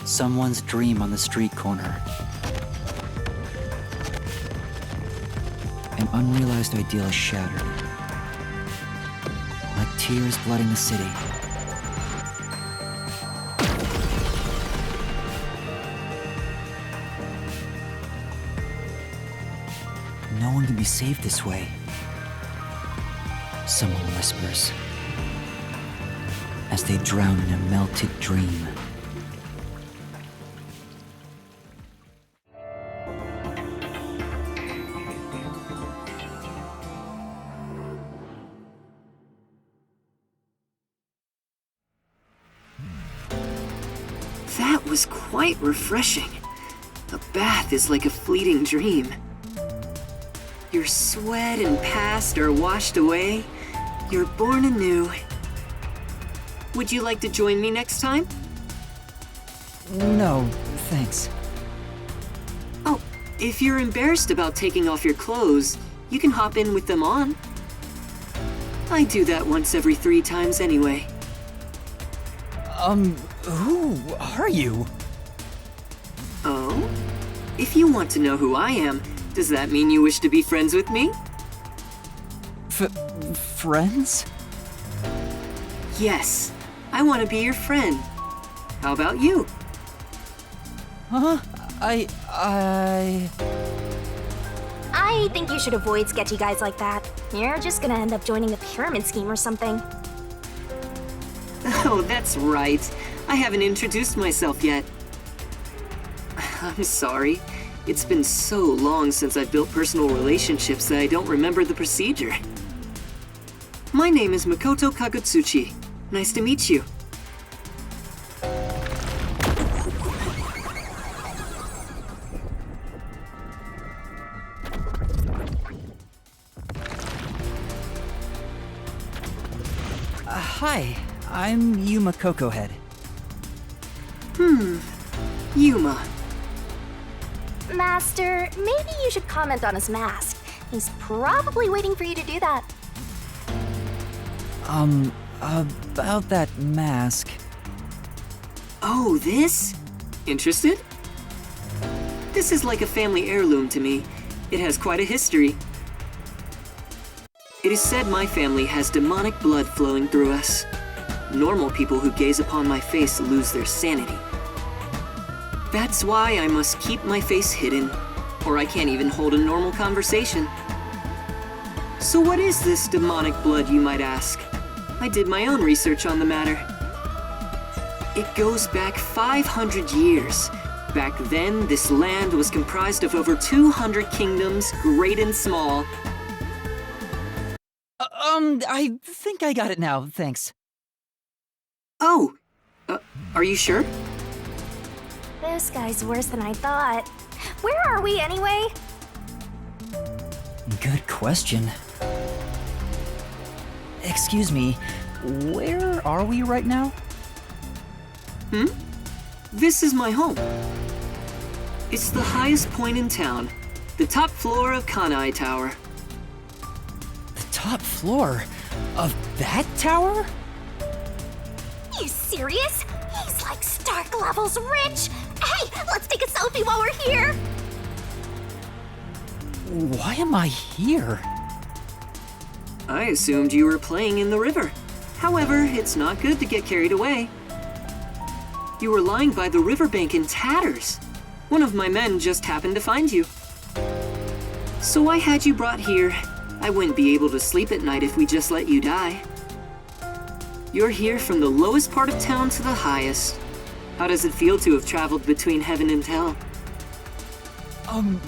Someone's dream on the street corner. An unrealized ideal is shattered. Like tears flooding the city. No one can be saved this way. Someone whispers, as they drown in a melted dream. That was quite refreshing. A bath is like a fleeting dream. Your sweat and past are washed away. You're born anew. Would you like to join me next time? No, thanks. Oh, if you're embarrassed about taking off your clothes, you can hop in with them on. I do that once every 3 times anyway. Who are you? Oh? If you want to know who I am, does that mean you wish to be friends with me? Friends? Yes, I want to be your friend. How about you? Huh? I think you should avoid sketchy guys like that. You're just gonna end up joining the pyramid scheme or something. Oh, that's right. I haven't introduced myself yet. I'm sorry. It's been so long since I've built personal relationships that I don't remember the procedure. My name is Makoto Kagutsuchi. Nice to meet you. Hi, I'm Yuma Cocohead. Yuma. Master, maybe you should comment on his mask. He's probably waiting for you to do that. About that mask. Oh, this? Interested? This is like a family heirloom to me. It has quite a history. It is said my family has demonic blood flowing through us. Normal people who gaze upon my face lose their sanity. That's why I must keep my face hidden, or I can't even hold a normal conversation. So what is this demonic blood, you might ask? I did my own research on the matter. It goes back 500 years. Back then, this land was comprised of over 200 kingdoms, great and small. I think I got it now, thanks. Oh, are you sure? This guy's worse than I thought. Where are we anyway? Good question. Excuse me, where are we right now? This is my home. It's the highest point in town, the top floor of Kanai Tower. The top floor of that tower? You serious? He's like Stark levels rich! Hey, let's take a selfie while we're here! Why am I here? I assumed you were playing in the river. However, it's not good to get carried away. You were lying by the riverbank in tatters. One of my men just happened to find you. So I had you brought here. I wouldn't be able to sleep at night if we just let you die. You're here from the lowest part of town to the highest. How does it feel to have traveled between heaven and hell?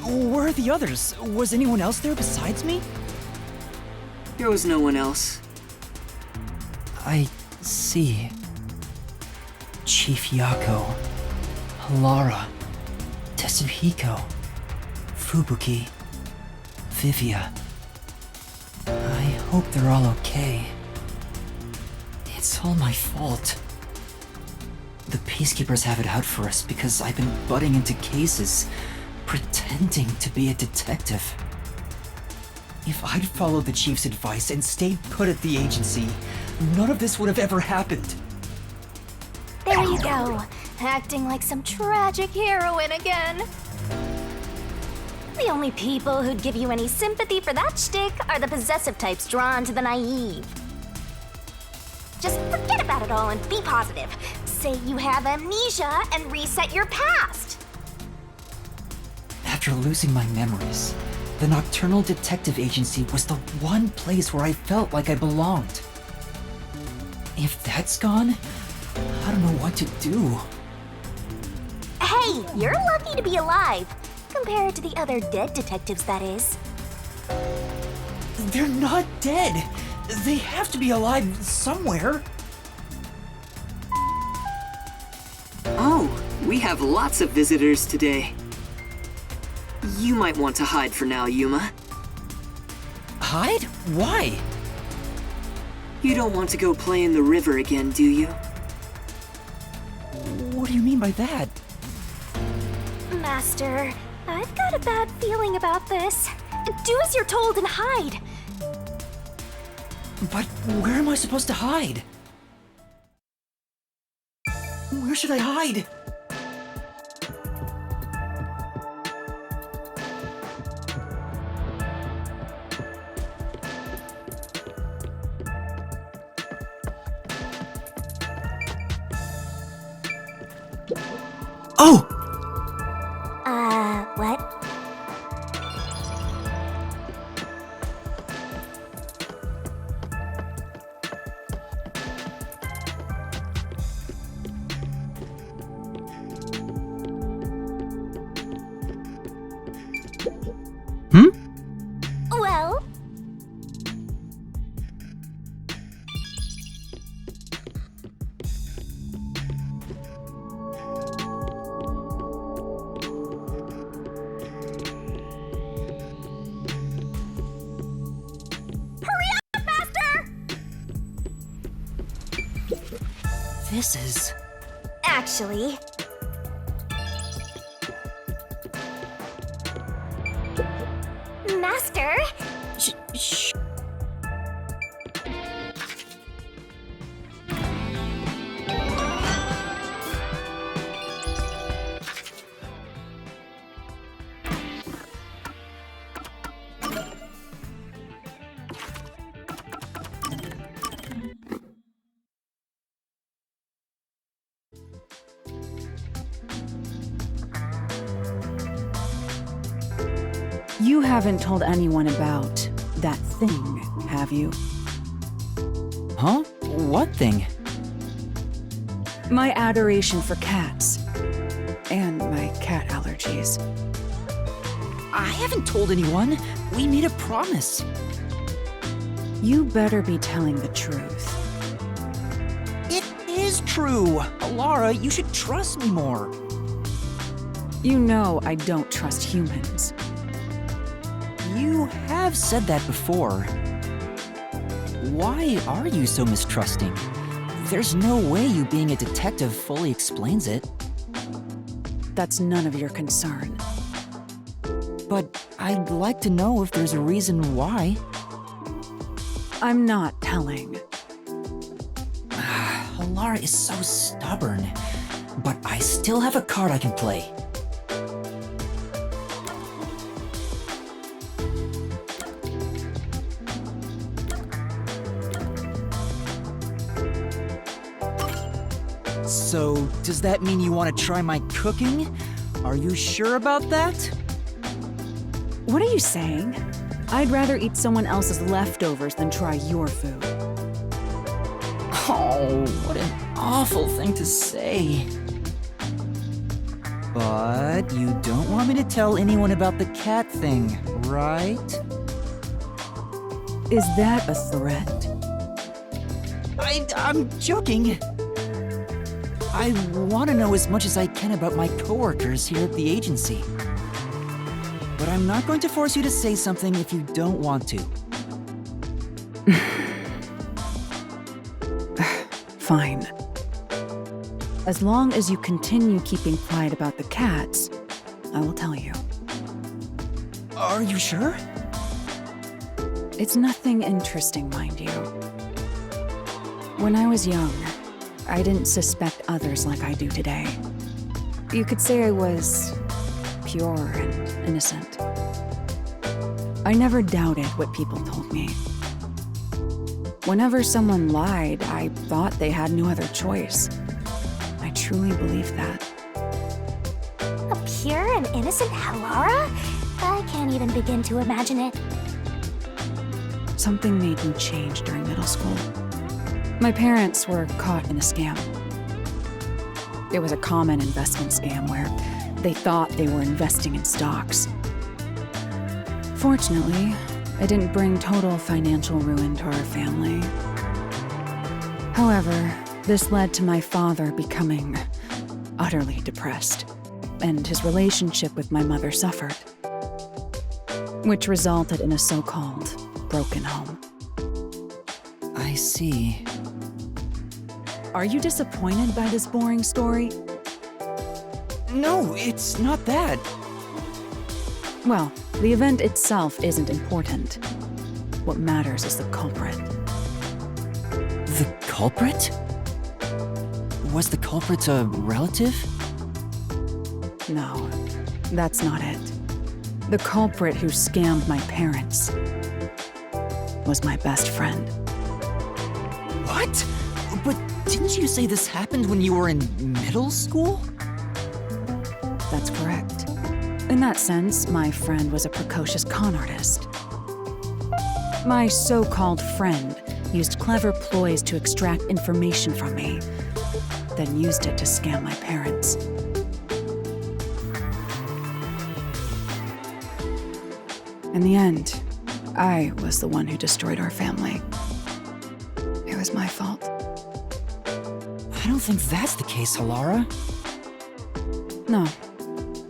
Where are the others? Was anyone else there besides me? There was no one else. I see. Chief Yako, Halara, Tetsuhiko, Fubuki, Vivia. I hope they're all okay. It's all my fault. The Peacekeepers have it out for us because I've been butting into cases, pretending to be a detective. If I'd followed the Chief's advice and stayed put at the agency, none of this would have ever happened. There you go. acting like some tragic heroine again. The only people who'd give you any sympathy for that shtick are the possessive types drawn to the naive. Just forget about it all and be positive. Say you have amnesia and reset your past. After losing my memories, the Nocturnal Detective Agency was the one place where I felt like I belonged. If that's gone, I don't know what to do. Hey, you're lucky to be alive. Compared to the other dead detectives, that is. They're not dead. They have to be alive somewhere. Oh, we have lots of visitors today. You might want to hide for now, Yuma. Hide? Why? You don't want to go play in the river again, do you? What do you mean by that? Master, I've got a bad feeling about this. Do as you're told and hide. But where am I supposed to hide? Where should I hide? Oh! What? Well, This is... actually, Master, Shh. You haven't told anyone about that thing, have you? Huh? What thing? My adoration for cats. And my cat allergies. I haven't told anyone. We made a promise. You better be telling the truth. It is true. Laura, you should trust me more. You know I don't trust humans. You have said that before. Why are you so mistrusting? There's no way you being a detective fully explains it. That's none of your concern. But I'd like to know if there's a reason why. I'm not telling. Lara is so stubborn. But I still have a card I can play. So, does that mean you want to try my cooking? Are you sure about that? What are you saying? I'd rather eat someone else's leftovers than try your food. Oh, what an awful thing to say. But you don't want me to tell anyone about the cat thing, right? Is that a threat? I'm joking. I want to know as much as I can about my coworkers here at the agency. But I'm not going to force you to say something if you don't want to. Fine. As long as you continue keeping quiet about the cats, I will tell you. Are you sure? It's nothing interesting, mind you. When I was young, I didn't suspect others like I do today. You could say I was pure and innocent. I never doubted what people told me. Whenever someone lied, I thought they had no other choice. I truly believed that. A pure and innocent Halara? I can't even begin to imagine it. Something made me change during middle school. My parents were caught in a scam. It was a common investment scam where they thought they were investing in stocks. Fortunately, it didn't bring total financial ruin to our family. However, this led to my father becoming utterly depressed, and his relationship with my mother suffered, which resulted in a so-called broken home. I see. Are you disappointed by this boring story? No, it's not that. Well, the event itself isn't important. What matters is the culprit. The culprit? Was the culprit a relative? No, that's not it. The culprit who scammed my parents was my best friend. What? But didn't you say this happened when you were in middle school? That's correct. In that sense, my friend was a precocious con artist. My so-called friend used clever ploys to extract information from me, then used it to scam my parents. In the end, I was the one who destroyed our family. It was my fault. I don't think that's the case, Halara. No.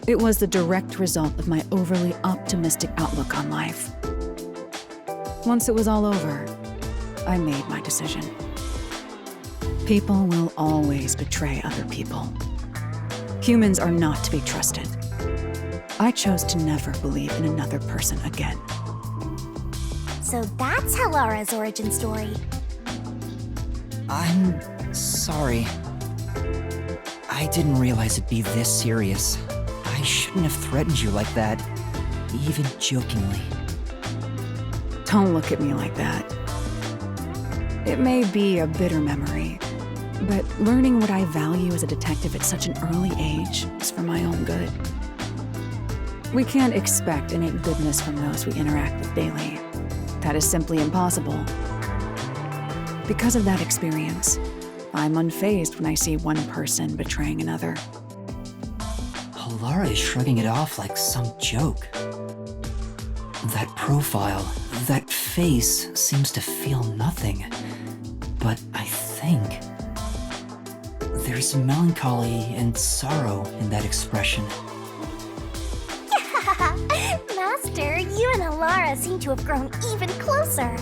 It was the direct result of my overly optimistic outlook on life. Once it was all over, I made my decision. People will always betray other people. Humans are not to be trusted. I chose to never believe in another person again. So that's Halara's origin story. I'm sorry. I didn't realize it'd be this serious. I shouldn't have threatened you like that, even jokingly. Don't look at me like that. It may be a bitter memory, but learning what I value as a detective at such an early age is for my own good. We can't expect innate goodness from those we interact with daily. That is simply impossible. Because of that experience, I'm unfazed when I see one person betraying another. Halara is shrugging it off like some joke. That profile, that face seems to feel nothing. But I think there's melancholy and sorrow in that expression. Master, you and Halara seem to have grown even closer.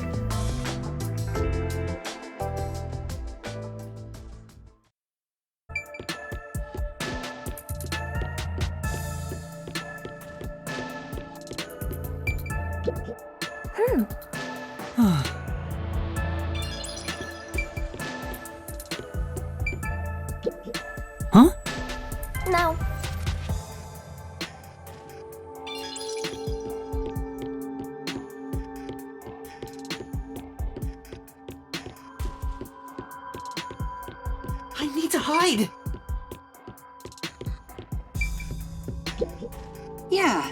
Huh? No. I need to hide! Yeah.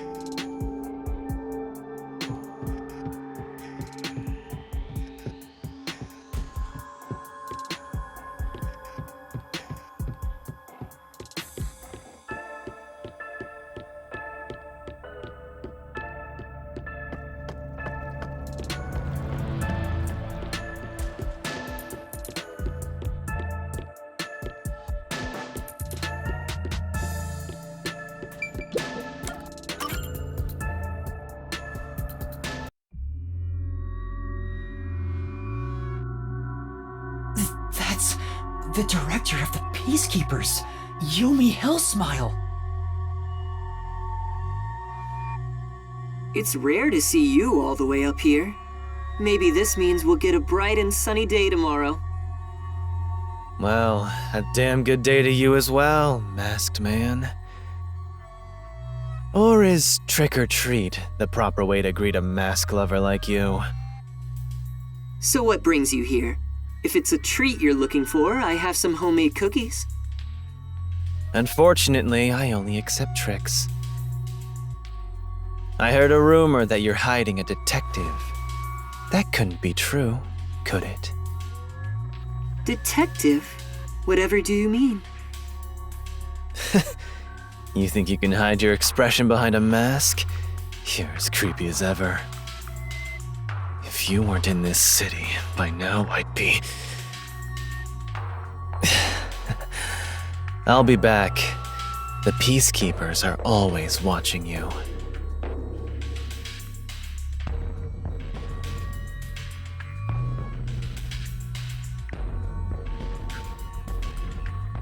That's the director of the Peacekeepers, Yomi Hellsmile. It's rare to see you all the way up here. Maybe this means we'll get a bright and sunny day tomorrow. Well, a damn good day to you as well, masked man. Or is trick or treat the proper way to greet a mask lover like you? So what brings you here? If it's a treat you're looking for, I have some homemade cookies. Unfortunately, I only accept tricks. I heard a rumor that you're hiding a detective. That couldn't be true, could it? Detective? Whatever do you mean? You think you can hide your expression behind a mask? You're as creepy as ever. If you weren't in this city, by now I'd be... I'll be back. The peacekeepers are always watching you.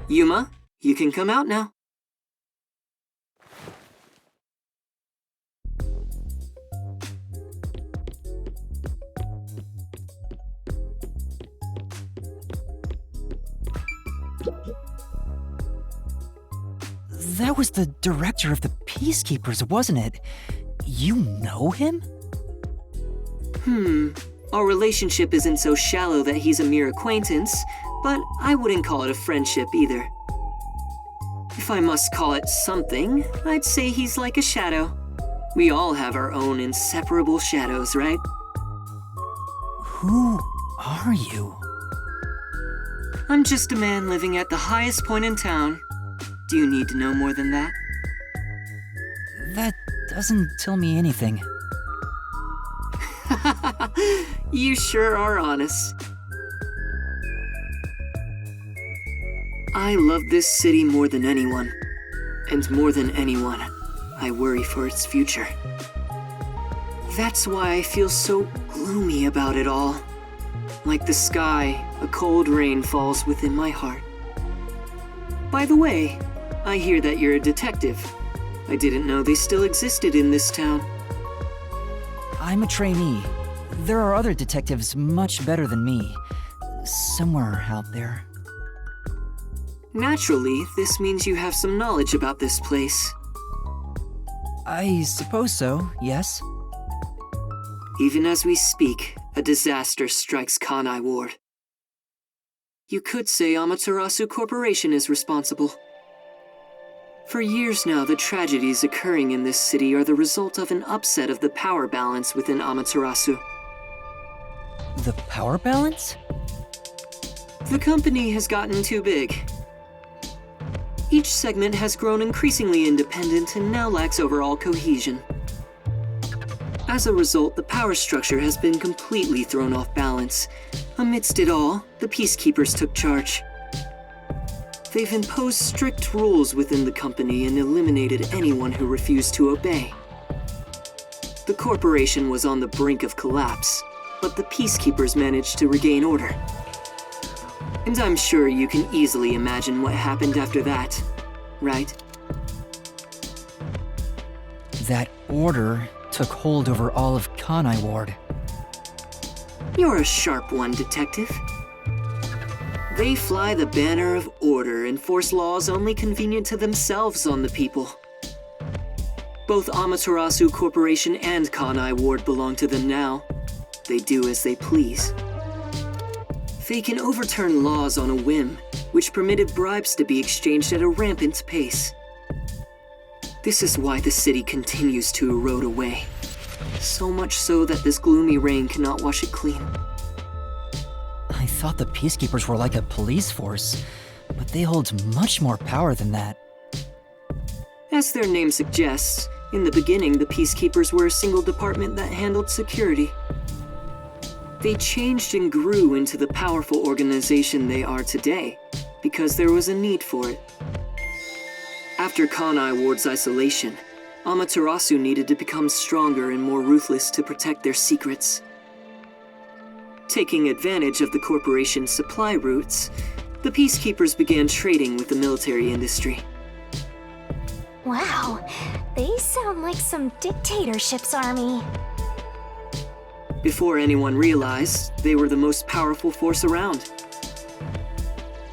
Yuma, you can come out now. That was the director of the Peacekeepers, wasn't it? You know him? Our relationship isn't so shallow that he's a mere acquaintance, but I wouldn't call it a friendship either. If I must call it something, I'd say he's like a shadow. We all have our own inseparable shadows, right? Who are you? I'm just a man living at the highest point in town. Do you need to know more than that? That doesn't tell me anything. You sure are honest. I love this city more than anyone. And more than anyone, I worry for its future. That's why I feel so gloomy about it all. Like the sky, a cold rain falls within my heart. By the way, I hear that you're a detective. I didn't know they still existed in this town. I'm a trainee. There are other detectives much better than me. Somewhere out there. Naturally, this means you have some knowledge about this place. I suppose so, yes. Even as we speak, a disaster strikes Kanai Ward. You could say Amaterasu Corporation is responsible. For years now, the tragedies occurring in this city are the result of an upset of the power balance within Amaterasu. The power balance? The company has gotten too big. Each segment has grown increasingly independent and now lacks overall cohesion. As a result, the power structure has been completely thrown off balance. Amidst it all, the Peacekeepers took charge. They've imposed strict rules within the company and eliminated anyone who refused to obey. The corporation was on the brink of collapse, but the Peacekeepers managed to regain order. And I'm sure you can easily imagine what happened after that, right? That order took hold over all of Kanai Ward. You're a sharp one, Detective. They fly the banner of order and force laws only convenient to themselves on the people. Both Amaterasu Corporation and Kanai Ward belong to them now. They do as they please. They can overturn laws on a whim, which permitted bribes to be exchanged at a rampant pace. This is why the city continues to erode away. So much so that this gloomy rain cannot wash it clean. I thought the Peacekeepers were like a police force, but they hold much more power than that. As their name suggests, in the beginning the Peacekeepers were a single department that handled security. They changed and grew into the powerful organization they are today, because there was a need for it. After Kanai Ward's isolation, Amaterasu needed to become stronger and more ruthless to protect their secrets. Taking advantage of the corporation's supply routes, the Peacekeepers began trading with the military industry. Wow, they sound like some dictatorship's army. Before anyone realized, they were the most powerful force around.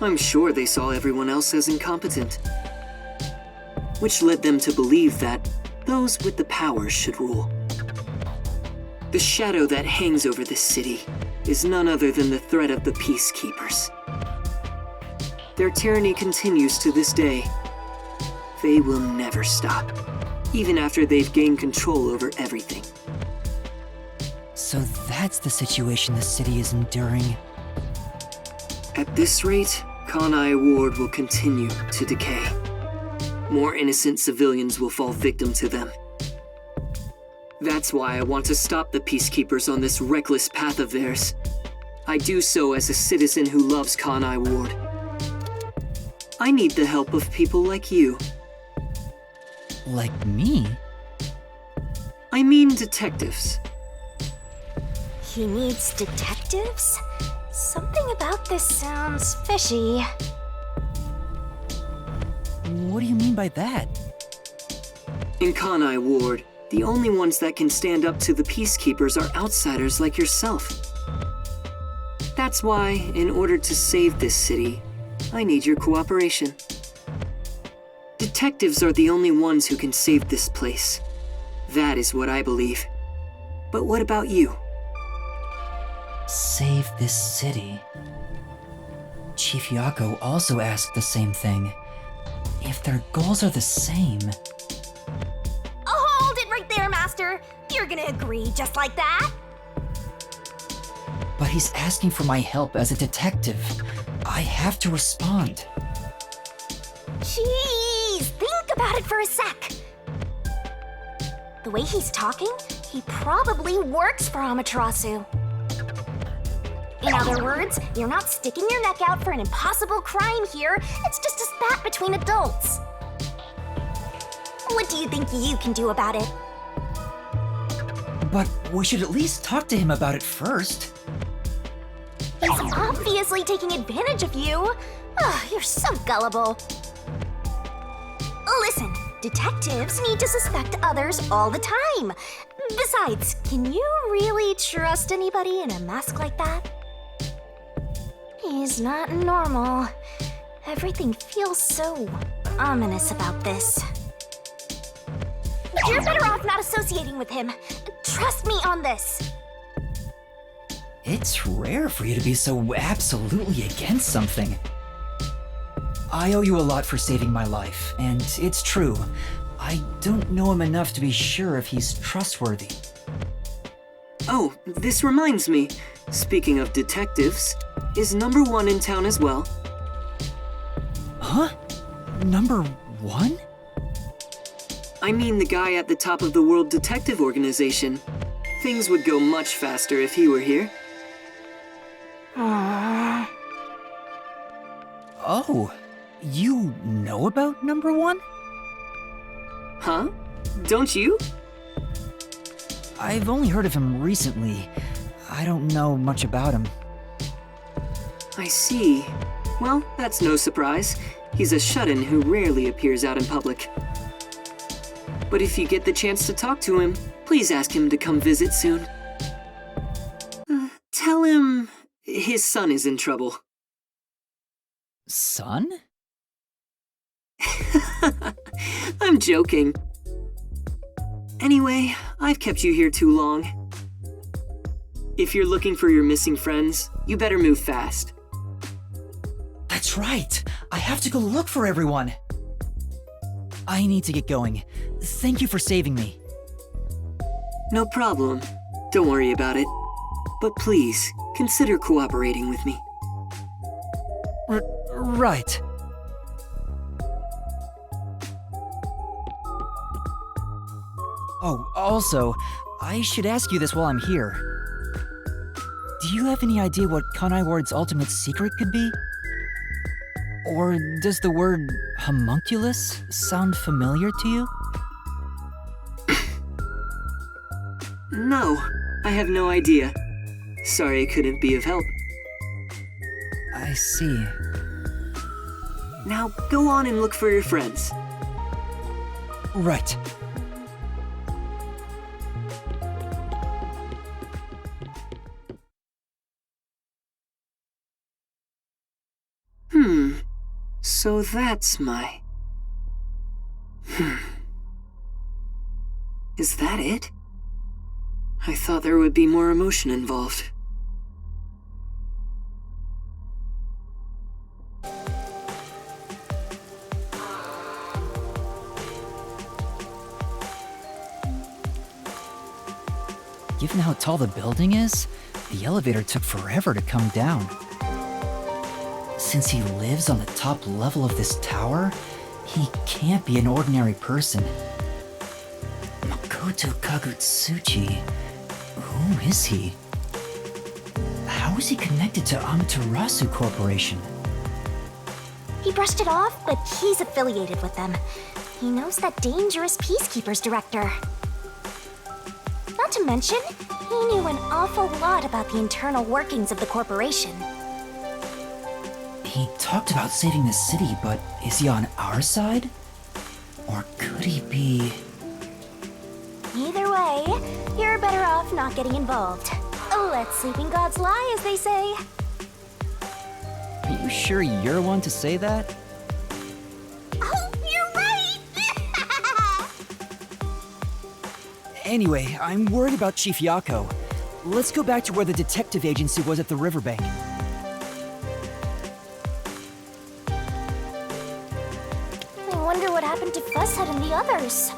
I'm sure they saw everyone else as incompetent. Which led them to believe that those with the power should rule. The shadow that hangs over this city is none other than the threat of the Peacekeepers. Their tyranny continues to this day. They will never stop, even after they've gained control over everything. So that's the situation the city is enduring. At this rate, Kanai Ward will continue to decay. More innocent civilians will fall victim to them. That's why I want to stop the Peacekeepers on this reckless path of theirs. I do so as a citizen who loves Kanai Ward. I need the help of people like you. Like me? I mean detectives. He needs detectives? Something about this sounds fishy. What do you mean by that? In Kanai Ward, the only ones that can stand up to the Peacekeepers are outsiders like yourself. That's why, in order to save this city, I need your cooperation. Detectives are the only ones who can save this place. That is what I believe. But what about you? Save this city. Chief Yako also asked the same thing. If their goals are the same... Oh, hold it right there, Master! You're gonna agree just like that? But he's asking for my help as a detective. I have to respond. Jeez, think about it for a sec. The way he's talking, he probably works for Amaterasu. In other words, you're not sticking your neck out for an impossible crime here. It's just a spat between adults. What do you think you can do about it? But we should at least talk to him about it first. He's obviously taking advantage of you. Ugh, you're so gullible. Listen, detectives need to suspect others all the time. Besides, can you really trust anybody in a mask like that? He's not normal. Everything feels so ominous about this. You're better off not associating with him. Trust me on this. It's rare for you to be so absolutely against something. I owe you a lot for saving my life, and it's true. I don't know him enough to be sure if he's trustworthy. Oh, this reminds me. Speaking of detectives, is number 1 in town as well? Huh? Number 1? I mean the guy at the top of the World Detective Organization. Things would go much faster if he were here. Oh, you know about number 1? Huh? Don't you? I've only heard of him recently. I don't know much about him. I see. Well, that's no surprise. He's a shut-in who rarely appears out in public. But if you get the chance to talk to him, please ask him to come visit soon. Tell him his son is in trouble. Son? I'm joking. Anyway, I've kept you here too long. If you're looking for your missing friends, you better move fast. That's right! I have to go look for everyone! I need to get going. Thank you for saving me. No problem. Don't worry about it. But please, consider cooperating with me. Right. Oh, also, I should ask you this while I'm here. Do you have any idea what Kanai Ward's ultimate secret could be? Or does the word homunculus sound familiar to you? No, I have no idea. Sorry I couldn't be of help. I see. Now go on and look for your friends. Right. So that's my... Is that it? I thought there would be more emotion involved. Given how tall the building is, the elevator took forever to come down. Since he lives on the top level of this tower, he can't be an ordinary person. Makoto Kagutsuchi. Who is he? How is he connected to Amaterasu Corporation? He brushed it off, but he's affiliated with them. He knows that dangerous Peacekeepers director. Not to mention, he knew an awful lot about the internal workings of the corporation. He talked about saving the city, but is he on our side? Or could he be... Either way, you're better off not getting involved. Let sleeping gods lie, as they say. Are you sure you're one to say that? Oh, you're right! Anyway, I'm worried about Chief Yako. Let's go back to where the detective agency was at the riverbank. I wonder what happened to Fuzzhead and the others.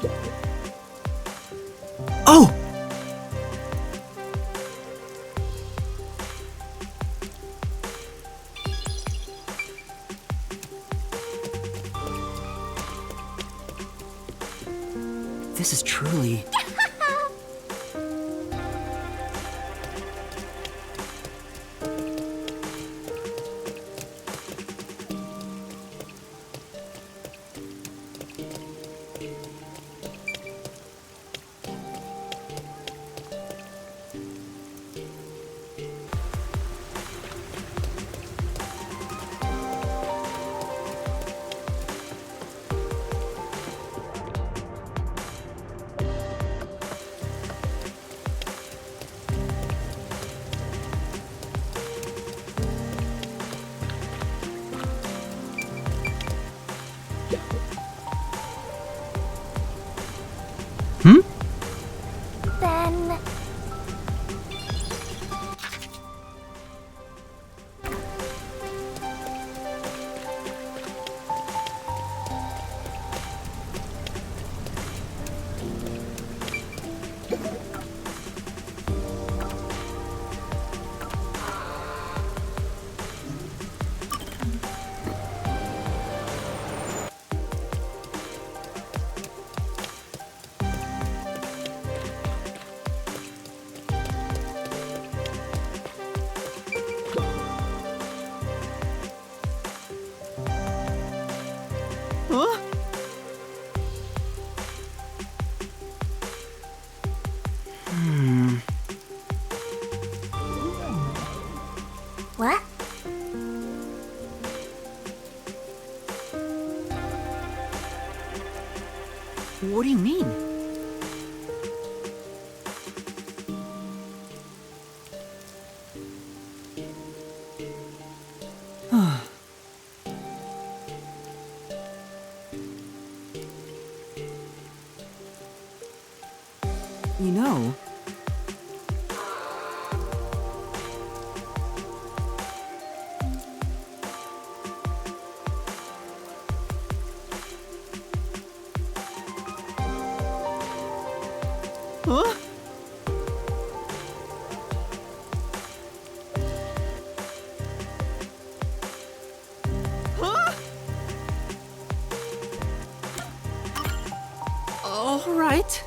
Oh! This is truly... Then... What? What do you mean? You know... Huh? Huh? All right.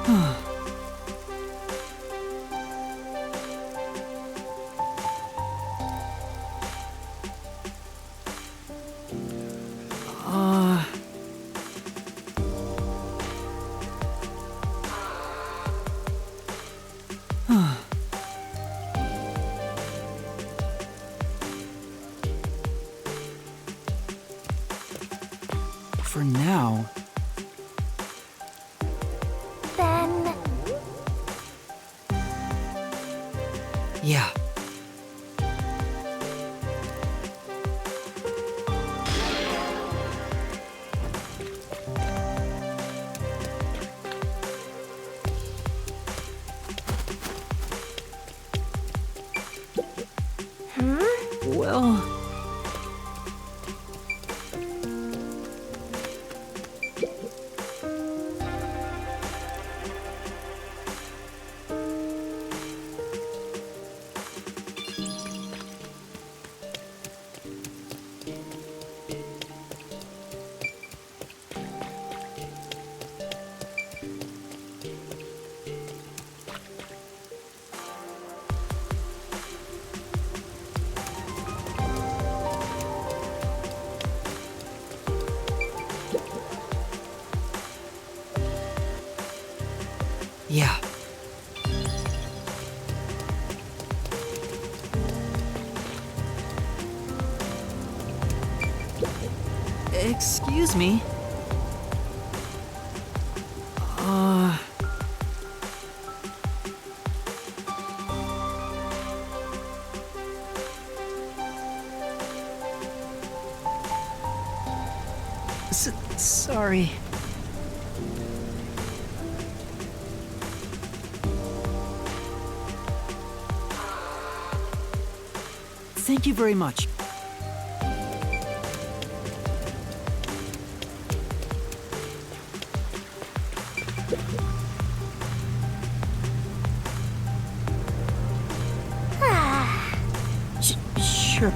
Uh... Yeah. Well... Yeah. Excuse me. Sorry. Thank you very much. Sure.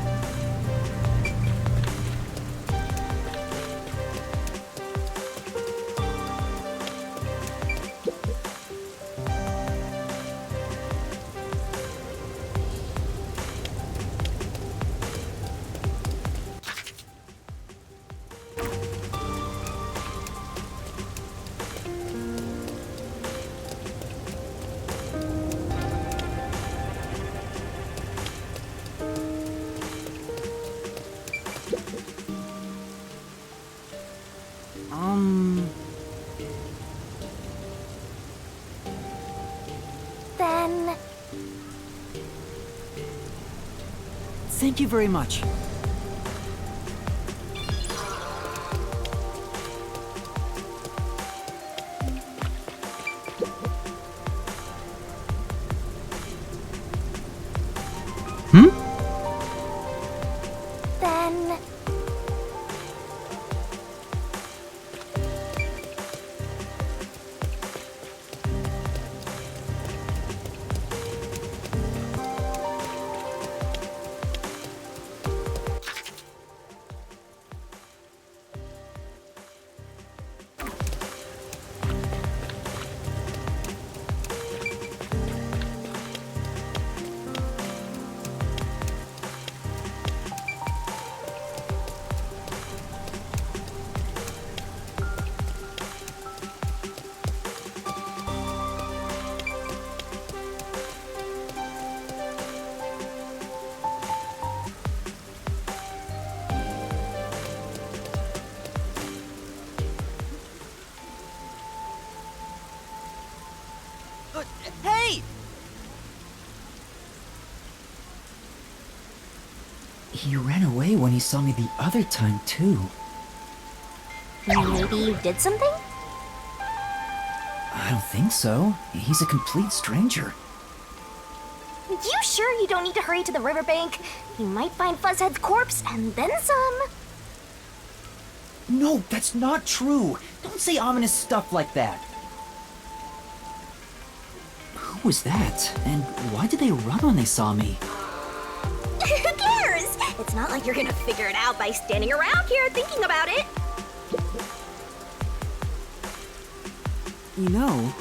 Then... Thank you very much. Then... Hey! He ran away when he saw me the other time, too. maybe you did something? I don't think so. He's a complete stranger. You sure you don't need to hurry to the riverbank? You might find Fuzzhead's corpse and then some. No, that's not true. Don't say ominous stuff like that. Who was that? And why did they run when they saw me? Who cares? It's not like you're gonna figure it out by standing around here thinking about it. You know...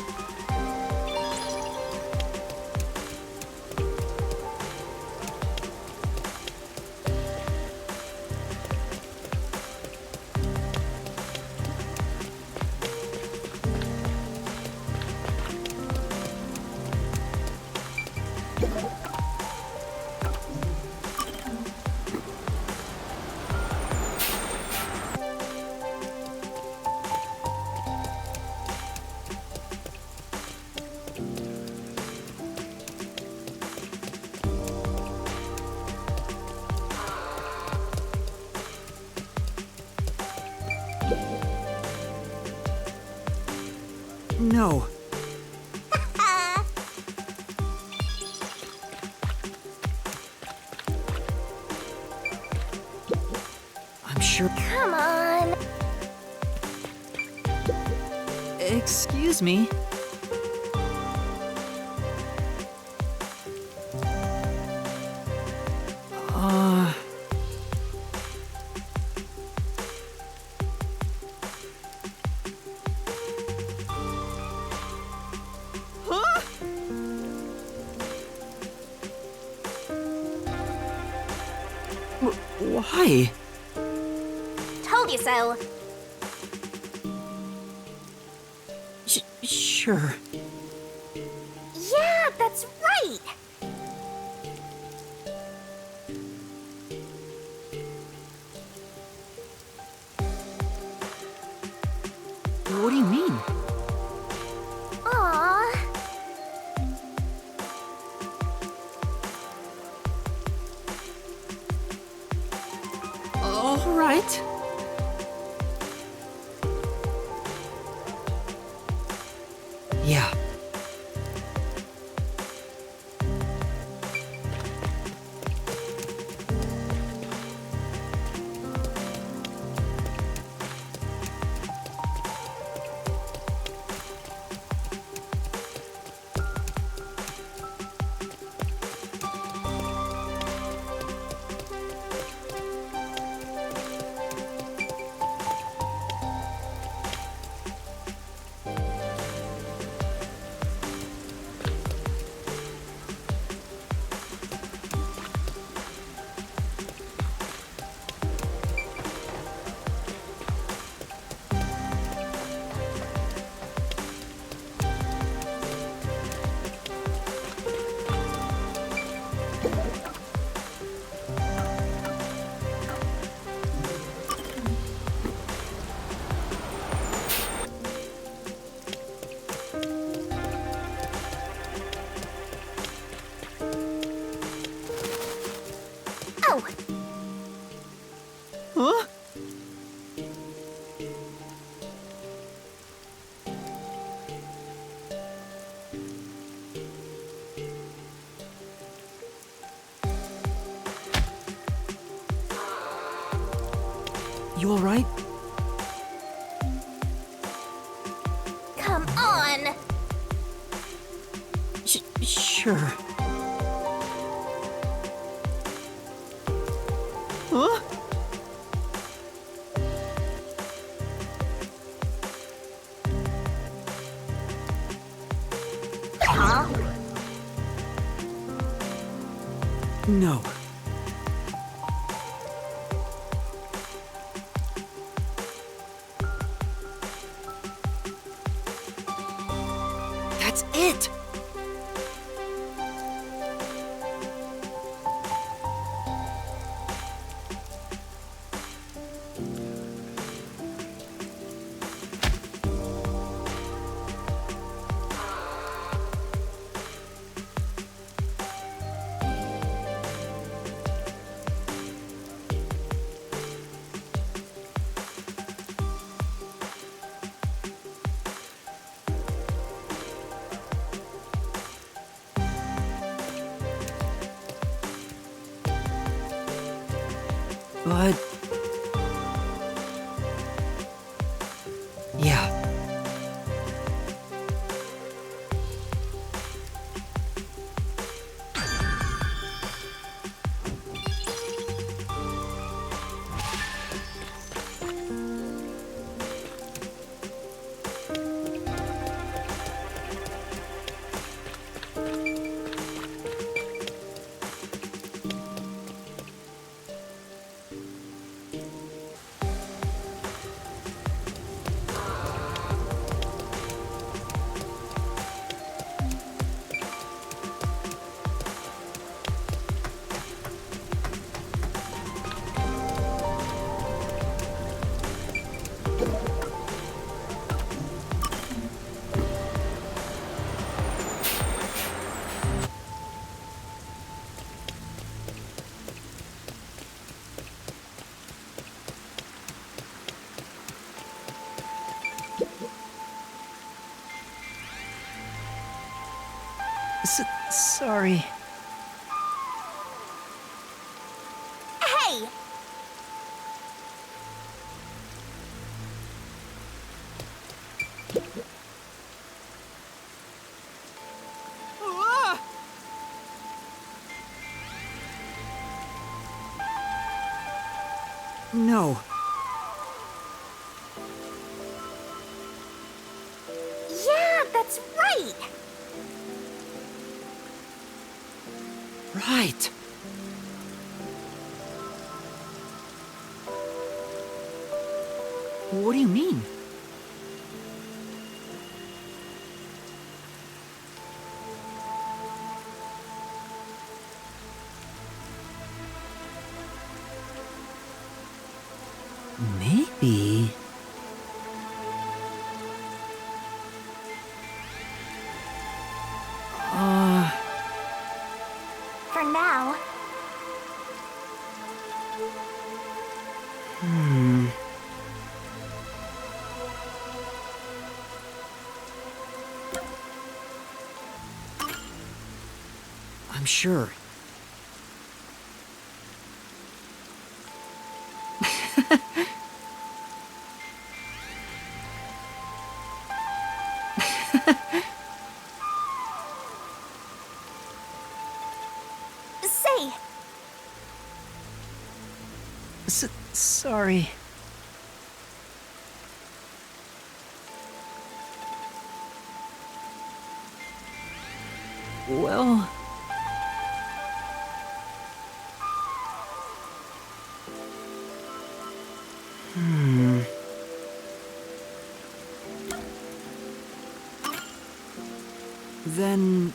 no. I'm sure. Come on. Excuse me. Why? Told you so. Sure. Yeah, that's right. What do you mean? Aww. All right. Yeah. Oh, Huh? You all right? come on. Sure. Huh? Huh? No. That's it! But... yeah. Sorry. Hey! No. Yeah, that's right! Right. What do you mean? Maybe. For now. I'm sure. Say, Sorry. Well... Then...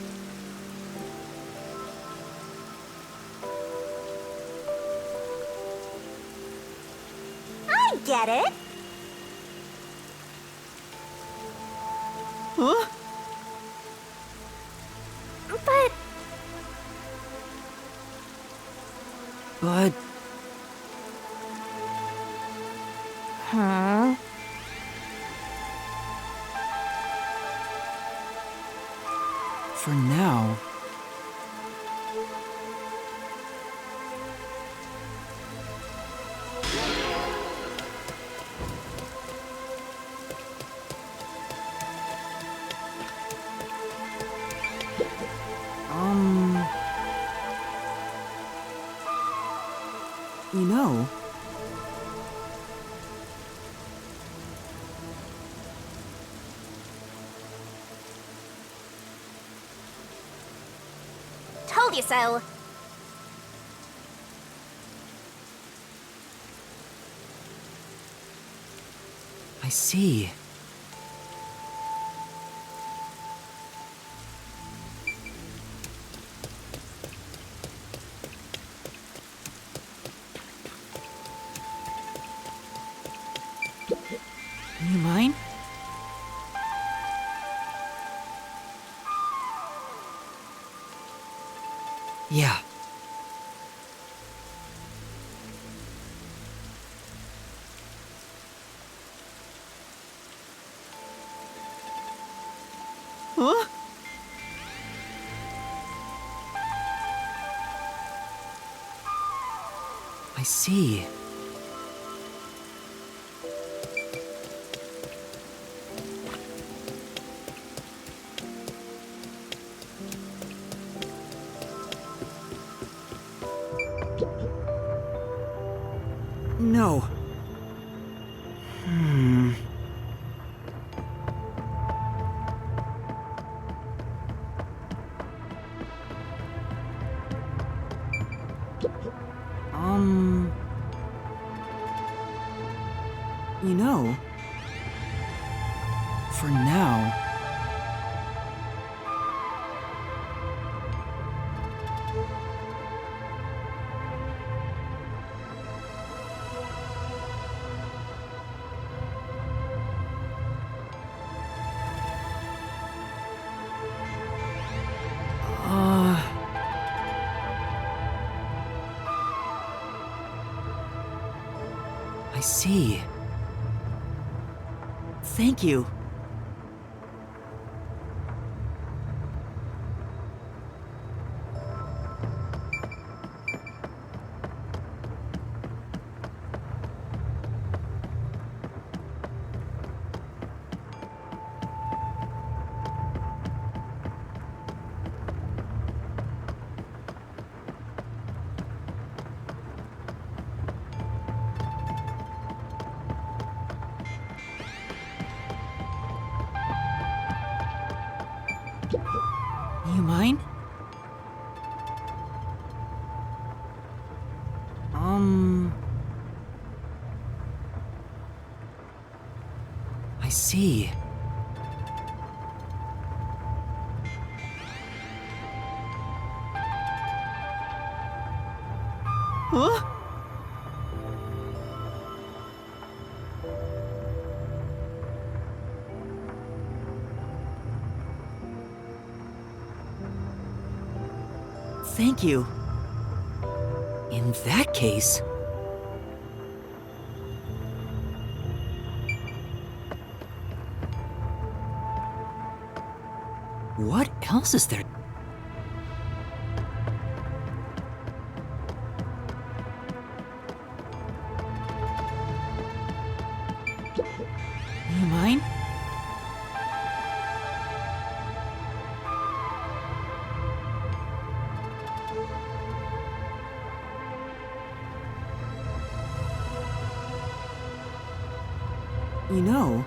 I get it. Huh? But But... Huh? For now... You know... Told you so. I see. You mind? Yeah. Huh? I see. No. You know, for now... I see. Thank you. You mind? I see. Huh? Thank you. In that case... What else is there? You mind? You know...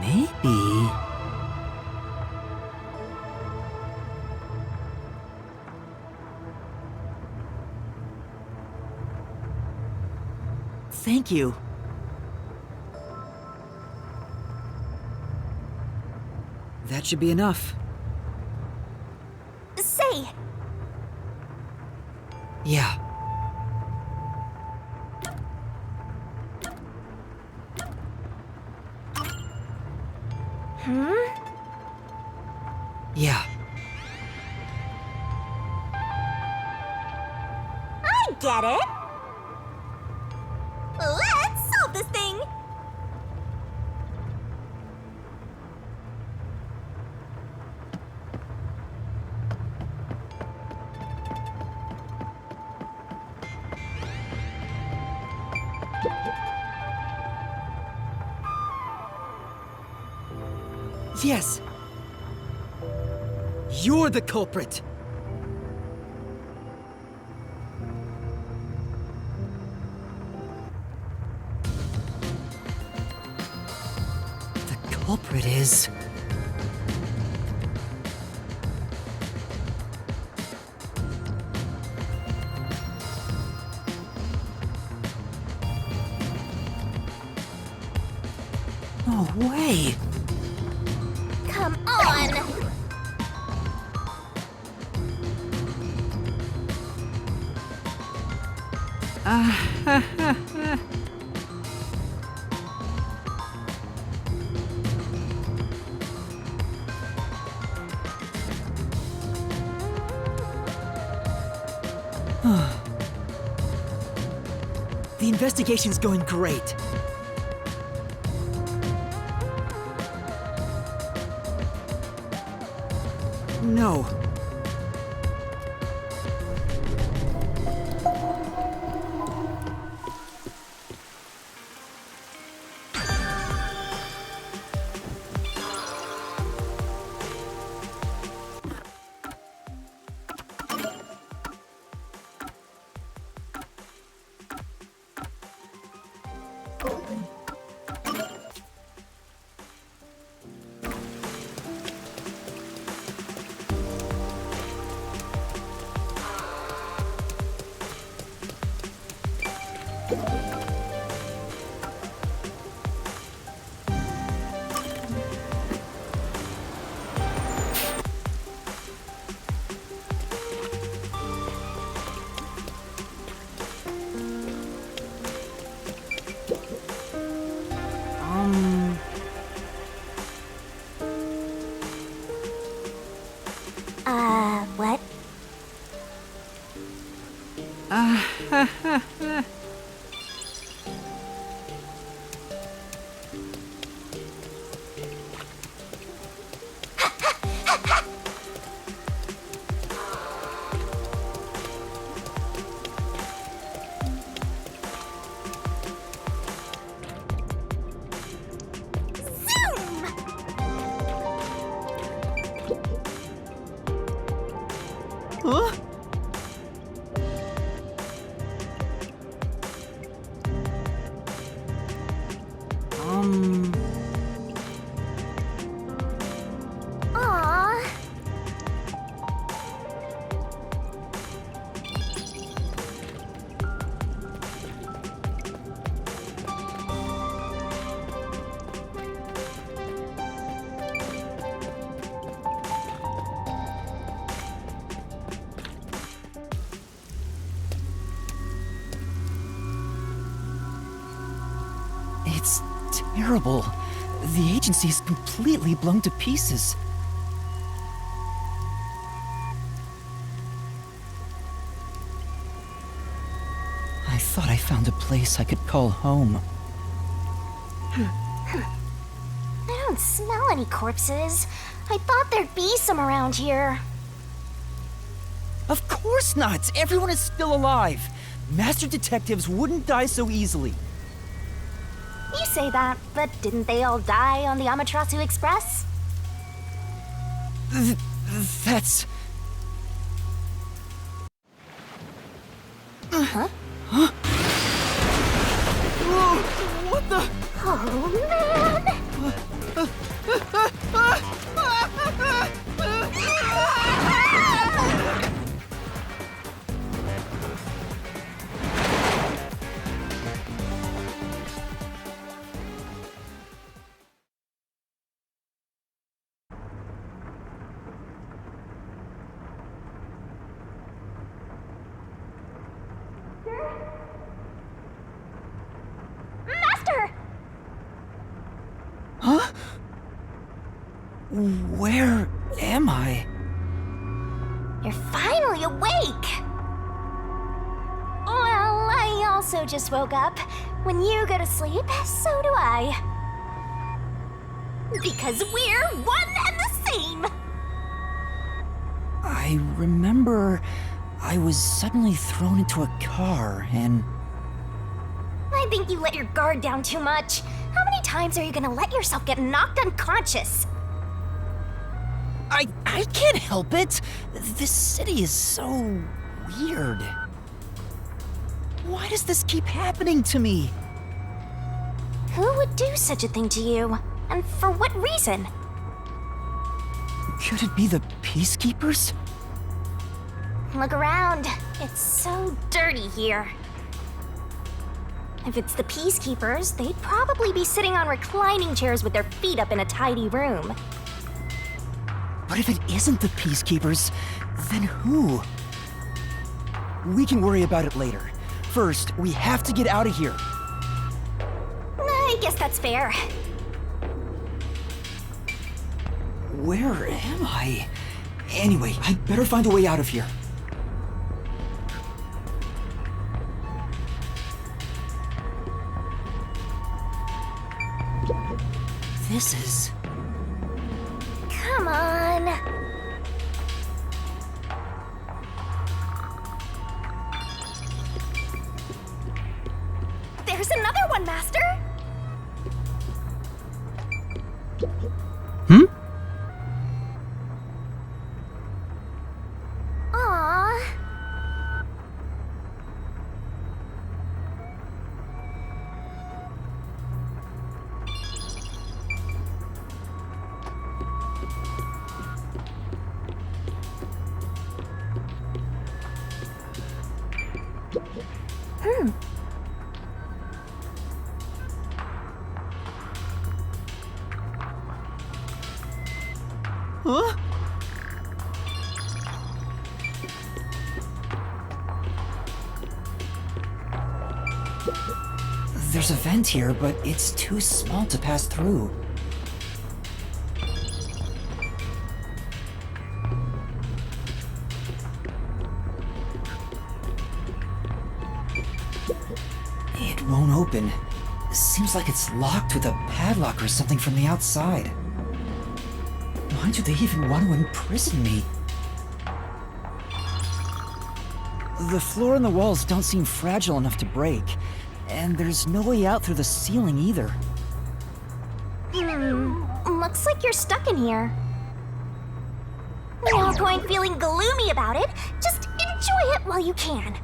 Maybe... Thank you. That should be enough. Say, Yeah. Yeah. I get it. Let's solve this thing. Yes! You're the culprit! The culprit is... No way! Come on. The investigation's going great. No. What? Aww. It's terrible. The agency is completely blown to pieces. I thought I found a place I could call home. I don't smell any corpses. I thought there'd be some around here. Of course not! Everyone is still alive! Master detectives wouldn't die so easily. You say that, but didn't they all die on the Amaterasu Express? That's... Huh? Huh? Whoa! What the... Oh, man! Master! Huh? Where am I? You're finally awake! Well, I also just woke up. When you go to sleep, so do I. Because we're one and the same! I remember I was suddenly thrown into a car and... I think you let your guard down too much. How many times are you gonna let yourself get knocked unconscious? I can't help it! This city is so... weird. Why does this keep happening to me? Who would do such a thing to you? And for what reason? Could it be the Peacekeepers? Look around. It's so dirty here. If it's the Peacekeepers, they'd probably be sitting on reclining chairs with their feet up in a tidy room. But if it isn't the Peacekeepers, then who? We can worry about it later. First, we have to get out of here. I guess that's fair. Where am I? Anyway, I'd better find a way out of here. This is... Come on. There's another one, Master! Hmm? Aww. Huh? There's a vent here, but it's too small to pass through. It won't open. Seems like it's locked with a padlock or something from the outside. Why do they even want to imprison me? The floor and the walls don't seem fragile enough to break, and there's no way out through the ceiling either. Looks like you're stuck in here. No point feeling gloomy about it. Just enjoy it while you can.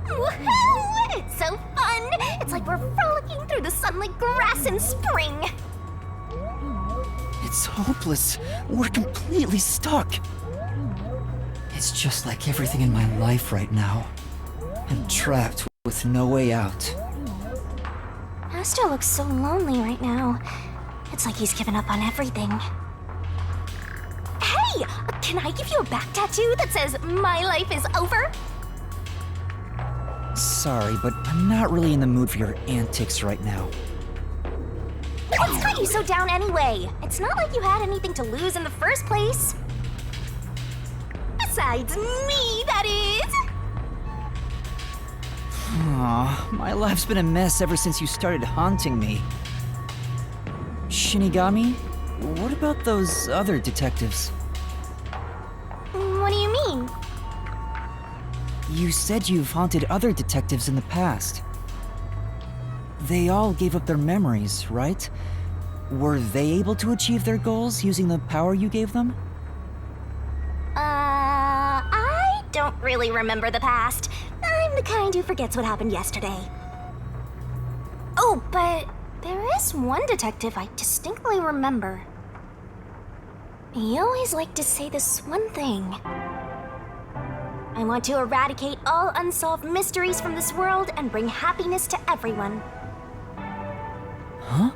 Woohoo! It's so fun! It's like we're frolicking through the sunlight again like grass in spring. It's hopeless. We're completely stuck. It's just like everything in my life right now. I'm trapped with no way out. Master looks so lonely right now. It's like he's given up on everything. Hey! Can I give you a back tattoo that says, "My life is over"? Sorry, but I'm not really in the mood for your antics right now. What's got you so down anyway? It's not like you had anything to lose in the first place. Besides me, that is! Aw, my life's been a mess ever since you started haunting me. Shinigami, what about those other detectives? What do you mean? You said you've haunted other detectives in the past. They all gave up their memories, right? Were they able to achieve their goals using the power you gave them? I don't really remember the past. I'm the kind who forgets what happened yesterday. Oh, but there is one detective I distinctly remember. He always liked to say this one thing. I want to eradicate all unsolved mysteries from this world and bring happiness to everyone. Huh?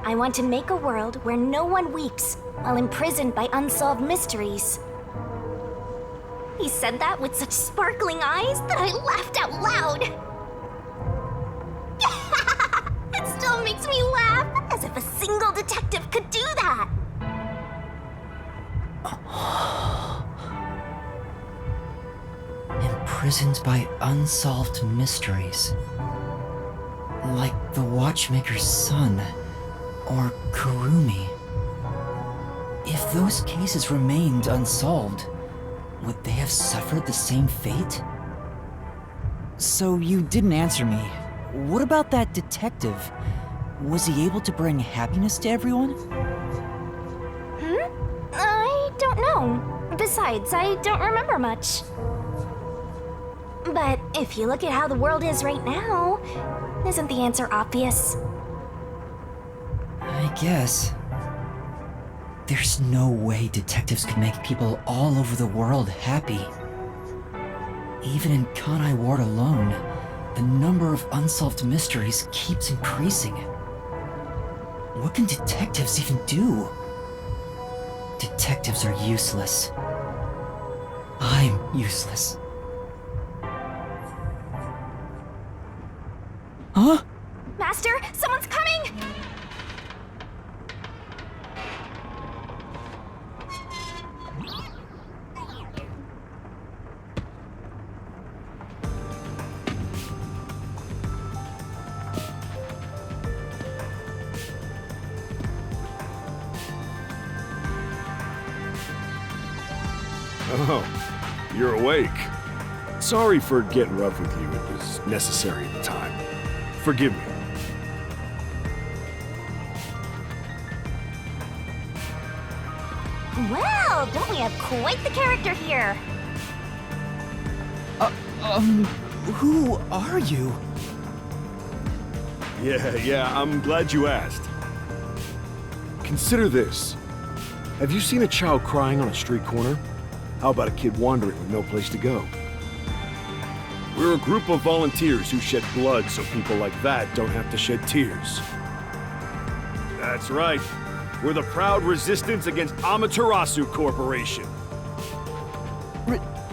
I want to make a world where no one weeps while imprisoned by unsolved mysteries. He said that with such sparkling eyes that I laughed out loud. It still makes me laugh, as if a single detective could do that. Imprisoned by unsolved mysteries. Like the Watchmaker's son, or Kurumi. If those cases remained unsolved, would they have suffered the same fate? So you didn't answer me. What about that detective? Was he able to bring happiness to everyone? I don't know. Besides, I don't remember much. But if you look at how the world is right now, isn't the answer obvious? I guess. There's no way detectives could make people all over the world happy. Even in Kanai Ward alone, the number of unsolved mysteries keeps increasing. What can detectives even do? Detectives are useless. I'm useless. Huh? Master, someone's coming! Oh, you're awake. Sorry for getting rough with you. It was necessary at the time. Forgive me. Well, don't we have quite the character here? Who are you? Yeah, I'm glad you asked. Consider this. Have you seen a child crying on a street corner? How about a kid wandering with no place to go? We're a group of volunteers who shed blood so people like that don't have to shed tears. That's right. We're the proud resistance against Amaterasu Corporation.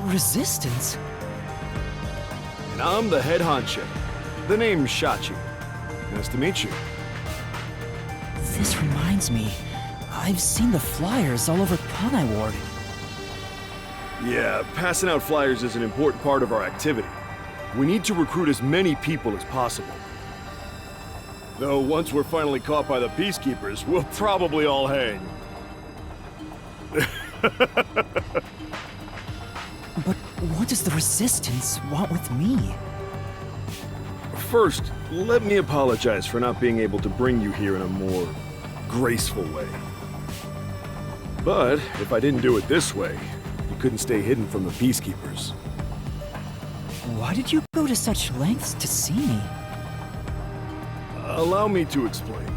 Resistance? And I'm the head honcho. The name's Shachi. Nice to meet you. This reminds me. I've seen the flyers all over Kanai Ward. Yeah, passing out flyers is an important part of our activity. We need to recruit as many people as possible. Though once we're finally caught by the Peacekeepers, we'll probably all hang. But what does the Resistance want with me? First, let me apologize for not being able to bring you here in a more graceful way. But if I didn't do it this way, you couldn't stay hidden from the Peacekeepers. Why did you go to such lengths to see me? Allow me to explain.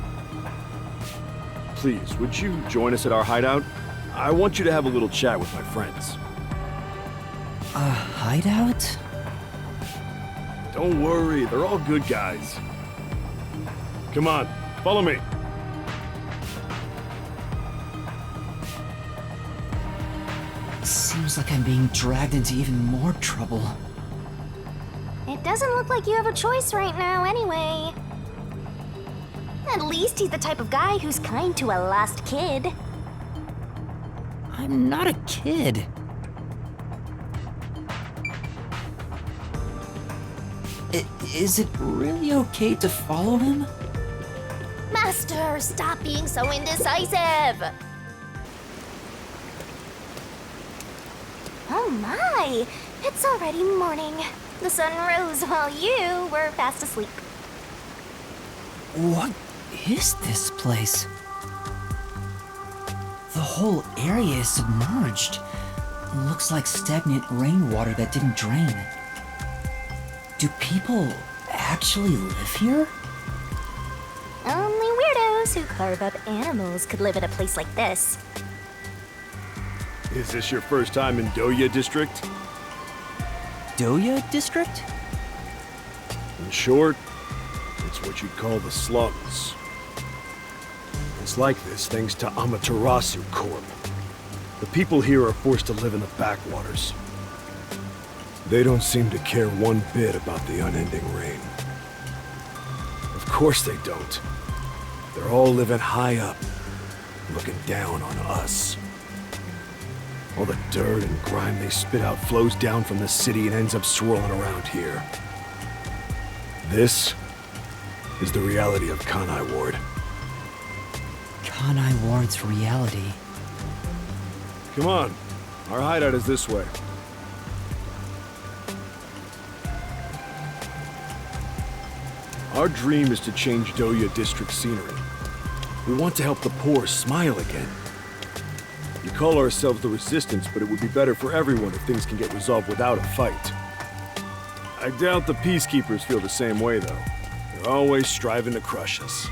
Please, would you join us at our hideout? I want you to have a little chat with my friends. A hideout? Don't worry, they're all good guys. Come on, follow me. Seems like I'm being dragged into even more trouble. It doesn't look like you have a choice right now, anyway. At least he's the type of guy who's kind to a lost kid. I'm not a kid. Is it really okay to follow him? Master, stop being so indecisive! Oh my! It's already morning. The sun rose while you were fast asleep. What is this place? The whole area is submerged. Looks like stagnant rainwater that didn't drain. Do people actually live here? Only weirdos who carve up animals could live in a place like this. Is this your first time in Doya District? Doya District? In short, it's what you'd call the slums. It's like this thanks to Amaterasu Corp. The people here are forced to live in the backwaters. They don't seem to care one bit about the unending rain. Of course they don't. They're all living high up, looking down on us. All the dirt and grime they spit out flows down from the city and ends up swirling around here. This is the reality of Kanai Ward. Kanai Ward's reality. Come on, our hideout is this way. Our dream is to change Doya District scenery. We want to help the poor smile again. We call ourselves the Resistance, but it would be better for everyone if things can get resolved without a fight. I doubt the Peacekeepers feel the same way, though. They're always striving to crush us.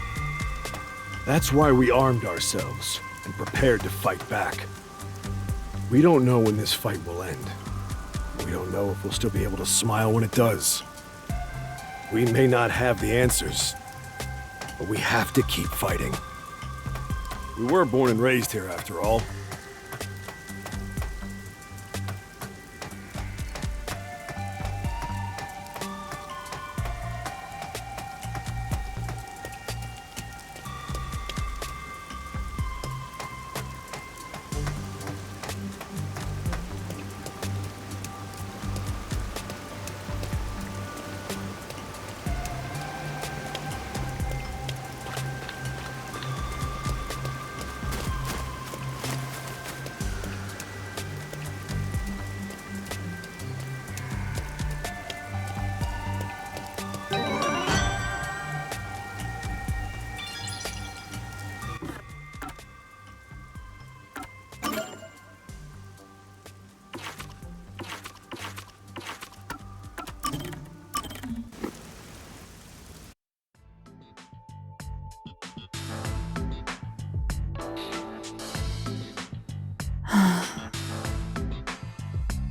That's why we armed ourselves and prepared to fight back. We don't know when this fight will end. We don't know if we'll still be able to smile when it does. We may not have the answers, but we have to keep fighting. We were born and raised here, after all.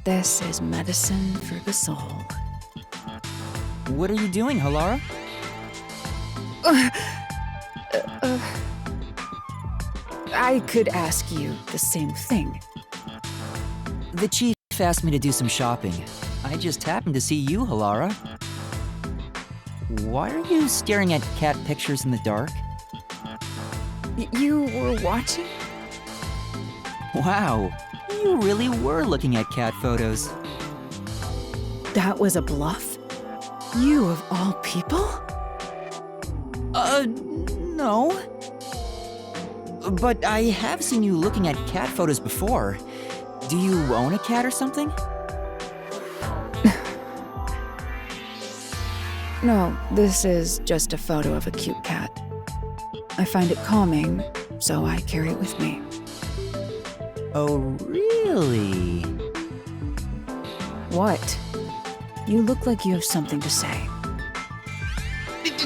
This is medicine for the soul. What are you doing, Halara? I could ask you the same thing. The chief asked me to do some shopping. I just happened to see you, Halara. Why are you staring at cat pictures in the dark? You were watching? Wow, you really were looking at cat photos. That was a bluff? You of all people? No. But I have seen you looking at cat photos before. Do you own a cat or something? No, this is just a photo of a cute cat. I find it calming, so I carry it with me. Oh, really? What? You look like you have something to say.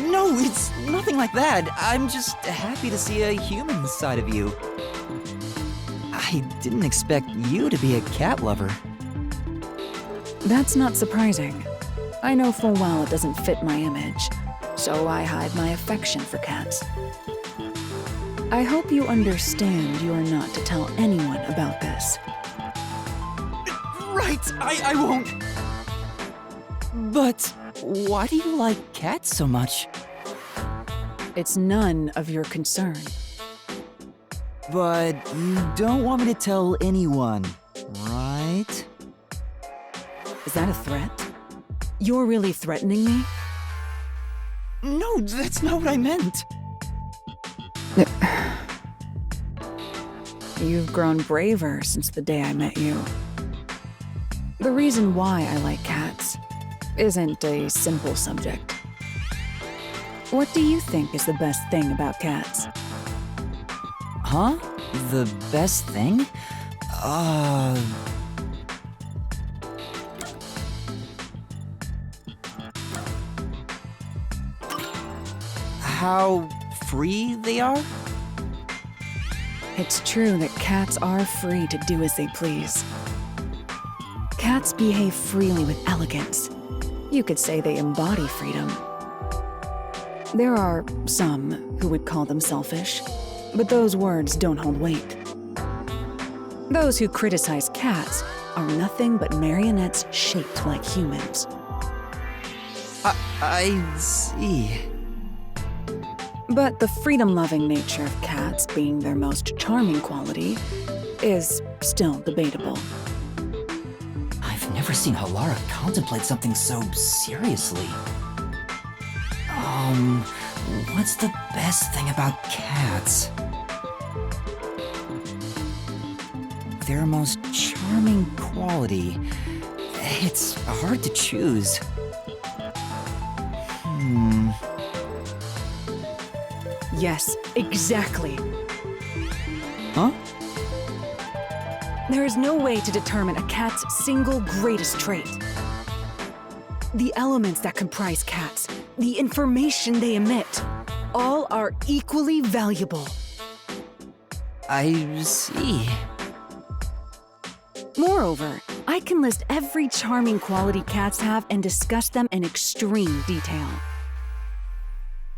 No, it's nothing like that. I'm just happy to see a human side of you. I didn't expect you to be a cat lover. That's not surprising. I know full well it doesn't fit my image, so I hide my affection for cats. I hope you understand you are not to tell anyone about this. Right, I won't. But why do you like cats so much? It's none of your concern. But you don't want me to tell anyone, right? Is that a threat? You're really threatening me? No, that's not what I meant. You've grown braver since the day I met you. The reason why I like cats isn't a simple subject. What do you think is the best thing about cats? Huh? The best thing? How free they are? It's true that cats are free to do as they please. Cats behave freely with elegance. You could say they embody freedom. There are some who would call them selfish, but those words don't hold weight. Those who criticize cats are nothing but marionettes shaped like humans. I see. But the freedom-loving nature of cats being their most charming quality is still debatable. I've never seen Halara contemplate something so seriously. What's the best thing about cats? Their most charming quality. It's hard to choose. Yes, exactly. Huh? There is no way to determine a cat's single greatest trait. The elements that comprise cats, the information they emit, all are equally valuable. I see. Moreover, I can list every charming quality cats have and discuss them in extreme detail.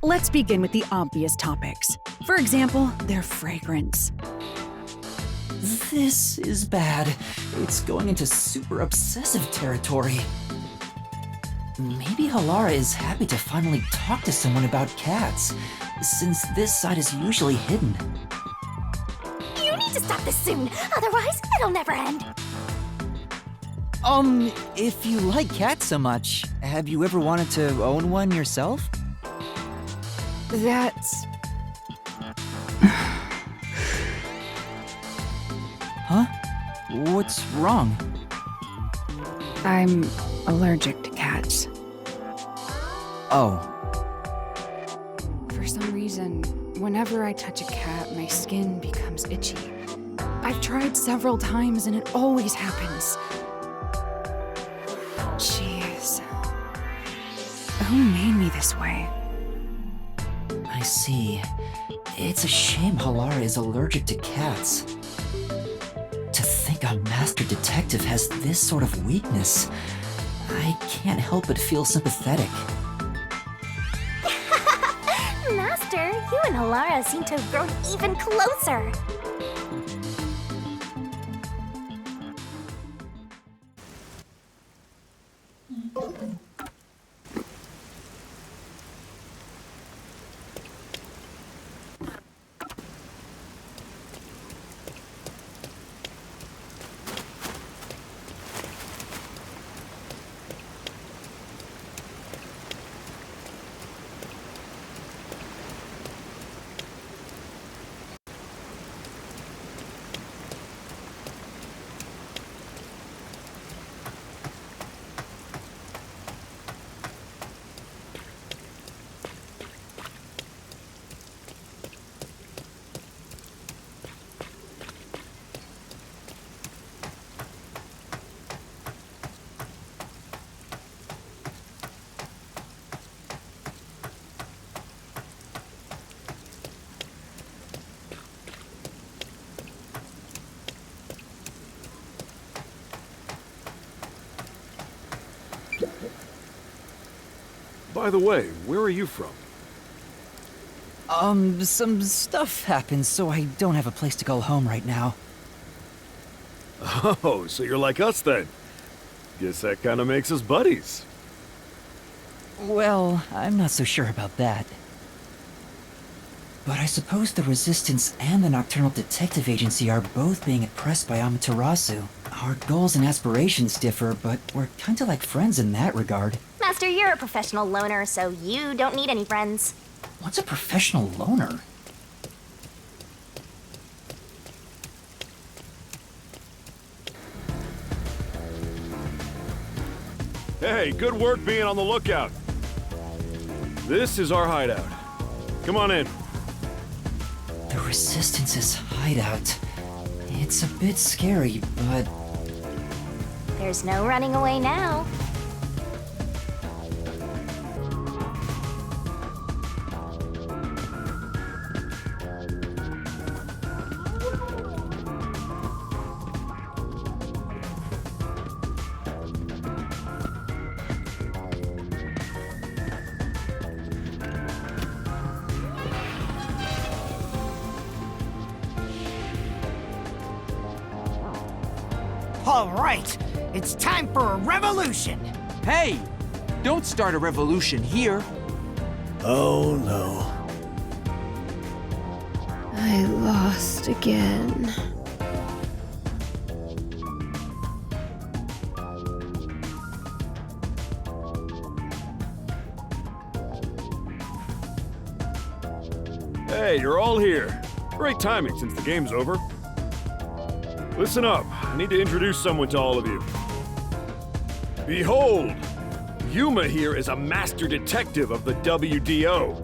Let's begin with the obvious topics. For example, their fragrance. This is bad. It's going into super obsessive territory. Maybe Halara is happy to finally talk to someone about cats, since this side is usually hidden. You need to stop this soon, otherwise it'll never end. If you like cats so much, have you ever wanted to own one yourself? That's... Huh? What's wrong? I'm allergic to cats. Oh. For some reason, whenever I touch a cat, my skin becomes itchy. I've tried several times and it always happens. Jeez. Who made me this way? I see. It's a shame Halara is allergic to cats. To think a master detective has this sort of weakness, I can't help but feel sympathetic. Master, you and Halara seem to have grown even closer. By the way, where are you from? Some stuff happened, so I don't have a place to call home right now. Oh, so you're like us then. Guess that kind of makes us buddies. Well, I'm not so sure about that. But I suppose the Resistance and the Nocturnal Detective Agency are both being oppressed by Amaterasu. Our goals and aspirations differ, but we're kinda like friends in that regard. Master, you're a professional loner, so you don't need any friends. What's a professional loner? Hey, good work being on the lookout. This is our hideout. Come on in. The Resistance's hideout. It's a bit scary, but There's no running away now. All right, it's time for a revolution. Hey! Don't start a revolution here. Oh no. I lost again. Hey, you're all here. Great timing since the game's over. Listen up, I need to introduce someone to all of you. Behold! Yuma here is a master detective of the WDO.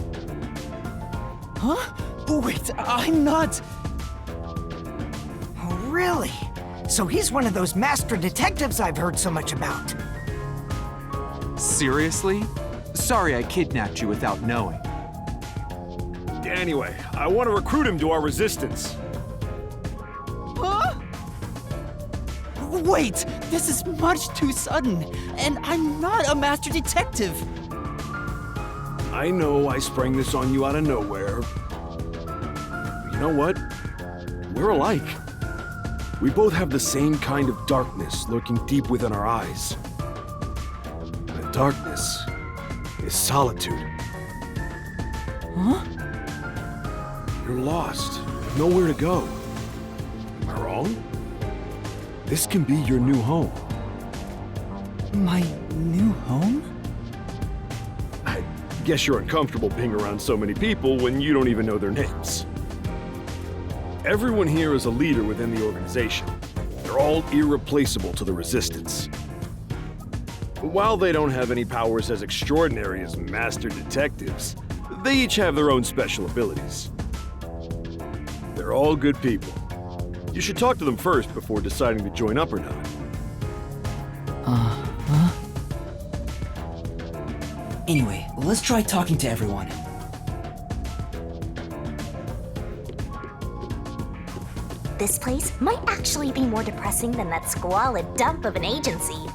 Huh? Wait, I'm not... Oh, really? So he's one of those master detectives I've heard so much about. Seriously? Sorry I kidnapped you without knowing. Anyway, I want to recruit him to our resistance. Huh? Wait, this is much too sudden, and I'm not a master detective. I know I sprang this on you out of nowhere. You know what? We're alike. We both have the same kind of darkness lurking deep within our eyes. That darkness is solitude. Huh? You're lost, with nowhere to go. Am I wrong? This can be your new home. my new home? I guess you're uncomfortable being around so many people when you don't even know their names. Everyone here is a leader within the organization. They're all irreplaceable to the Resistance. But while they don't have any powers as extraordinary as master detectives, they each have their own special abilities. They're all good people. You should talk to them first before deciding to join up or not. Huh? Anyway, let's try talking to everyone. This place might actually be more depressing than that squalid dump of an agency.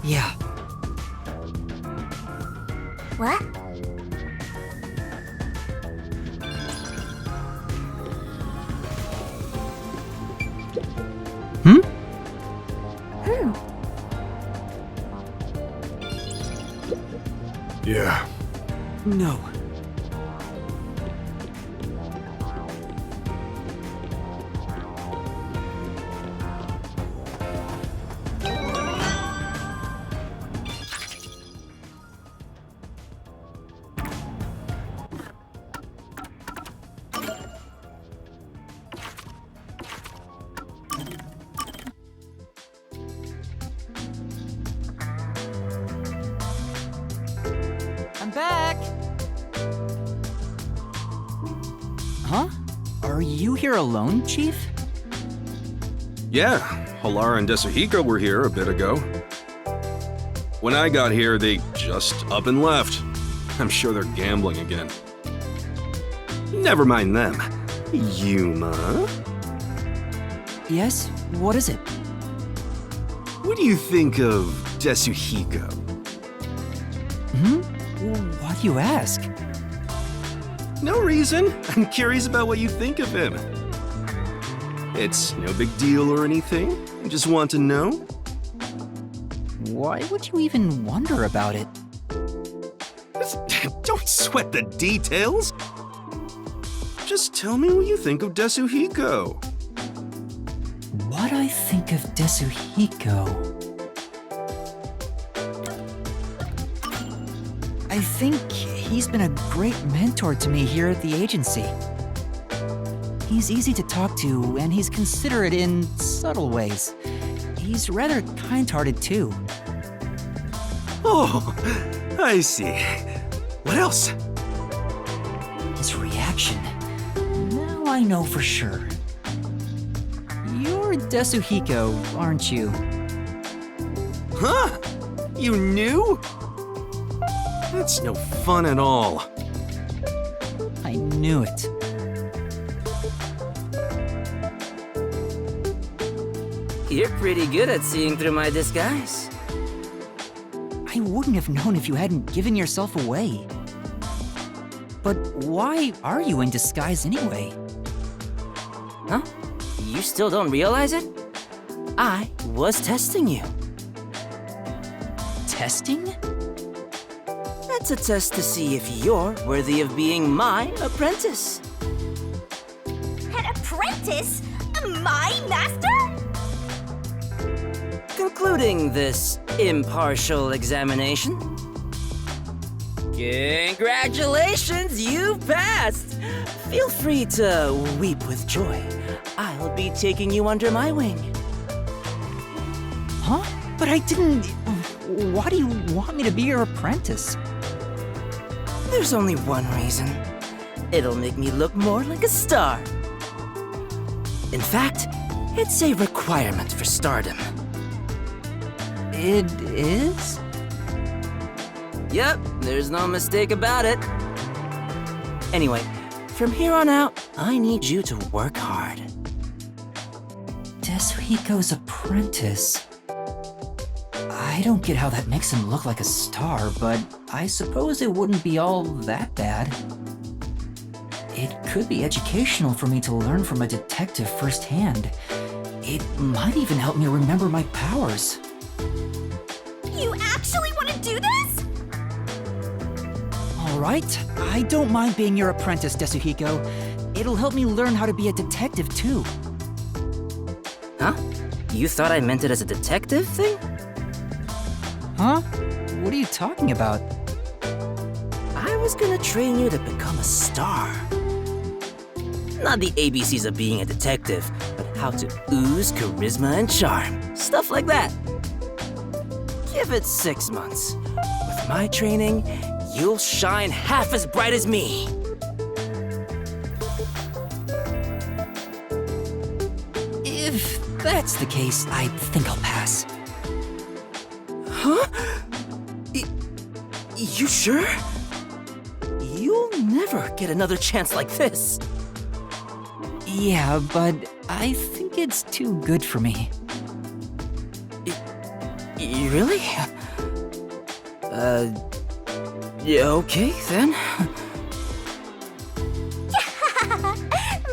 Yeah. What? Yeah. No. I'm back. Huh? Are you here alone, Chief? Yeah, Halara and Desuhiko were here a bit ago. When I got here, they just up and left. I'm sure they're gambling again. Never mind them. Yuma? Yes? What is it? What do you think of Tetsuhiko? Why do you ask? No reason. I'm curious about what you think of him. It's no big deal or anything. I just want to know. Why would you even wonder about it? Don't sweat the details. Just tell me what you think of Tetsuhiko. What I think of Tetsuhiko? I think he's been a great mentor to me here at the agency. He's easy to talk to, and he's considerate in subtle ways. He's rather kind-hearted too. Oh, I see. What else? His reaction. Now I know for sure. You're Tetsuhiko, aren't you? Huh? You knew? That's no fun at all. I knew it. You're pretty good at seeing through my disguise. I wouldn't have known if you hadn't given yourself away. But why are you in disguise anyway? Huh? You still don't realize it? I was testing you. Testing? That's a test to see if you're worthy of being my apprentice. An apprentice? My master? Concluding this impartial examination. Congratulations, you've passed! Feel free to weep with joy. I'll be taking you under my wing. Huh? But I didn't... Why do you want me to be your apprentice? There's only one reason. It'll make me look more like a star. In fact, it's a requirement for stardom. It is? Yep, there's no mistake about it. Anyway, from here on out, I need you to work hard. Tetsuhiko's apprentice. I don't get how that makes him look like a star, but I suppose it wouldn't be all that bad. It could be educational for me to learn from a detective firsthand. It might even help me remember my powers. You actually want to do this? All right, I don't mind being your apprentice, Tetsuhiko. It'll help me learn how to be a detective too. Huh? You thought I meant it as a detective thing? Huh? What are you talking about? I was gonna train you to become a star. Not the ABCs of being a detective, but how to ooze charisma and charm. Stuff like that. Give it 6 months. With my training, you'll shine half as bright as me. If that's the case, I think I'll pass. Huh? You sure? You'll never get another chance like this. Yeah, but I think it's too good for me. Really? Yeah, okay then.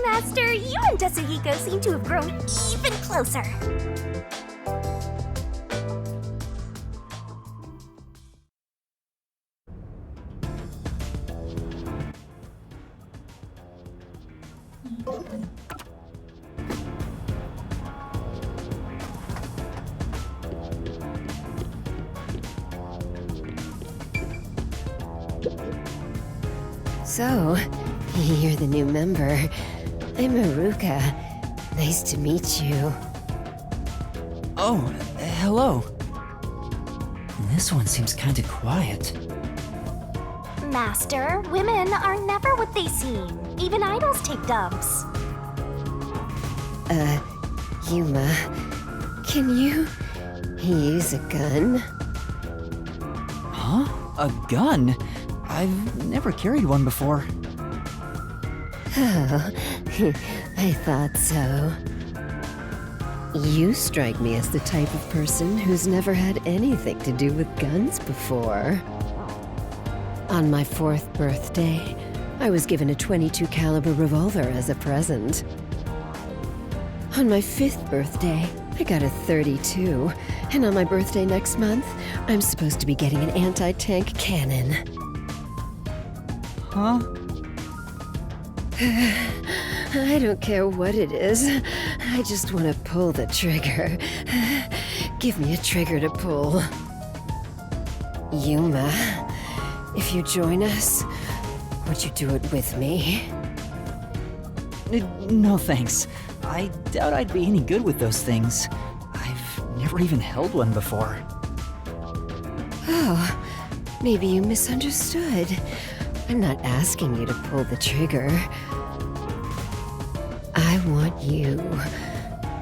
Master, you and Tetsuhiko seem to have grown even closer. So, you're the new member. I'm Haruka. Nice to meet you. Oh, hello. This one seems kinda quiet. Master, women are never what they seem. Even idols take dumps. Yuma, can you use a gun? Huh? A gun? I've never carried one before. Oh, I thought so. You strike me as the type of person who's never had anything to do with guns before. On my 4th birthday, I was given a .22 caliber revolver as a present. On my 5th birthday, I got a .32, and on my birthday next month, I'm supposed to be getting an anti-tank cannon. Huh? I don't care what it is. I just want to pull the trigger. Give me a trigger to pull. Yuma, if you join us, would you do it with me? No thanks. I doubt I'd be any good with those things. I've never even held one before. Oh, maybe you misunderstood. I'm not asking you to pull the trigger. I want you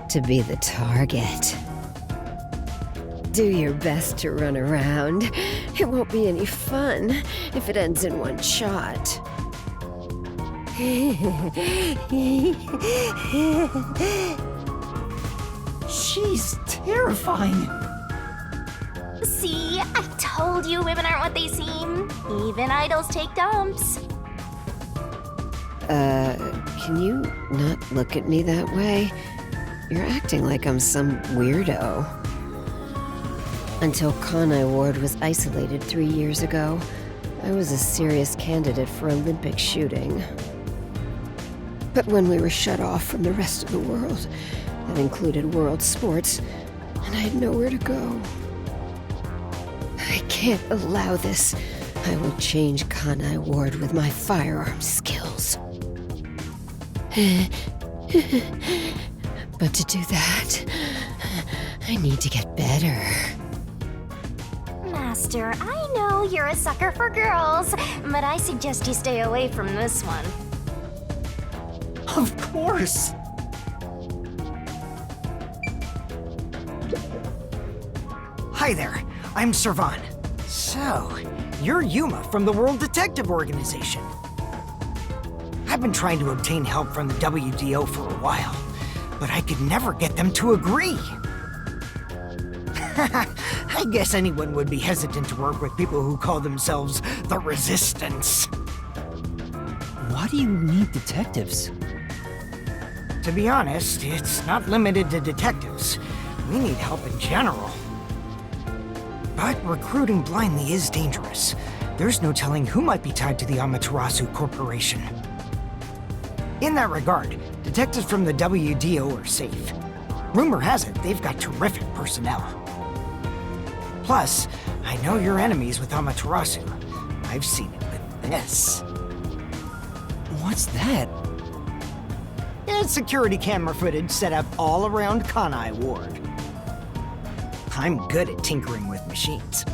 to be the target. Do your best to run around. It won't be any fun if it ends in one shot. She's terrifying. See, I told you women aren't what they seem. Even idols take dumps. Can you not look at me that way? You're acting like I'm some weirdo. Until Kanai Ward was isolated 3 years ago, I was a serious candidate for Olympic shooting. But when we were shut off from the rest of the world, that included world sports, and I had nowhere to go. I can't allow this. I will change Kanai Ward with my firearm skills. But to do that, I need to get better. Master, I know you're a sucker for girls, but I suggest you stay away from this one. Of course. Hi there, I'm Servan. So, you're Yuma from the World Detective Organization. I've been trying to obtain help from the WDO for a while, but I could never get them to agree. I guess anyone would be hesitant to work with people who call themselves the Resistance. Why do you need detectives? To be honest, it's not limited to detectives. We need help in general. But recruiting blindly is dangerous. There's no telling who might be tied to the Amaterasu Corporation. In that regard, detectives from the WDO are safe. Rumor has it they've got terrific personnel. Plus, I know your enemies with Amaterasu. I've seen it with this. What's that? It's security camera footage set up all around Kanai Ward. I'm good at tinkering with machines.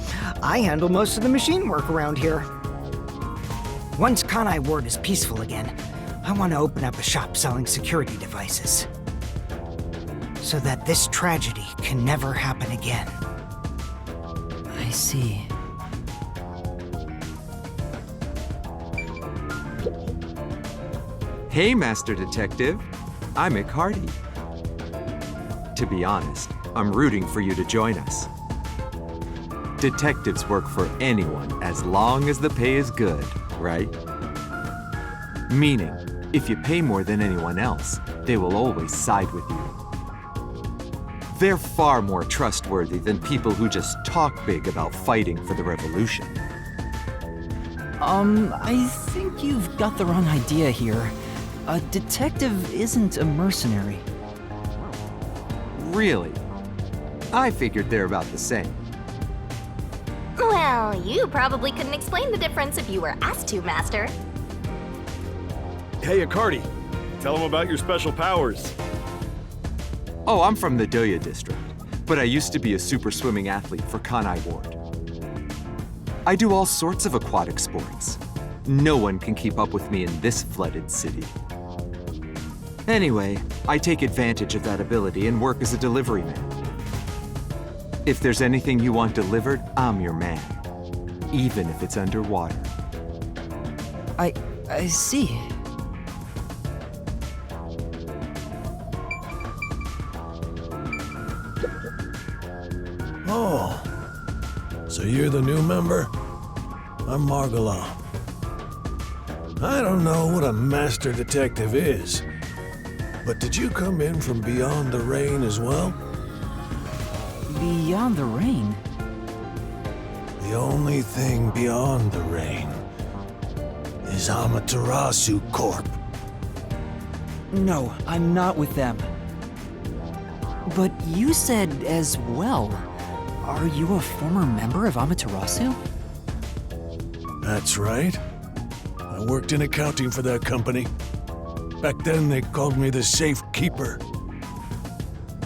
I handle most of the machine work around here. Once Kanai Ward is peaceful again, I want to open up a shop selling security devices. So that this tragedy can never happen again. I see. Hey, Master Detective. I'm Icardi. To be honest, I'm rooting for you to join us. Detectives work for anyone as long as the pay is good, right? Meaning, if you pay more than anyone else, they will always side with you. They're far more trustworthy than people who just talk big about fighting for the revolution. I think you've got the wrong idea here. A detective isn't a mercenary. Really? I figured they're about the same. Well, you probably couldn't explain the difference if you were asked to, Master. Hey, Icardi. Tell him about your special powers. Oh, I'm from the Doya district, but I used to be a super swimming athlete for Kanai Ward. I do all sorts of aquatic sports. No one can keep up with me in this flooded city. Anyway, I take advantage of that ability and work as a delivery man. If there's anything you want delivered, I'm your man. Even if it's underwater. I see. you're the new member? I'm Margolan. I don't know what a master detective is, but did you come in from beyond the rain as well? Beyond the rain? The only thing beyond the rain is Amaterasu Corp. No, I'm not with them. But you said as well. Are you a former member of Amaterasu? That's right. I worked in accounting for that company. Back then, they called me the Safe Keeper.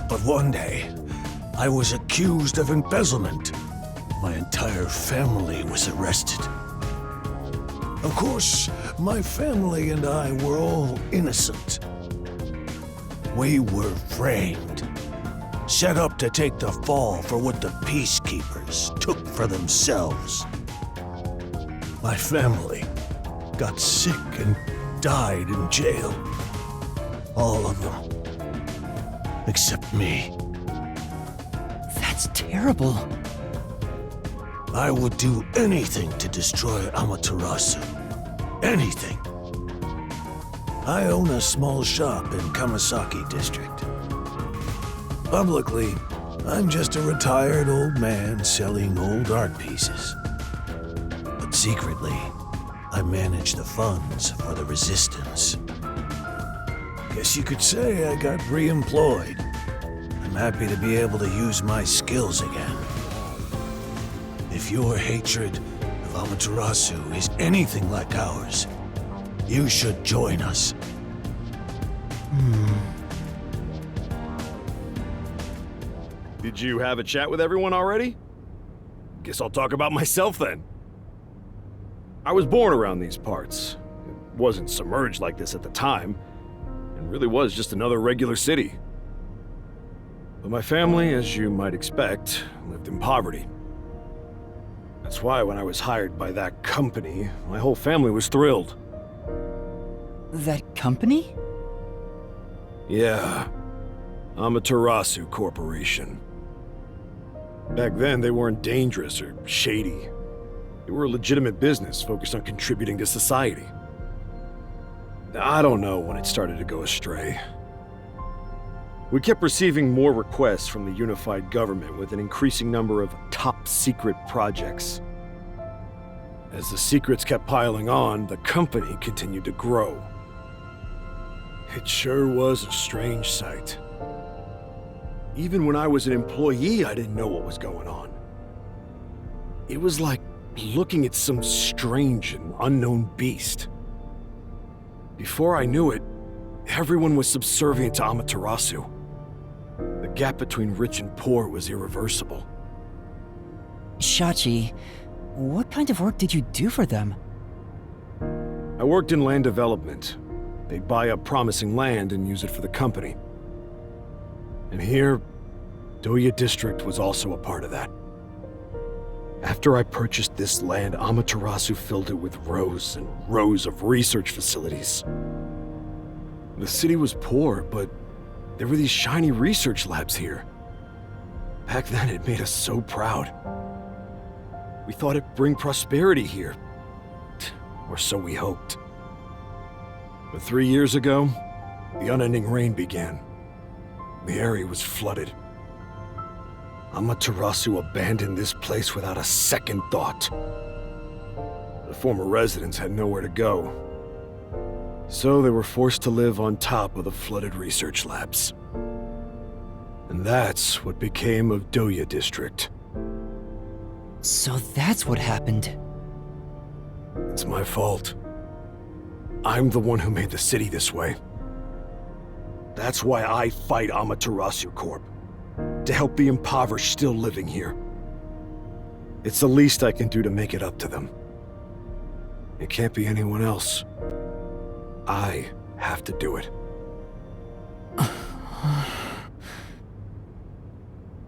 But one day, I was accused of embezzlement. My entire family was arrested. Of course, my family and I were all innocent. We were framed, set up to take the fall for what the peacekeepers took for themselves. My family got sick and died in jail. All of them. Except me. That's terrible. I would do anything to destroy Amaterasu. Anything. I own a small shop in Kamasaki District. Publicly, I'm just a retired old man selling old art pieces. But secretly, I manage the funds for the Resistance. Guess you could say I got re-employed. I'm happy to be able to use my skills again. If your hatred of Amaterasu is anything like ours, you should join us. Did you have a chat with everyone already? Guess I'll talk about myself then. I was born around these parts. It wasn't submerged like this at the time, and really was just another regular city. But my family, as you might expect, lived in poverty. That's why when I was hired by that company, my whole family was thrilled. That company? Yeah. Amaterasu Corporation. Back then, they weren't dangerous or shady. They were a legitimate business focused on contributing to society. I don't know when it started to go astray. We kept receiving more requests from the unified government with an increasing number of top-secret projects. As the secrets kept piling on, the company continued to grow. It sure was a strange sight. Even when I was an employee, I didn't know what was going on. It was like looking at some strange and unknown beast. Before I knew it, everyone was subservient to Amaterasu. The gap between rich and poor was irreversible. Shachi, what kind of work did you do for them? I worked in land development. They'd buy up promising land and use it for the company. And here, Doya District was also a part of that. After I purchased this land, Amaterasu filled it with rows and rows of research facilities. The city was poor, but there were these shiny research labs here. Back then, it made us so proud. We thought it'd bring prosperity here. Or so we hoped. But 3 years ago, the unending rain began. The area was flooded. Amaterasu abandoned this place without a second thought. The former residents had nowhere to go. So they were forced to live on top of the flooded research labs. And that's what became of Doya District. So that's what happened. It's my fault. I'm the one who made the city this way. That's why I fight Amaterasu Corp. To help the impoverished still living here. It's the least I can do to make it up to them. It can't be anyone else. I have to do it.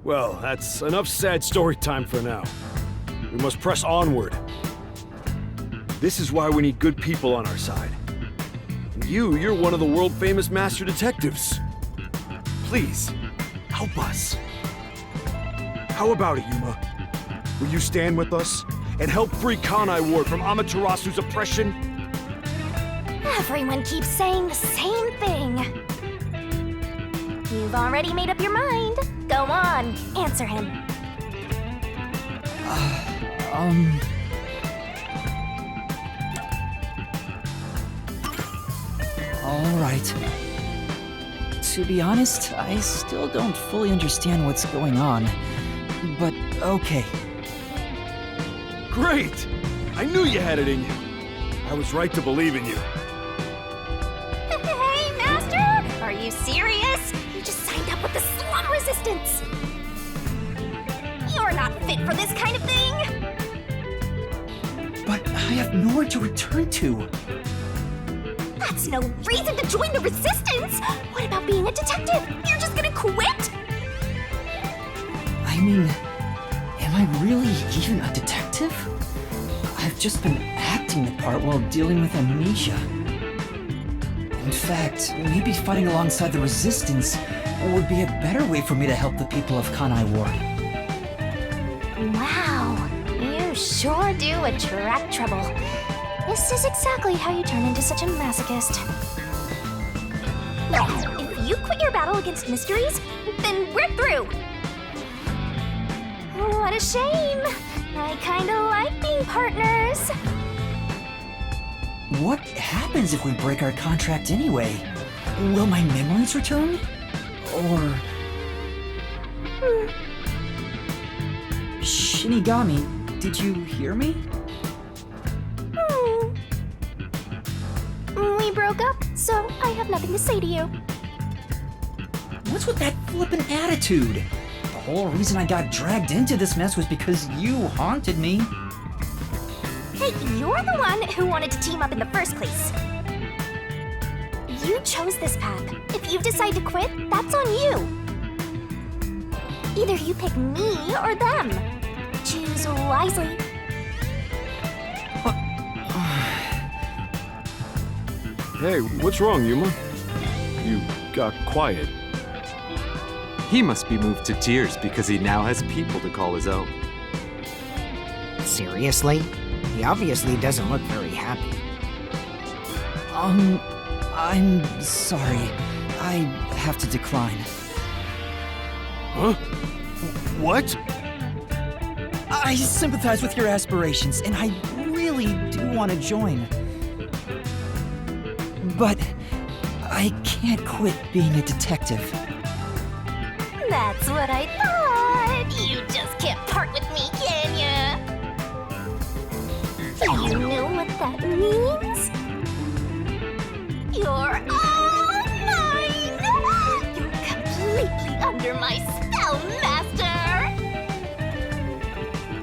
Well, that's enough sad story time for now. We must press onward. This is why we need good people on our side. And you're one of the world-famous master detectives. Please, help us. How about it, Yuma? Will you stand with us and help free Kanai Ward from Amaterasu's oppression? Everyone keeps saying the same thing. You've already made up your mind. Go on, answer him. Alright. To be honest, I still don't fully understand what's going on. But okay. Great! I knew you had it in you. I was right to believe in you. Hey, Master! Are you serious? You just signed up with the Slum Resistance! You're not fit for this kind of thing! But I have nowhere to return to. That's no reason to join the Resistance! What about being a detective? You're just gonna quit? I mean, am I really even a detective? I've just been acting the part while dealing with amnesia. In fact, maybe fighting alongside the Resistance would be a better way for me to help the people of Kanai Ward. Wow, you sure do attract trouble. This is exactly how you turn into such a masochist. Well, if you quit your battle against mysteries, then we're through. What a shame. I kinda like being partners. What happens if we break our contract anyway? Will my memories return? Or... Shinigami, did you hear me? We broke up, so I have nothing to say to you. What's with that flippant attitude? The whole reason I got dragged into this mess was because you haunted me. Hey, you're the one who wanted to team up in the first place. You chose this path. If you decide to quit, that's on you. Either you pick me or them. Choose wisely. Hey, what's wrong, Yuma? You got quiet. He must be moved to tears because he now has people to call his own. Seriously? He obviously doesn't look very happy. I'm sorry. I have to decline. Huh? What? I sympathize with your aspirations, and I really do want to join. But I can't quit being a detective. That's what I thought. You just can't part with me, can ya? Do you know what that means? You're all mine! You're completely under my spell, Master!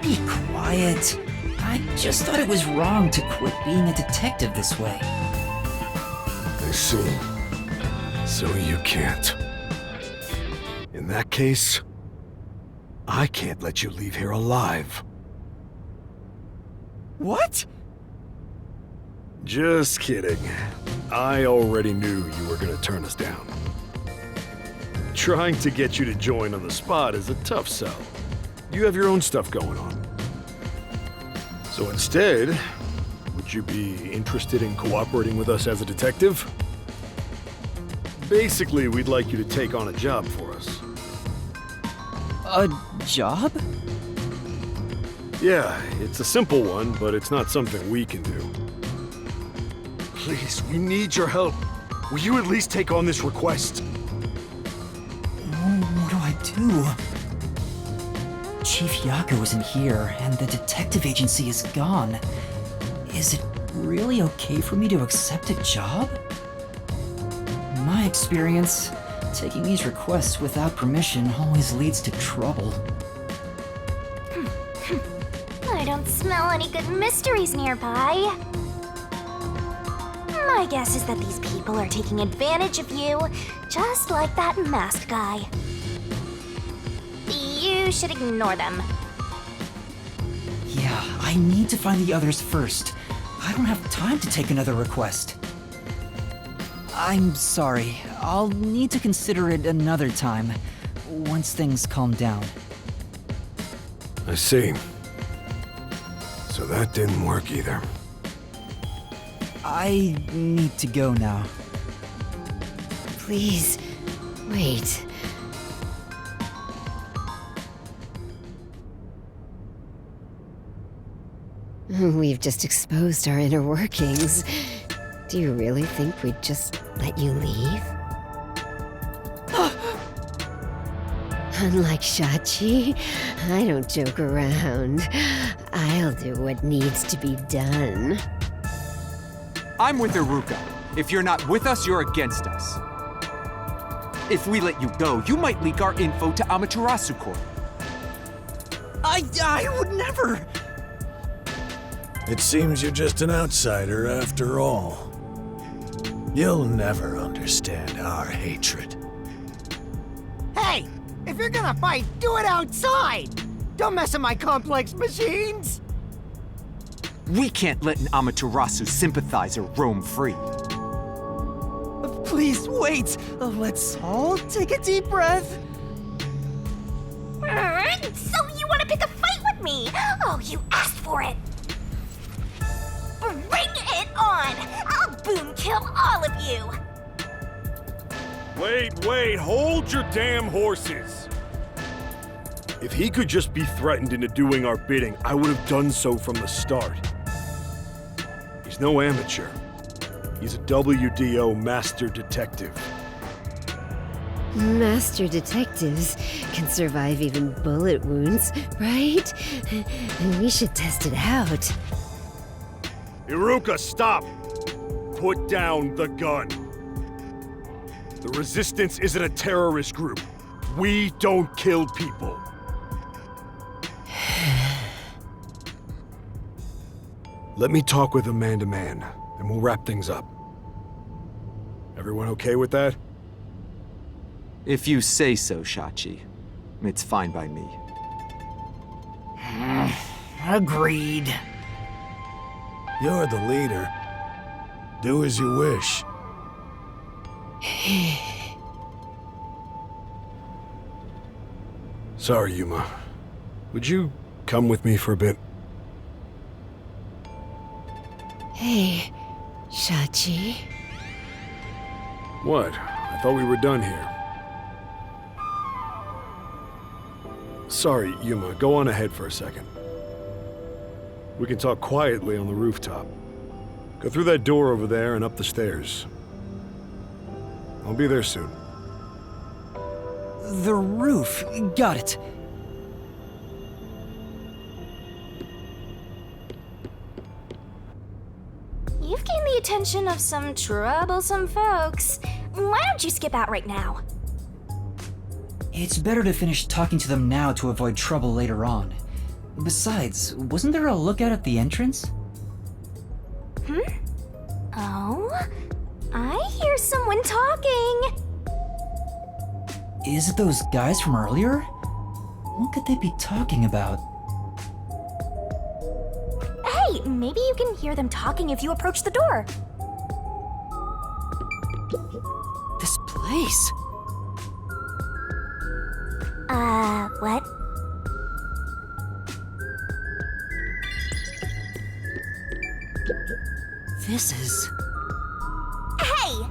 Be quiet. I just thought it was wrong to quit being a detective this way. I see. So you can't. In that case, I can't let you leave here alive. What? Just kidding. I already knew you were gonna turn us down. Trying to get you to join on the spot is a tough sell. You have your own stuff going on. So instead, would you be interested in cooperating with us as a detective? Basically, we'd like you to take on a job for us. A job? Yeah, it's a simple one, but it's not something we can do. Please, we need your help. Will you at least take on this request? What do I do? Chief Yako isn't here, and the detective agency is gone. Is it really okay for me to accept a job? In my experience, taking these requests without permission always leads to trouble. I don't smell any good mysteries nearby. My guess is that these people are taking advantage of you, just like that masked guy. You should ignore them. Yeah, I need to find the others first. I don't have time to take another request. I'm sorry. I'll need to consider it another time, once things calm down. I see. So that didn't work either. I need to go now. Please, wait. We've just exposed our inner workings. Do you really think we'd just let you leave? Unlike Shachi, I don't joke around. I'll do what needs to be done. I'm with Iruka. If you're not with us, you're against us. If we let you go, you might leak our info to Amaterasu Corp. I would never! It seems you're just an outsider after all. You'll never understand our hatred. Hey! If you're gonna fight, do it outside! Don't mess with my complex machines! We can't let an Amaterasu sympathizer roam free. Please wait. Let's all take a deep breath. So you want to pick a fight with me? Oh, you asked for it. Bring it on! I'll boom kill all of you! Wait, hold your damn horses! If he could just be threatened into doing our bidding, I would have done so from the start. He's no amateur. He's a WDO master detective. Master detectives can survive even bullet wounds, right? We should test it out. Iruka, stop! Put down the gun. The Resistance isn't a terrorist group. We don't kill people. Let me talk with him man-to-man, and we'll wrap things up. Everyone okay with that? If you say so, Shachi. It's fine by me. Agreed. You're the leader. Do as you wish. Sorry, Yuma. Would you come with me for a bit? Hey, Shachi. What? I thought we were done here. Sorry, Yuma. Go on ahead for a second. We can talk quietly on the rooftop. Go through that door over there and up the stairs. I'll be there soon. The roof. Got it. You've gained the attention of some troublesome folks. Why don't you skip out right now? It's better to finish talking to them now to avoid trouble later on. Besides, wasn't there a lookout at the entrance? Oh? I hear someone talking! Is it those guys from earlier? What could they be talking about? Hey, maybe you can hear them talking if you approach the door. This place. What? This is... Hey!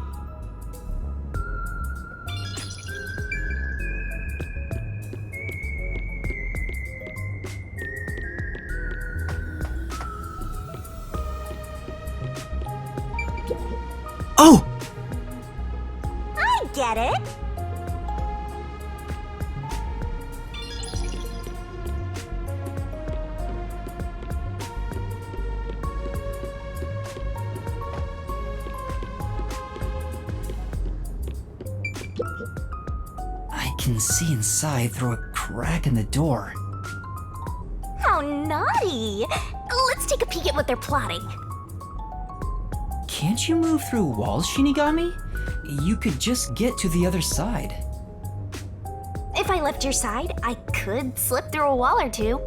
Oh! I get it! I can see inside through a crack in the door. How naughty! Let's take a peek at what they're plotting. Can't you move through walls, Shinigami? You could just get to the other side. If I left your side, I could slip through a wall or two.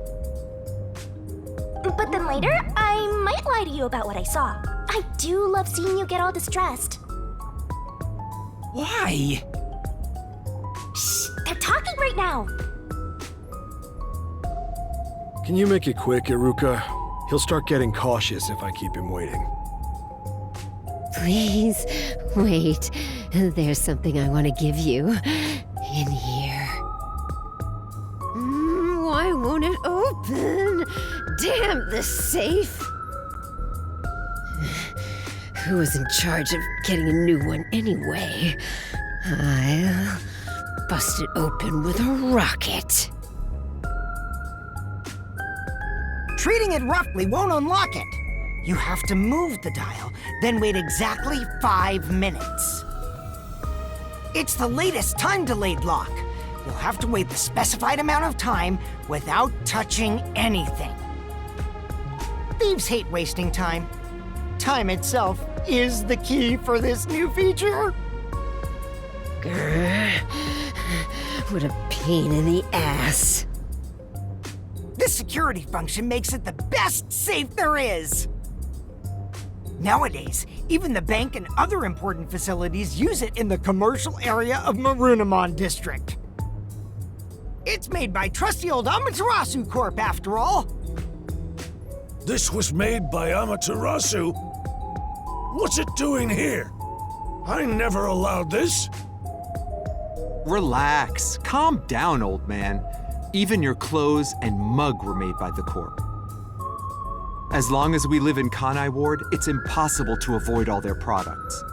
But then later, I might lie to you about what I saw. I do love seeing you get all distressed. Why? Shh, they're talking right now. Can you make it quick, Iruka? He'll start getting cautious if I keep him waiting. Please, wait. There's something I want to give you. In here. Why won't it open? Damn the safe! Who was in charge of getting a new one anyway? I'll bust it open with a rocket. Treating it roughly won't unlock it. You have to move the dial, then wait exactly 5 minutes. It's the latest time-delayed lock. You'll have to wait the specified amount of time without touching anything. Thieves hate wasting time. Time itself is the key for this new feature. Grr. What a pain in the ass. This security function makes it the best safe there is. Nowadays, even the bank and other important facilities use it in the commercial area of Marunimon District. It's made by trusty old Amaterasu Corp, after all. This was made by Amaterasu? What's it doing here? I never allowed this. Relax. Calm down, old man. Even your clothes and mug were made by the Corp. As long as we live in Kanai Ward, it's impossible to avoid all their products.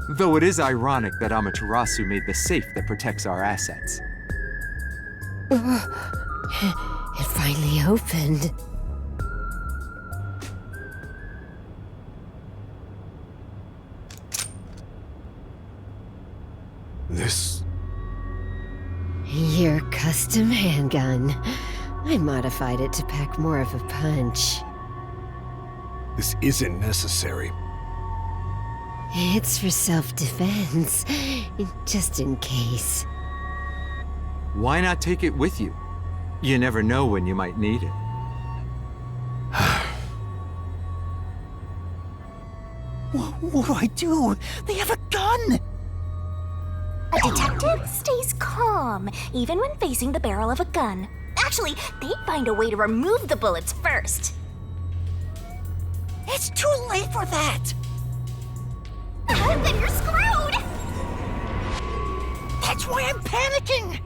Though it is ironic that Amaterasu made the safe that protects our assets. It finally opened. This... Your custom handgun. I modified it to pack more of a punch. this isn't necessary. It's for self-defense, just in case. Why not take it with you? You never know when you might need it. What do I do? They have a gun! A detective stays calm, even when facing the barrel of a gun. Actually, they'd find a way to remove the bullets first. It's too late for that! Then you're screwed! That's why I'm panicking!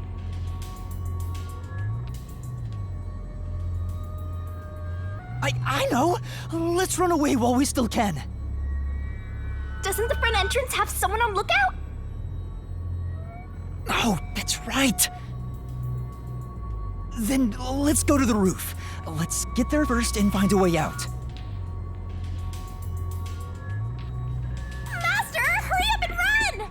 I know! Let's run away while we still can. Doesn't the front entrance have someone on lookout? Oh, that's right! Then let's go to the roof. Let's get there first and find a way out. Master, hurry up and run!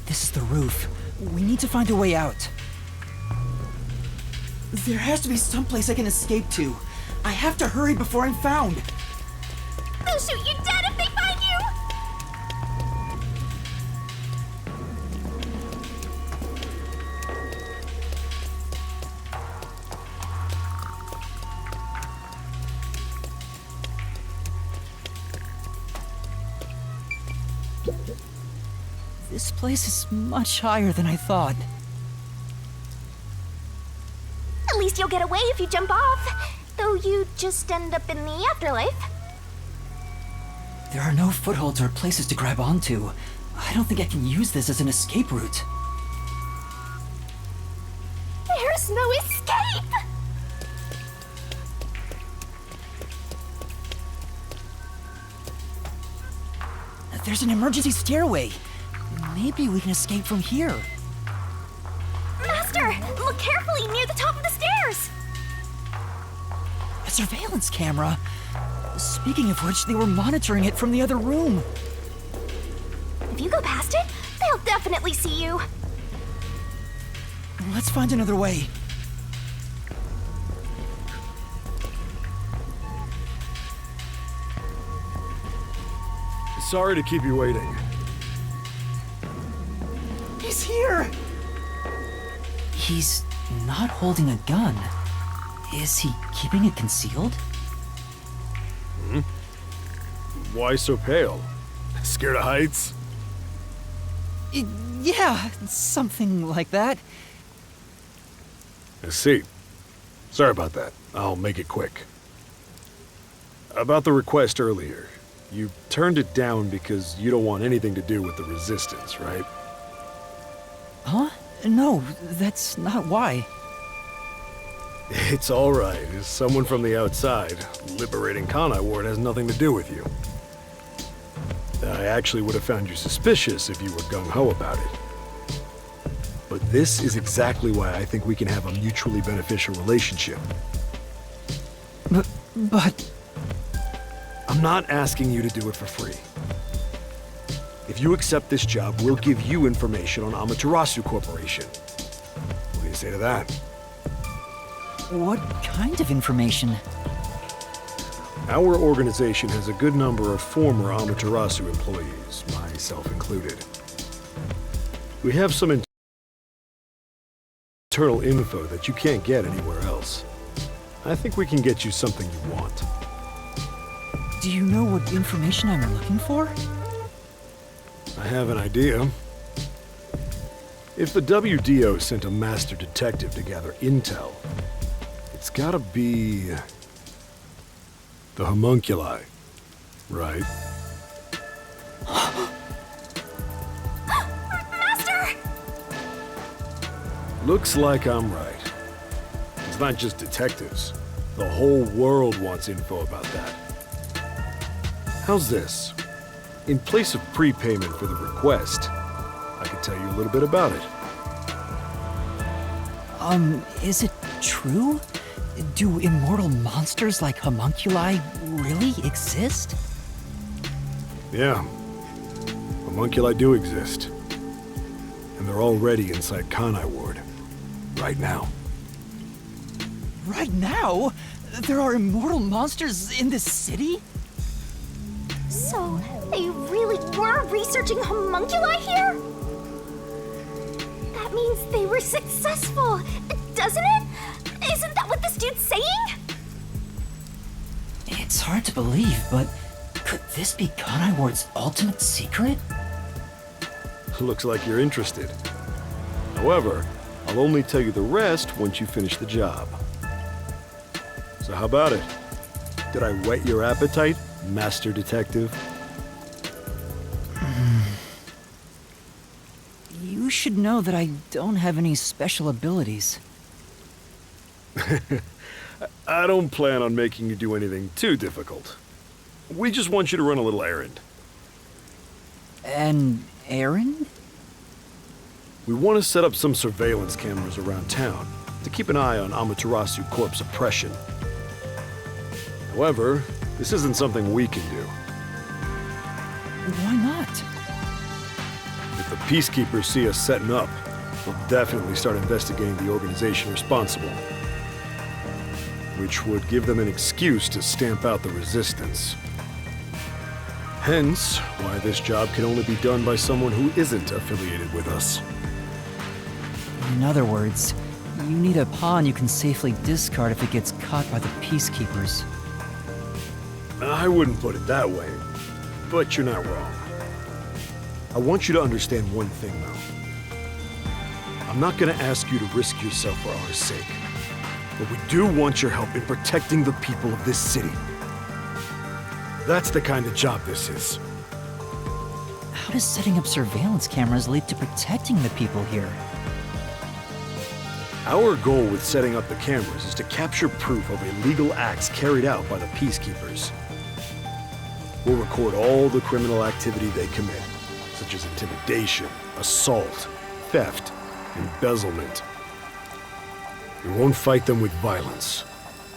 This is the roof. We need to find a way out. There has to be some place I can escape to. I have to hurry before I'm found. They'll shoot you dead if they find you! This place is much higher than I thought. At least you'll get away if you jump off. Though you just end up in the afterlife. There are no footholds or places to grab onto. I don't think I can use this as an escape route. There's no escape! There's an emergency stairway. Maybe we can escape from here. Master, look carefully near the top of the stairs! A surveillance camera. Speaking of which, they were monitoring it from the other room. If you go past it, they'll definitely see you. Let's find another way. Sorry to keep you waiting. He's here! He's not holding a gun. Is he keeping it concealed? Why so pale? Scared of heights? Yeah, something like that. I see. Sorry about that. I'll make it quick. About the request earlier. You turned it down because you don't want anything to do with the Resistance, right? Huh? No, that's not why. It's alright. As someone from the outside, liberating Kanai Ward has nothing to do with you. I actually would have found you suspicious if you were gung-ho about it. But this is exactly why I think we can have a mutually beneficial relationship. But... I'm not asking you to do it for free. If you accept this job, we'll give you information on Amaterasu Corporation. What do you say to that? what kind of information? Our organization has a good number of former Amaterasu employees, myself included. We have some internal info that you can't get anywhere else. I think we can get you something you want. Do you know what information I'm looking for? I have an idea. If the WDO sent a master detective to gather intel, it's gotta be... the homunculi, right? Master! Looks like I'm right. It's not just detectives. The whole world wants info about that. How's this? In place of prepayment for the request, I could tell you a little bit about it. Is it true? Do immortal monsters like homunculi really exist? Yeah. Homunculi do exist. And they're already inside Kanai Ward. Right now. Right now? There are immortal monsters in this city? So, they really were researching homunculi here? That means they were successful, doesn't it? Isn't that what this dude's saying? It's hard to believe, but could this be Kanai Ward's ultimate secret? Looks like you're interested. However, I'll only tell you the rest once you finish the job. So how about it? Did I whet your appetite, Master Detective? You should know that I don't have any special abilities. I don't plan on making you do anything too difficult. We just want you to run a little errand. An errand? We want to set up some surveillance cameras around town to keep an eye on Amaterasu Corp's oppression. However, this isn't something we can do. Why not? If the Peacekeepers see us setting up, they'll definitely start investigating the organization responsible. Which would give them an excuse to stamp out the Resistance. Hence, why this job can only be done by someone who isn't affiliated with us. In other words, you need a pawn you can safely discard if it gets caught by the Peacekeepers. I wouldn't put it that way, but you're not wrong. I want you to understand one thing, though. I'm not gonna ask you to risk yourself for our sake, but we do want your help in protecting the people of this city. That's the kind of job this is. How does setting up surveillance cameras lead to protecting the people here? Our goal with setting up the cameras is to capture proof of illegal acts carried out by the Peacekeepers. We'll record all the criminal activity they commit, such as intimidation, assault, theft, embezzlement. We won't fight them with violence.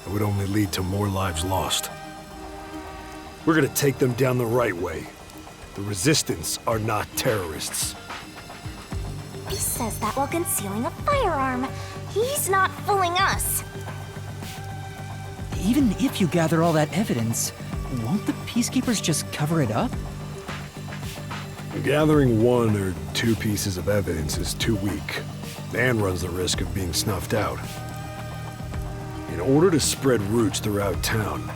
It would only lead to more lives lost. We're gonna take them down the right way. The Resistance are not terrorists. He says that while concealing a firearm. He's not fooling us. Even if you gather all that evidence, won't the Peacekeepers just cover it up? Gathering one or two pieces of evidence is too weak, and runs the risk of being snuffed out. In order to spread roots throughout town,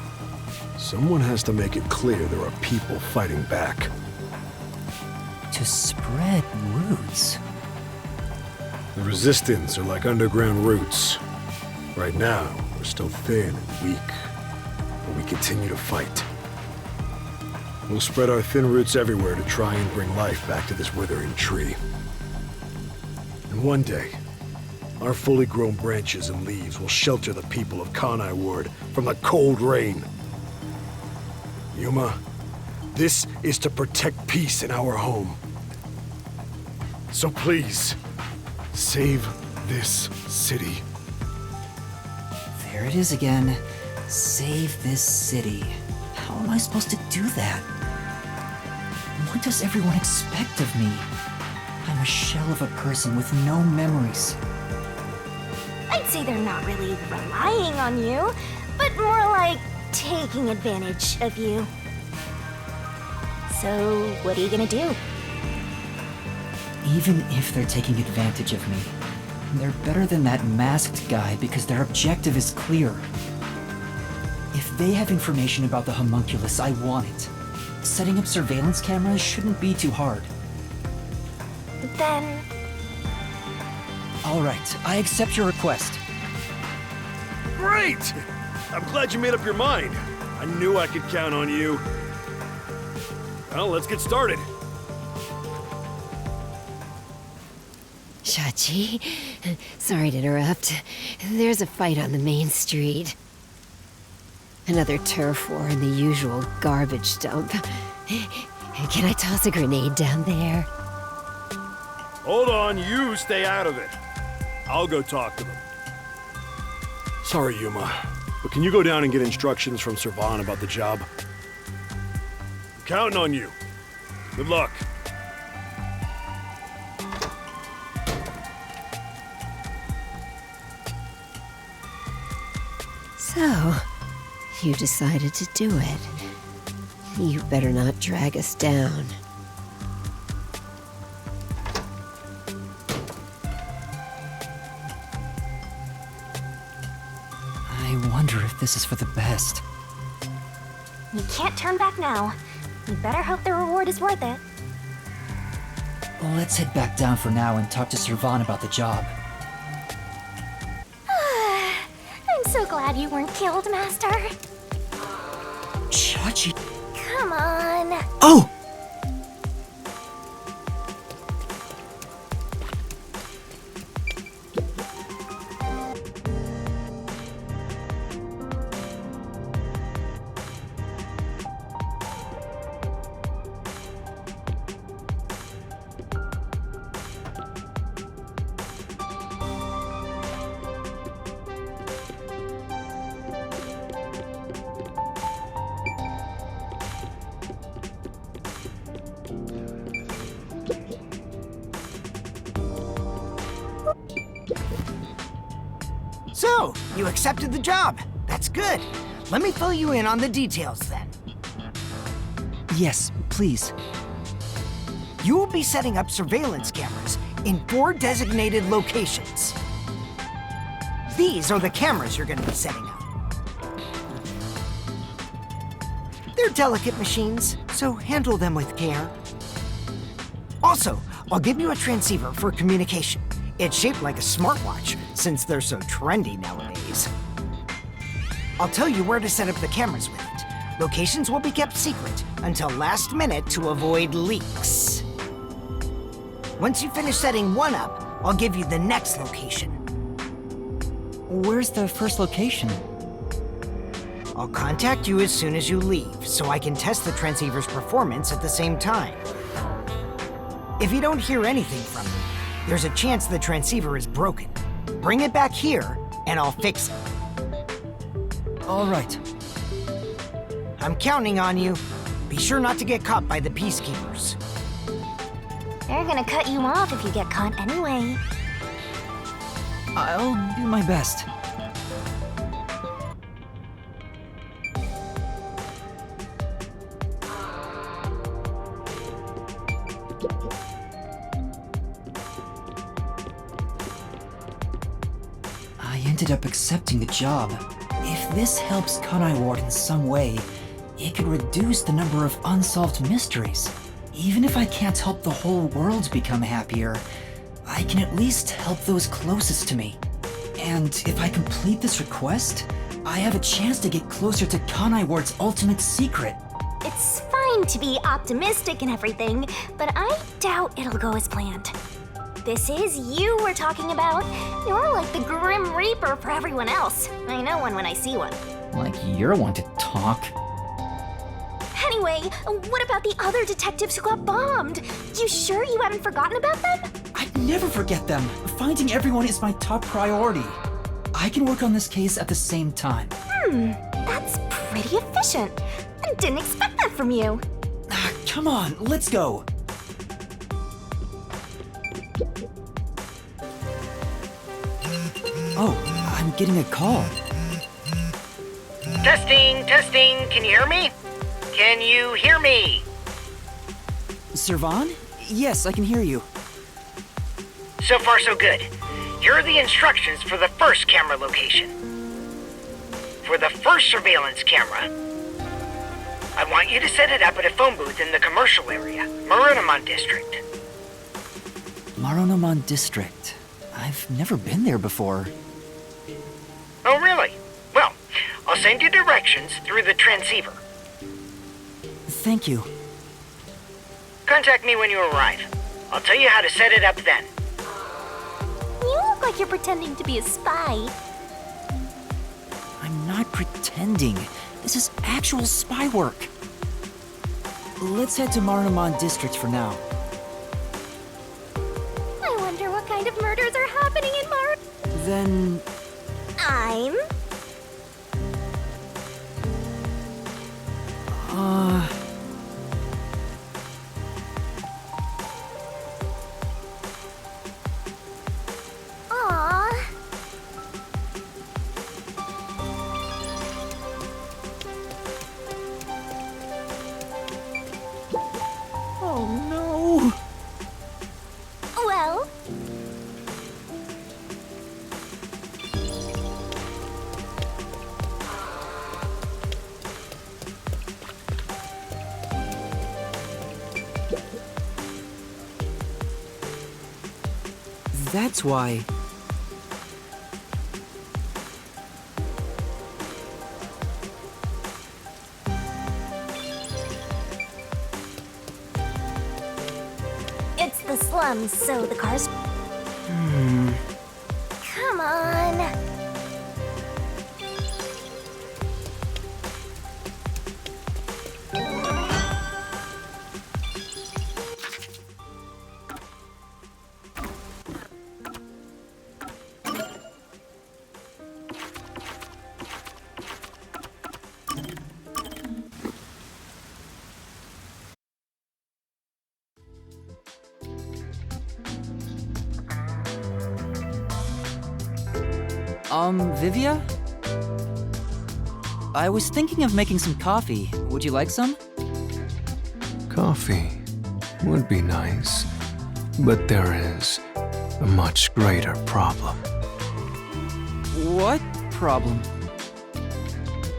someone has to make it clear there are people fighting back. To spread roots. The Resistance are like underground roots. Right now, we're still thin and weak, but we continue to fight. We'll spread our thin roots everywhere to try and bring life back to this withering tree. And one day, our fully grown branches and leaves will shelter the people of Kanai Ward from the cold rain. Yuma, this is to protect peace in our home. So please, save this city. There it is again. Save this city. How am I supposed to do that? What does everyone expect of me? I'm a shell of a person with no memories. I'd say they're not really relying on you, but more like taking advantage of you. So, what are you gonna do? Even if they're taking advantage of me, they're better than that masked guy because their objective is clear. If they have information about the homunculus, I want it. Setting up surveillance cameras shouldn't be too hard. Then... All right, I accept your request. Great! I'm glad you made up your mind. I knew I could count on you. Well, let's get started. Shachi, sorry to interrupt. There's a fight on the main street. Another turf war in the usual garbage dump. Can I toss a grenade down there? Hold on, you stay out of it. I'll go talk to them. Sorry, Yuma, but can you go down and get instructions from Servan about the job? I'm counting on you. Good luck. So, you decided to do it. You better not drag us down. I wonder if this is for the best. You can't turn back now. You better hope the reward is worth it. Let's head back down for now and talk to Servan about the job. I'm so glad you weren't killed, Master. Chachi. Come on. Oh! So, you accepted the job. That's good. Let me fill you in on the details then. Yes, please. You will be setting up surveillance cameras in 4 designated locations. These are the cameras you're going to be setting up. They're delicate machines, so handle them with care. Also, I'll give you a transceiver for communication. It's shaped like a smartwatch, since they're so trendy nowadays. I'll tell you where to set up the cameras with it. Locations will be kept secret until last minute to avoid leaks. Once you finish setting one up, I'll give you the next location. Where's the first location? I'll contact you as soon as you leave, so I can test the transceiver's performance at the same time. If you don't hear anything from me, there's a chance the transceiver is broken. Bring it back here, and I'll fix it. All right. I'm counting on you. Be sure not to get caught by the Peacekeepers. They're gonna cut you off if you get caught anyway. I'll do my best. I ended up accepting the job. If this helps Kanai Ward in some way, it could reduce the number of unsolved mysteries. Even if I can't help the whole world become happier, I can at least help those closest to me. And if I complete this request, I have a chance to get closer to Kanai Ward's ultimate secret. It's fine to be optimistic and everything, but I doubt it'll go as planned. This is you we're talking about. You're like the Grim Reaper for everyone else. I know one when I see one. Like you're one to talk. Anyway, what about the other detectives who got bombed? You sure you haven't forgotten about them? I'd never forget them. Finding everyone is my top priority. I can work on this case at the same time. That's pretty efficient. I didn't expect that from you. Come on, let's go. Oh, I'm getting a call. Testing, can you hear me? Can you hear me? Servan? Yes, I can hear you. So far, so good. Here are the instructions for the first camera location. For the first surveillance camera, I want you to set it up at a phone booth in the commercial area, Marunomon District. Marunomon District. I've never been there before. Oh, really? Well, I'll send you directions through the transceiver. Thank you. Contact me when you arrive. I'll tell you how to set it up then. You look like you're pretending to be a spy. I'm not pretending. This is actual spy work. Let's head to Marunomon District for now. I wonder what kind of murders are happening in Then... I'm... Aww. Oh no! Well... That's why... It's the slums, so the cars... Come on. Vivia? I was thinking of making some coffee. Would you like some? Coffee would be nice, but there is a much greater problem. What problem?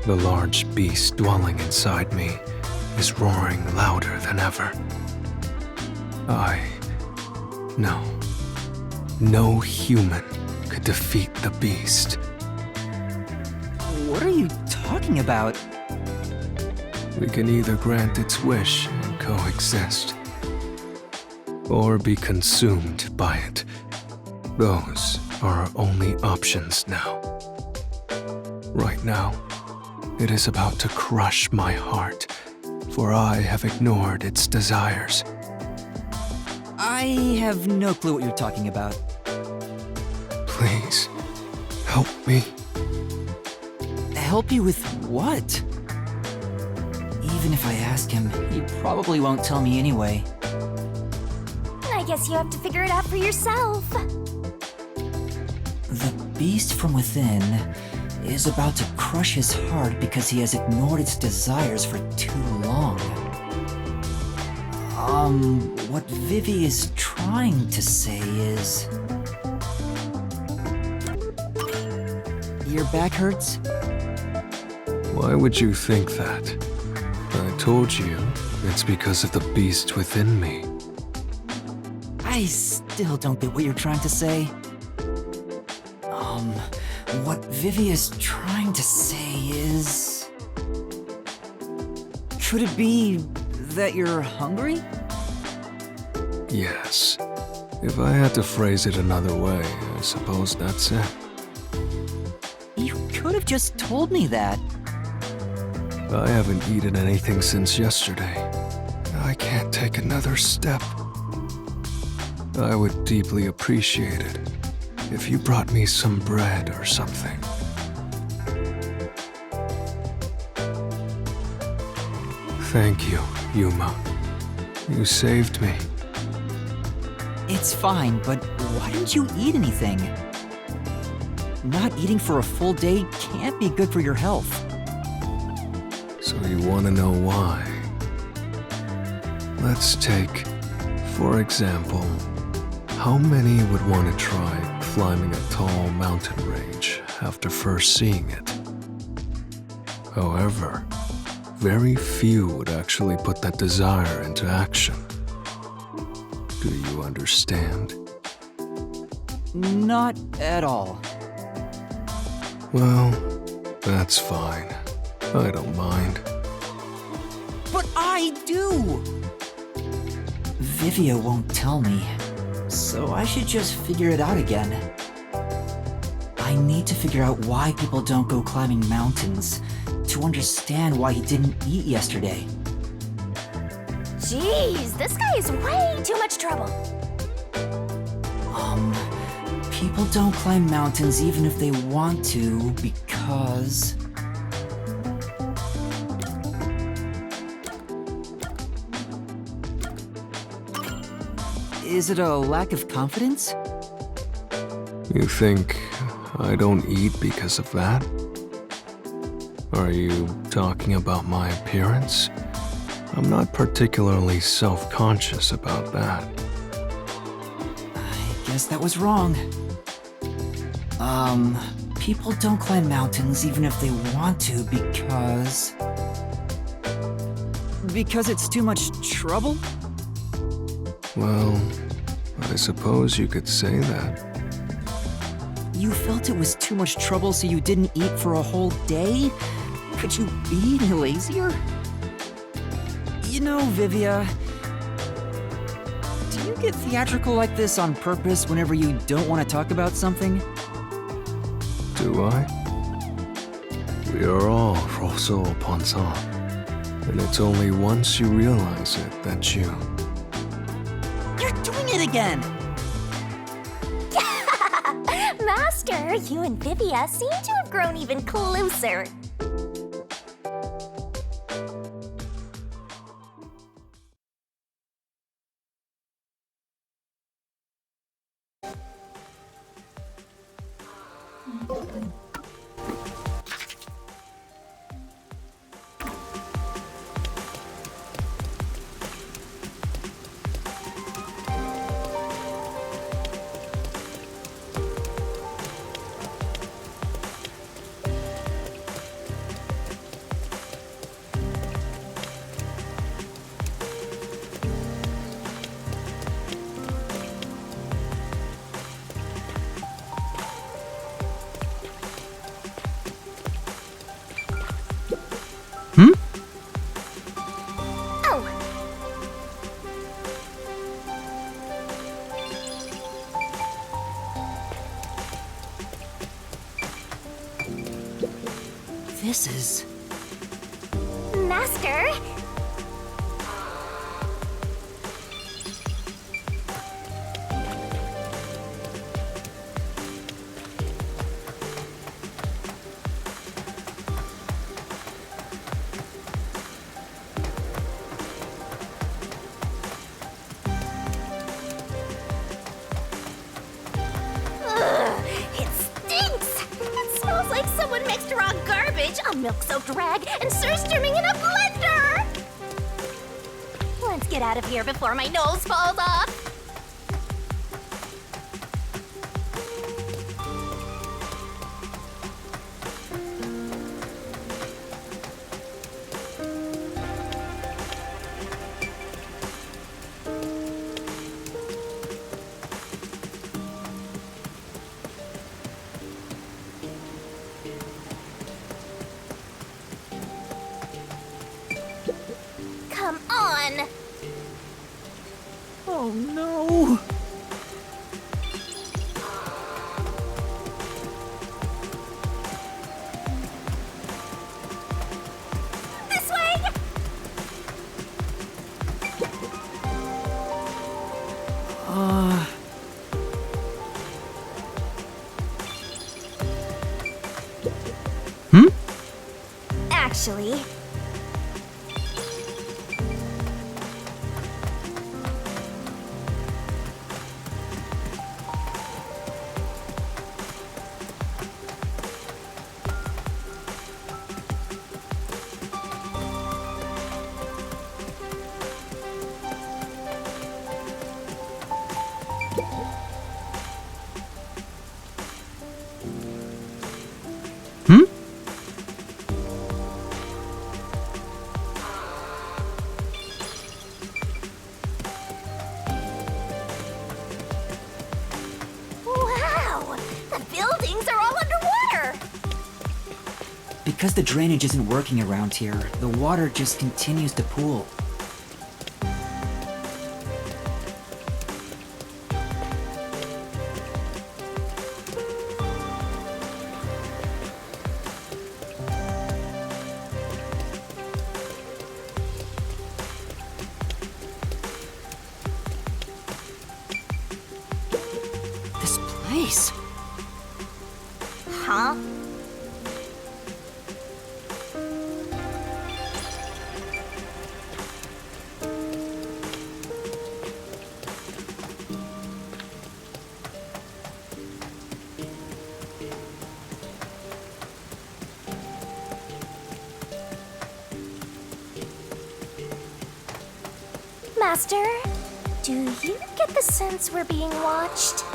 The large beast dwelling inside me is roaring louder than ever. No human could defeat the beast. What are you talking about? We can either grant its wish and coexist, or be consumed by it. Those are our only options now. Right now, it is about to crush my heart, for I have ignored its desires. I have no clue what you're talking about. Please, help me. Help you with what? Even if I ask him, he probably won't tell me anyway. I guess you have to figure it out for yourself. The beast from within is about to crush his heart because he has ignored its desires for too long. What Vivi is trying to say is... Your back hurts? Why would you think that? I told you, it's because of the beast within me. I still don't get what you're trying to say. What Vivi is trying to say is... Could it be that you're hungry? Yes. If I had to phrase it another way, I suppose that's it. You could have just told me that. I haven't eaten anything since yesterday. I can't take another step. I would deeply appreciate it if you brought me some bread or something. Thank you, Yuma. You saved me. It's fine, but why didn't you eat anything? Not eating for a full day can't be good for your health. So you want to know why? Let's take, for example, how many would want to try climbing a tall mountain range after first seeing it? However, very few would actually put that desire into action. Do you understand? Not at all. Well, that's fine. I don't mind. But I do! Vivia won't tell me, so I should just figure it out again. I need to figure out why people don't go climbing mountains, to understand why he didn't eat yesterday. Jeez, this guy is way too much trouble. People don't climb mountains even if they want to, because... Is it a lack of confidence? You think I don't eat because of that? Are you talking about my appearance? I'm not particularly self-conscious about that. I guess that was wrong. People don't climb mountains even if they want to because... Because it's too much trouble? Well, I suppose you could say that. You felt it was too much trouble so you didn't eat for a whole day? Could you be any lazier? You know, Vivia, do you get theatrical like this on purpose whenever you don't want to talk about something? Do I? We are all Rousseau Ponson, and it's only once you realize it that you... You're doing it again! Master, you and Vivia seem to have grown even closer. This is... Master? A milk-soaked rag and surströmming in a blender! Let's get out of here before my nose falls off! Actually, wow! The buildings are all underwater! Because the drainage isn't working around here, the water just continues to pool. This place. Huh? Master, do you get the sense we're being watched?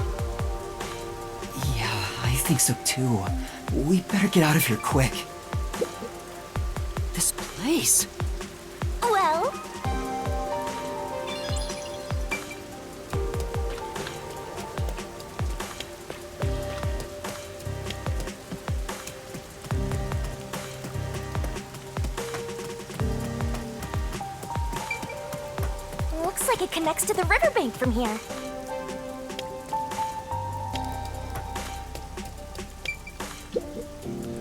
Yeah, I think so too. We better get out of here quick. This place. Well, looks like it connects to the riverbank from here.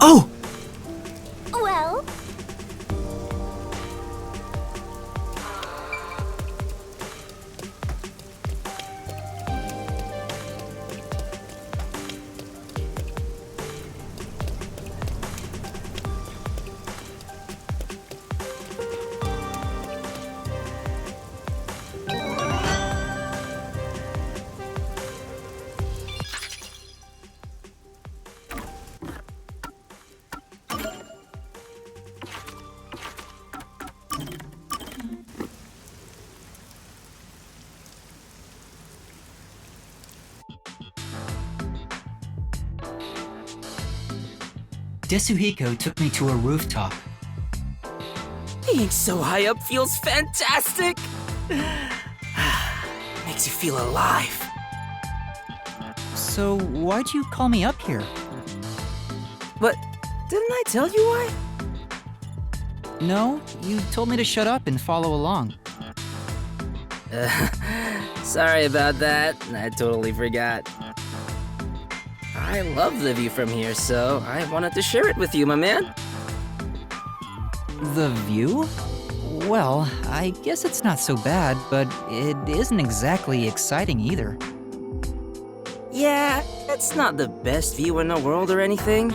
Oh! Well, Desuhiko took me to a rooftop. Being so high up feels fantastic! Makes you feel alive. So why'd you call me up here? But didn't I tell you why? No, you told me to shut up and follow along. Sorry about that. I totally forgot. I love the view from here, so I wanted to share it with you, my man. The view? Well, I guess it's not so bad, but it isn't exactly exciting either. Yeah, it's not the best view in the world or anything.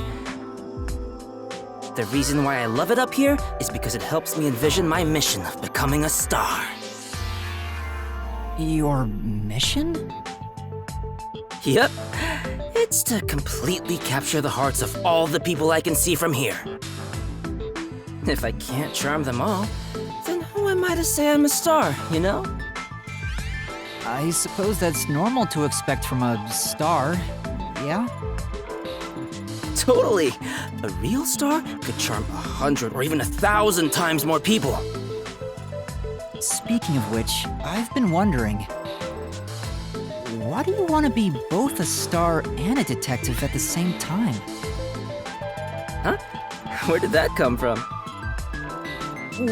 The reason why I love it up here is because it helps me envision my mission of becoming a star. Your mission? Yep. It's to completely capture the hearts of all the people I can see from here. If I can't charm them all, then who am I to say I'm a star, you know? I suppose that's normal to expect from a star, yeah? Totally! A real star could charm 100 or even 1,000 times more people. Speaking of which, I've been wondering, why do you want to be both a star and a detective at the same time? Huh? Where did that come from?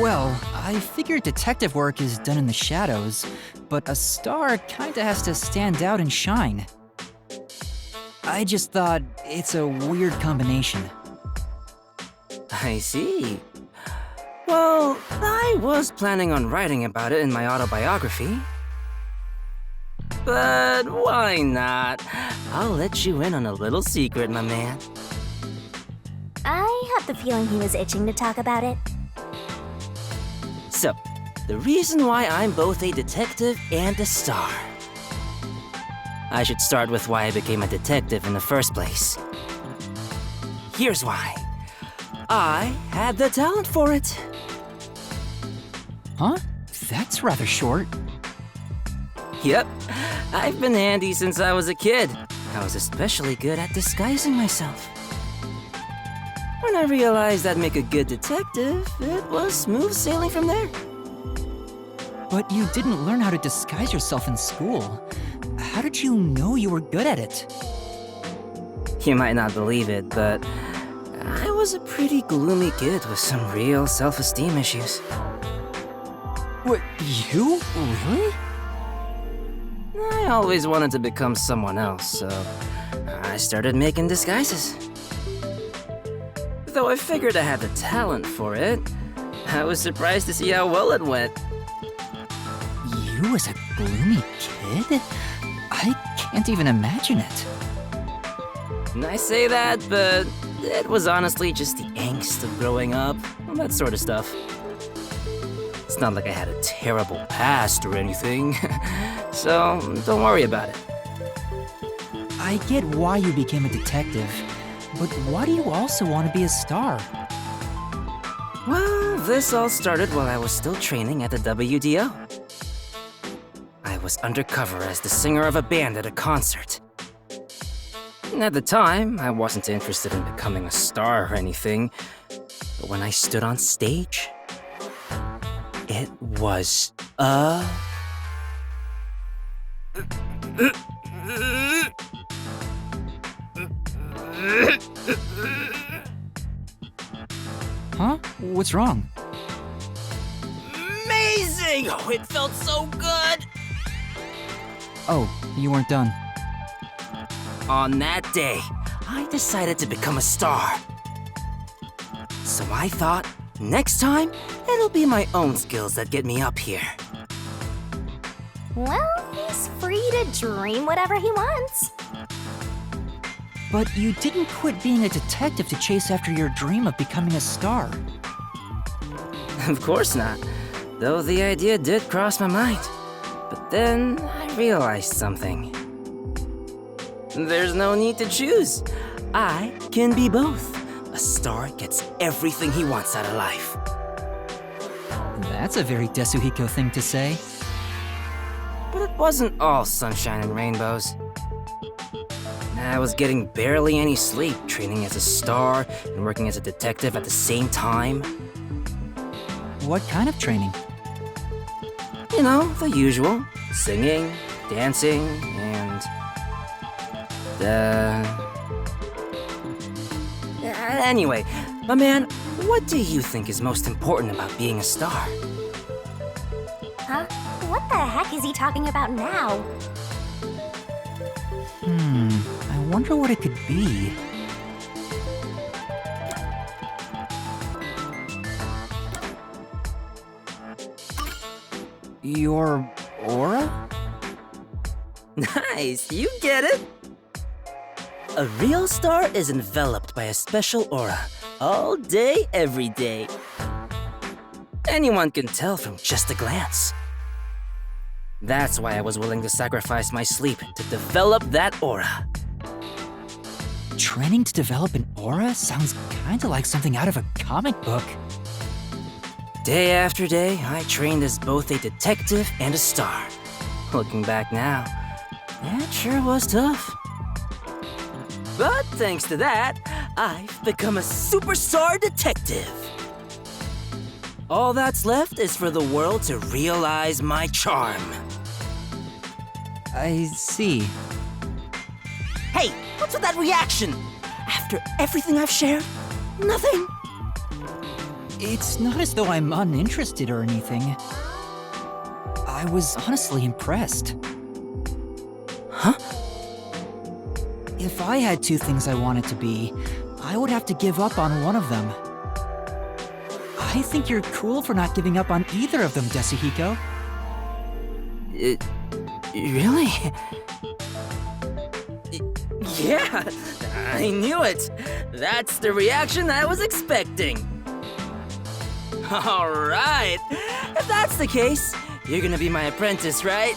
Well, I figured detective work is done in the shadows, but a star kinda has to stand out and shine. I just thought it's a weird combination. I see. Well, I was planning on writing about it in my autobiography. But why not? I'll let you in on a little secret, my man. I have the feeling he was itching to talk about it. So, the reason why I'm both a detective and a star. I should start with why I became a detective in the first place. Here's why. I had the talent for it. Huh? That's rather short. Yep, I've been handy since I was a kid. I was especially good at disguising myself. When I realized I'd make a good detective, it was smooth sailing from there. But you didn't learn how to disguise yourself in school. How did you know you were good at it? You might not believe it, but I was a pretty gloomy kid with some real self-esteem issues. What, you? Really? I always wanted to become someone else, so I started making disguises. Though I figured I had the talent for it, I was surprised to see how well it went. You as a gloomy kid? I can't even imagine it. I say that, but it was honestly just the angst of growing up, all that sort of stuff. It's not like I had a terrible past or anything, so don't worry about it. I get why you became a detective, but why do you also want to be a star? Well, this all started while I was still training at the WDO. I was undercover as the singer of a band at a concert. At the time, I wasn't interested in becoming a star or anything, but when I stood on stage, it was Huh? What's wrong? Amazing! Oh, it felt so good! Oh, you weren't done. On that day, I decided to become a star. So I thought, next time, it'll be my own skills that get me up here. Well, he's free to dream whatever he wants. But you didn't quit being a detective to chase after your dream of becoming a star. Of course not, though the idea did cross my mind. But then I realized something. There's no need to choose. I can be both. A star gets everything he wants out of life. That's a very Desuhiko thing to say. But it wasn't all sunshine and rainbows. I was getting barely any sleep, training as a star and working as a detective at the same time. What kind of training? You know, the usual. Singing, dancing, and... Anyway, my man, what do you think is most important about being a star? Huh? What the heck is he talking about now? I wonder what it could be. Your aura? Nice, you get it! A real star is enveloped by a special aura, all day, every day. Anyone can tell from just a glance. That's why I was willing to sacrifice my sleep to develop that aura. Training to develop an aura sounds kinda like something out of a comic book. Day after day, I trained as both a detective and a star. Looking back now, it sure was tough. But thanks to that, I've become a superstar detective. All that's left is for the world to realize my charm. I see. Hey, what's with that reaction? After everything I've shared, nothing? It's not as though I'm uninterested or anything. I was honestly impressed. Huh? If I had two things I wanted to be, I would have to give up on one of them. I think you're cool for not giving up on either of them, Desuhiko. Really? Yeah, I knew it! That's the reaction I was expecting. Alright! If that's the case, you're gonna be my apprentice, right?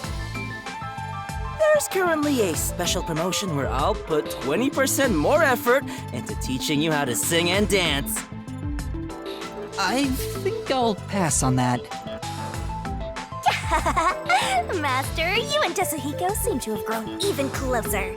There's currently a special promotion where I'll put 20% more effort into teaching you how to sing and dance. I think I'll pass on that. Master, you and Tetsuhiko seem to have grown even closer.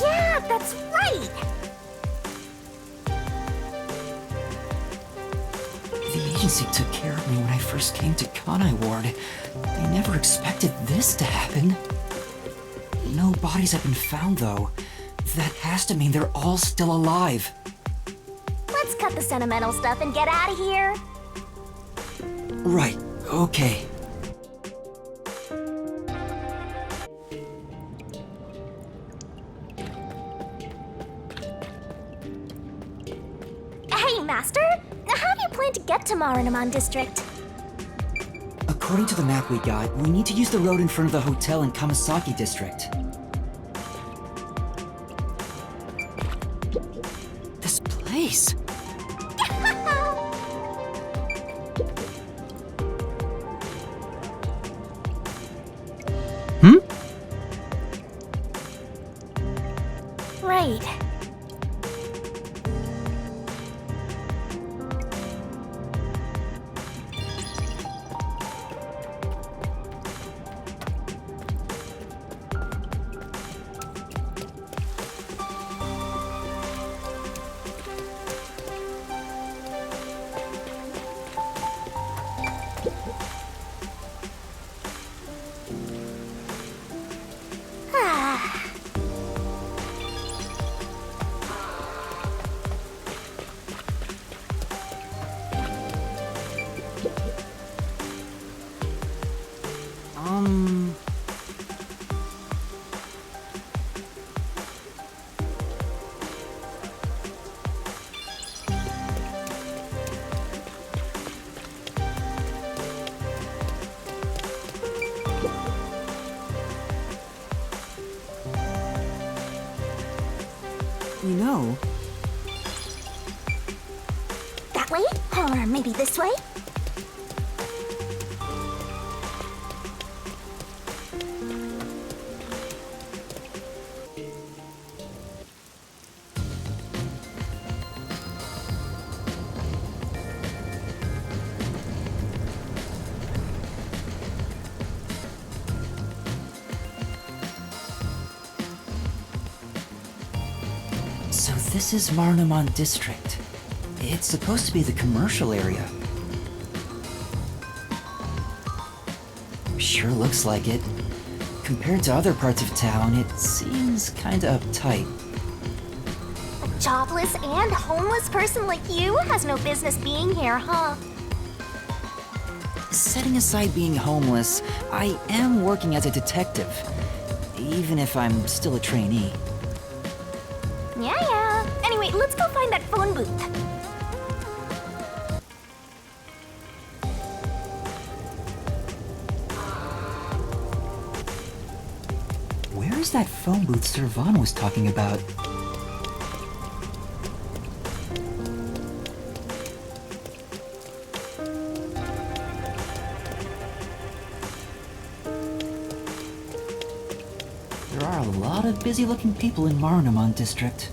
Yeah, that's right! The agency took care of me when I first came to Kanai Ward. They never expected this to happen. No bodies have been found, though. That has to mean they're all still alive. Let's cut the sentimental stuff and get out of here. Right, okay. Hey, Master! How do you plan to get to Marunaman District? According to the map we got, we need to use the road in front of the hotel in Kamasaki District. This place! Right. You know, That way? Or maybe this way? so this is Marunaman District. It's supposed to be the commercial area. Sure looks like it. Compared to other parts of town, it seems kinda uptight. A jobless and homeless person like you has no business being here, huh? Setting aside being homeless, I am working as a detective, even if I'm still a trainee. Yeah. Anyway, let's go find that phone booth. Where is that phone booth Servan was talking about? There are a lot of busy-looking people in Marunaman District.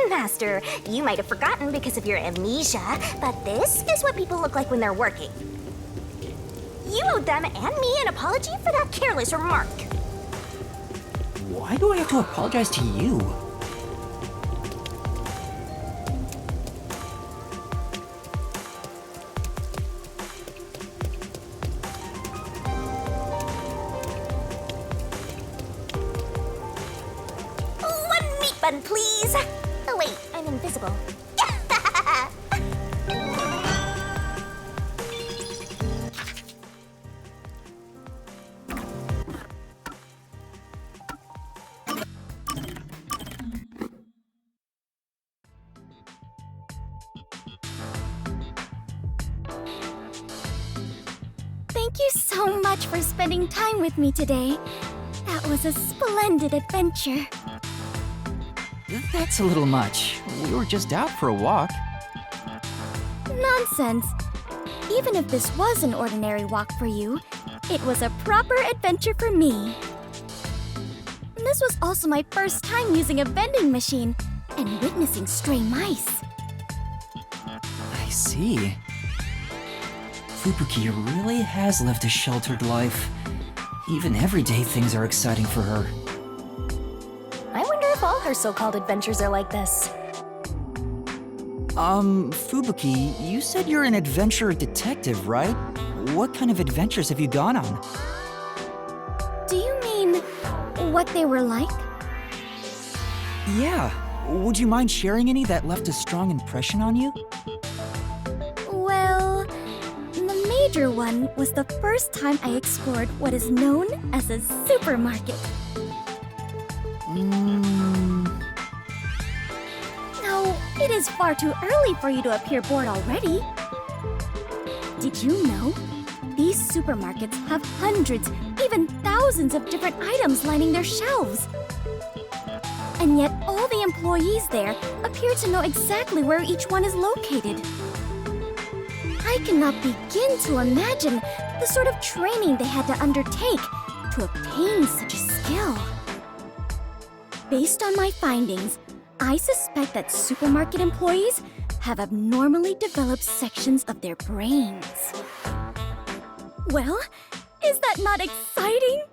Master, you might have forgotten because of your amnesia, but this is what people look like when they're working. You owed them and me an apology for that careless remark. Why do I have to apologize to you? One meat bun, please. Oh wait, I'm invisible. Thank you so much for spending time with me today. That was a splendid adventure. That's a little much. We were just out for a walk. Nonsense. Even if this was an ordinary walk for you, it was a proper adventure for me. This was also my first time using a vending machine and witnessing stray mice. I see. Fubuki really has lived a sheltered life. Even everyday things are exciting for her. I wonder if all her so-called adventures are like this. Fubuki, you said you're an adventure detective, right? What kind of adventures have you gone on? Do you mean what they were like? Yeah. Would you mind sharing any that left a strong impression on you? Well, the major one was the first time I explored what is known as a supermarket. Now, it is far too early for you to appear bored already. Did you know? These supermarkets have hundreds, even thousands of different items lining their shelves. And yet all the employees there appear to know exactly where each one is located. I cannot begin to imagine the sort of training they had to undertake to obtain such a skill. Based on my findings, I suspect that supermarket employees have abnormally developed sections of their brains. Well, is that not exciting?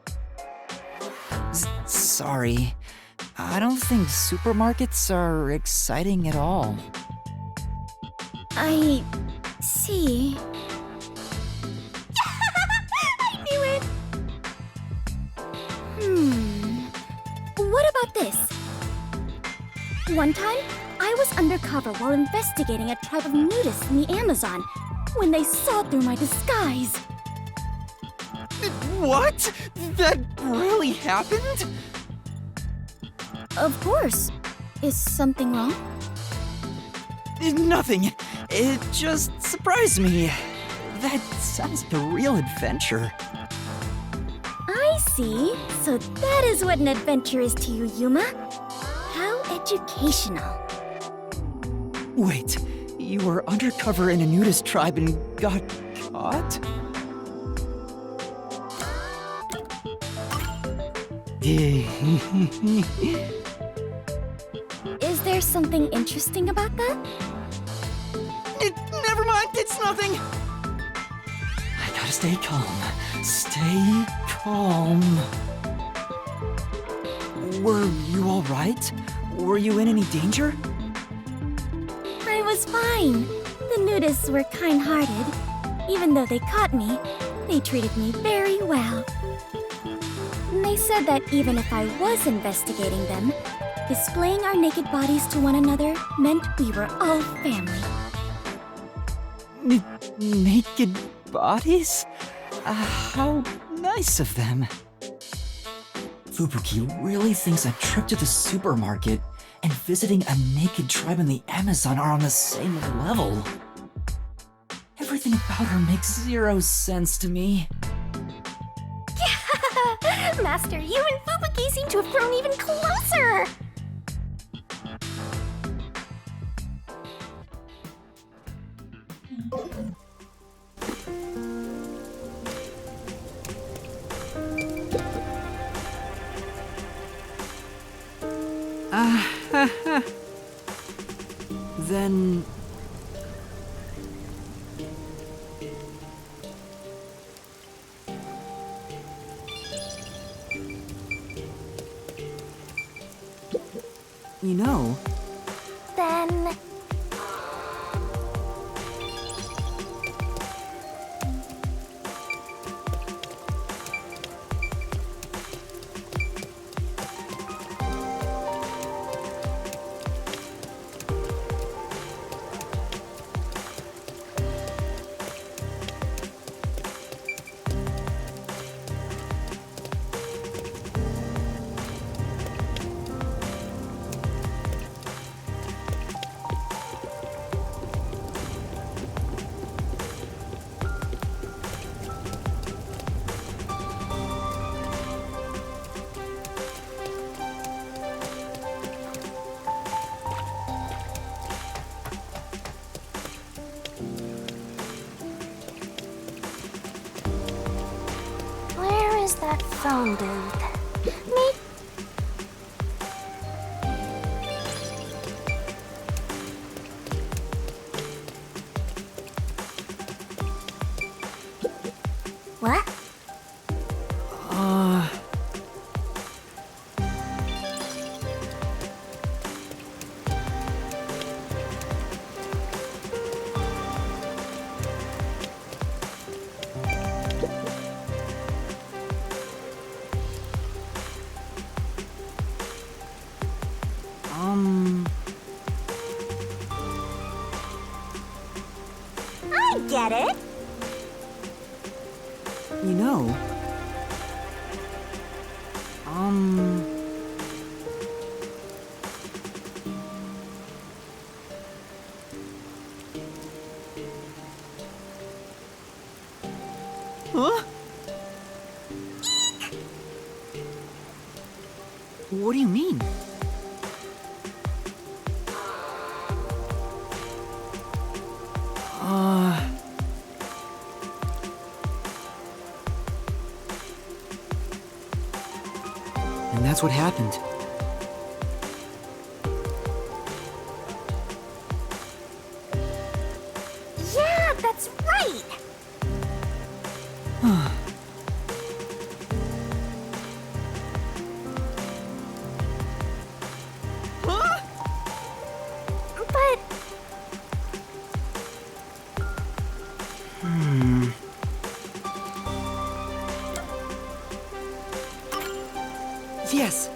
Sorry. I don't think supermarkets are exciting at all. I see. I knew it! What about this? One time, I was undercover while investigating a tribe of nudists in the Amazon when they saw through my disguise. What? That really happened? Of course. Is something wrong? Nothing. It just surprised me. That sounds like a real adventure. I see. So that is what an adventure is to you, Yuma. How educational. Wait, you were undercover in a nudist tribe and got caught? Is there something interesting about that? Never mind, it's nothing. I gotta stay calm. Stay calm. Were you all right? Were you in any danger? I was fine. The nudists were kind-hearted. Even though they caught me, they treated me very well. They said that even if I was investigating them, displaying our naked bodies to one another meant we were all family. Naked bodies? How nice of them. Fubuki really thinks a trip to the supermarket and visiting a naked tribe in the Amazon are on the same level. Everything about her makes zero sense to me. Master, you and Fubuki seem to have grown even closer! Then... You know... Then... Where's that phone booth? Me? What? I get it. You know... Huh? What do you mean? And that's what happened. Yeah, that's right. But Yes!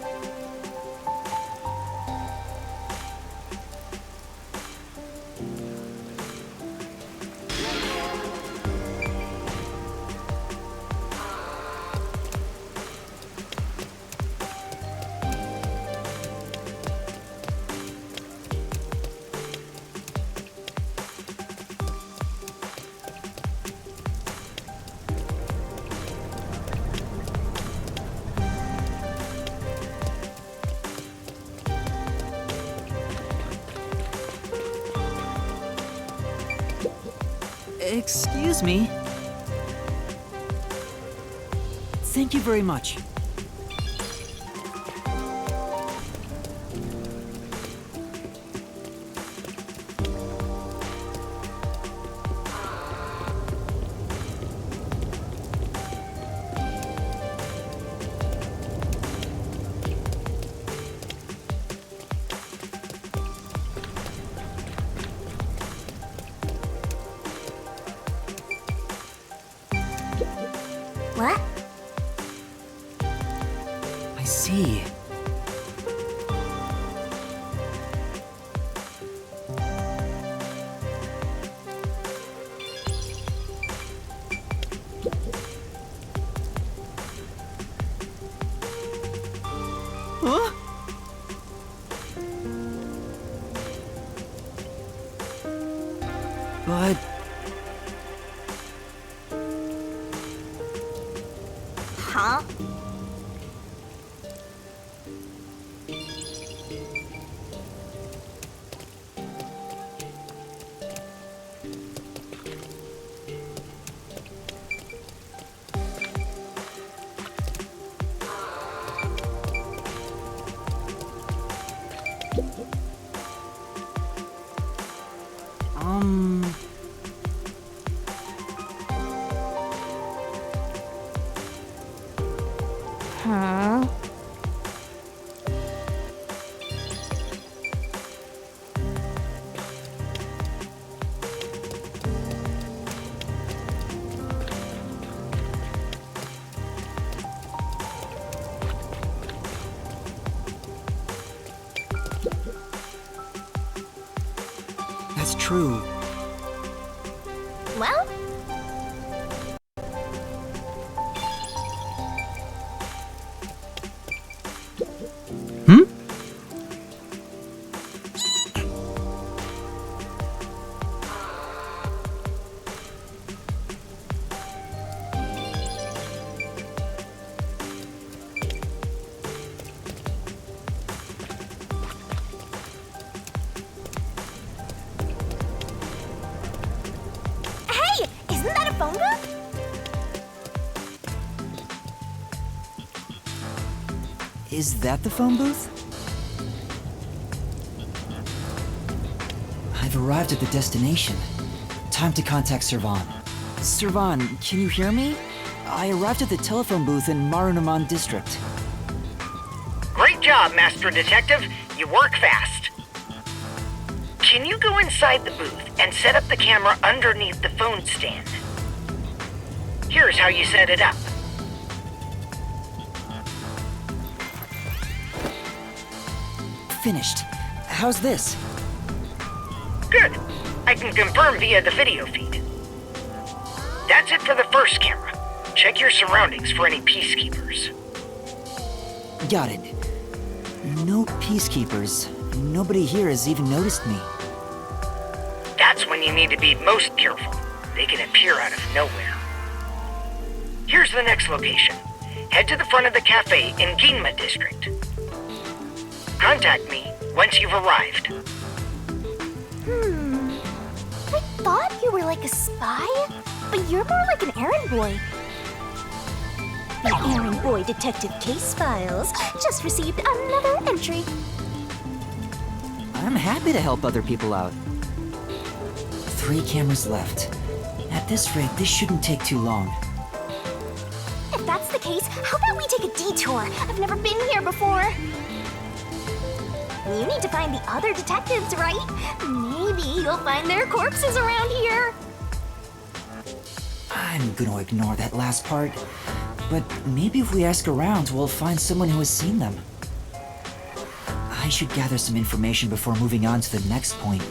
Excuse me. Thank you very much. what? I see. Huh? But... Huh? Huh? That's true. Well, Hmm? hey, isn't that a phone booth? Is that the phone booth? I've arrived at the destination. Time to contact Servan. Servan, can you hear me? I arrived at the telephone booth in Marunaman district. Great job, Master Detective. You work fast. Can you go inside the booth and set up the camera underneath the phone stand? Here's how you set it up. Finished. How's this? Good. I can confirm via the video feed. That's it for the first camera. Check your surroundings for any peacekeepers. Got it. No peacekeepers. Nobody here has even noticed me. That's when you need to be most careful. They can appear out of nowhere. Here's the next location. Head to the front of the cafe in Ginma district. Contact me once you've arrived. I thought you were like a spy, but you're more like an errand boy. The Errand Boy Detective Case Files just received another entry. I'm happy to help other people out. 3 cameras left. At this rate, this shouldn't take too long. If that's the case, how about we take a detour? I've never been here before. You need to find the other detectives, right? Maybe you'll find their corpses around here. I'm gonna ignore that last part. But maybe if we ask around, we'll find someone who has seen them. I should gather some information before moving on to the next point.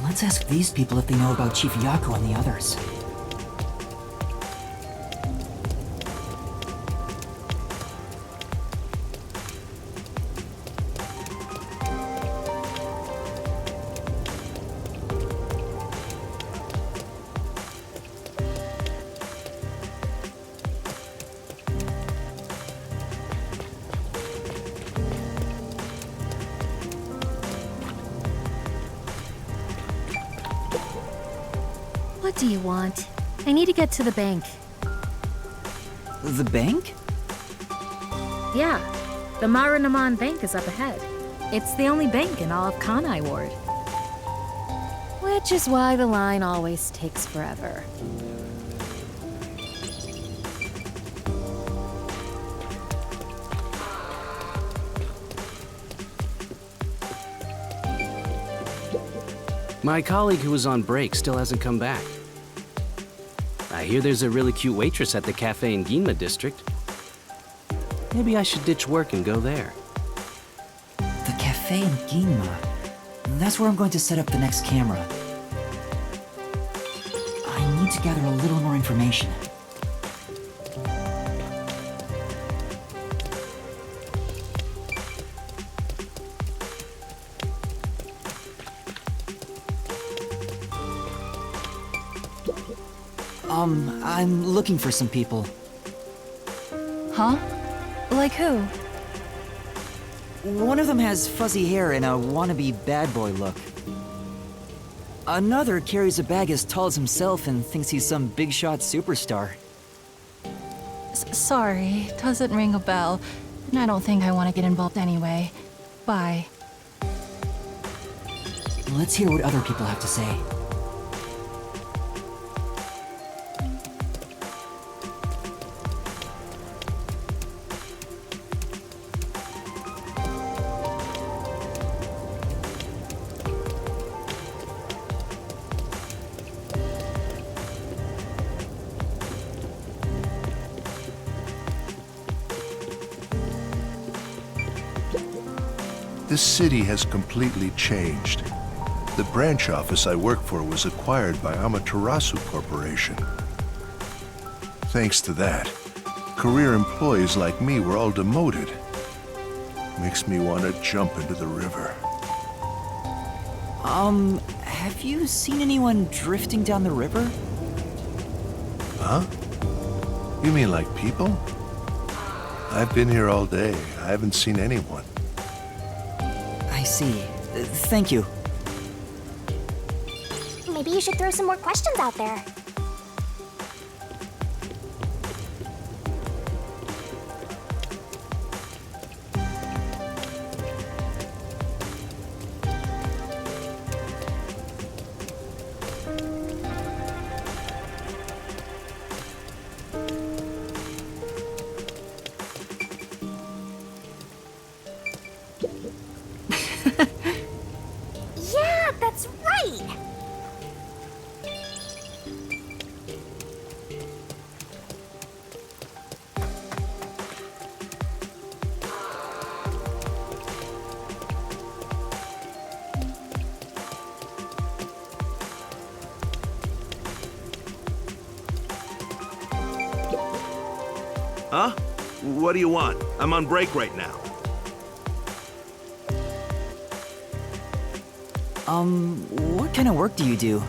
Let's ask these people if they know about Chief Yako and the others. What do you want? I need to get to the bank. The bank? Yeah, the Marunaman Bank is up ahead. It's the only bank in all of Kanai Ward. Which is why the line always takes forever. My colleague who was on break still hasn't come back. I hear there's a really cute waitress at the cafe in Ginma district. Maybe I should ditch work and go there. The cafe in Ginma. That's where I'm going to set up the next camera. I need to gather a little more information. I'm looking for some people. Huh? Like who? One of them has fuzzy hair and a wannabe bad boy look. Another carries a bag as tall as himself and thinks he's some big shot superstar. Sorry, doesn't ring a bell. And I don't think I want to get involved anyway. Bye. Let's hear what other people have to say. This city has completely changed. The branch office I work for was acquired by Amaterasu Corporation. Thanks to that, career employees like me were all demoted. Makes me want to jump into the river. Have you seen anyone drifting down the river? Huh? You mean like people? I've been here all day. I haven't seen anyone. I see. Thank you. Maybe maybe you should throw some more questions out there. Yeah, that's right! Huh? What do you want? I'm on break right now. What kind of work do you do?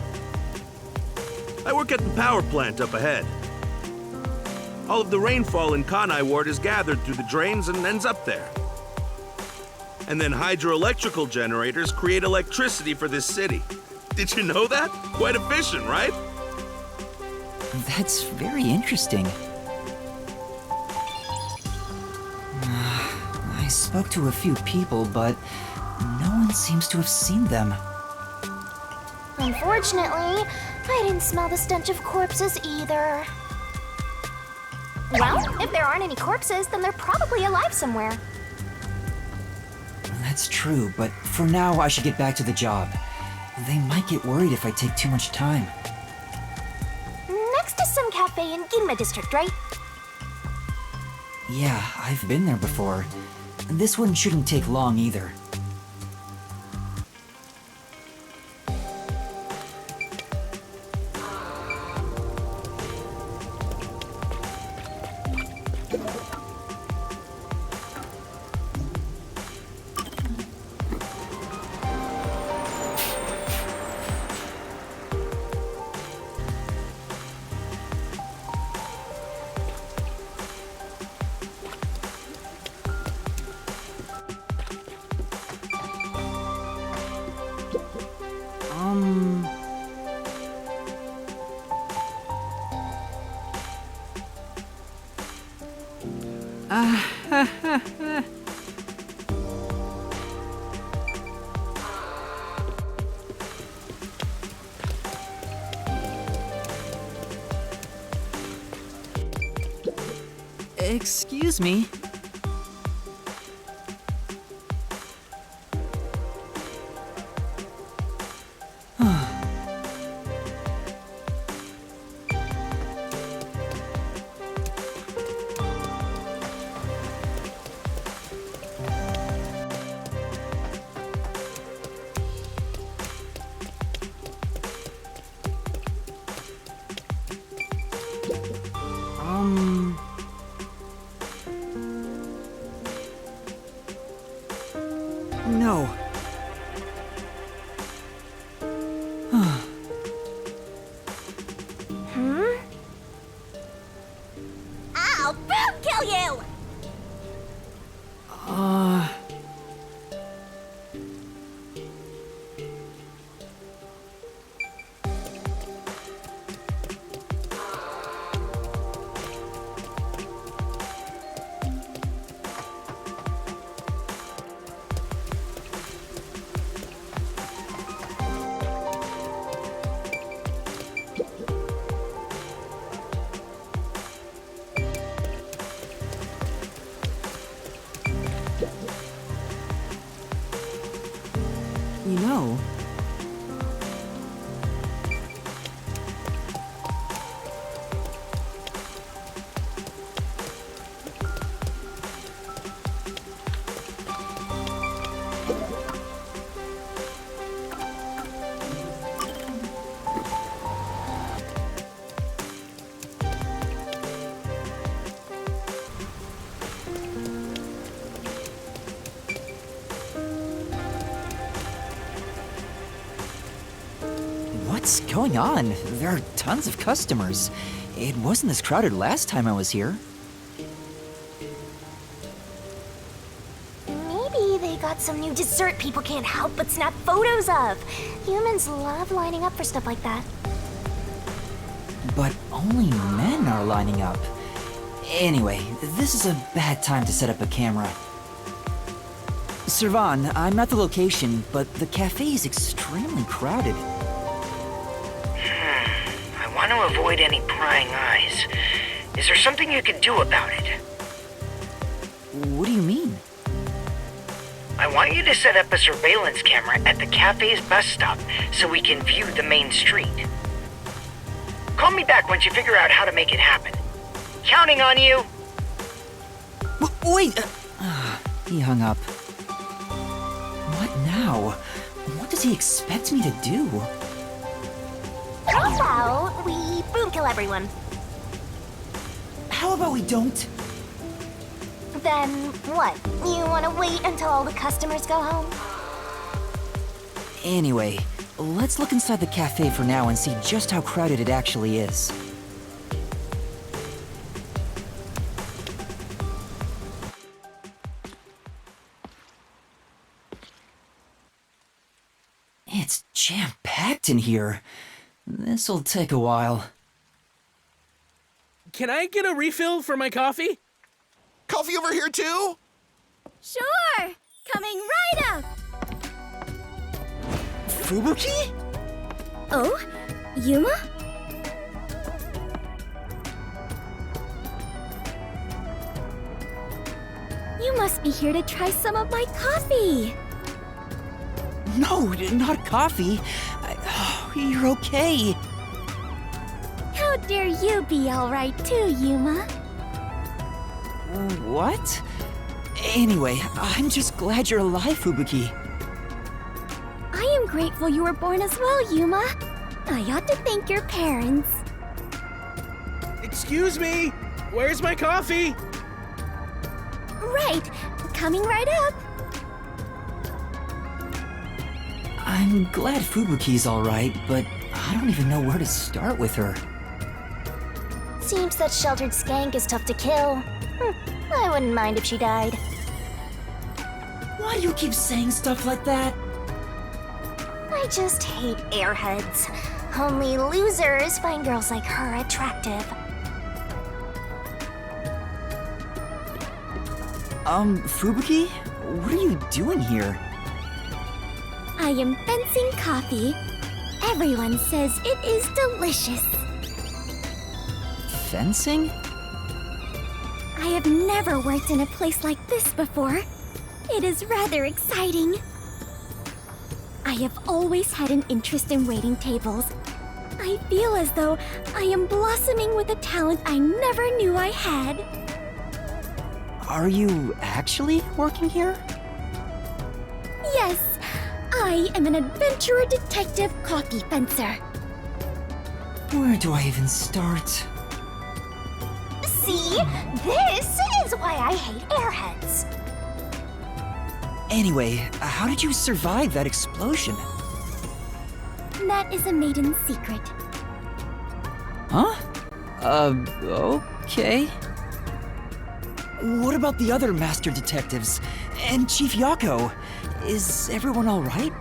I work at the power plant up ahead. All of the rainfall in Kanai Ward is gathered through the drains and ends up there. And then hydroelectrical generators create electricity for this city. Did you know that? Quite efficient, right? That's very interesting. I spoke to a few people, but no one seems to have seen them. Unfortunately, I didn't smell the stench of corpses either. Well, if there aren't any corpses, then they're probably alive somewhere. That's true, but for now I should get back to the job. They might get worried if I take too much time. Next is some cafe in Ginma District, right? Yeah, I've been there before. This one shouldn't take long either. Excuse me. No. I'll boom kill you! You know, what's going on? There are tons of customers. It wasn't this crowded last time I was here. Maybe they got some new dessert people can't help but snap photos of. Humans love lining up for stuff like that. But only men are lining up. Anyway, this is a bad time to set up a camera. Servan, I'm at the location, but the cafe is extremely crowded. I want to avoid any prying eyes. Is there something you could do about it? What do you mean? I want you to set up a surveillance camera at the cafe's bus stop so we can view the main street. Call me back once you figure out how to make it happen. Counting on you! Wait! He hung up. What now? What does he expect me to do? How about we boom kill everyone? How about we don't? Then what? You want to wait until all the customers go home? Anyway, let's look inside the cafe for now and see just how crowded it actually is. It's jam-packed in here. This'll take a while. Can I get a refill for my coffee? Coffee over here too? Sure! Coming right up! Fubuki? Oh? Yuma? You must be here to try some of my coffee! No, not coffee. You're okay. How dare you be alright too, Yuma? What? Anyway, I'm just glad you're alive, Fubuki. I am grateful you were born as well, Yuma. I ought to thank your parents. Excuse me! Where's my coffee? Right, coming right up. I'm glad Fubuki's alright, but I don't even know where to start with her. Seems that sheltered skank is tough to kill. I wouldn't mind if she died. Why do you keep saying stuff like that? I just hate airheads. Only losers find girls like her attractive. Fubuki? What are you doing here? I am fencing coffee. Everyone says it is delicious. Fencing? I have never worked in a place like this before. It is rather exciting. I have always had an interest in waiting tables. I feel as though I am blossoming with a talent I never knew I had. Are you actually working here? Yes, I am an adventurer detective coffee fencer. Where do I even start? See? This is why I hate airheads. Anyway, how did you survive that explosion? That is a maiden secret. Huh? Okay. What about the other master detectives? And Chief Yako? Is everyone alright?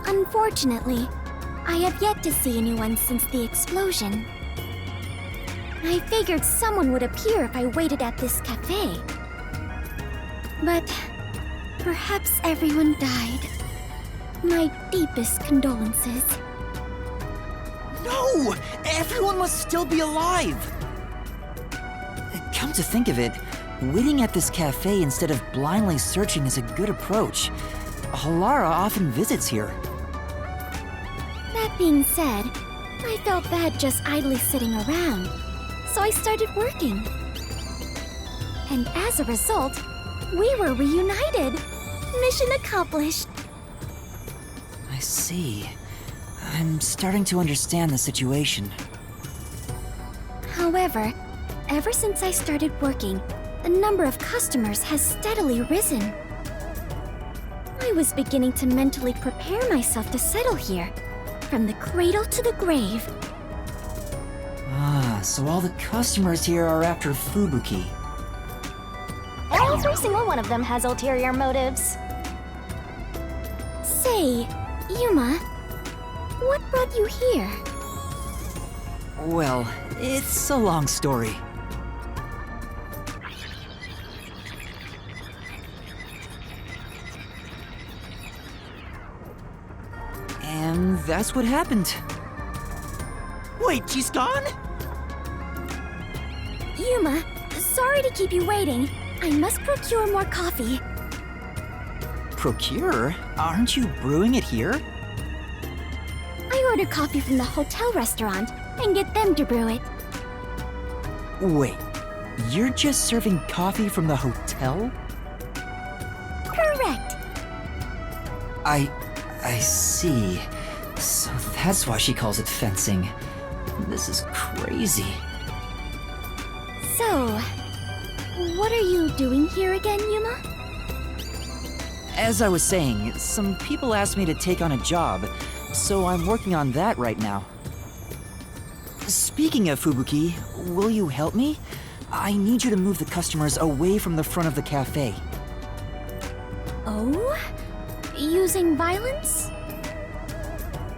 Unfortunately, I have yet to see anyone since the explosion. I figured someone would appear if I waited at this cafe. But perhaps everyone died. My deepest condolences. No! Everyone must still be alive! Come to think of it, waiting at this cafe instead of blindly searching is a good approach. Halara often visits here. That being said, I felt bad just idly sitting around, so I started working. And as a result, we were reunited. Mission accomplished. I see. I'm starting to understand the situation. However, ever since I started working, the number of customers has steadily risen. I was beginning to mentally prepare myself to settle here, from the cradle to the grave. Ah, so all the customers here are after Fubuki. Every single one of them has ulterior motives. Say, Yuma, what brought you here? Well, it's a long story. And that's what happened. Wait, she's gone? Yuma, sorry to keep you waiting. I must procure more coffee. Procure? Aren't you brewing it here? I order coffee from the hotel restaurant and get them to brew it. Wait, you're just serving coffee from the hotel? Correct. I see. So that's why she calls it fencing. This is crazy. So, what are you doing here again, Yuma? As I was saying, some people asked me to take on a job, so I'm working on that right now. Speaking of Fubuki, will you help me? I need you to move the customers away from the front of the cafe. Oh? Using violence?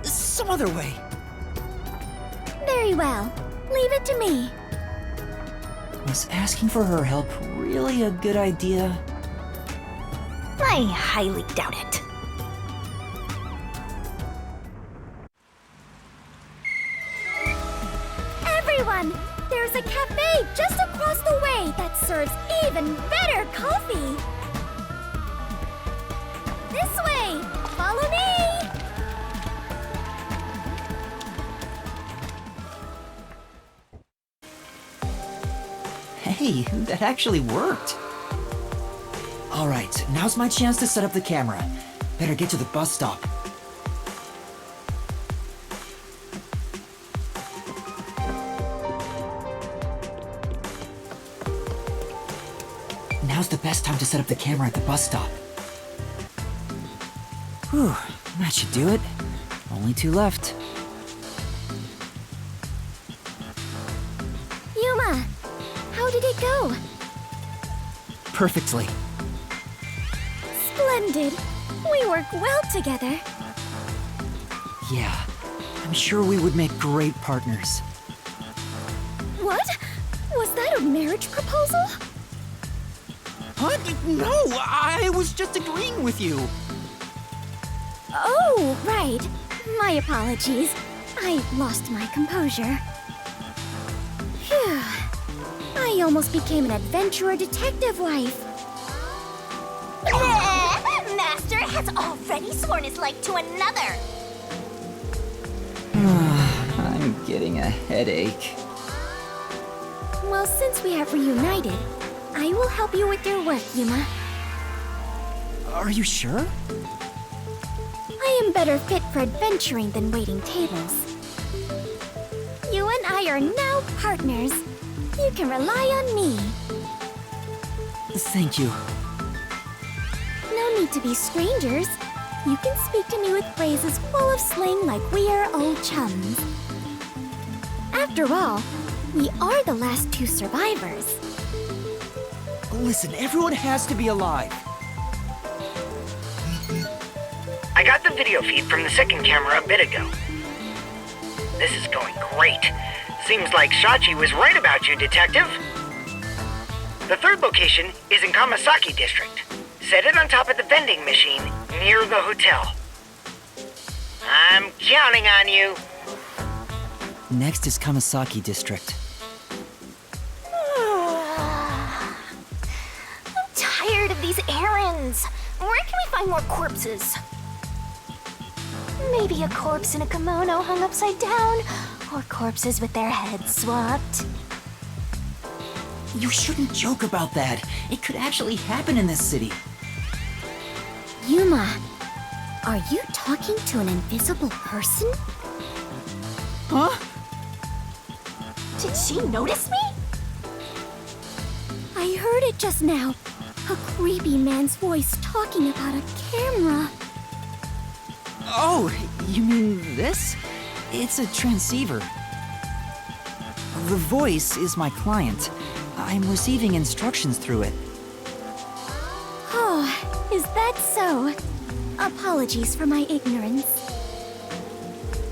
Some other way. Very well. Leave it to me. Was asking for her help really a good idea? I highly doubt it. Everyone! There's a cafe just across the way that serves even better coffee! This way! Follow me! Hey, that actually worked. All right, now's my chance to set up the camera. Better get to the bus stop. Now's the best time to set up the camera at the bus stop. Whew, that should do it. Only 2 left. Yuma, how did it go? Perfectly. Splendid. We work well together. Yeah, I'm sure we would make great partners. What? Was that a marriage proposal? What? No, I was just agreeing with you. Oh, right. My apologies. I lost my composure. Phew. I almost became an adventurer detective wife. Master has already sworn his life to another. I'm getting a headache. Well, since we have reunited, I will help you with your work, Yuma. Are you sure? I am better fit for adventuring than waiting tables. You and I are now partners. You can rely on me. Thank you. No need to be strangers. You can speak to me with phrases full of slang like we are old chums. After all, we are the last 2 survivors. Listen, everyone has to be alive. I got the video feed from the second camera a bit ago. This is going great. Seems like Shachi was right about you, Detective. The 3rd location is in Kamasaki District. Set it on top of the vending machine near the hotel. I'm counting on you. Next is Kamasaki District. I'm tired of these errands. Where can we find more corpses? Maybe a corpse in a kimono hung upside down, or corpses with their heads swapped. You shouldn't joke about that. It could actually happen in this city. Yuma, are you talking to an invisible person? Huh? Did she notice me? I heard it just now. A creepy man's voice talking about a camera. Oh, you mean this? It's a transceiver. The voice is my client. I'm receiving instructions through it. Oh, is that so? Apologies for my ignorance.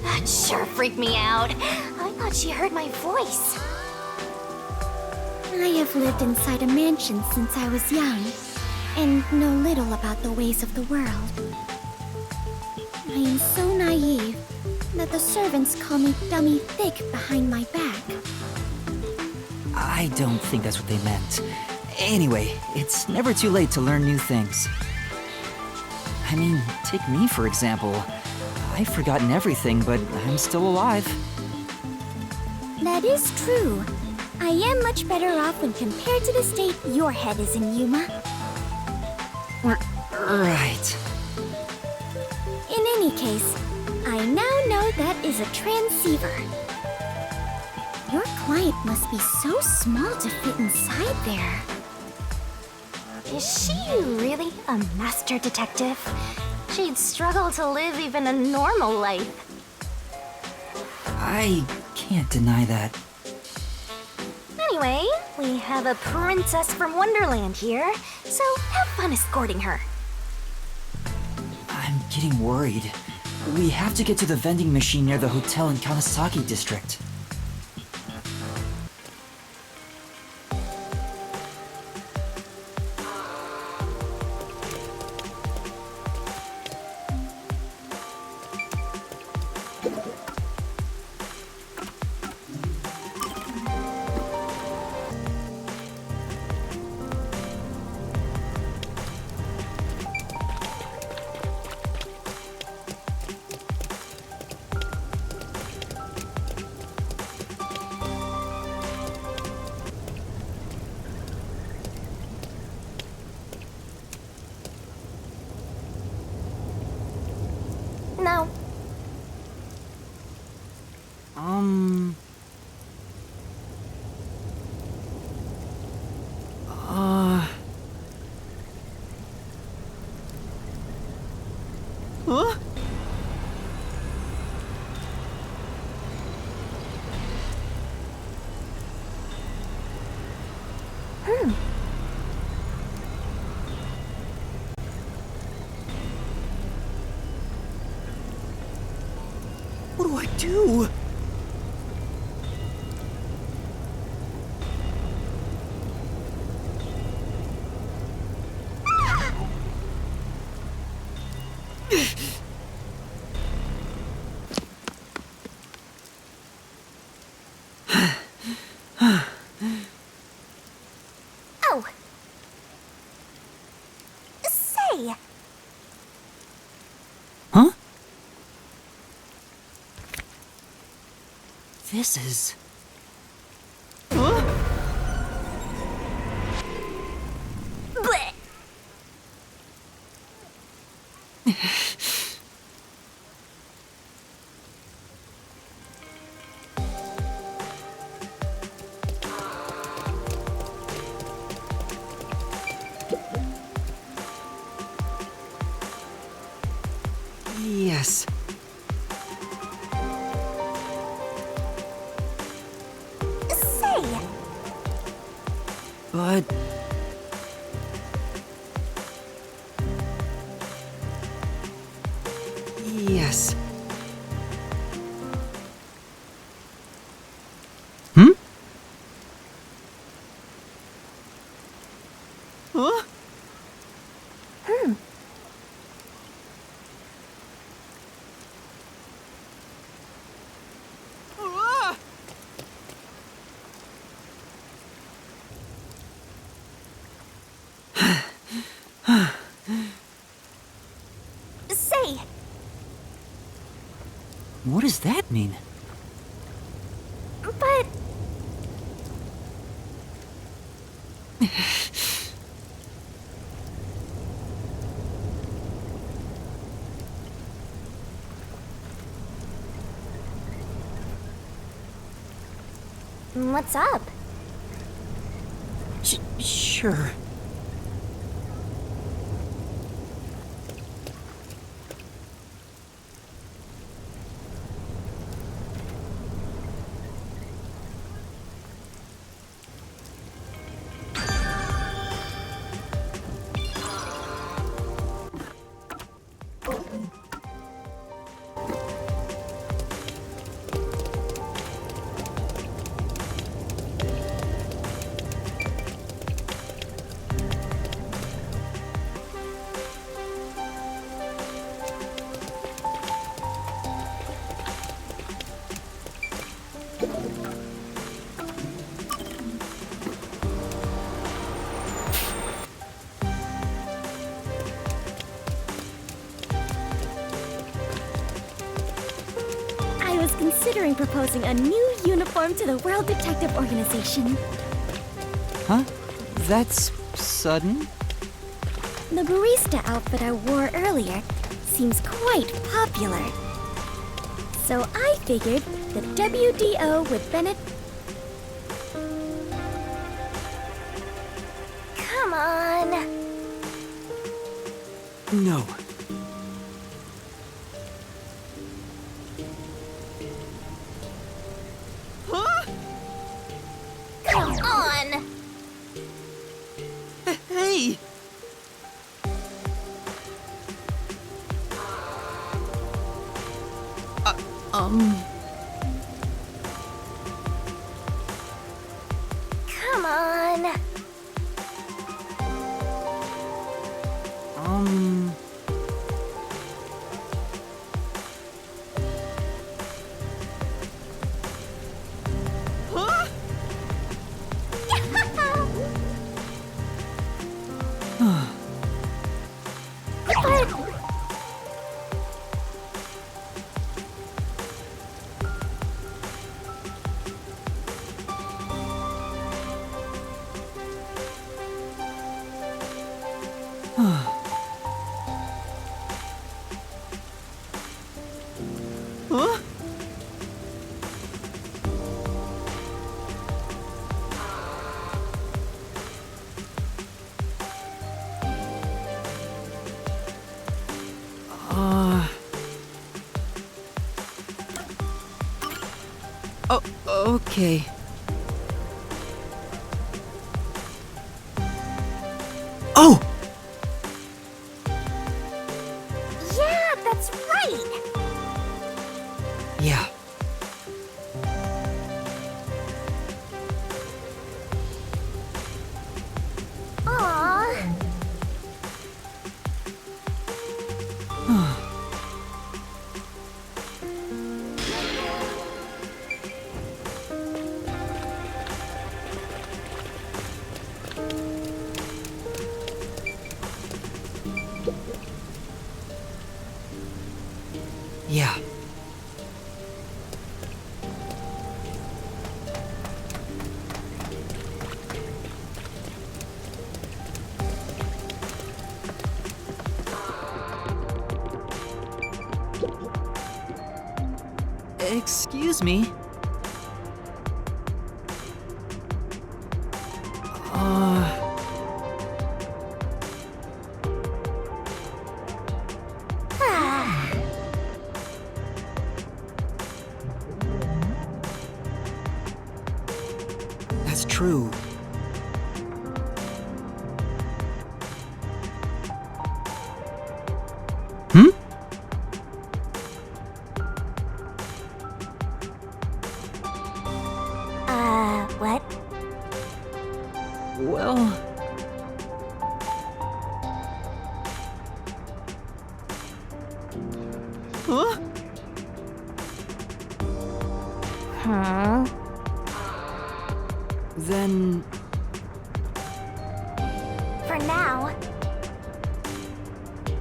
That sure freaked me out. I thought she heard my voice. I have lived inside a mansion since I was young, and know little about the ways of the world. I am so naive that the servants call me Dummy Thick behind my back. I don't think that's what they meant. Anyway, it's never too late to learn new things. I mean, take me for example. I've forgotten everything, but I'm still alive. That is true. I am much better off when compared to the state your head is in, Yuma. Right. In any case, I now know that is a transceiver. Your client must be so small to fit inside there. Is she really a master detective? She'd struggle to live even a normal life. I can't deny that. Anyway, we have a princess from Wonderland here, so have fun escorting her. I'm getting worried. We have to get to the vending machine near the hotel in Kanasaki district. No. Huh? What do I do? Oh! Say! Huh? This is... Huh? Blech! Yes. Say! But... Yes. Hmm? Huh? Ah! Say! What does that mean? But... What's up? Sure. considering proposing a new uniform to the World Detective Organization. Huh? That's sudden? The barista outfit I wore earlier seems quite popular. So I figured the WDO would benefit. Come on. No. Come on. Hey! Come on. Huh? Oh, okay. Oh! Yeah, that's right. Yeah. Aww. Yeah. Excuse me. That's true. Hmm? What? Well... Huh? Huh? Then... For now.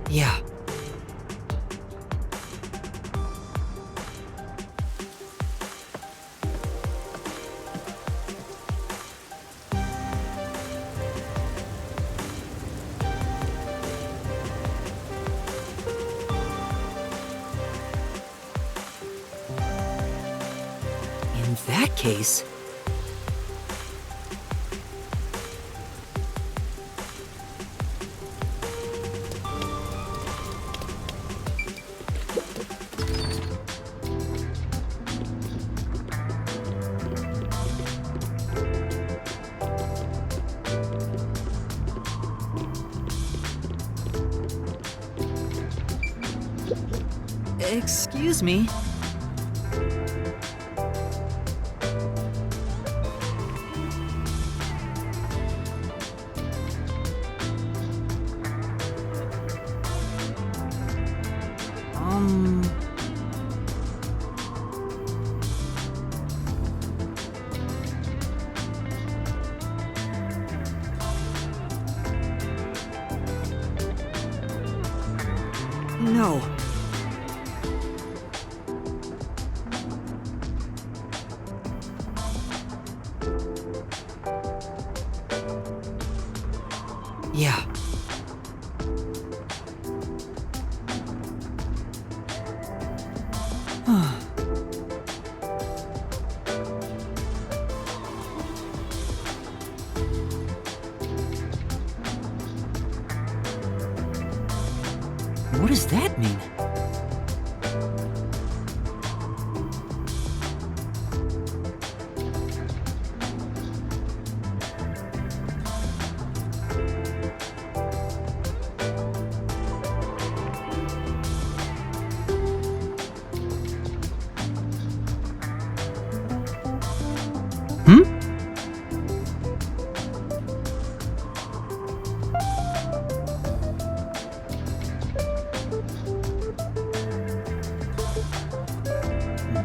Yeah. In that case... Excuse me. No. Yeah. What does that mean?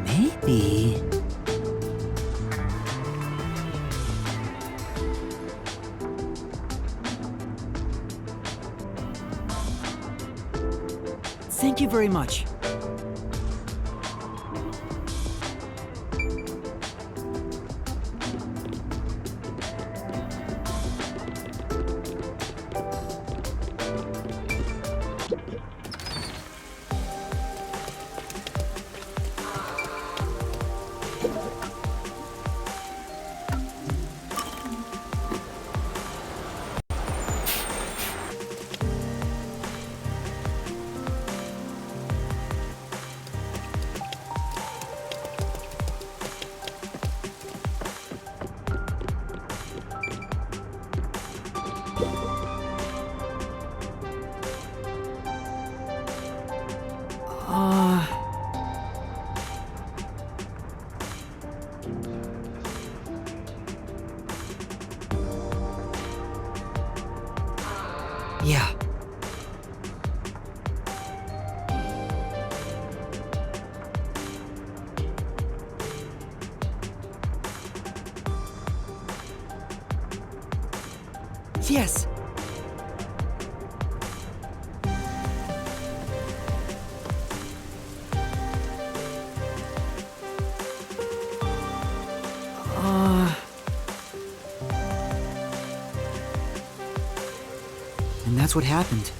Maybe... Thank you very much. Yeah. Yes. And that's what happened.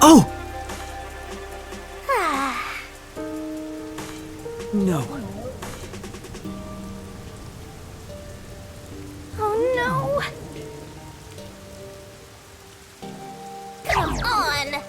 Oh! No. Oh no! Come on!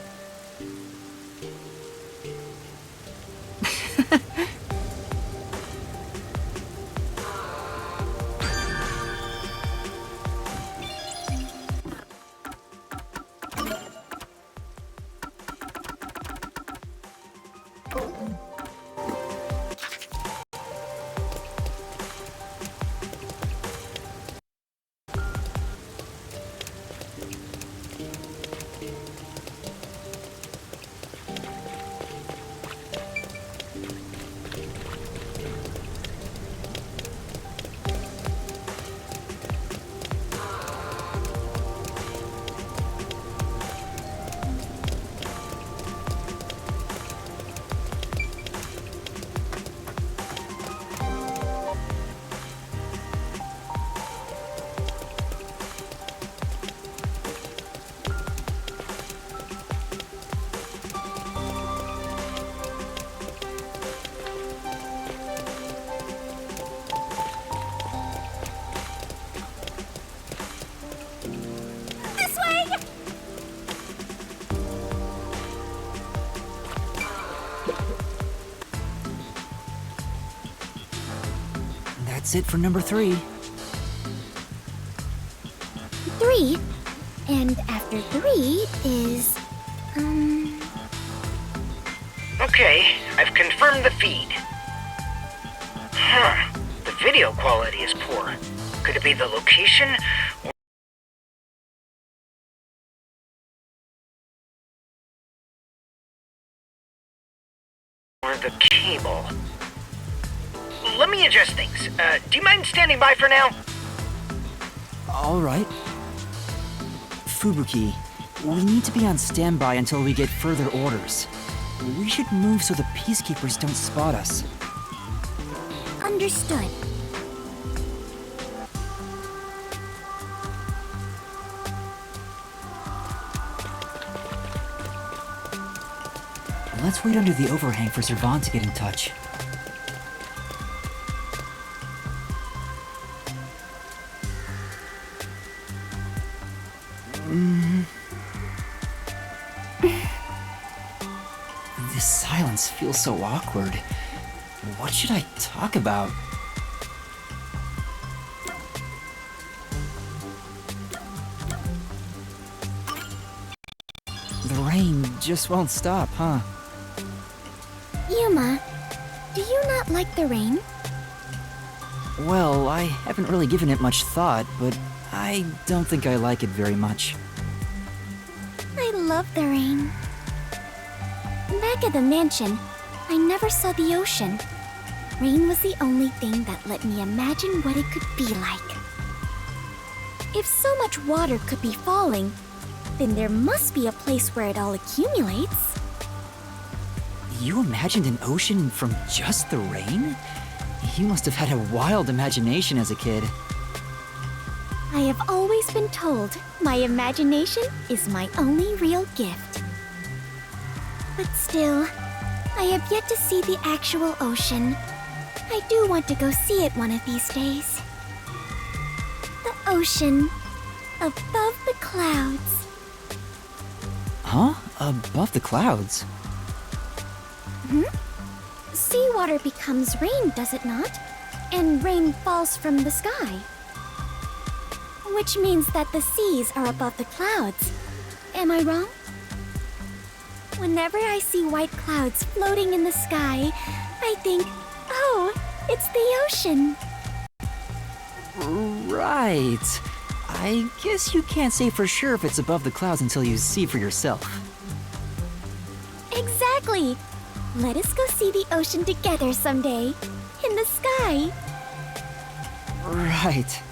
That's it for number 3. 3? And after 3 is... Okay, I've confirmed the feed. Huh. The video quality is poor. Could it be the location? Or the cable? Let me adjust things. Do you mind standing by for now? All right. Fubuki, We need to be on standby until we get further orders. We should move so the peacekeepers don't spot us. Understood. Let's wait under the overhang for Servant to get in touch. This silence feels so awkward. What should I talk about? The rain just won't stop, huh? Yuma, do you not like the rain? Well, I haven't really given it much thought, but I don't think I like it very much. I love the rain. Back at the mansion, I never saw the ocean. Rain was the only thing that let me imagine what it could be like. If so much water could be falling, then there must be a place where it all accumulates. You imagined an ocean from just the rain? You must have had a wild imagination as a kid. I have always been told my imagination is my only real gift. But still, I have yet to see the actual ocean. I do want to go see it one of these days. The ocean, above the clouds. Huh? Above the clouds? Seawater becomes rain, does it not? And rain falls from the sky. Which means that the seas are above the clouds. Am I wrong? Whenever I see white clouds floating in the sky, I think, oh, it's the ocean. Right. I guess you can't say for sure if it's above the clouds until you see for yourself. Exactly. Let us go see the ocean together someday. In the sky. Right.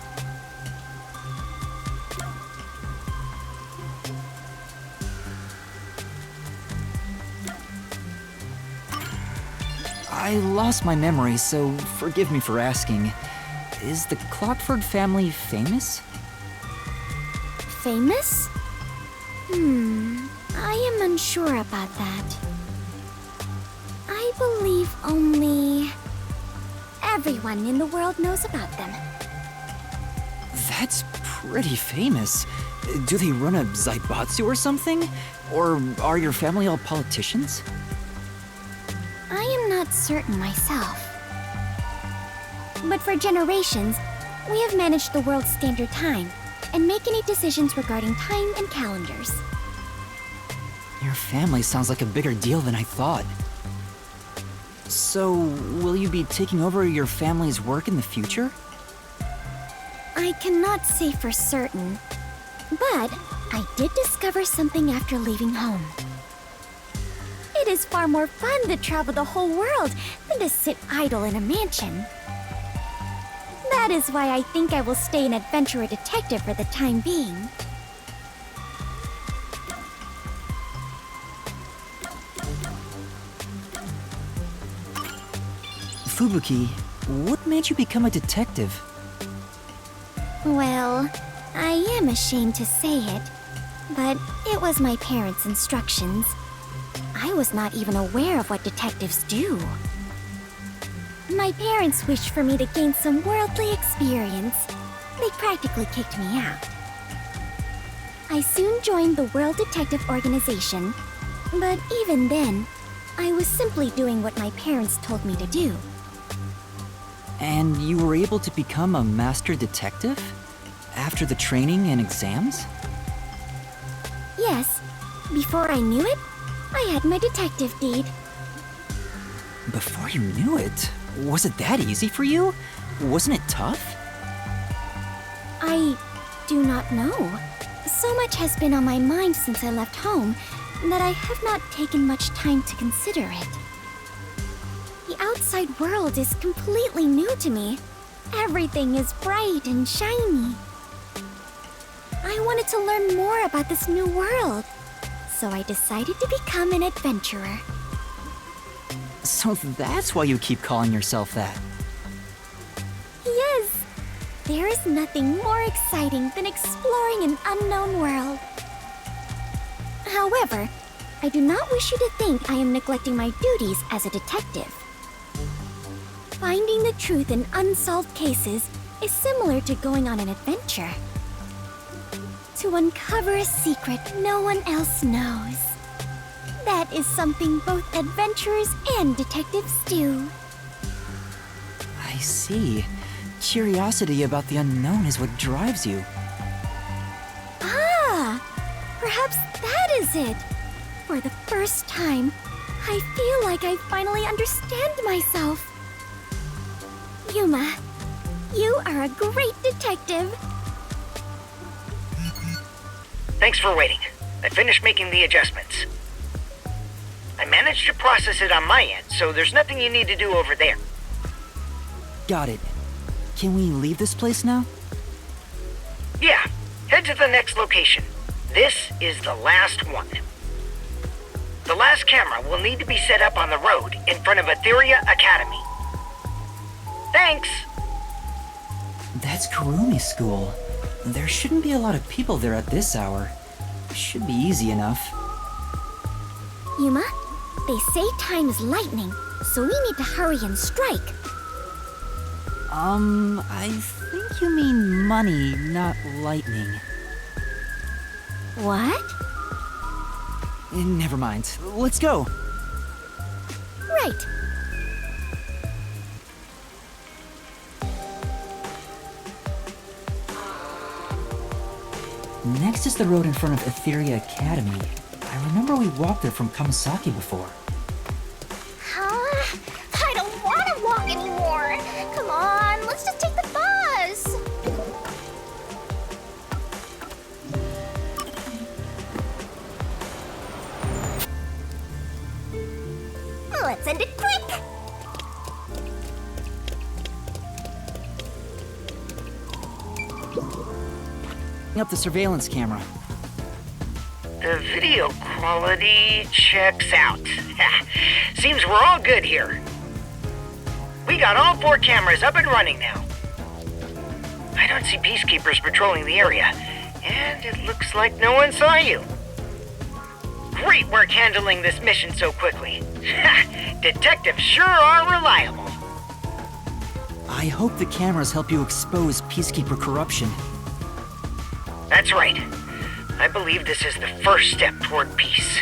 I lost my memory, so forgive me for asking. Is the Clockford family famous? Famous? I am unsure about that. I believe only everyone in the world knows about them. That's pretty famous. Do they run a Zaibatsu or something? Or are your family all politicians? I am not certain myself. But for generations, we have managed the world's standard time and make any decisions regarding time and calendars. Your family sounds like a bigger deal than I thought. So, will you be taking over your family's work in the future? I cannot say for certain, but I did discover something after leaving home. It is far more fun to travel the whole world than to sit idle in a mansion. That is why I think I will stay an adventurer detective for the time being. Fubuki, what made you become a detective? Well, I am ashamed to say it, but it was my parents' instructions. I was not even aware of what detectives do. My parents wished for me to gain some worldly experience. They practically kicked me out. I soon joined the World Detective Organization, but even then, I was simply doing what my parents told me to do. And you were able to become a master detective? After the training and exams? Yes. Before I knew it, I had my detective deed. Before you knew it? Was it that easy for you? Wasn't it tough? I do not know. So much has been on my mind since I left home that I have not taken much time to consider it. The outside world is completely new to me. Everything is bright and shiny. I wanted to learn more about this new world. So I decided to become an adventurer. So that's why you keep calling yourself that. Yes, there is nothing more exciting than exploring an unknown world. However, I do not wish you to think I am neglecting my duties as a detective. Finding the truth in unsolved cases is similar to going on an adventure. To uncover a secret no one else knows. That is something both adventurers and detectives do. I see. Curiosity about the unknown is what drives you. Ah! Perhaps that is it. For the first time, I feel like I finally understand myself. Yuma, you are a great detective. Thanks for waiting. I finished making the adjustments. I managed to process it on my end, so there's nothing you need to do over there. Got it. Can we leave this place now? Yeah, head to the next location. This is the last one. The last camera will need to be set up on the road in front of Etheria Academy. Thanks! That's Kurumi School. There shouldn't be a lot of people there at this hour. Should be easy enough. Yuma, they say time is lightning, so we need to hurry and strike. I think you mean money, not lightning. What? Never mind. Let's go. Right. Next is the road in front of Etheria Academy. I remember we walked there from Kamasaki before. I don't want to walk anymore. Come on, let's just take the bus. Let's end it quick. Up the surveillance camera. The video quality checks out. Seems we're all good here. We got all 4 cameras up and running now. I don't see peacekeepers patrolling the area, and it looks like no one saw you. Great work handling this mission so quickly. Detectives sure are reliable. I hope the cameras help you expose Peacekeeper corruption. That's right. I believe this is the first step toward peace.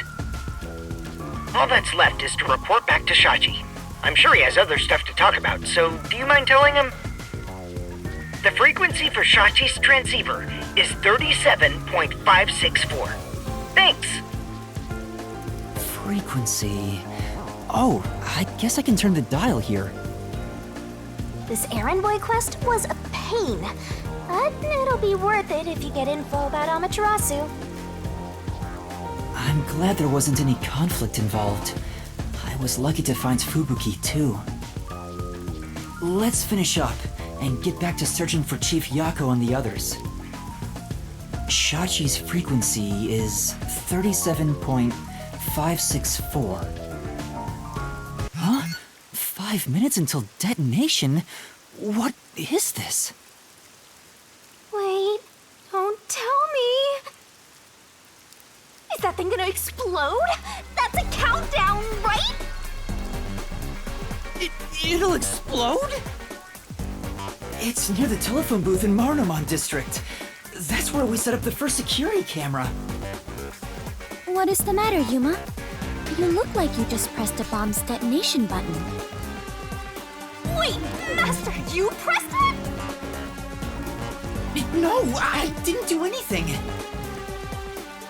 All that's left is to report back to Shachi. I'm sure he has other stuff to talk about, so do you mind telling him? The frequency for Shachi's transceiver is 37.564. Thanks! Frequency... Oh, I guess I can turn the dial here. This errand boy quest was a pain, but it'll be worth it if you get info about Amaterasu. I'm glad there wasn't any conflict involved. I was lucky to find Fubuki, too. Let's finish up and get back to searching for Chief Yako and the others. Shachi's frequency is 37.564. Huh? 5 minutes until detonation? What is this? Wait, don't tell me. Is that thing gonna explode? That's a countdown, right? It'll explode? It's near the telephone booth in Marunouman District. That's where we set up the first security camera. What is the matter, Yuma? You look like you just pressed a bomb's detonation button. Wait, Master, you pressed it? No, I didn't do anything.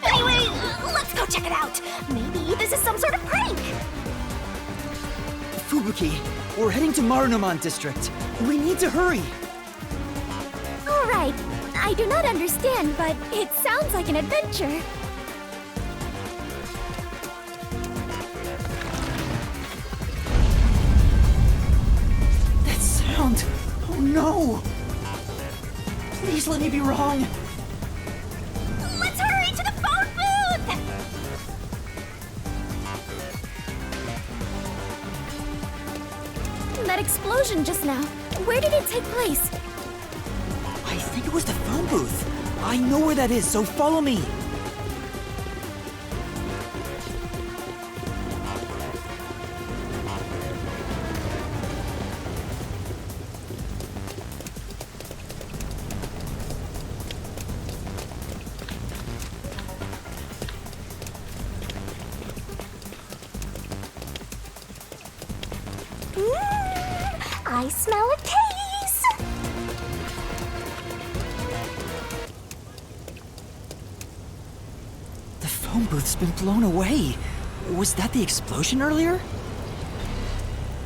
Anyway, let's go check it out. Maybe this is some sort of prank. Fubuki, we're heading to Marunouman District. We need to hurry. All right. I do not understand, but it sounds like an adventure. That sound. Oh no. Please let me be wrong. That explosion just now. Where did it take place? I think it was the phone booth. I know where that is, so follow me. I smell a case! The phone booth's been blown away. Was that the explosion earlier?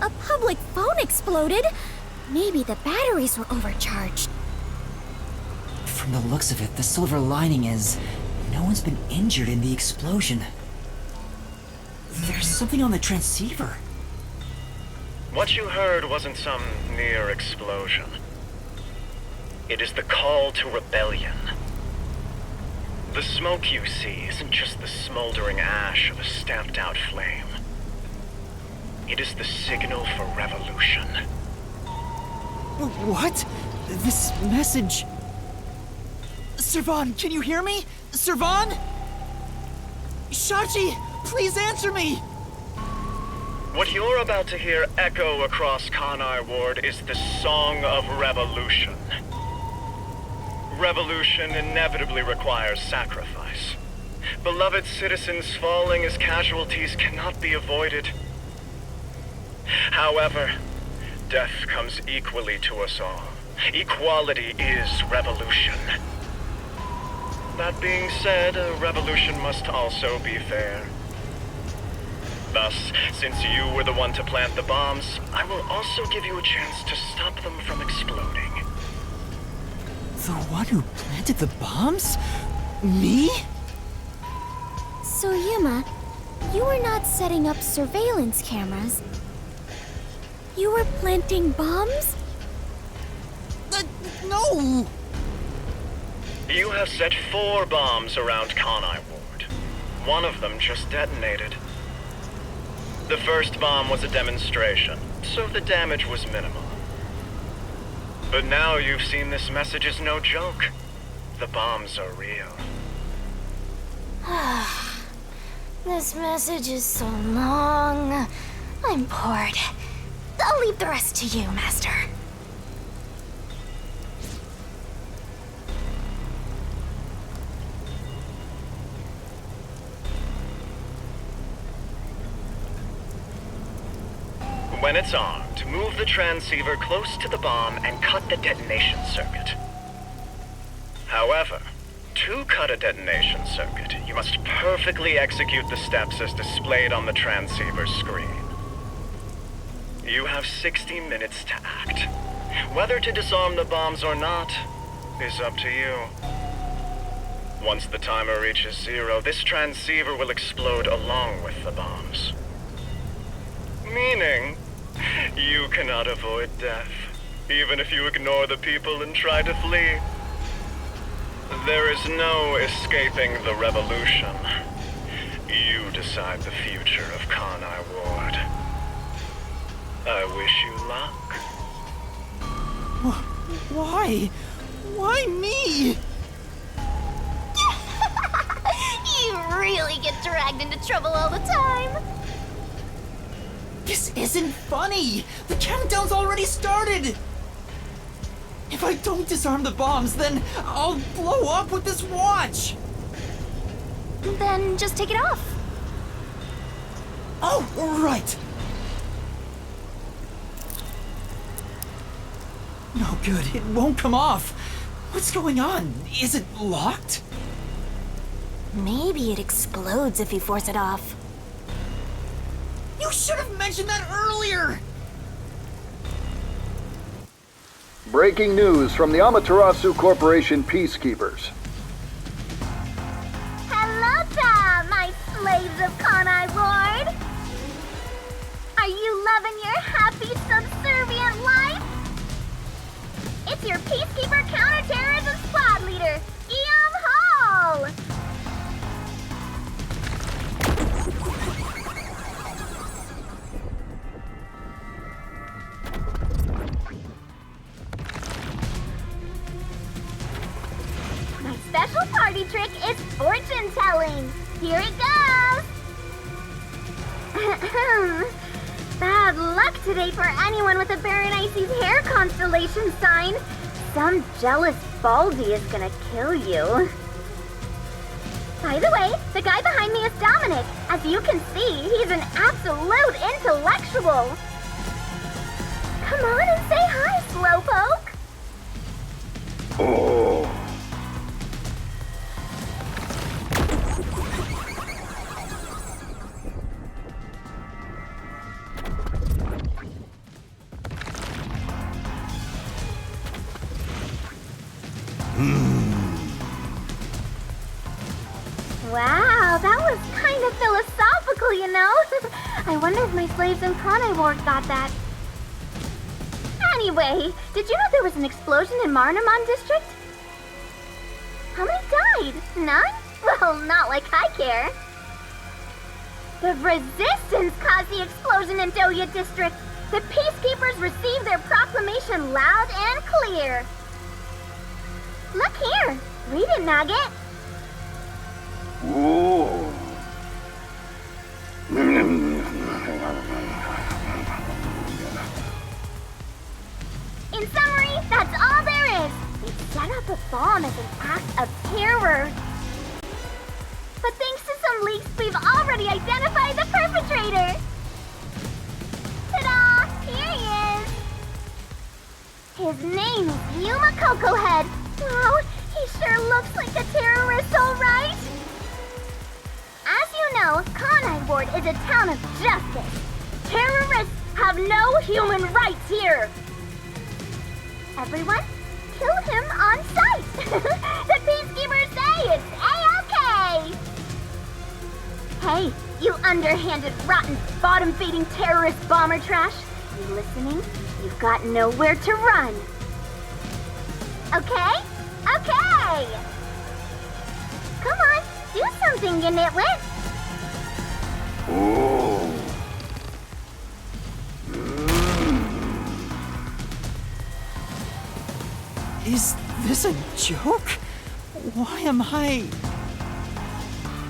A public phone exploded? Maybe the batteries were overcharged. From the looks of it, the silver lining is no one's been injured in the explosion. There's something on the transceiver. What you heard wasn't some near explosion. It is the call to rebellion. The smoke you see isn't just the smoldering ash of a stamped-out flame. It is the signal for revolution. What? This message... Servan, can you hear me? Servan? Shachi, please answer me! What you're about to hear echo across Kanai Ward is the Song of Revolution. Revolution inevitably requires sacrifice. Beloved citizens falling as casualties cannot be avoided. However, death comes equally to us all. Equality is revolution. That being said, a revolution must also be fair. Thus, since you were the one to plant the bombs, I will also give you a chance to stop them from exploding. The one who planted the bombs? Me? So, Yuma, you were not setting up surveillance cameras. You were planting bombs? No! You have set 4 bombs around Kanai Ward. One of them just detonated. The first bomb was a demonstration, so the damage was minimal. But now you've seen this message is no joke. The bombs are real. This message is so long. I'm bored. I'll leave the rest to you, Master. When it's armed, move the transceiver close to the bomb and cut the detonation circuit. However, to cut a detonation circuit, you must perfectly execute the steps as displayed on the transceiver screen. You have 60 minutes to act. Whether to disarm the bombs or not is up to you. Once the timer reaches 0, this transceiver will explode along with the bombs. Meaning, you cannot avoid death, even if you ignore the people and try to flee. There is no escaping the revolution. You decide the future of Kanai Ward. I wish you luck. Why? Why me? You really get dragged into trouble all the time. This isn't funny! The countdown's already started! If I don't disarm the bombs, then I'll blow up with this watch! Then just take it off. Oh, right! No good, it won't come off. What's going on? Is it locked? Maybe it explodes if you force it off. You should have mentioned that earlier! Breaking news from the Amaterasu Corporation Peacekeepers. Hello there, my slaves of Kanai Ward! Are you loving your happy, subservient life? It's your Peacekeeper Counterterrorism Squad Leader, Guillaume Hall! is fortune telling. Here it goes. Bad luck today for anyone with a Berenice's hair constellation sign. Some jealous Baldy is gonna kill you. By the way, the guy behind me is Dominic. As you can see, he's an absolute intellectual. Come on and say hi, Slowpoke. Oh. Wow, that was kind of philosophical, you know? I wonder if my slaves in Carnivore got that. Anyway, did you know there was an explosion in Marnamon District? How many died? None? Well, not like I care. The Resistance caused the explosion in Doya District. The Peacekeepers received their proclamation loud and clear. Look here. Read it, Nugget. Ooh. In summary, that's all there is. They set up a bomb as an act of terror. But thanks to some leaks, we've already identified the perpetrator. Ta-da! Here he is. His name is Yuma Cocohead. Wow, he sure looks like a terrorist, all right. As you know, Conai Ward is a town of justice. Terrorists have no human rights here. Everyone, kill him on sight. The Peacekeepers say it's A-OK. Hey, you underhanded, rotten, bottom-feeding terrorist bomber trash. You listening? You've got nowhere to run. Okay? Okay! Come on, do something, you nitwit. Ooh. Is this a joke? Why am I...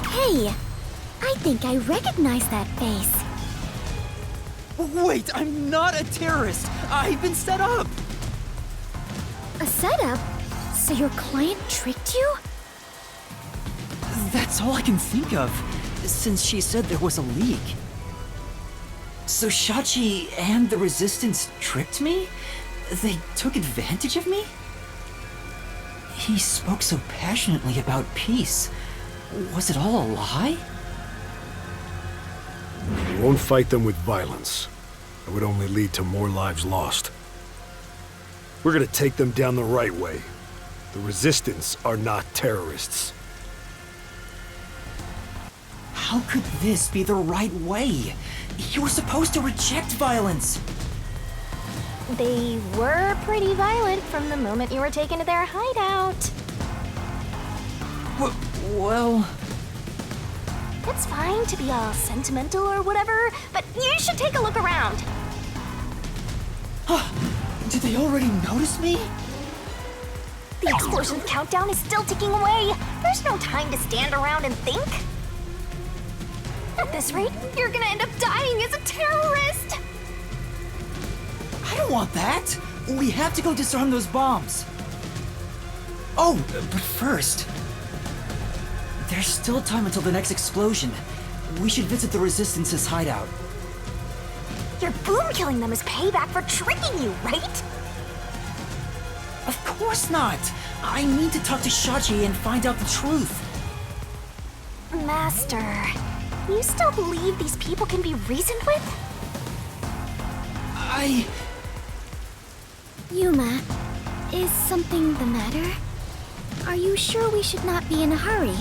Hey, I think I recognize that face. Wait, I'm not a terrorist. I've been set up. A setup? So your client tricked you? That's all I can think of, since she said there was a leak. So Shachi and the Resistance tricked me? They took advantage of me? He spoke so passionately about peace. Was it all a lie? We won't fight them with violence. It would only lead to more lives lost. We're gonna take them down the right way. The Resistance are not terrorists. How could this be the right way? You were supposed to reject violence. They were pretty violent from the moment you were taken to their hideout. Well... It's fine to be all sentimental or whatever, but you should take a look around. Did they already notice me? The explosion countdown is still ticking away. There's no time to stand around and think. At this rate, you're gonna end up dying as a terrorist. I don't want that. We have to go disarm those bombs. Oh, but first... There's still time until the next explosion. We should visit the Resistance's hideout. Your boom killing them is payback for tricking you, right? Of course not. I need to talk to Shachi and find out the truth. Master, you still believe these people can be reasoned with? Yuma, is something the matter? Are you sure we should not be in a hurry?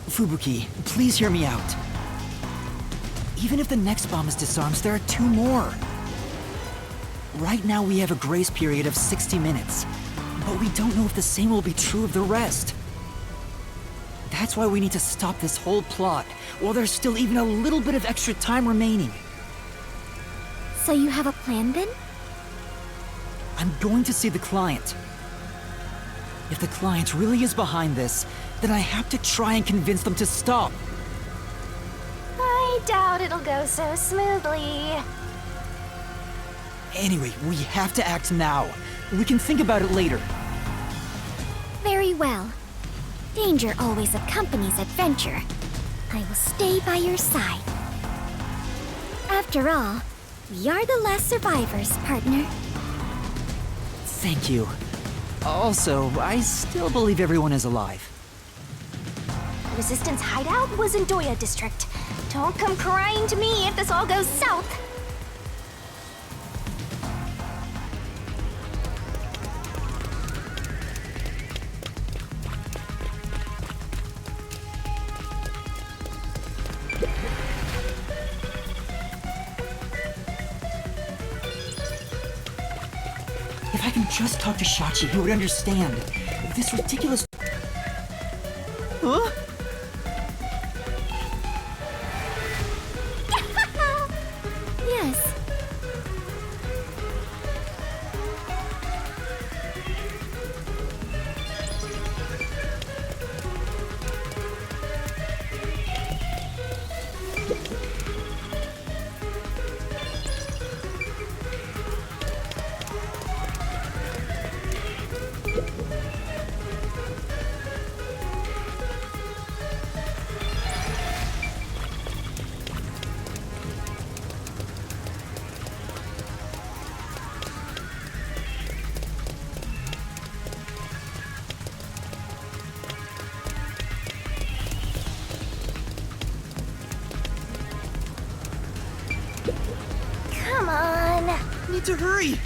Fubuki, please hear me out. Even if the next bomb is disarmed, there are 2 more. Right now we have a grace period of 60 minutes, but we don't know if the same will be true of the rest. That's why we need to stop this whole plot, while there's still even a little bit of extra time remaining. So you have a plan then? I'm going to see the client. If the client really is behind this, then then I have to try and convince them to stop. I doubt it'll go so smoothly. Anyway, we have to act now. We can think about it later. Very well. Danger always accompanies adventure. I will stay by your side. After all, we are the last survivors, partner. Thank you. Also, I still believe everyone is alive. Resistance hideout was in Doya District. Don't come crying to me if this all goes south. If I can just talk to Shachi, he would understand. This ridiculous... Huh? Yes. Come on. Need to hurry.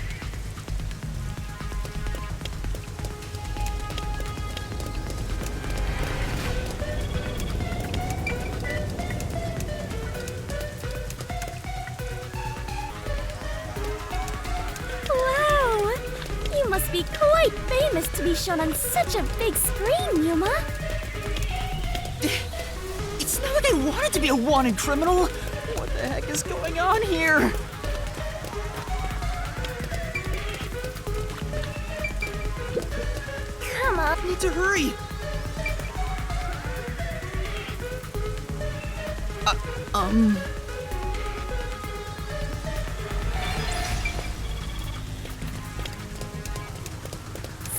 Wow! You must be quite famous to be shown on such a big screen, Yuma. It's not like I wanted to be a wanted criminal. What the heck is going on here? Come on. Need to hurry.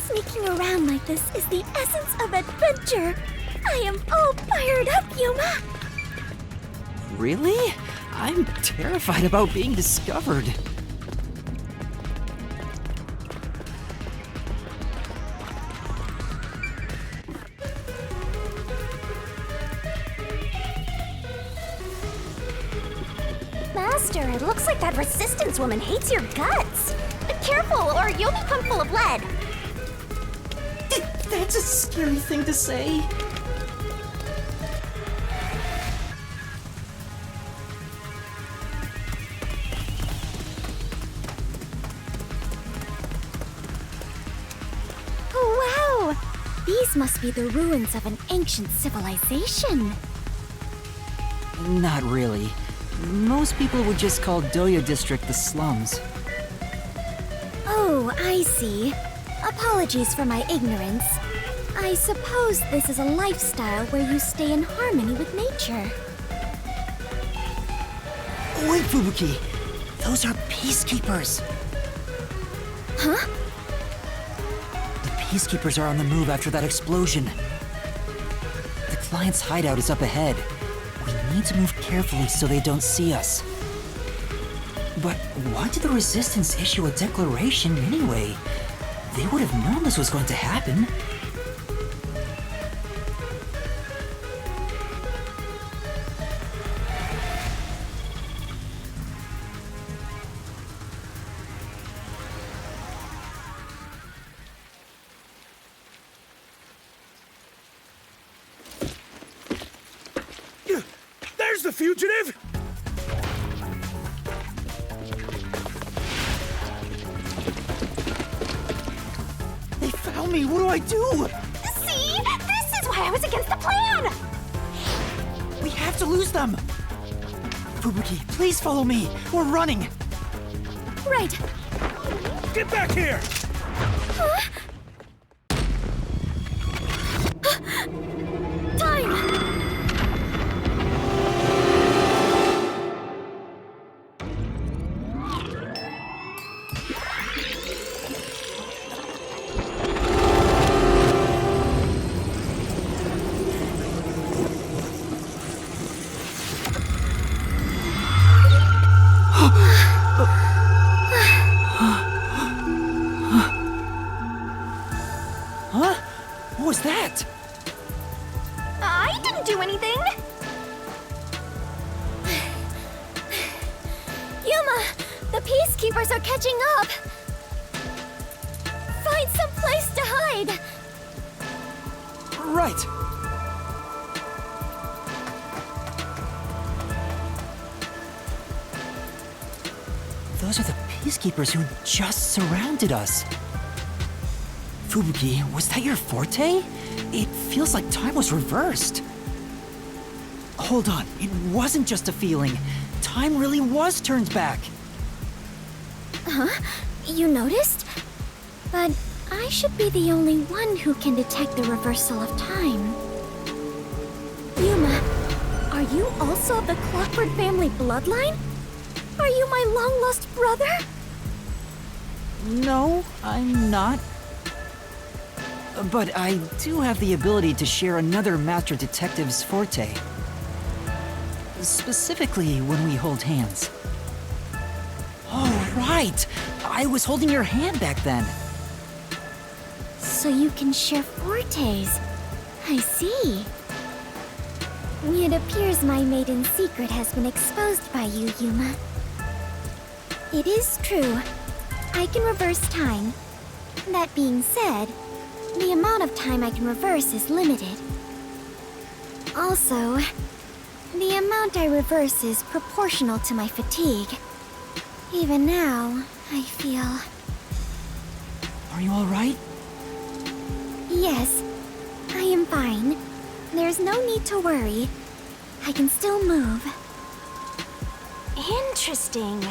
Sneaking around like this is the essence of adventure. I am all fired up, Yuma. Really? I'm terrified about being discovered. Master, it looks like that resistance woman hates your guts. Be careful, or you'll become full of lead. That's a scary thing to say. Oh, wow! These must be the ruins of an ancient civilization. Not really. Most people would just call Doya District the slums. Oh, I see. Apologies for my ignorance. I suppose this is a lifestyle where you stay in harmony with nature. Wait, Fubuki! Those are peacekeepers! Huh? The peacekeepers are on the move after that explosion. The client's hideout is up ahead. We need to move carefully so they don't see us. But why did the Resistance issue a declaration anyway? They would have known this was going to happen. There's the fugitive! They found me! What do I do? See? This is why I was against the plan! We have to lose them! Fubuki, please follow me! We're running! Right. Get back here! Huh? Yuma! The Peacekeepers are catching up! Find some place to hide! Right! Those are the Peacekeepers who just surrounded us. Fubuki, was that your forte? It feels like time was reversed. Hold on, it wasn't just a feeling. Time really was turned back. Huh? You noticed? But I should be the only one who can detect the reversal of time. Yuma, are you also of the Clockwork family bloodline? Are you my long-lost brother? No, I'm not. But I do have the ability to share another Master Detective's forte. Specifically when we hold hands. Oh, right! I was holding your hand back then. So you can share fortes. I see. It appears my maiden secret has been exposed by you, Yuma. It is true. I can reverse time. That being said, the amount of time I can reverse is limited. Also, the amount I reverse is proportional to my fatigue. Even now, I feel... Are you alright? Yes, I am fine. There's no need to worry. I can still move. Interesting.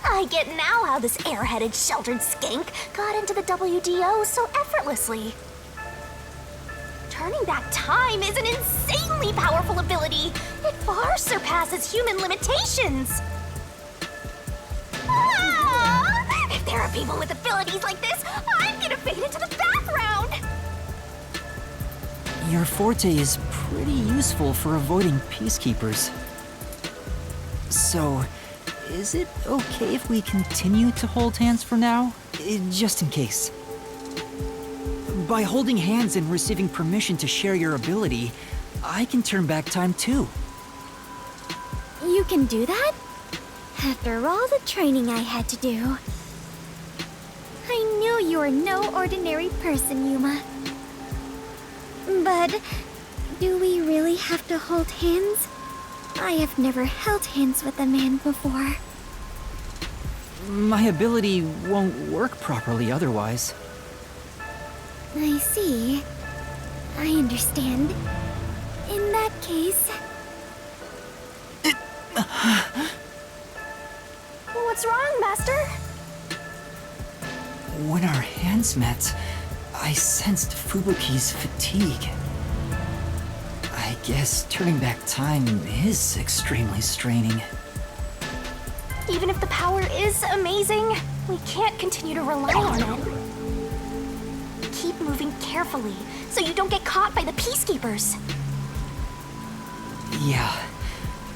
I get now how this airheaded, sheltered skank got into the WDO so effortlessly. Turning back time is an insanely powerful ability. It far surpasses human limitations. Ah! If there are people with abilities like this, I'm gonna fade into the background. Your forte is pretty useful for avoiding Peacekeepers. So, is it okay if we continue to hold hands for now? Just in case. By holding hands and receiving permission to share your ability, I can turn back time too. You can do that? After all the training I had to do. I knew you were no ordinary person, Yuma. But do we really have to hold hands? I have never held hands with a man before. My ability won't work properly otherwise. I see. I understand. In that case... What's wrong, Master? When our hands met, I sensed Fubuki's fatigue. I guess turning back time is extremely straining. Even if the power is amazing, we can't continue to rely on it. Keep moving carefully, so you don't get caught by the Peacekeepers. Yeah.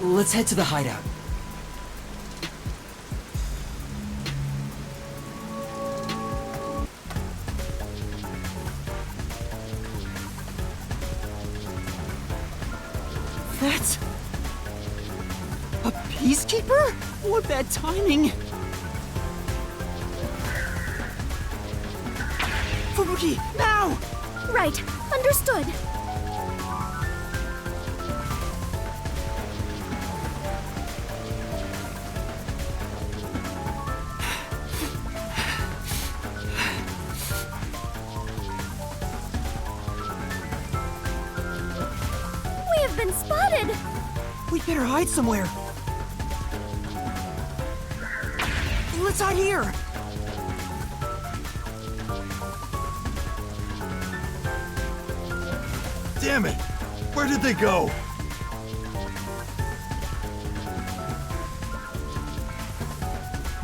Let's head to the hideout. That's... a Peacekeeper? What bad timing! Fubuki, now! Right, understood. We have been spotted! We better hide somewhere. Let's hide here! Damn it! Where did they go?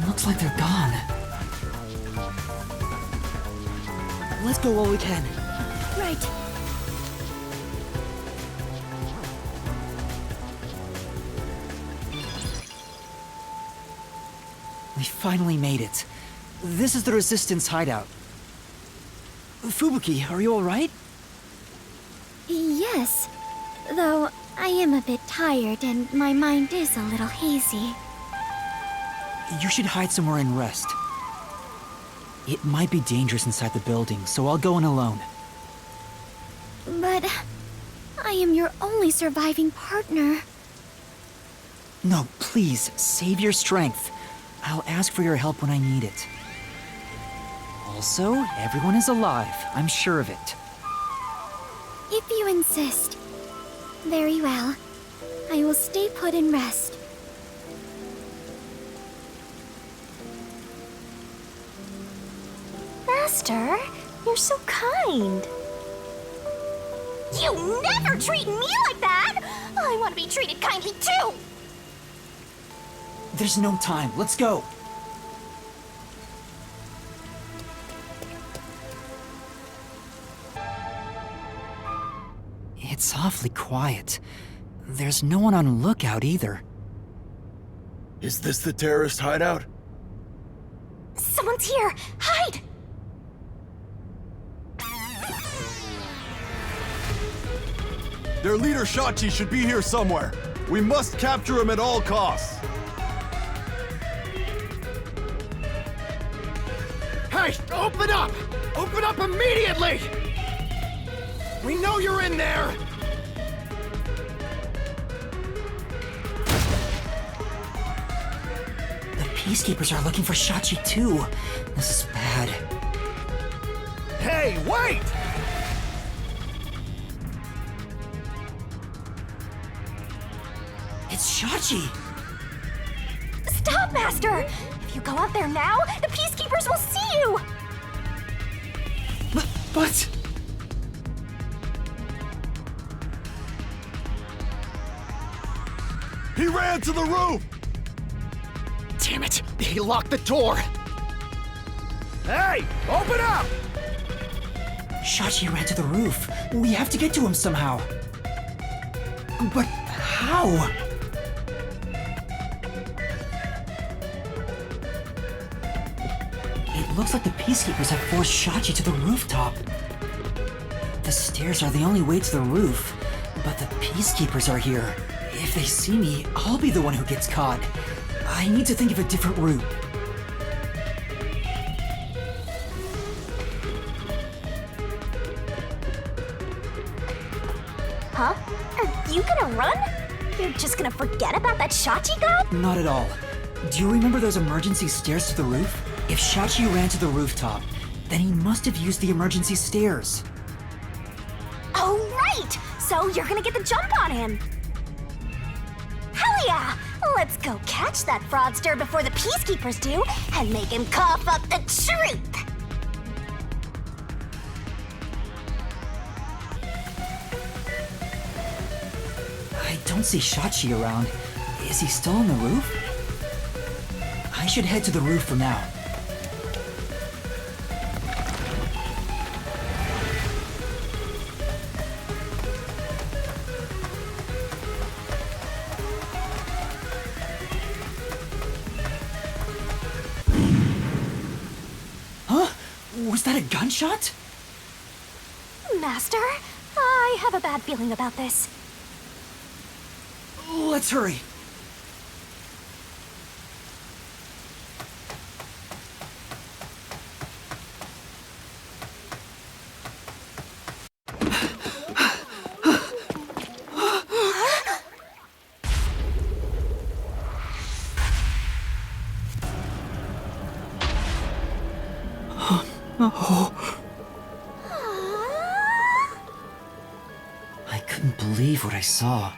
Looks like they're gone. Let's go while we can. Right. We finally made it. This is the Resistance hideout. Fubuki, are you alright? Yes. Though I am a bit tired and my mind is a little hazy. You should hide somewhere and rest. It might be dangerous inside the building, so I'll go in alone. But I am your only surviving partner. No, please, save your strength. I'll ask for your help when I need it. Also, everyone is alive. I'm sure of it. If you insist. Very well. I will stay put and rest. Master, you're so kind. You never treat me like that! I want to be treated kindly too! There's no time. Let's go. It's awfully quiet. There's no one on lookout either. Is this the terrorist hideout? Someone's here! Hide! Their leader Shachi should be here somewhere. We must capture him at all costs. Hey, open up! Open up immediately! We know you're in there! The Peacekeepers are looking for Shachi too. This is bad. Hey, wait! It's Shachi! Stop, Master! If you go out there now, the Peacekeepers will see you! But... He ran to the roof! Damn it! He locked the door! Hey! Open up! Shachi ran to the roof. We have to get to him somehow. But how? It looks like the Peacekeepers have forced Shachi to the rooftop. The stairs are the only way to the roof, but the Peacekeepers are here. If they see me, I'll be the one who gets caught. I need to think of a different route. Huh? Are you gonna run? You're just gonna forget about that Shachi guy? Not at all. Do you remember those emergency stairs to the roof? If Shachi ran to the rooftop, then he must have used the emergency stairs. Oh, right! So you're gonna get the jump on him. Hell yeah! Let's go catch that fraudster before the Peacekeepers do and make him cough up the truth! I don't see Shachi around. Is he still on the roof? I should head to the roof for now. Huh? Was that a gunshot? Master, I have a bad feeling about this. Let's hurry. I couldn't believe what I saw.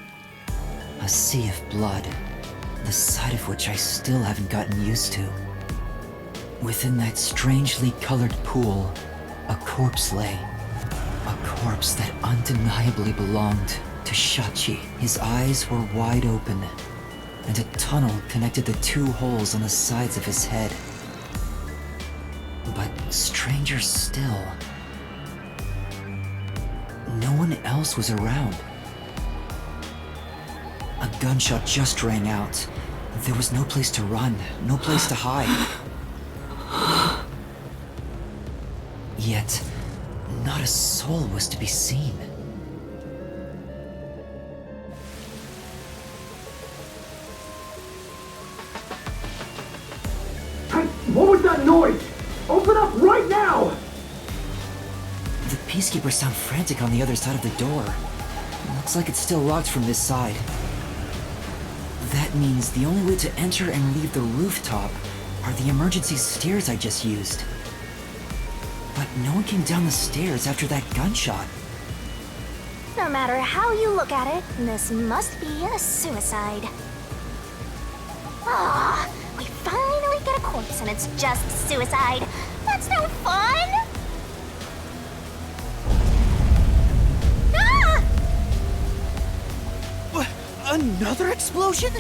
A sea of blood, the sight of which I still haven't gotten used to. Within that strangely colored pool, a corpse lay. A corpse that undeniably belonged to Shachi. His eyes were wide open, and a tunnel connected the two holes on the sides of his head. But stranger still, no one else was around. A gunshot just rang out. There was no place to run, no place to hide. Yet, not a soul was to be seen. that noise? Open up right now! The Peacekeepers sound frantic on the other side of the door. Looks like it's still locked from this side. That means the only way to enter and leave the rooftop are the emergency stairs I just used. But no one came down the stairs after that gunshot. No matter how you look at it, this must be a suicide. Ah, we finally get a corpse and it's just suicide. That's no fun! Ah! What? Another explosion?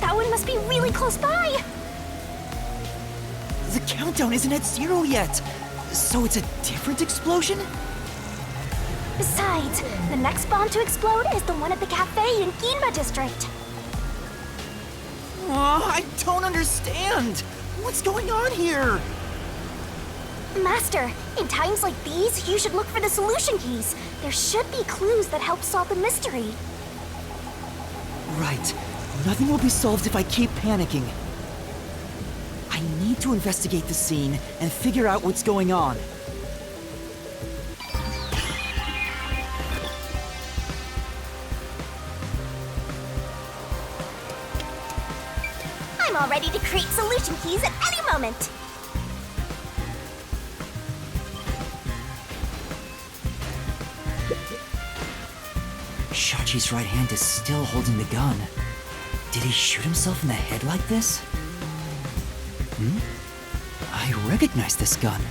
That one must be really close by. The countdown isn't at 0 yet. So it's a different explosion? Besides, the next bomb to explode is the one at the cafe in Ginma District. Oh, I don't understand. What's going on here? Master, in times like these, you should look for the solution keys. There should be clues that help solve the mystery. Right. Nothing will be solved if I keep panicking. I need to investigate the scene and figure out what's going on. I'm all ready to create solution keys at any moment. Shachi's right hand is still holding the gun. Did he shoot himself in the head like this? I recognize this gun.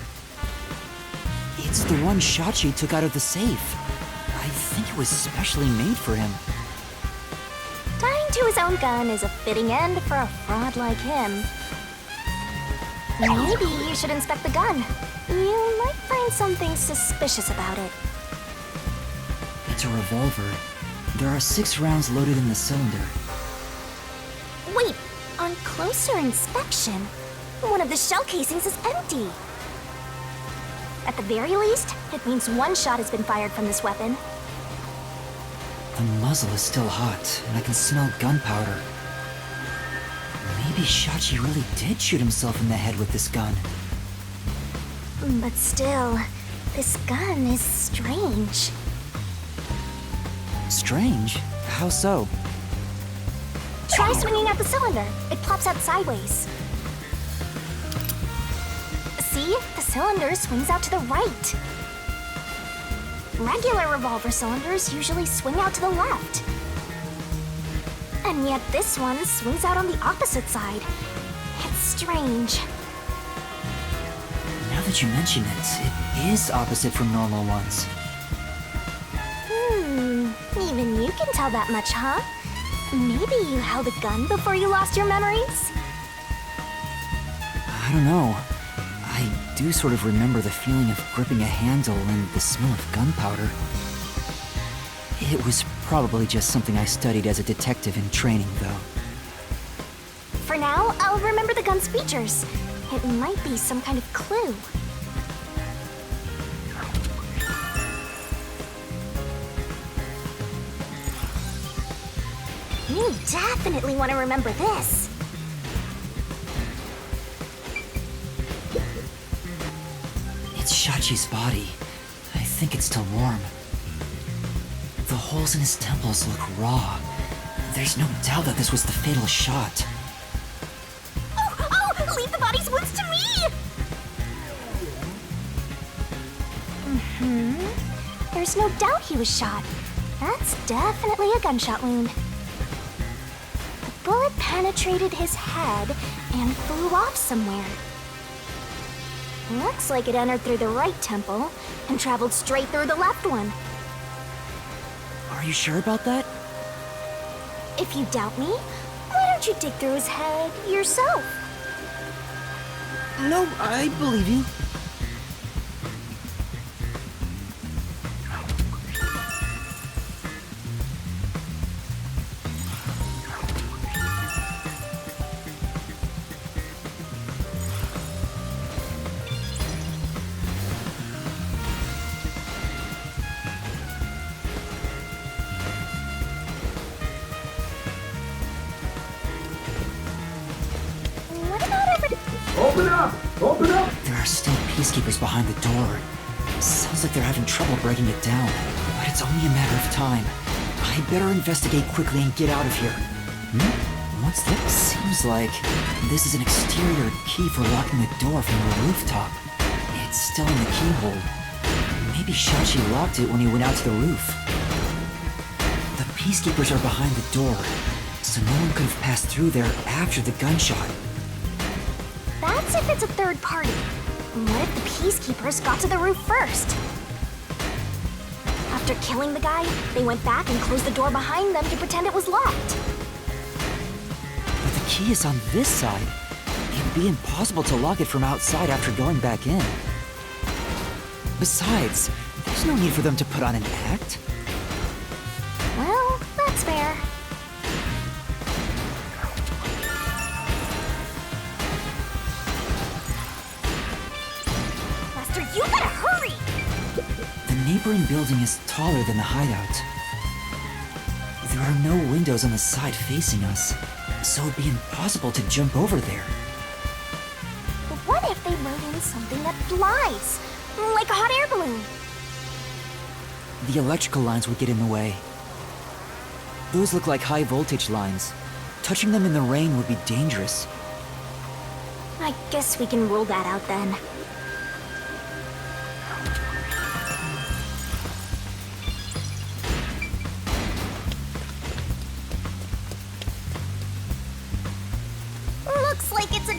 It's the one Shachi took out of the safe. I think it was specially made for him. Tying to his own gun is a fitting end for a fraud like him. Maybe you should inspect the gun. You might find something suspicious about it. It's a revolver. There are 6 rounds loaded in the cylinder. Wait, on closer inspection, one of the shell casings is empty. At the very least, it means one shot has been fired from this weapon. The muzzle is still hot, and I can smell gunpowder. Maybe Shachi really did shoot himself in the head with this gun. But still, this gun is strange. Strange? How so? Try swinging out the cylinder. It plops out sideways. See? The cylinder swings out to the right. Regular revolver cylinders usually swing out to the left. And yet this one swings out on the opposite side. It's strange. Now that you mention it, it is opposite from normal ones. Even you can tell that much, huh? Maybe you held a gun before you lost your memories? I don't know. I do sort of remember the feeling of gripping a handle and the smell of gunpowder. It was probably just something I studied as a detective in training, though. For now, I'll remember the gun's features. It might be some kind of clue. You definitely want to remember this. It's Shachi's body. I think it's still warm. The holes in his temples look raw. There's no doubt that this was the fatal shot. Oh! Leave the body's wounds to me! There's no doubt he was shot. That's definitely a gunshot wound. The bullet penetrated his head and flew off somewhere. Looks like it entered through the right temple and traveled straight through the left one. Are you sure about that? If you doubt me, why don't you dig through his head yourself? No, I believe you. What about every... Open up! Open up! There are still peacekeepers behind the door. Sounds like they're having trouble breaking it down, but it's only a matter of time. I better investigate quickly and get out of here. What's this? Seems like this is an exterior key for locking the door from the rooftop. It's still in the keyhole. Maybe Shachi locked it when he went out to the roof. The peacekeepers are behind the door, so no one could have passed through there after the gunshot. That's if it's a third party. What if the peacekeepers got to the roof first? After killing the guy, they went back and closed the door behind them to pretend it was locked. But the key is on this side. It'd be impossible to lock it from outside after going back in. Besides, there's no need for them to put on an act. Well, that's fair. Lester, you gotta hurry! The neighboring building is taller than the hideout. There are no windows on the side facing us, so it'd be impossible to jump over there. But what if they wrote in something that flies? Like a hot air balloon. The electrical lines would get in the way. Those look like high voltage lines. Touching them in the rain would be dangerous. I guess we can rule that out then. Looks like it's a...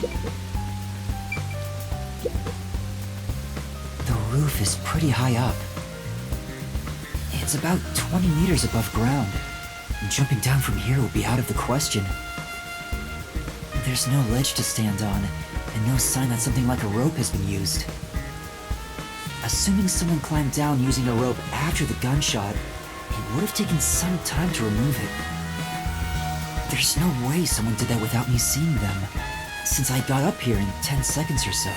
The roof is pretty high up. It's about 20 meters above ground. Jumping down from here would be out of the question. There's no ledge to stand on, and no sign that something like a rope has been used. Assuming someone climbed down using a rope after the gunshot, it would have taken some time to remove it. There's no way someone did that without me seeing them, since I got up here in 10 seconds or so.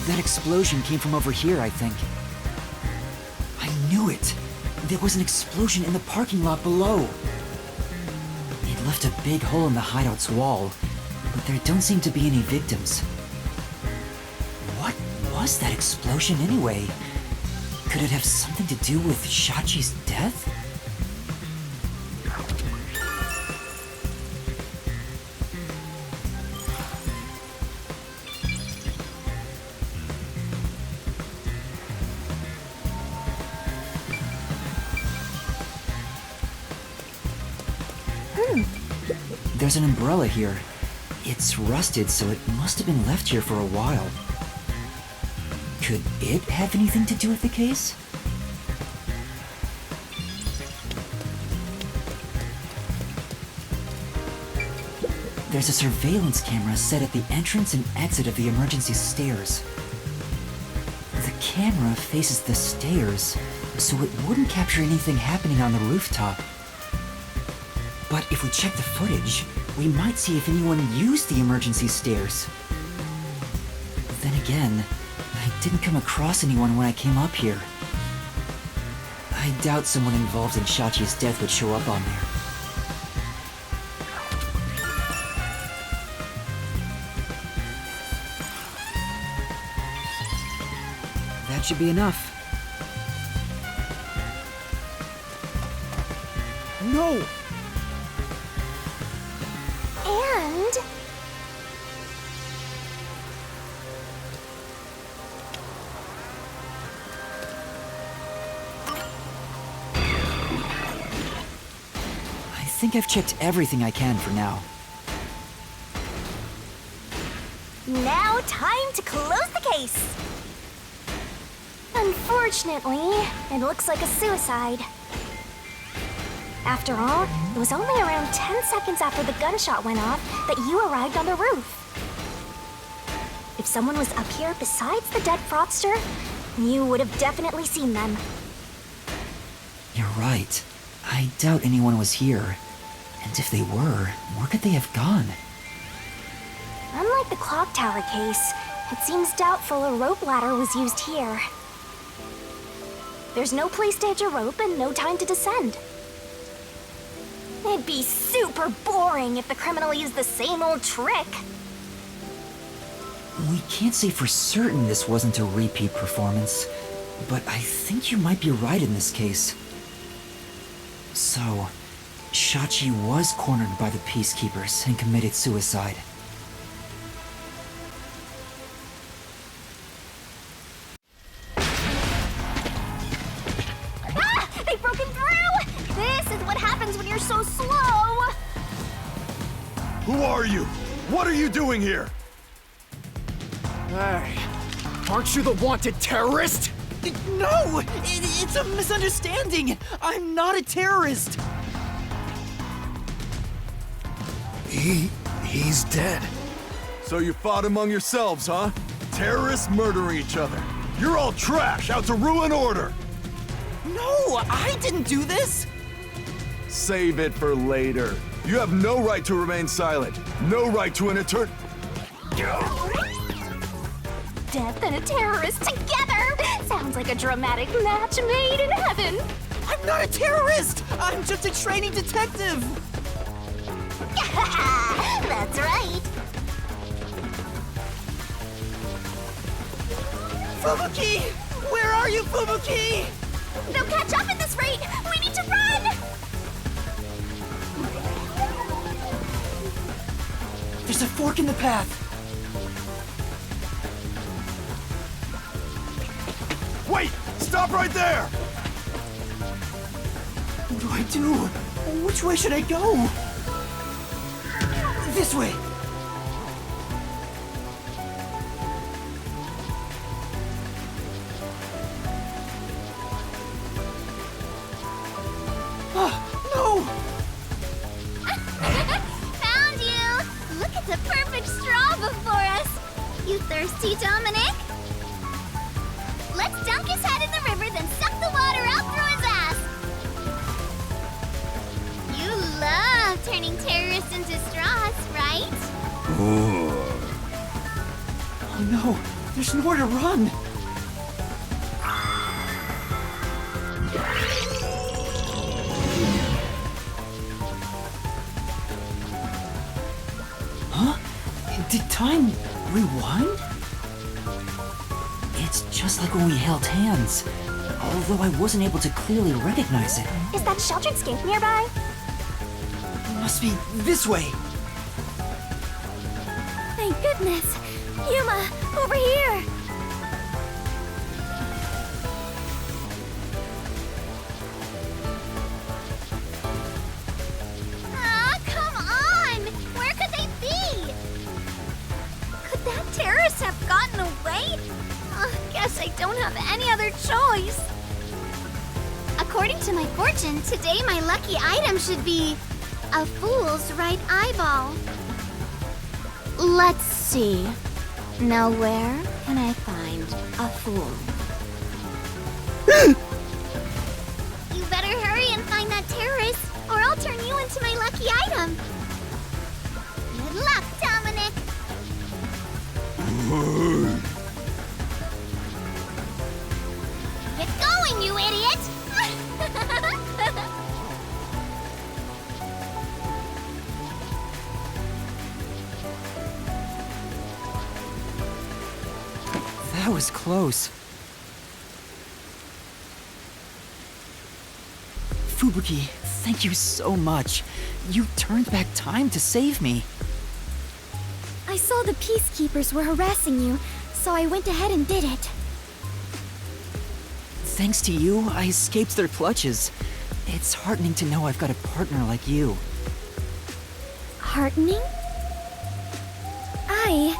That explosion came from over here, I think. I knew it! There was an explosion in the parking lot below. It left a big hole in the hideout's wall, but there don't seem to be any victims. What was that explosion anyway? Could it have something to do with Shachi's death? There's an umbrella here. It's rusted, so it must have been left here for a while. Could it have anything to do with the case? There's a surveillance camera set at the entrance and exit of the emergency stairs. The camera faces the stairs, so it wouldn't capture anything happening on the rooftop. But if we check the footage, we might see if anyone used the emergency stairs. Then again, I didn't come across anyone when I came up here. I doubt someone involved in Shachi's death would show up on there. That should be enough. No! And... I think I've checked everything I can for now. now time to close the case. Unfortunately, it looks like a suicide. After all, it was only around 10 seconds after the gunshot went off that you arrived on the roof. If someone was up here besides the dead fraudster, you would have definitely seen them. You're right. I doubt anyone was here. And if they were, where could they have gone? Unlike the clock tower case, it seems doubtful a rope ladder was used here. There's no place to hitch a rope and no time to descend. It'd be super boring if the criminal used the same old trick. We can't say for certain this wasn't a repeat performance, but I think you might be right in this case. So, Shachi was cornered by the Peacekeepers and committed suicide. Ah! They've broken through! This is what happens when you're so slow! Who are you? What are you doing here? Hey, aren't you the wanted terrorist? No! It's a misunderstanding! I'm not a terrorist! He's dead. So you fought among yourselves, huh? Terrorists murdering each other. You're all trash, out to ruin order! No, I didn't do this! Save it for later. You have no right to remain silent. No right to an etern... Death and a terrorist together! Sounds like a dramatic match made in heaven! I'm not a terrorist! I'm just a training detective! That's right! Fubuki! Where are you, Fubuki? They'll catch up at this rate! We need to run! There's a fork in the path! Wait! Stop right there! What do I do? Which way should I go? This way! No! Found you! Look at the perfect straw before us! You thirsty, Dominic? Let's dunk his head in the river, then suck the water out through his ass! You love turning terrorists into straws, right? Oh no, there's nowhere to run! Huh? Did time rewind? It's just like when we held hands, although I wasn't able to clearly recognize it. Is that sheltered skink nearby? Must be this way. Thank goodness! Yuma, over here! Ah, come on! Where could they be? Could that terrorist have gotten away? Guess I don't have any other choice. According to my fortune, today my lucky item should be a fool's right eyeball. Let's see. Now where can I find a fool? You better hurry and find that terrorist, or I'll turn you into my lucky item. Good luck, Dominic. Get going, you idiot! That was close. Fubuki, thank you so much. You turned back time to save me. I saw the Peacekeepers were harassing you, so I went ahead and did it. Thanks to you, I escaped their clutches. It's heartening to know I've got a partner like you. Heartening? I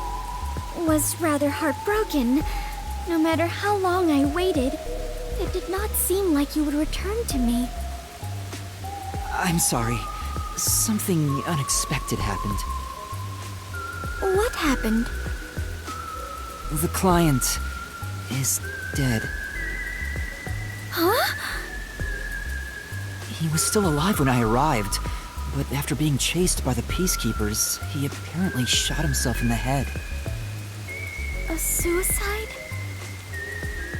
was rather heartbroken. No matter how long I waited, it did not seem like you would return to me. I'm sorry. Something unexpected happened. What happened? The client is dead. Huh? He was still alive when I arrived, but after being chased by the Peacekeepers, he apparently shot himself in the head. A suicide?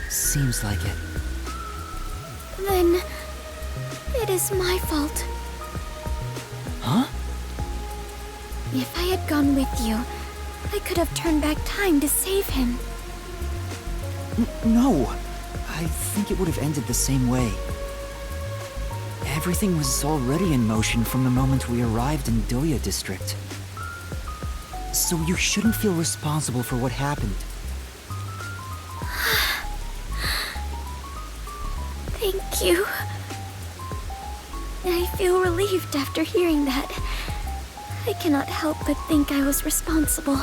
Seems like it. Then it is my fault. Huh? If I had gone with you, I could have turned back time to save him. No. I think it would have ended the same way. Everything was already in motion from the moment we arrived in Doya District. So you shouldn't feel responsible for what happened. Thank you. I feel relieved after hearing that. I cannot help but think I was responsible.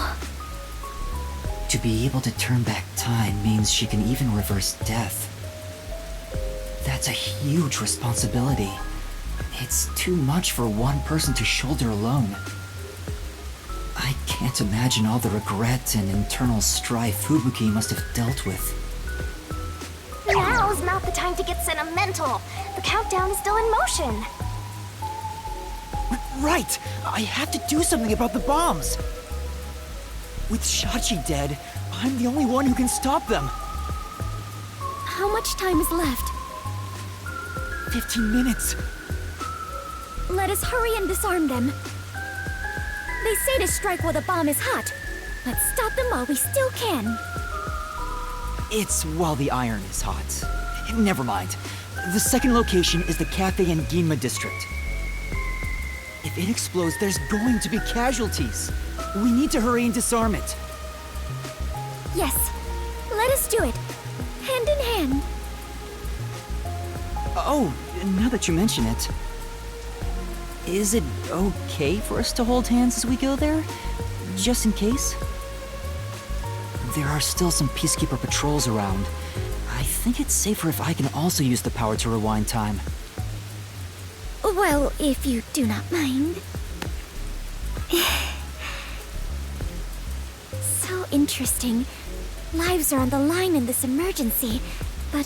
To be able to turn back time means she can even reverse death. That's a huge responsibility. It's too much for one person to shoulder alone. I can't imagine all the regret and internal strife Fubuki must have dealt with. Now's not the time to get sentimental. The countdown is still in motion. Right! I have to do something about the bombs! With Shachi dead, I'm the only one who can stop them. How much time is left? 15 minutes. Let us hurry and disarm them. They say to strike while the bomb is hot. Let's stop them while we still can. It's while the iron is hot. Never mind. The second location is the Cafe in Ginma District. If it explodes, there's going to be casualties. We need to hurry and disarm it. Yes, let us do it. Hand in hand. Oh, now that you mention it, is it okay for us to hold hands as we go there? Just in case? There are still some Peacekeeper patrols around. I think it's safer if I can also use the power to rewind time. Well, if you do not mind. So interesting. Lives are on the line in this emergency, but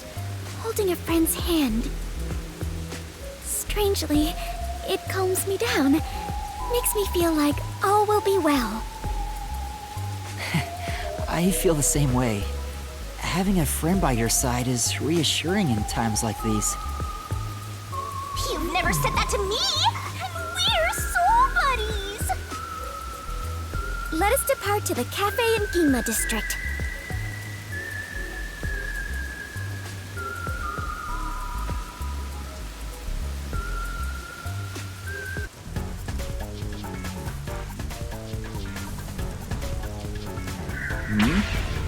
holding a friend's hand. Strangely, it calms me down. Makes me feel like all will be well. I feel the same way. Having a friend by your side is reassuring in times like these. You've never said that to me! We're soul buddies! Let us depart to the Cafe in Ginma District.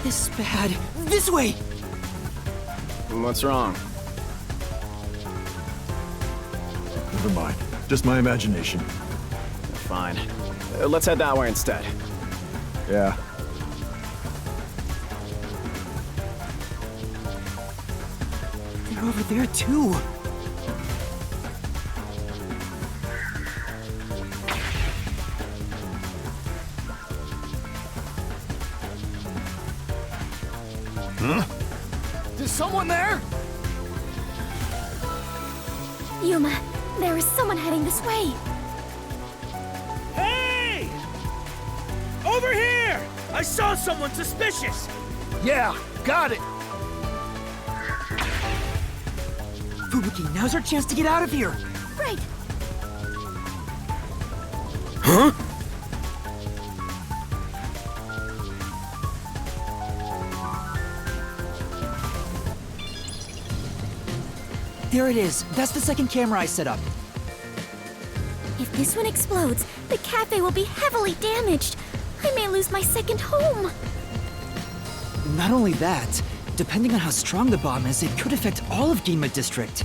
This bad. This way! What's wrong? Never mind. Just my imagination. Fine. Let's head that way instead. Yeah. They're over there too. Huh? Is someone there? Yuma, there is someone heading this way. Hey! Over here! I saw someone suspicious! Yeah, got it. Fubuki, now's our chance to get out of here. Right. Huh? There it is. That's the second camera I set up. If this one explodes, the cafe will be heavily damaged. I may lose my second home. Not only that, depending on how strong the bomb is, it could affect all of Ginma District.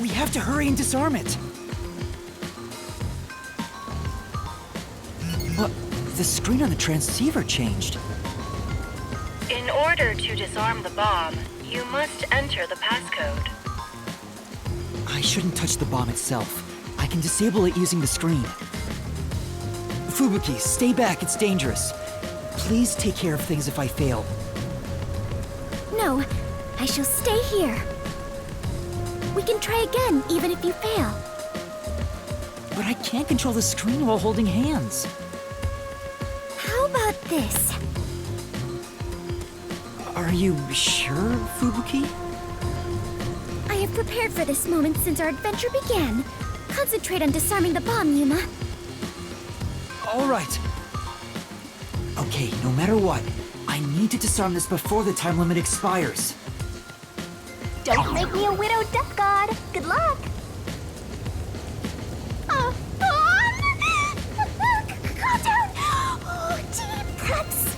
We have to hurry and disarm it. The screen on the transceiver changed. In order to disarm the bomb, you must enter the passcode. I shouldn't touch the bomb itself. I can disable it using the screen. Fubuki, stay back, it's dangerous. Please take care of things if I fail. No, I shall stay here. We can try again, even if you fail. But I can't control the screen while holding hands. How about this? Are you sure, Fubuki? I've prepared for this moment since our adventure began. Concentrate on disarming the bomb, Yuma. All right. Okay, no matter what, I need to disarm this before the time limit expires. Don't make me a widow death god. Good luck. Calm down. Oh, deep breaths.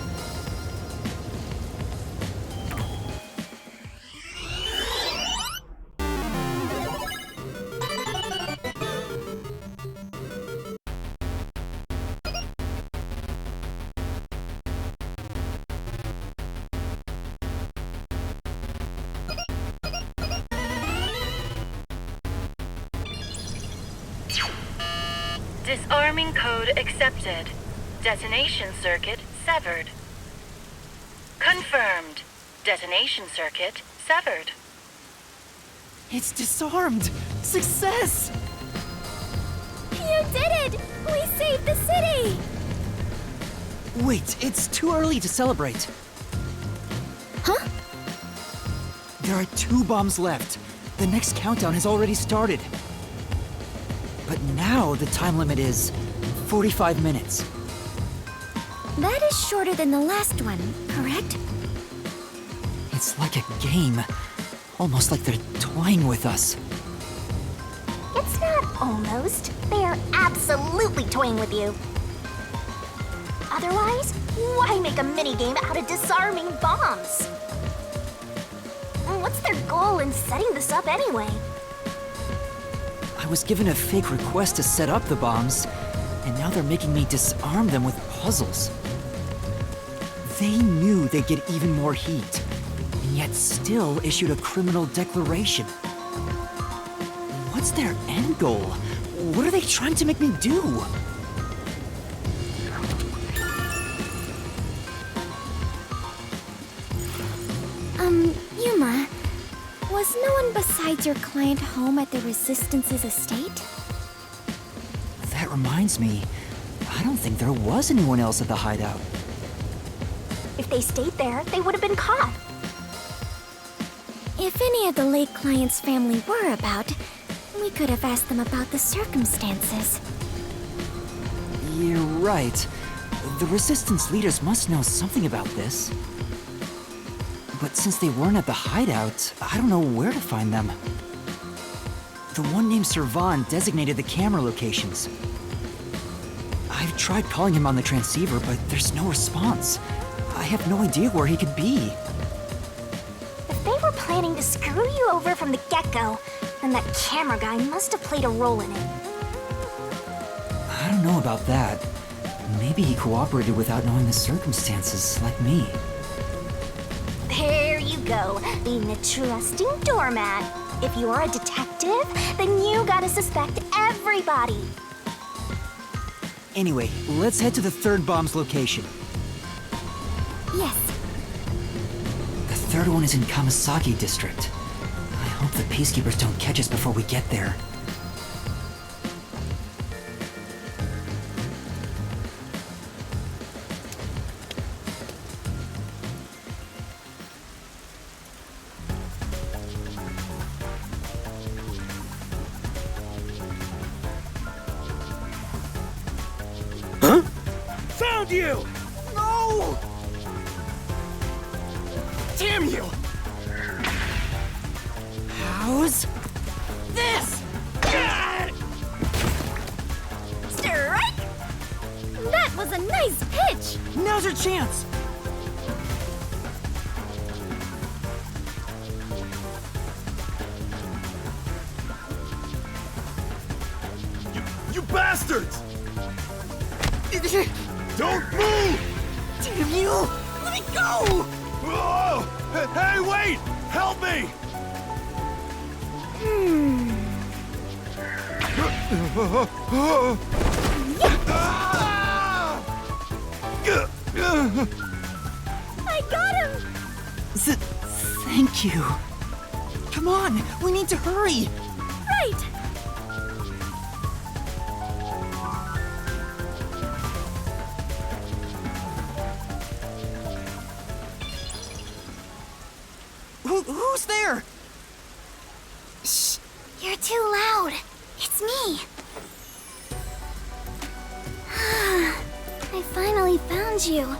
Disarming code accepted. Detonation circuit severed. Confirmed. Detonation circuit severed. It's disarmed! Success! You did it! We saved the city! Wait, it's too early to celebrate. Huh? There are 2 bombs left. The next countdown has already started. But now the time limit is 45 minutes. That is shorter than the last one, correct? It's like a game. Almost like they're toying with us. It's not almost. They are absolutely toying with you. Otherwise, why make a minigame out of disarming bombs? What's their goal in setting this up anyway? I was given a fake request to set up the bombs, and now they're making me disarm them with puzzles. They knew they'd get even more heat, and yet still issued a criminal declaration. What's their end goal? What are they trying to make me do? Yuma, was no one besides your client home at the Resistance's estate? That reminds me, I don't think there was anyone else at the hideout. If they stayed there, they would have been caught. If any of the late client's family were about, we could have asked them about the circumstances. You're right. The Resistance leaders must know something about this. But since they weren't at the hideout, I don't know where to find them. The one named Servan designated the camera locations. I've tried calling him on the transceiver, but there's no response. I have no idea where he could be. If they were planning to screw you over from the get-go, then that camera guy must have played a role in it. I don't know about that. Maybe he cooperated without knowing the circumstances, like me. There you go, being a trusting doormat. If you're a detective, then you gotta suspect everybody. Anyway, let's head to the 3rd bomb's location. Yes. The 3rd one is in Kamasaki District. I hope the Peacekeepers don't catch us before we get there. Found you! No! Damn you! How's this? Strike! That was a nice pitch! Now's our chance! You bastards! Don't move! Damn you! Let me go! Oh! Hey, wait! Help me! I got him! Thank you. Come on, we need to hurry! Right! Who's there? too loud. It's me. I finally found you.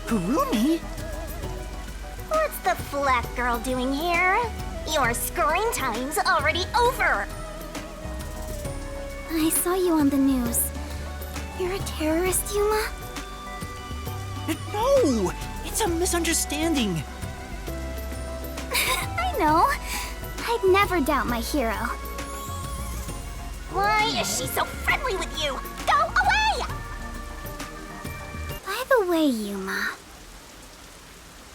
Kurumi? What's the flat girl doing here? Your screen time's already over. I saw you on the news. You're a terrorist, Yuma? No! It's a misunderstanding. I know. I'd never doubt my hero. Why is she so friendly with you? Go away! By the way, Yuma,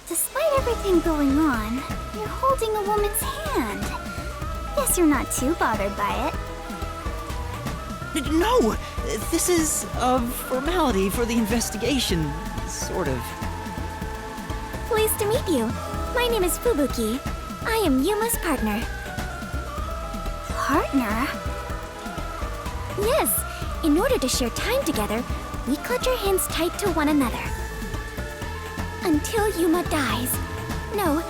despite everything going on, you're holding a woman's hand. Guess you're not too bothered by it. No! This is a formality for the investigation, sort of. Pleased to meet you. My name is Fubuki. I am Yuma's partner. Partner? Yes, in order to share time together, we clutch our hands tight to one another. Until Yuma dies. No,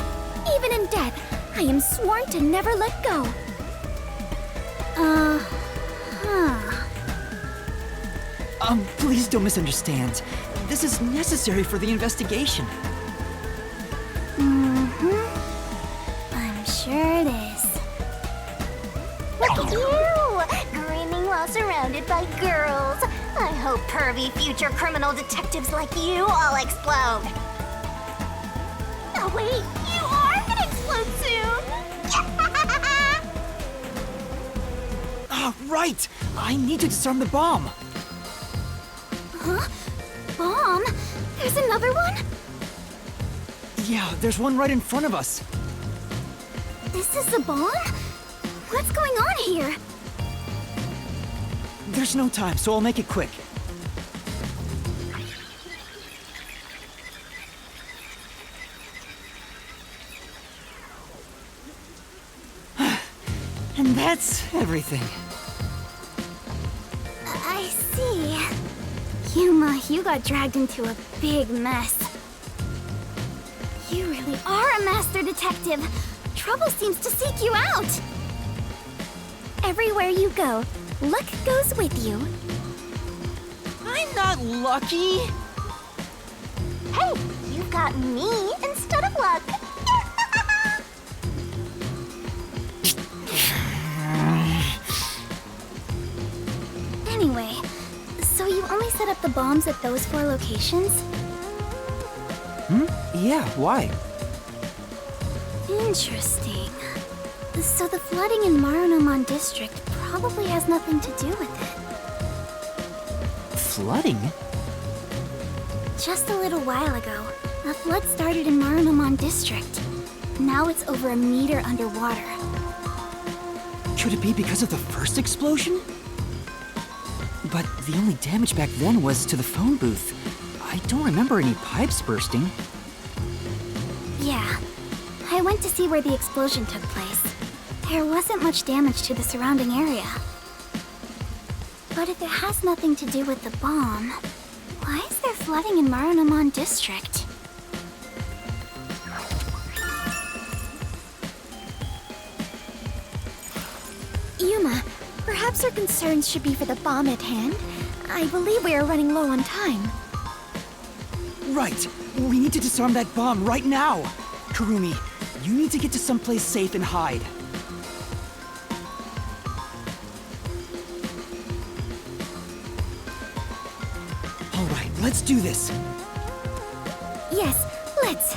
even in death, I am sworn to never let go. Please don't misunderstand. This is necessary for the investigation. I'm sure it is. Look at you! Grinning while surrounded by girls. I hope pervy future criminal detectives like you all explode. Oh wait, you are gonna explode soon! Right! I need to disarm the bomb. Huh? Bomb? There's another one? Yeah, there's one right in front of us. This is the bomb? What's going on here? There's no time, so I'll make it quick. And that's everything. I see. Yuma, you got dragged into a big mess. You really are a master detective. Trouble seems to seek you out. Everywhere you go, luck goes with you. I'm not lucky. Hey, you got me instead of luck. Anyway, so you only set up the bombs at those 4 locations? Yeah, why? Interesting. So the flooding in Marunomon District probably has nothing to do with it. Flooding? Just a little while ago, a flood started in Marunomon District. Now it's over a meter underwater. Could it be because of the first explosion? But the only damage back then was to the phone booth. I don't remember any pipes bursting. Yeah, I went to see where the explosion took place. There wasn't much damage to the surrounding area. But if it has nothing to do with the bomb, why is there flooding in Marunomon District? Yuma, perhaps our concerns should be for the bomb at hand. I believe we are running low on time. Right! We need to disarm that bomb right now! Kurumi, you need to get to someplace safe and hide. Alright, let's do this. Yes, let's.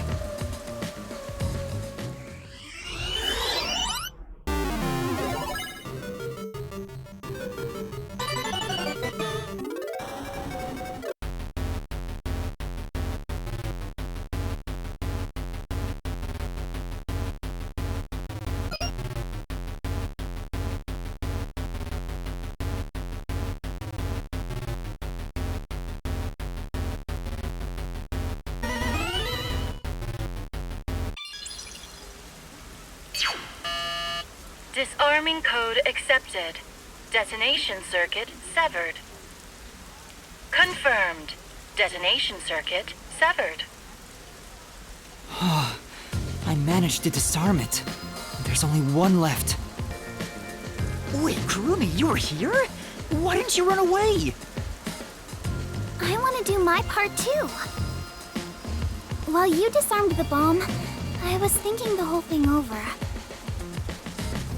Disarming code accepted. Detonation circuit severed. Confirmed. Detonation circuit severed. I managed to disarm it. There's only one left. Wait, Kurumi, you were here? Why didn't you run away? I want to do my part too. While you disarmed the bomb, I was thinking the whole thing over.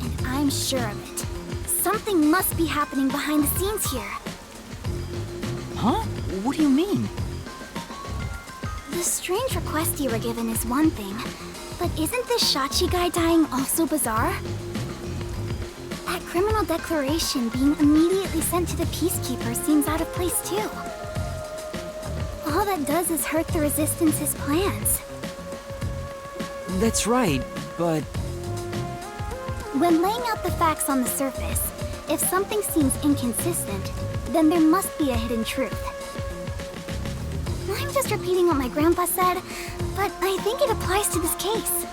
And I'm sure of it. Something must be happening behind the scenes here. Huh? What do you mean? The strange request you were given is one thing, but isn't this Shachi guy dying also bizarre? That criminal declaration being immediately sent to the Peacekeeper seems out of place too. All that does is hurt the Resistance's plans. That's right, but... When laying out the facts on the surface, if something seems inconsistent, then there must be a hidden truth. I'm just repeating what my grandpa said, but I think it applies to this case.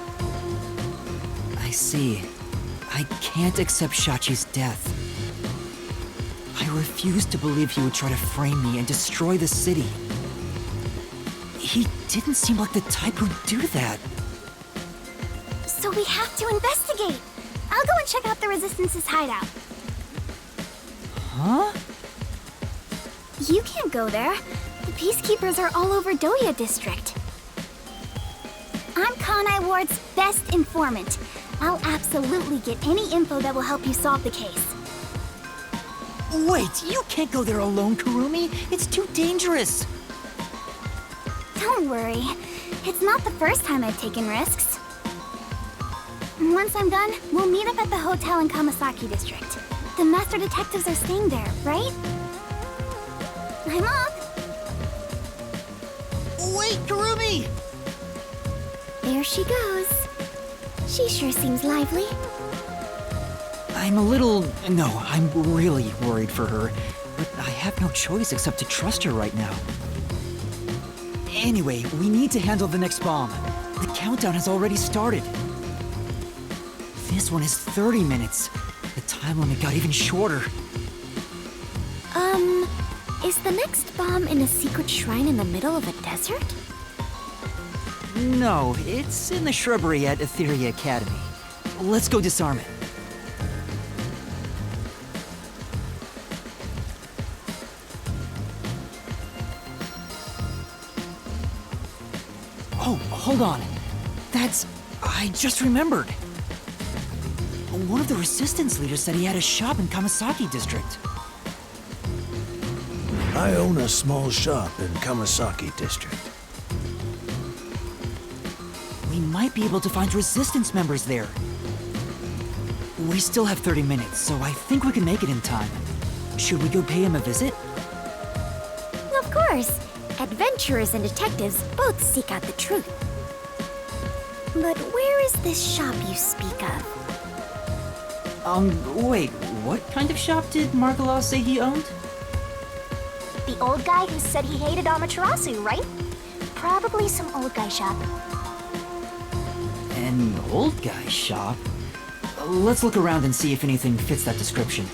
I see. I can't accept Shachi's death. I refuse to believe he would try to frame me and destroy the city. He didn't seem like the type who'd do that. So we have to investigate. I'll go and check out the Resistance's hideout. Huh? You can't go there. The Peacekeepers are all over Doya District. I'm Kanai Ward's best informant. I'll absolutely get any info that will help you solve the case. Wait, you can't go there alone, Kurumi. It's too dangerous. Don't worry. It's not the first time I've taken risks. Once I'm done, we'll meet up at the hotel in Kamasaki District. The master detectives are staying there, right? I'm off. Wait, Kurumi! There she goes. She sure seems lively. I'm a little... No, I'm really worried for her. But I have no choice except to trust her right now. Anyway, we need to handle the next bomb. The countdown has already started. This one is 30 minutes. The time limit got even shorter. Is the next bomb in a secret shrine in the middle of a desert? No, it's in the shrubbery at Etheria Academy. Let's go disarm it. Oh, hold on. I just remembered. One of the Resistance leaders said he had a shop in Kamasaki District. I own a small shop in Kamasaki District. We might be able to find Resistance members there. We still have 30 minutes, so I think we can make it in time. Should we go pay him a visit? Of course. Adventurers and detectives both seek out the truth. But where is this shop you speak of? Wait, what kind of shop did Margalaw say he owned? The old guy who said he hated Amaterasu, right? Probably some old guy shop. An old guy shop? Let's look around and see if anything fits that description.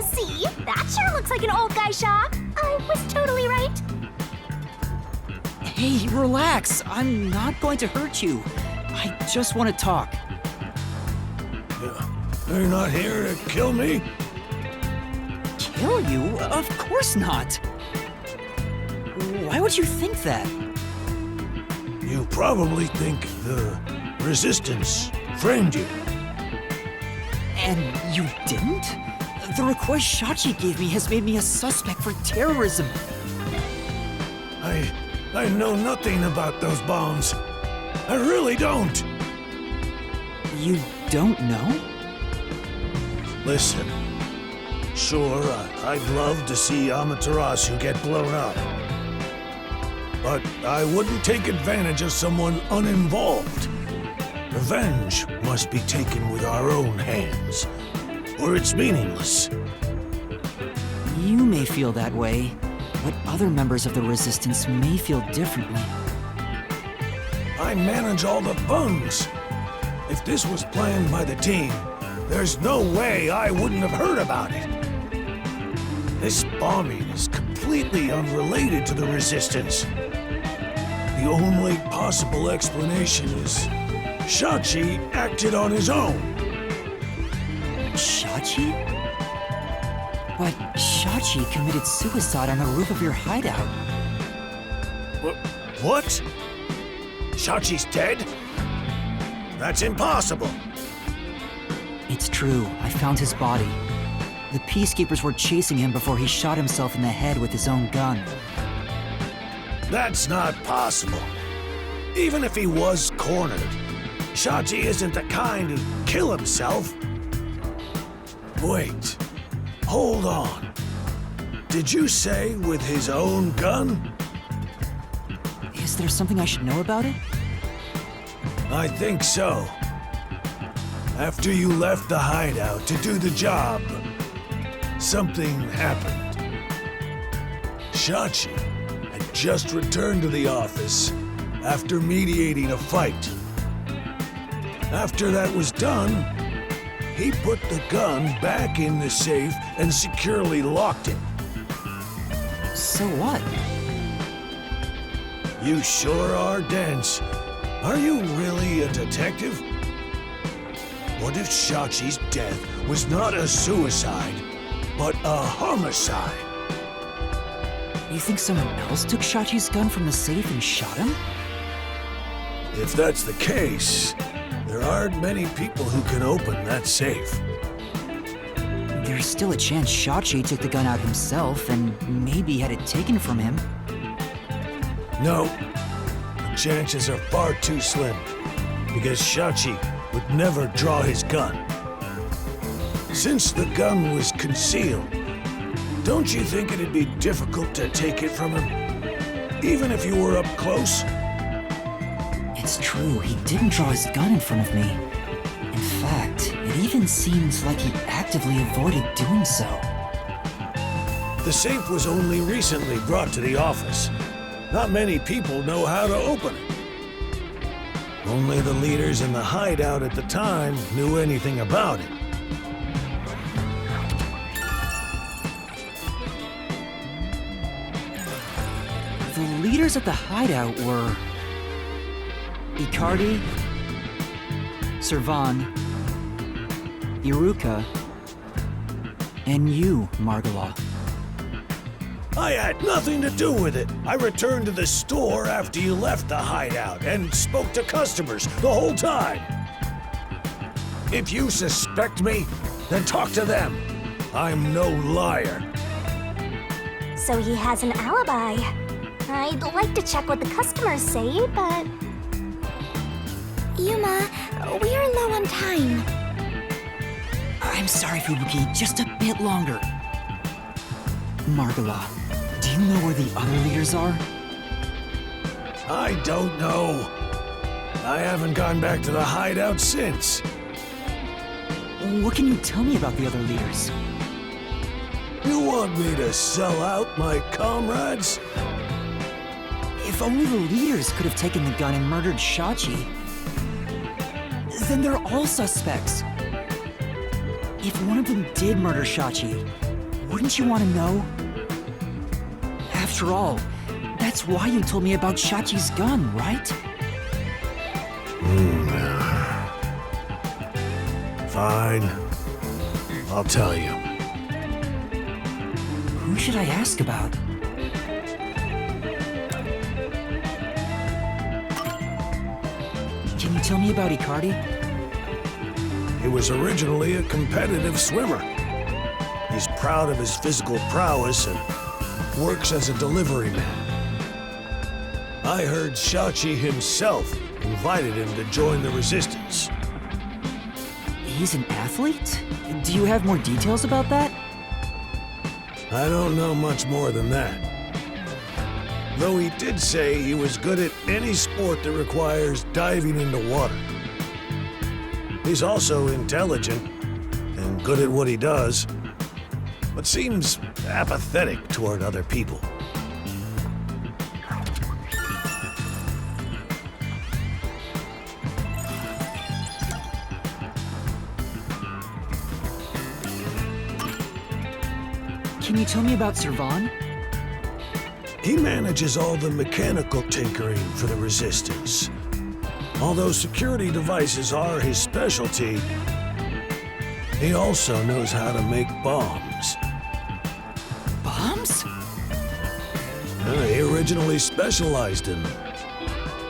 See? That sure looks like an old guy shop. I was totally right. Hey, relax. I'm not going to hurt you. I just want to talk. You're not here to kill me? Kill you? Of course not. Why would you think that? You probably think the Resistance framed you. And you didn't? The request Shachi gave me has made me a suspect for terrorism. I know nothing about those bombs. I really don't. You don't know? Listen, sure, I'd love to see Amaterasu get blown up. But I wouldn't take advantage of someone uninvolved. Revenge must be taken with our own hands, or it's meaningless. You may feel that way, but other members of the Resistance may feel differently. I manage all the funds. If this was planned by the team, there's no way I wouldn't have heard about it. This bombing is completely unrelated to the Resistance. The only possible explanation is Shachi acted on his own. Shachi? But Shachi committed suicide on the roof of your hideout. What? Shachi's dead? That's impossible. It's true. I found his body. The Peacekeepers were chasing him before he shot himself in the head with his own gun. That's not possible. Even if he was cornered, Shachi isn't the kind to kill himself. Wait. Hold on. Did you say with his own gun? Is there something I should know about it? I think so. After you left the hideout to do the job, something happened. Shachi had just returned to the office after mediating a fight. After that was done, he put the gun back in the safe and securely locked it. So what? You sure are dense. Are you really a detective? What if Shachi's death was not a suicide, but a homicide? You think someone else took Shachi's gun from the safe and shot him? If that's the case, there aren't many people who can open that safe. There's still a chance Shachi took the gun out himself and maybe had it taken from him. No, the chances are far too slim, because Shachi would never draw his gun. Since the gun was concealed, don't you think it'd be difficult to take it from him, even if you were up close? It's true, he didn't draw his gun in front of me. In fact, it even seems like he actively avoided doing so. The safe was only recently brought to the office. Not many people know how to open it. Only the leaders in the hideout at the time knew anything about it. The leaders at the hideout were Icardi, Servan, Iruka, and you, Margala. I had nothing to do with it. I returned to the store after you left the hideout and spoke to customers the whole time. If you suspect me, then talk to them. I'm no liar. So he has an alibi. I'd like to check what the customers say, but... Yuma, we are low on time. I'm sorry, Fubuki, just a bit longer. Margala, do you know where the other leaders are? I don't know. I haven't gone back to the hideout since. What can you tell me about the other leaders? You want me to sell out my comrades? If only the leaders could have taken the gun and murdered Shachi, then they're all suspects. If one of them did murder Shachi, wouldn't you want to know? After all, that's why you told me about Shachi's gun, right? Fine. I'll tell you. Who should I ask about? Can you tell me about Icardi? He was originally a competitive swimmer. He's proud of his physical prowess and works as a delivery man. I heard Shachi himself invited him to join the Resistance. He's an athlete? Do you have more details about that? I don't know much more than that. Though he did say he was good at any sport that requires diving into water. He's also intelligent and good at what he does, but seems apathetic toward other people. Can you tell me about Servan? He manages all the mechanical tinkering for the Resistance. Although security devices are his specialty, he also knows how to make bombs. Bombs? He originally specialized in them,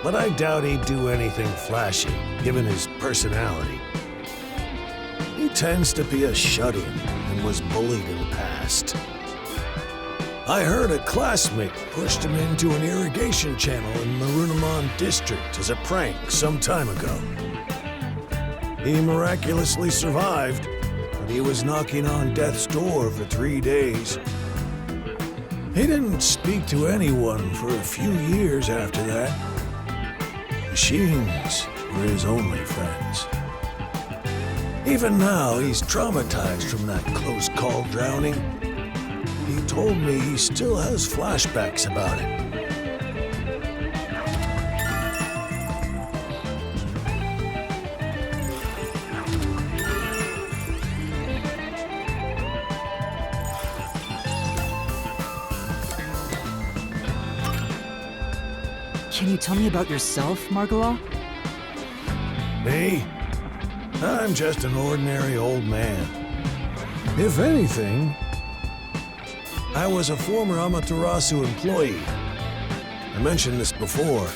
but I doubt he'd do anything flashy, given his personality. He tends to be a shut-in and was bullied in the past. I heard a classmate pushed him into an irrigation channel in Marunamon District as a prank some time ago. He miraculously survived, but he was knocking on death's door for 3 days. He didn't speak to anyone for a few years after that. Machines were his only friends. Even now, he's traumatized from that close call drowning. He told me he still has flashbacks about it. Can you tell me about yourself, Margala? Me? I'm just an ordinary old man. If anything, I was a former Amaterasu employee. I mentioned this before,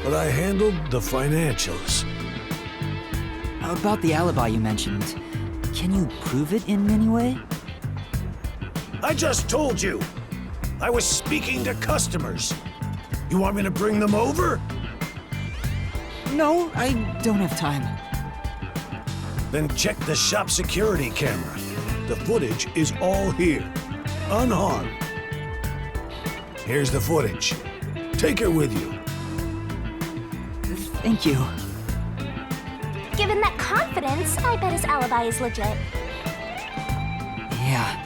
but I handled the financials. About the alibi you mentioned, can you prove it in any way? I just told you! I was speaking to customers. You want me to bring them over? No, I don't have time. Then check the shop security camera. The footage is all here, unharmed. Here's the footage. Take it with you. Thank you. Given that confidence, I bet his alibi is legit. Yeah.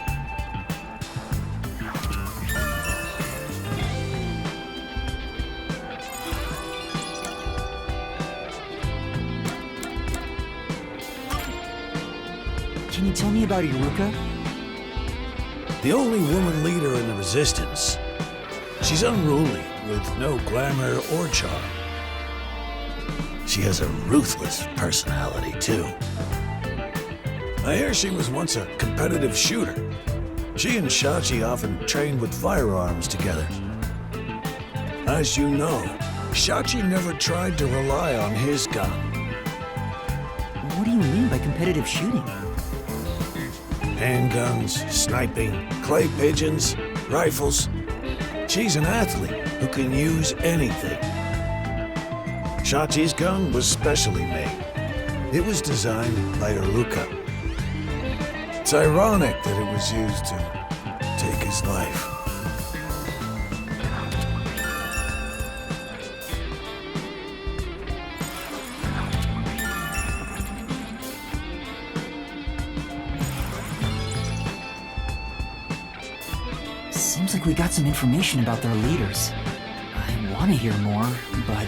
Can you tell me about Iruka? The only woman leader in the Resistance. She's unruly, with no glamour or charm. She has a ruthless personality, too. I hear she was once a competitive shooter. She and Shachi often trained with firearms together. As you know, Shachi never tried to rely on his gun. What do you mean by competitive shooting? Handguns, sniping, clay pigeons, rifles. She's an athlete who can use anything. Shachi's gun was specially made. It was designed by Iruka. It's ironic that it was used to take his life. Seems like we got some information about their leaders. I want to hear more, but...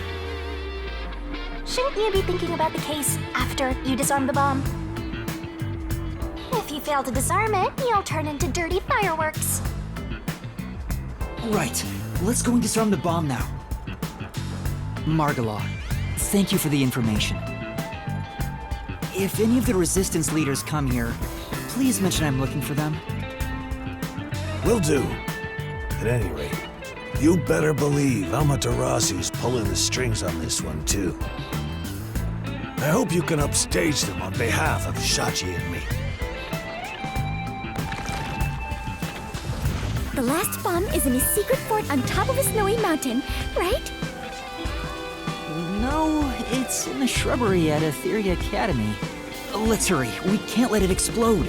Shouldn't you be thinking about the case after you disarm the bomb? If you fail to disarm it, you'll turn into dirty fireworks. Right. Let's go and disarm the bomb now. Margala, thank you for the information. If any of the Resistance leaders come here, please mention I'm looking for them. Will do. At any rate, you better believe Amaterasu's pulling the strings on this one, too. I hope you can upstage them on behalf of Shachi and me. The last bomb is in a secret fort on top of a snowy mountain, right? No, it's in the shrubbery at Etheria Academy. Let's hurry. We can't let it explode.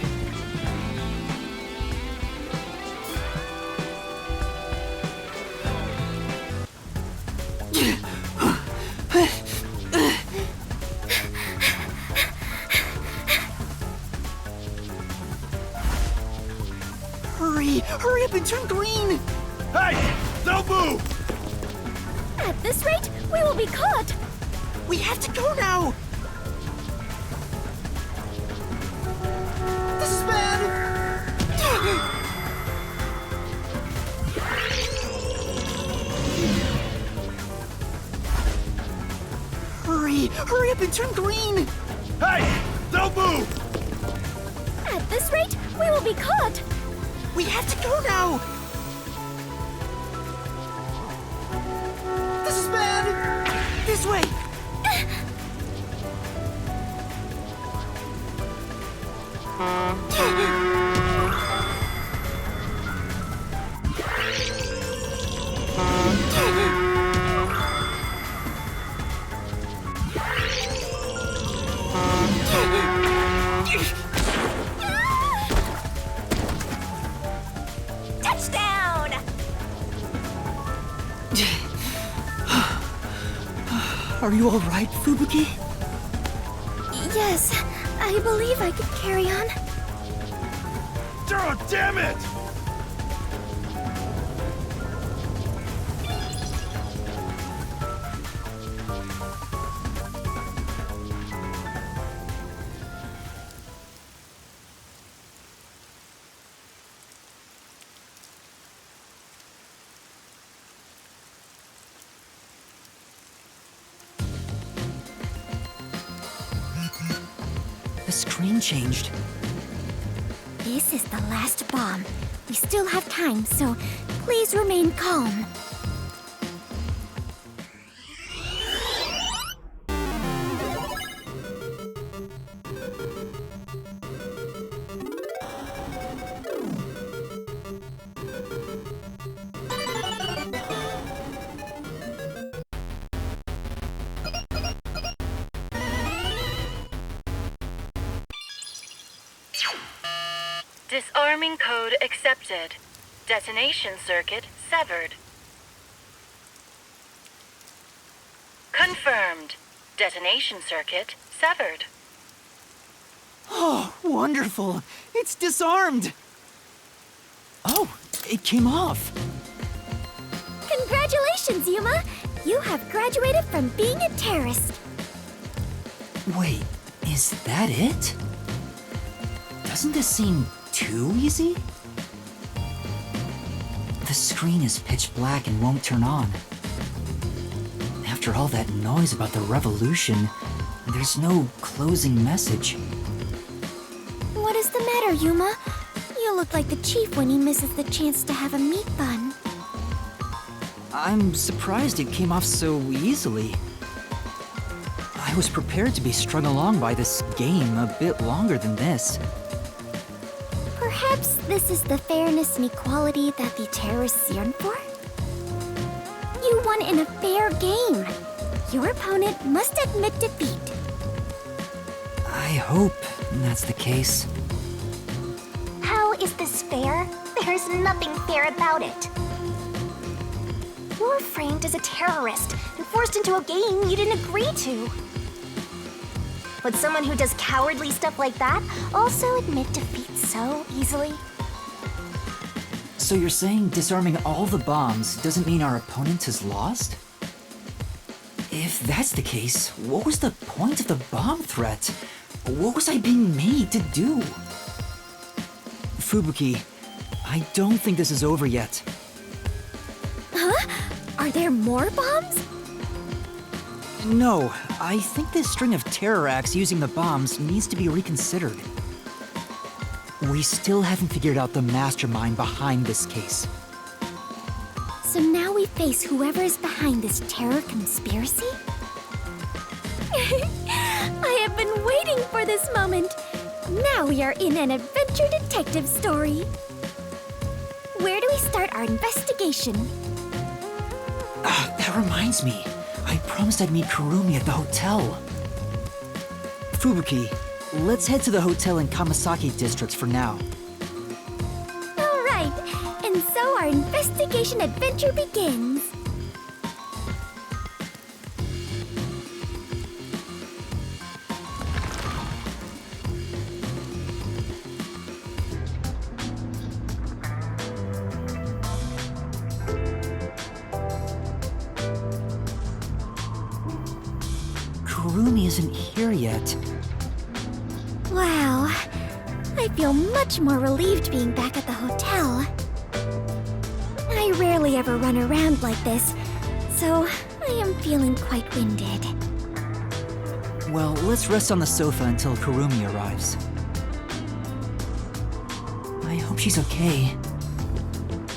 Hurry up and turn green! Hey! Don't move! At this rate, we will be caught! We have to go now! This is bad! Hurry up and turn green! Hey! Don't move! At this rate, we will be caught! We have to go now! This is bad! This way! Touchdown! Are you all right, Fubuki? Yes, I believe I could carry on. Oh, damn it! The screen changed. This is the last bomb. We still have time, so please remain calm. Disarming code accepted. Detonation circuit severed. Confirmed. Detonation circuit severed. Oh, wonderful! It's disarmed! Oh, it came off! Congratulations, Yuma! You have graduated from being a terrorist. Wait, is that it? Doesn't this seem too easy? The screen is pitch black and won't turn on. After all that noise about the revolution, there's no closing message. What is the matter, Yuma? You look like the chief when he misses the chance to have a meat bun. I'm surprised it came off so easily. I was prepared to be strung along by this game a bit longer than this. Perhaps this is the fairness and equality that the terrorists yearn for? You won in a fair game. Your opponent must admit defeat. I hope that's the case. How is this fair? There's nothing fair about it. You were framed as a terrorist and forced into a game you didn't agree to. Would someone who does cowardly stuff like that also admit defeat so easily? So you're saying disarming all the bombs doesn't mean our opponent has lost? If that's the case, what was the point of the bomb threat? What was I being made to do? Fubuki, I don't think this is over yet. Huh? Are there more bombs? No, I think this string of terror acts using the bombs needs to be reconsidered. We still haven't figured out the mastermind behind this case. So now we face whoever is behind this terror conspiracy? I have been waiting for this moment. Now we are in an adventure detective story. Where do we start our investigation? That reminds me. I promised I'd meet Kurumi at the hotel. Fubuki, let's head to the hotel in Kamasaki District for now. All right, and so our investigation adventure begins. Kurumi isn't here yet. Wow, I feel much more relieved being back at the hotel. I rarely ever run around like this, so I am feeling quite winded. Well, let's rest on the sofa until Kurumi arrives. I hope she's okay.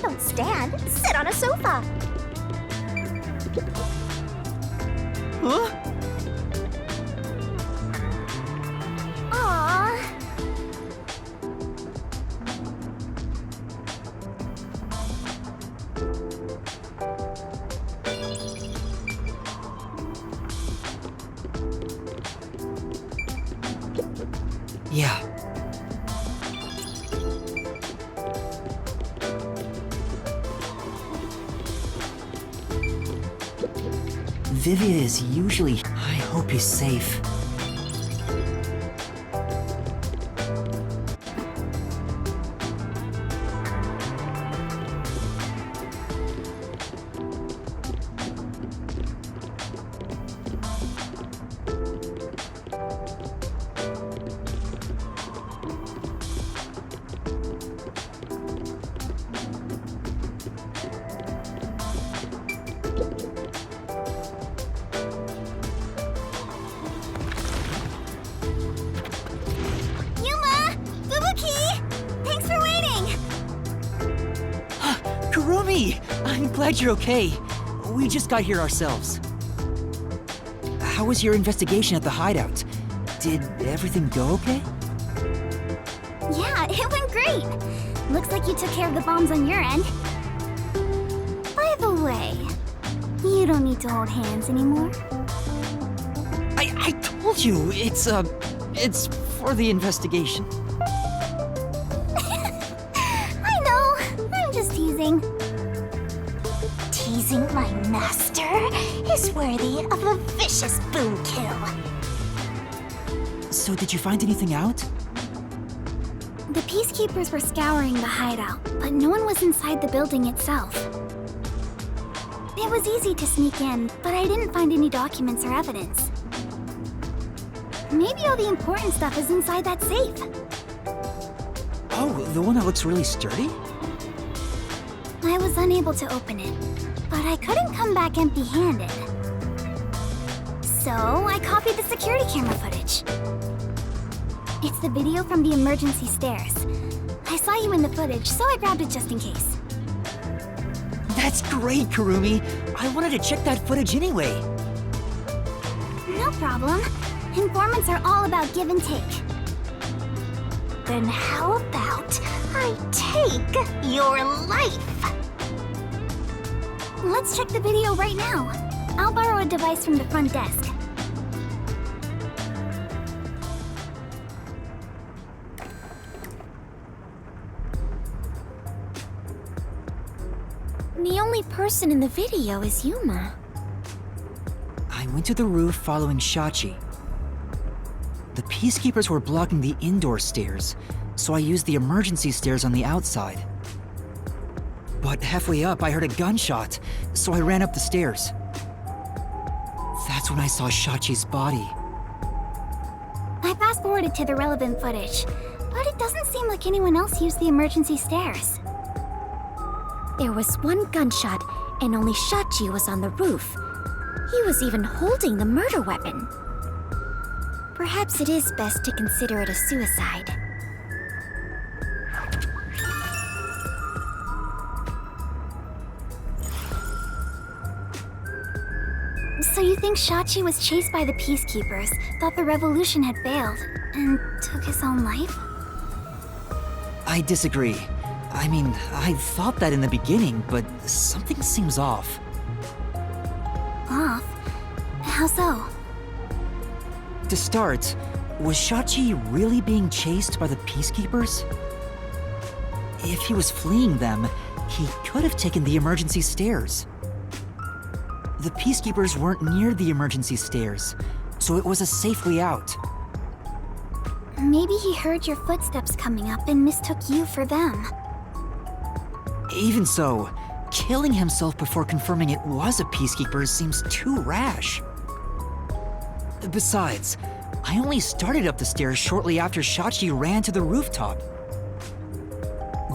Don't stand, sit on a sofa. Huh? Aww. Yeah. Vivia is usually... I hope he's safe. Yuma! Fubuki! Thanks for waiting! Kurumi! I'm glad you're okay. We just got here ourselves. How was your investigation at the hideout? Did everything go okay? Yeah, it went great. Looks like you took care of the bombs on your end. By the way, you don't need to hold hands anymore. I told you, it's for the investigation. I know, I'm just teasing. Teasing my master is worthy of a vicious boom kill. So did you find anything out? The peacekeepers were scouring the hideout, but no one was inside the building itself. It was easy to sneak in, but I didn't find any documents or evidence. Maybe all the important stuff is inside that safe. Oh, the one that looks really sturdy? I was unable to open it, but I couldn't come back empty-handed. So I copied the security camera footage. It's the video from the emergency stairs. I saw you in the footage, so I grabbed it just in case. That's great, Kurumi. I wanted to check that footage anyway. No problem. Informants are all about give and take. Then how about I take your life? Let's check the video right now. I'll borrow a device from the front desk. The only person in the video is Yuma. I went to the roof following Shachi. The peacekeepers were blocking the indoor stairs, so I used the emergency stairs on the outside. But halfway up, I heard a gunshot, so I ran up the stairs. That's when I saw Shachi's body. I fast-forwarded to the relevant footage, but it doesn't seem like anyone else used the emergency stairs. There was one gunshot, and only Shachi was on the roof. He was even holding the murder weapon. Perhaps it is best to consider it a suicide. So you think Shachi was chased by the peacekeepers, thought the revolution had failed, and took his own life? I disagree. I mean, I thought that in the beginning, but something seems off. Off? How so? To start, was Shachi really being chased by the peacekeepers? If he was fleeing them, he could have taken the emergency stairs. The peacekeepers weren't near the emergency stairs, so it was a safe way out. Maybe he heard your footsteps coming up and mistook you for them. Even so, killing himself before confirming it was a peacekeeper seems too rash. Besides, I only started up the stairs shortly after Shachi ran to the rooftop.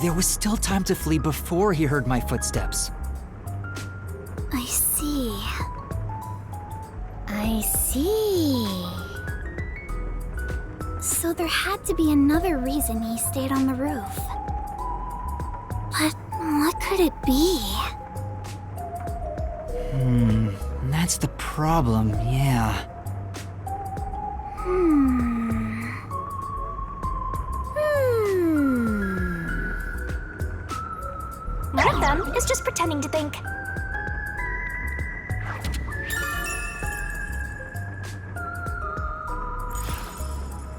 There was still time to flee before he heard my footsteps. I see. I see. So there had to be another reason he stayed on the roof. But what could it be? That's the problem, yeah. One of them is just pretending to think.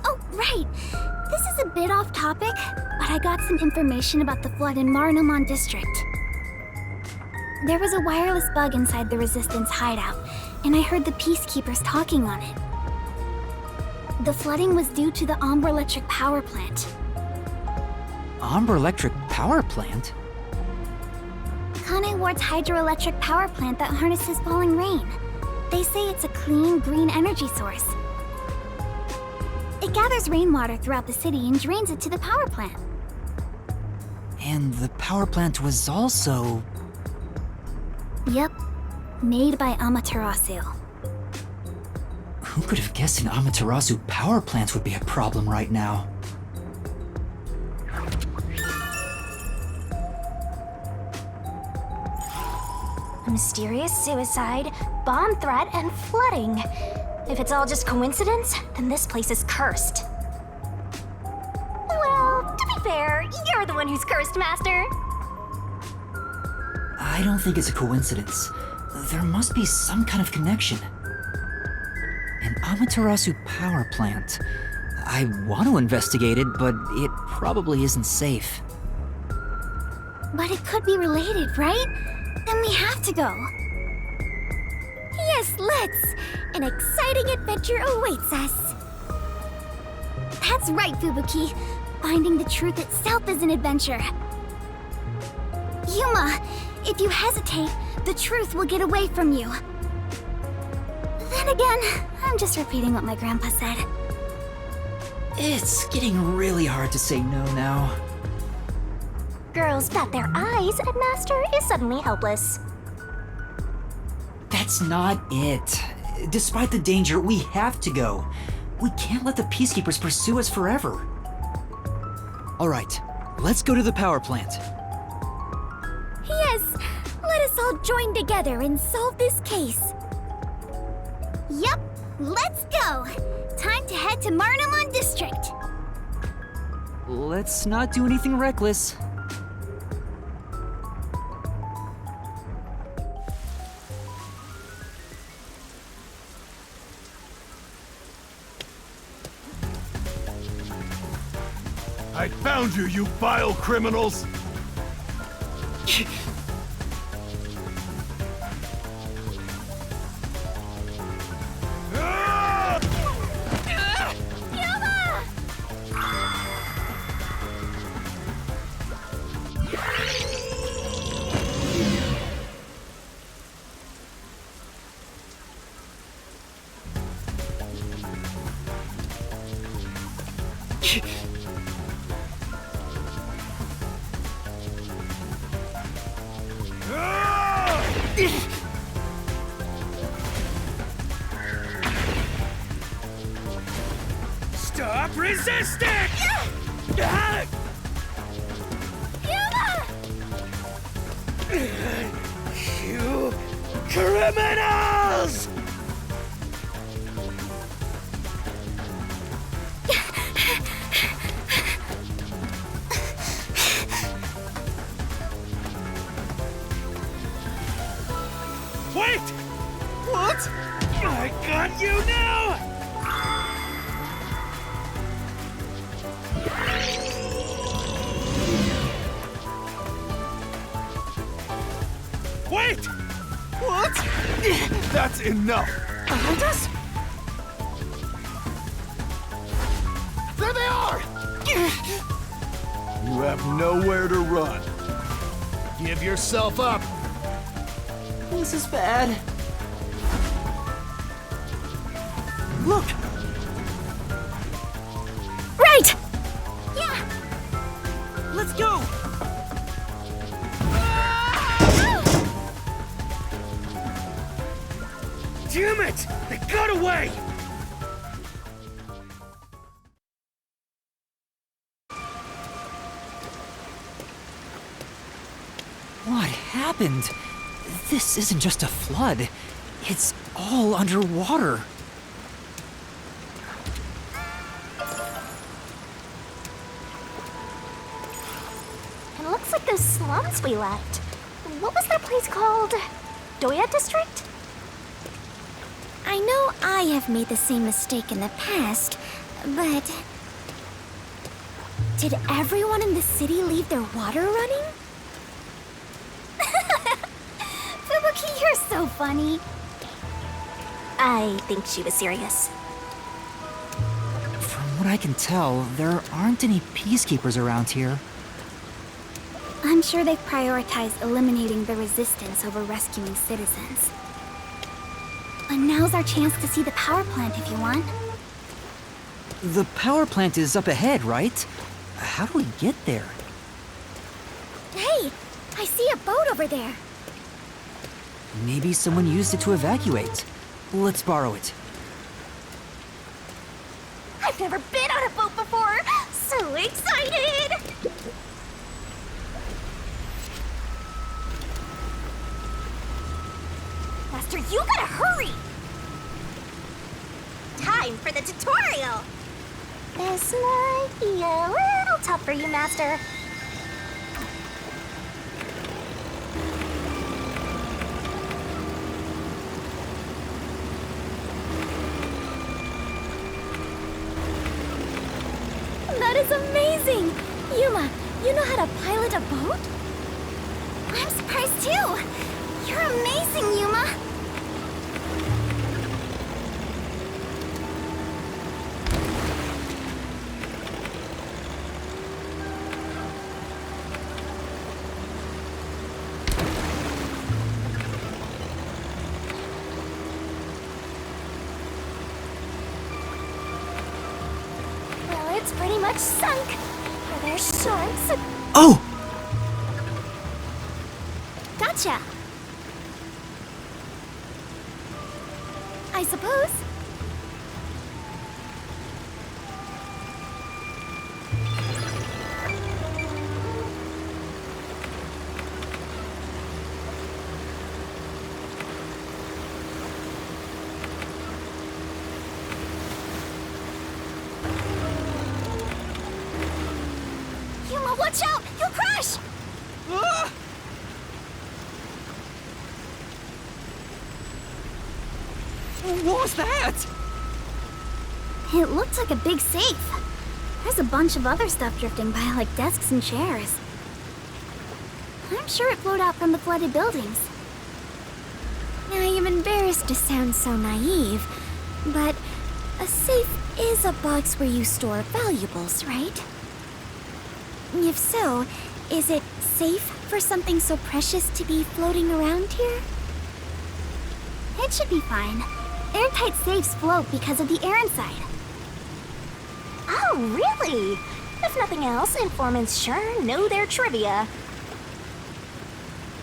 Oh, right. This is a bit off topic, but I got some information about the flood in Marnomon District. There was a wireless bug inside the Resistance hideout, and I heard the Peacekeepers talking on it. The flooding was due to the Ombre Electric Power Plant. Ombre Electric Power Plant? Kanai Ward's hydroelectric power plant that harnesses falling rain. They say it's a clean, green energy source. It gathers rainwater throughout the city and drains it to the power plant. And the power plant was also... Yep, made by Amaterasu. Who could have guessed an Amaterasu power plant would be a problem right now? A mysterious suicide, bomb threat, and flooding. If it's all just coincidence, then this place is cursed. Well, to be fair, you're the one who's cursed, Master. I don't think it's a coincidence. There must be some kind of connection. An Amaterasu power plant. I want to investigate it, but it probably isn't safe. But it could be related, right? Then we have to go. Yes, let's! An exciting adventure awaits us. That's right, Fubuki. Finding the truth itself is an adventure. Yuma, if you hesitate, the truth will get away from you. Then again, I'm just repeating what my grandpa said. It's getting really hard to say no now. Girls bat their eyes and Master is suddenly helpless. That's not it. Despite the danger, we have to go. We can't let the Peacekeepers pursue us forever. All right, let's go to the power plant. Yes, let us all join together and solve this case. Yup, let's go. Time to head to Marnomon District. Let's not do anything reckless. I found you, you vile criminals! Stop resisting! You criminals! Wait! What? I got you now! Wait! What? That's enough! Behind us? There they are! You have nowhere to run. Give yourself up. This is bad. Look! Right! Yeah! Let's go! Damn it! They got away! What happened? This isn't just a flood. It's all underwater. It looks like those slums we left. What was that place called? Doya District? I know I have made the same mistake in the past, but... Did everyone in the city leave their water running? Fubuki, you're so funny. I think she was serious. From what I can tell, there aren't any peacekeepers around here. I'm sure they've prioritized eliminating the resistance over rescuing citizens. But now's our chance to see the power plant if you want. The power plant is up ahead, right? How do we get there? Hey, I see a boat over there. Maybe someone used it to evacuate. Let's borrow it. I've never been on a boat before! So excited! Master, you gotta hurry! Time for the tutorial! This might be a little tough for you, Master. That is amazing! Yuma, you know how to pilot a boat? I'm surprised too! You're amazing, Yuma! Well, it's pretty much sunk. Are there sharks? Oh! Gotcha! I suppose. Yuma, watch out! You'll crash! What was that? It looked like a big safe. There's a bunch of other stuff drifting by, like desks and chairs. I'm sure it flowed out from the flooded buildings. I am embarrassed to sound so naive, but a safe is a box where you store valuables, right? If so, is it safe for something so precious to be floating around here? It should be fine. Airtight safes float because of the air inside. Oh, really? If nothing else, informants sure know their trivia.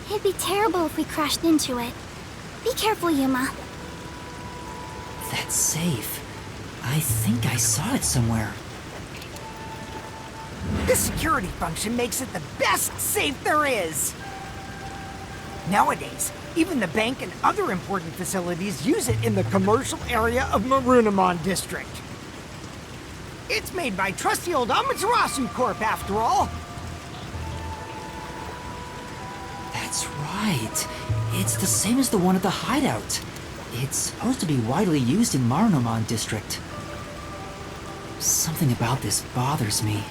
It'd be terrible if we crashed into it. Be careful, Yuma. That's safe. I think I saw it somewhere. This security function makes it the best safe there is. Nowadays, even the bank and other important facilities use it in the commercial area of Marunimon District. It's made by trusty old Amaterasu Corp, after all. That's right. It's the same as the one at the hideout. It's supposed to be widely used in Marunimon District. Something about this bothers me.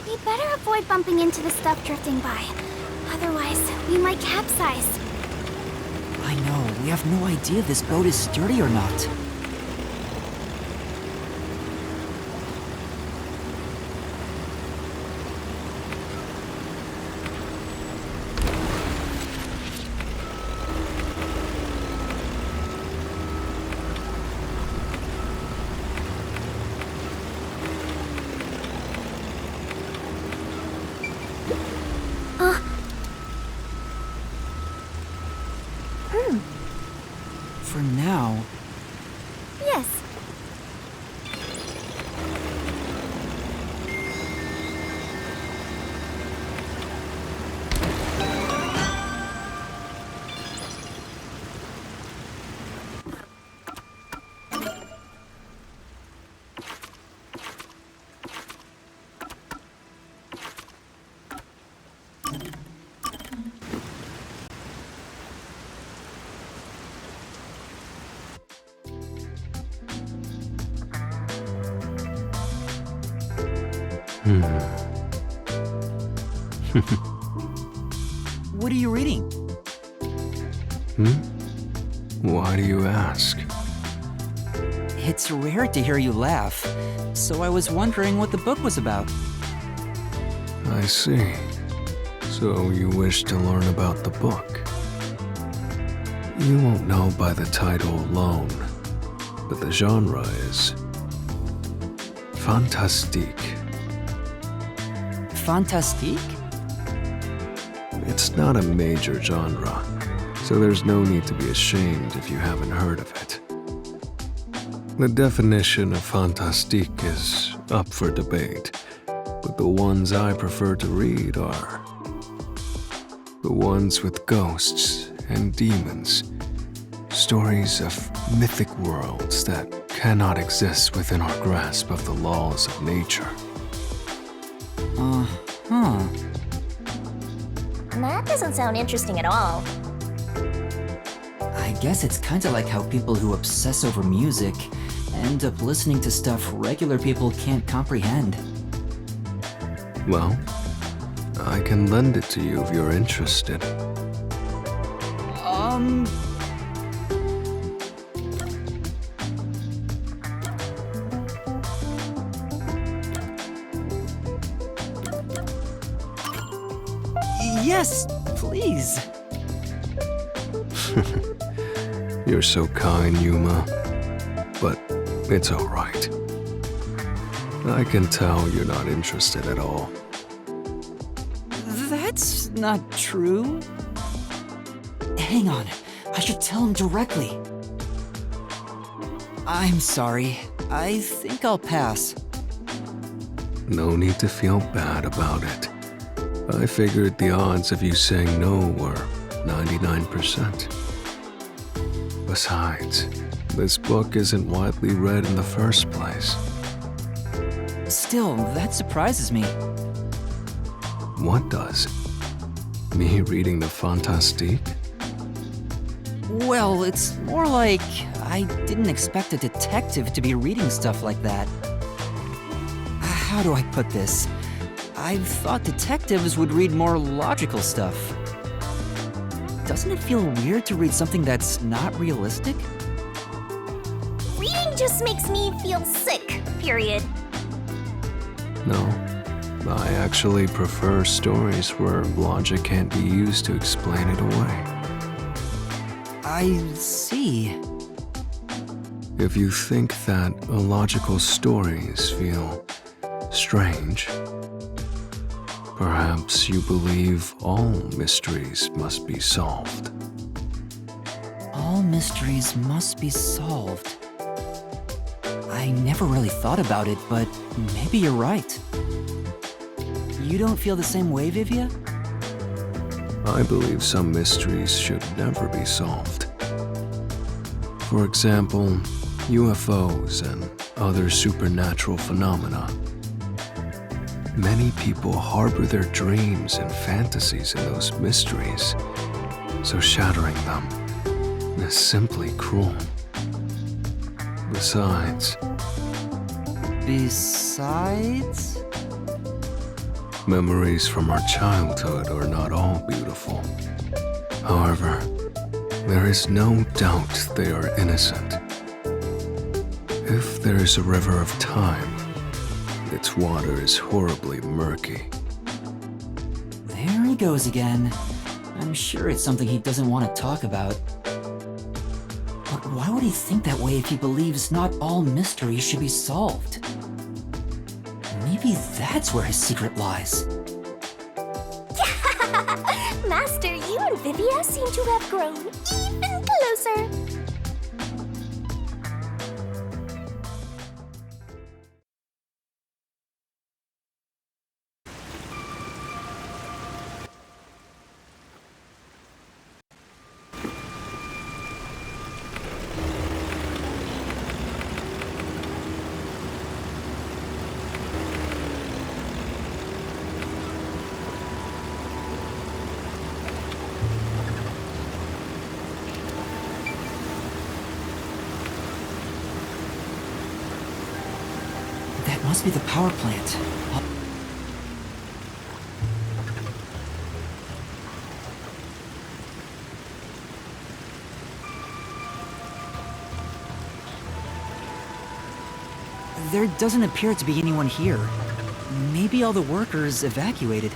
We better avoid bumping into the stuff drifting by. Otherwise, we might capsize. I know, we have no idea if this boat is sturdy or not. Hmm. For now, Yes. What are you reading? Why do you ask? It's rare to hear you laugh, so I was wondering what the book was about. I see. So you wish to learn about the book. You won't know by the title alone, but the genre is fantastique. Fantastique? It's not a major genre, so there's no need to be ashamed if you haven't heard of it. The definition of fantastique is up for debate, but the ones I prefer to read are the ones with ghosts and demons, stories of mythic worlds that cannot exist within our grasp of the laws of nature. That doesn't sound interesting at all. I guess it's kinda like how people who obsess over music end up listening to stuff regular people can't comprehend. Well, I can lend it to you if you're interested. Yes, please. You're so kind, Yuma, but it's all right. I can tell you're not interested at all. That's not true. Hang on, I should tell him directly. I'm sorry. I think I'll pass. No need to feel bad about it. I figured the odds of you saying no were 99%. Besides, this book isn't widely read in the first place. Still, that surprises me. What does? Me reading the fantastique? Well, it's more like I didn't expect a detective to be reading stuff like that. How do I put this? I thought detectives would read more logical stuff. Doesn't it feel weird to read something that's not realistic? Reading just makes me feel sick, period. No. I actually prefer stories where logic can't be used to explain it away. I see. If you think that illogical stories feel strange, perhaps you believe all mysteries must be solved. All mysteries must be solved. I never really thought about it, but maybe you're right. You don't feel the same way, Vivia? I believe some mysteries should never be solved. For example, UFOs and other supernatural phenomena. Many people harbor their dreams and fantasies in those mysteries, so shattering them is simply cruel. Besides, memories from our childhood are not all beautiful. However, there is no doubt they are innocent. If there is a river of time, its water is horribly murky. There he goes again. I'm sure it's something he doesn't want to talk about. But why would he think that way if he believes not all mysteries should be solved? Maybe that's where his secret lies. Master, you and Vivia seem to have grown even closer. That must be the power plant. There doesn't appear to be anyone here. Maybe all the workers evacuated.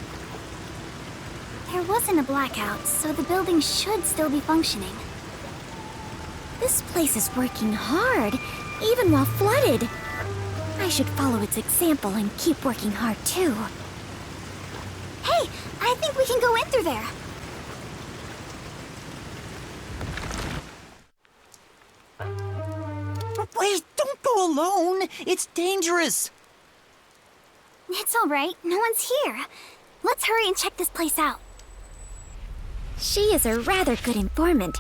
There wasn't a blackout, so the building should still be functioning. This place is working hard, even while flooded. I should follow its example and keep working hard too. Hey, I think we can go in through there. Wait, don't go alone! It's dangerous! It's alright, no one's here. Let's hurry and check this place out. She is a rather good informant.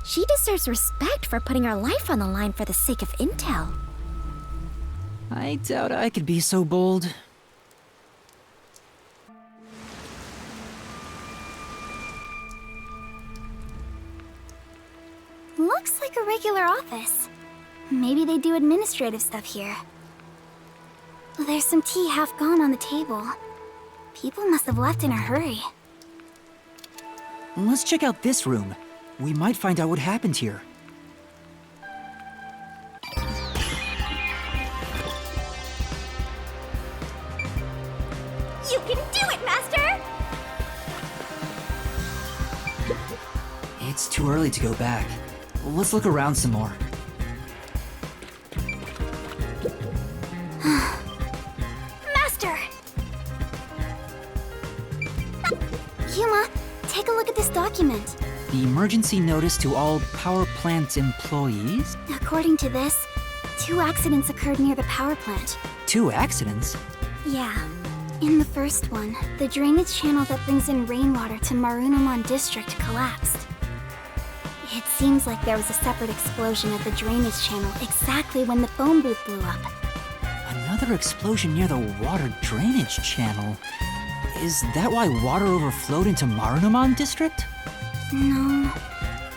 She deserves respect for putting her life on the line for the sake of intel. I doubt I could be so bold. Looks like a regular office. Maybe they do administrative stuff here. There's some tea half gone on the table. People must have left in a hurry. Let's check out this room. We might find out what happened here. You can do it, Master! It's too early to go back. Let's look around some more. Master! Yuma, take a look at this document. The emergency notice to all power plant employees? According to this, 2 accidents occurred near the power plant. 2 accidents? Yeah. In the first one, the drainage channel that brings in rainwater to Marunouman District collapsed. It seems like there was a separate explosion at the drainage channel exactly when the phone booth blew up. Another explosion near the water drainage channel. Is that why water overflowed into Marunouman District? No.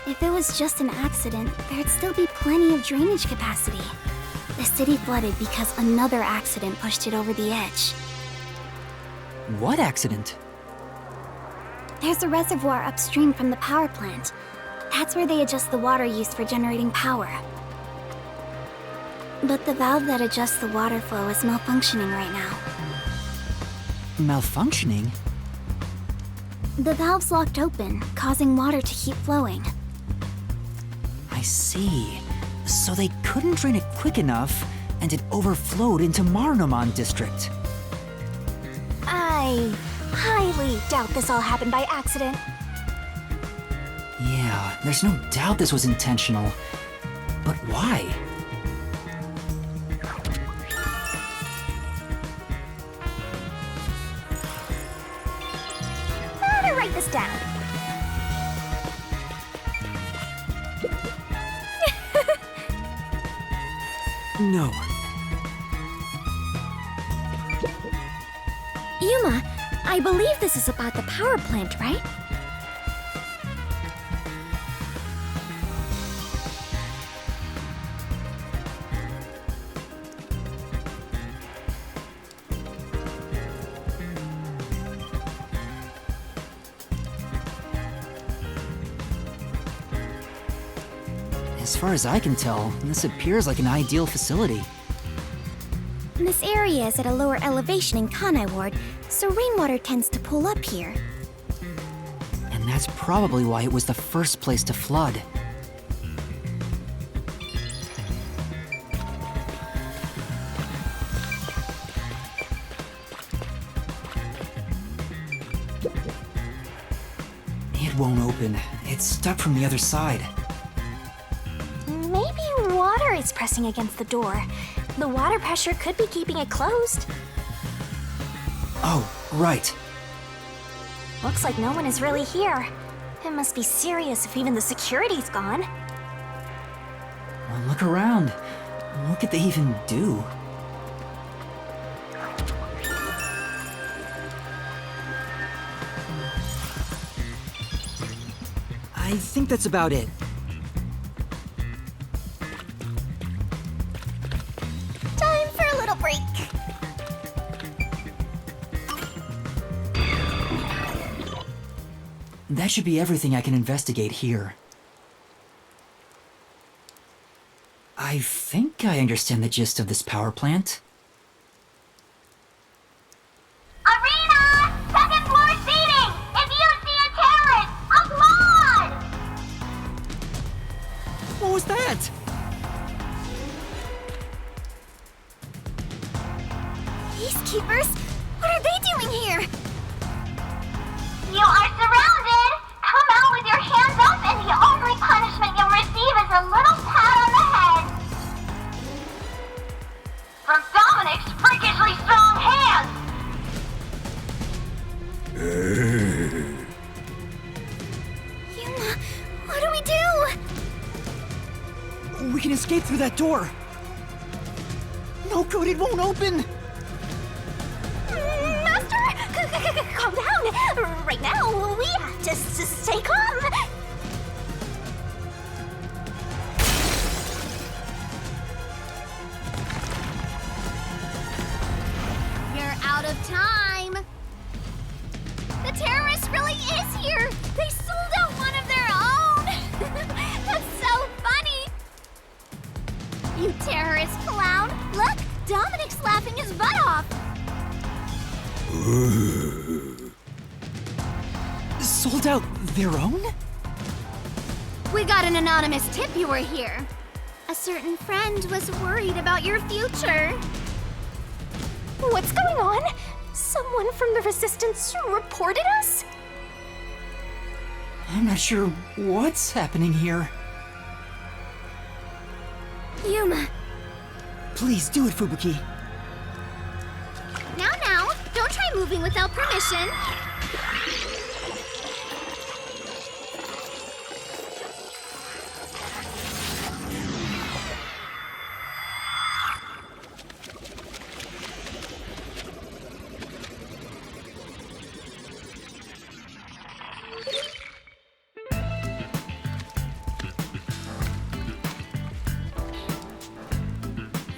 If it was just an accident, there'd still be plenty of drainage capacity. The city flooded because another accident pushed it over the edge. What accident? There's a reservoir upstream from the power plant. That's where they adjust the water used for generating power. But the valve that adjusts the water flow is malfunctioning right now. Malfunctioning? The valve's locked open, causing water to keep flowing. I see. So they couldn't drain it quick enough, and it overflowed into Marunouman District. I highly doubt this all happened by accident. Yeah, there's no doubt this was intentional. But why? I'm gonna write this down. No. Yuma, I believe this is about the power plant, right? As far as I can tell, this appears like an ideal facility. This area is at a lower elevation in Kanai Ward, so rainwater tends to pool up here. And that's probably why it was the first place to flood. It won't open. It's stuck from the other side. Maybe water is pressing against the door. The water pressure could be keeping it closed. Oh, right. Looks like no one is really here. It must be serious if even the security's gone. Well, look around. What could they even do? I think that's about it. Time for a little break. That should be everything I can investigate here. I think I understand the gist of this power plant. Arena! Second floor seating! If you see a terrorist, applaud! What was that? Peacekeepers? What are they doing here? You are surrounded! Come out with your hands up and the only punishment you'll receive is a little pat on the head. From Dominic's freakishly strong hands! Yuma, what do we do? We can escape through that door. No good, it won't open. Master! Calm down! Right now, we have to stay calm! You're out of time! The terrorist really is here! They sold out one of their own! That's so funny! You terrorist clown! Look! Dominic's laughing his butt off! Sold out their own? We got an anonymous tip you were here. A certain friend was worried about your future. What's going on? Someone from the Resistance reported us? I'm not sure what's happening here. Yuma. Please do it, Fubuki. Now, don't try moving without permission.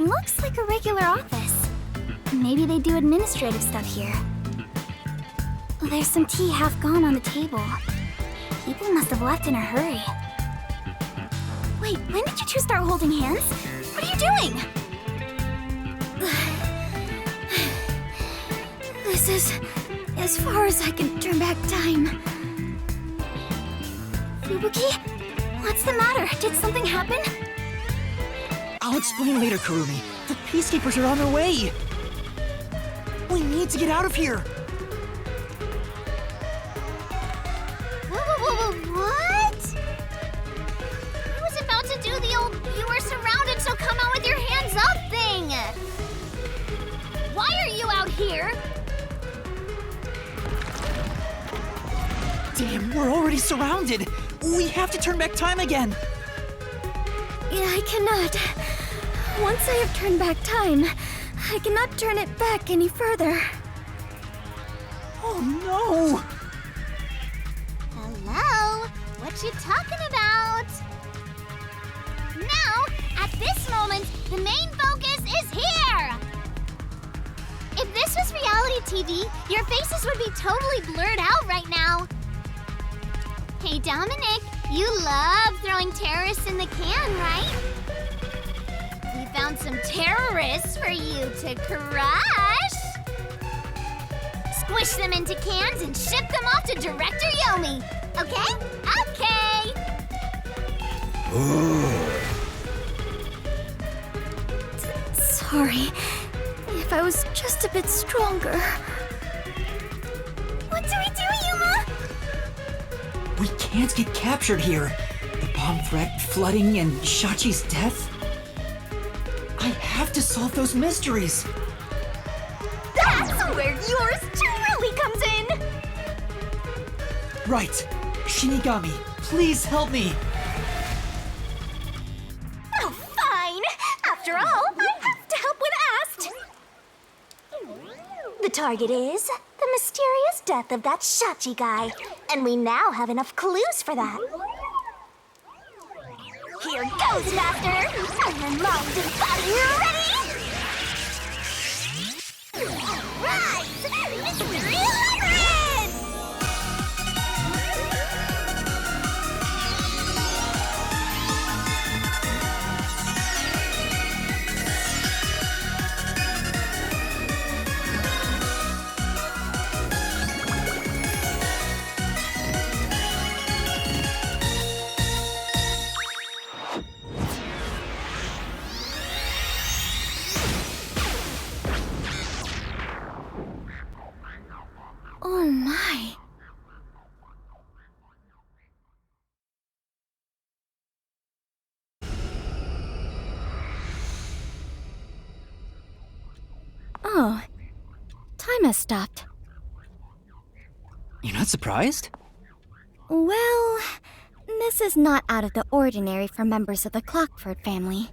Looks like a regular office. Maybe they do administrative stuff here. There's some tea half gone on the table. People must have left in a hurry. Wait, when did you two start holding hands? What are you doing? This is as far as I can turn back time. Fubuki? What's the matter? Did something happen? I'll explain later, Kurumi. The Peacekeepers are on their way. We need to get out of here. What? I was about to do the old "you were surrounded, so come out with your hands up" thing. Why are you out here? Damn, we're already surrounded. We have to turn back time again. I cannot. Once I have turned back time, I cannot turn it back any further. Oh no! Hello? What you talking about? Now, at this moment, the main focus is here! If this was reality TV, your faces would be totally blurred out right now. Hey, Dominic, you love throwing terrorists in the can, right? We found some terrorists for you to crush. Squish them into cans and ship them off to Director Yomi. Okay? Okay! Sorry. If I was just a bit stronger. What do we do, Yuma? We can't get captured here. The bomb threat, flooding, and Shachi's death. I have to solve those mysteries. That's where yours truly comes in! Right. Shinigami, please help me. Oh, fine! After all, I have to help when asked! The target is the mysterious death of that Shachi guy, and we now have enough clues for that. Here goes, Master! Iron Mind and Body ready! Rise! Mystery 11! Oh, time has stopped. You're not surprised? Well, this is not out of the ordinary for members of the Clockford family.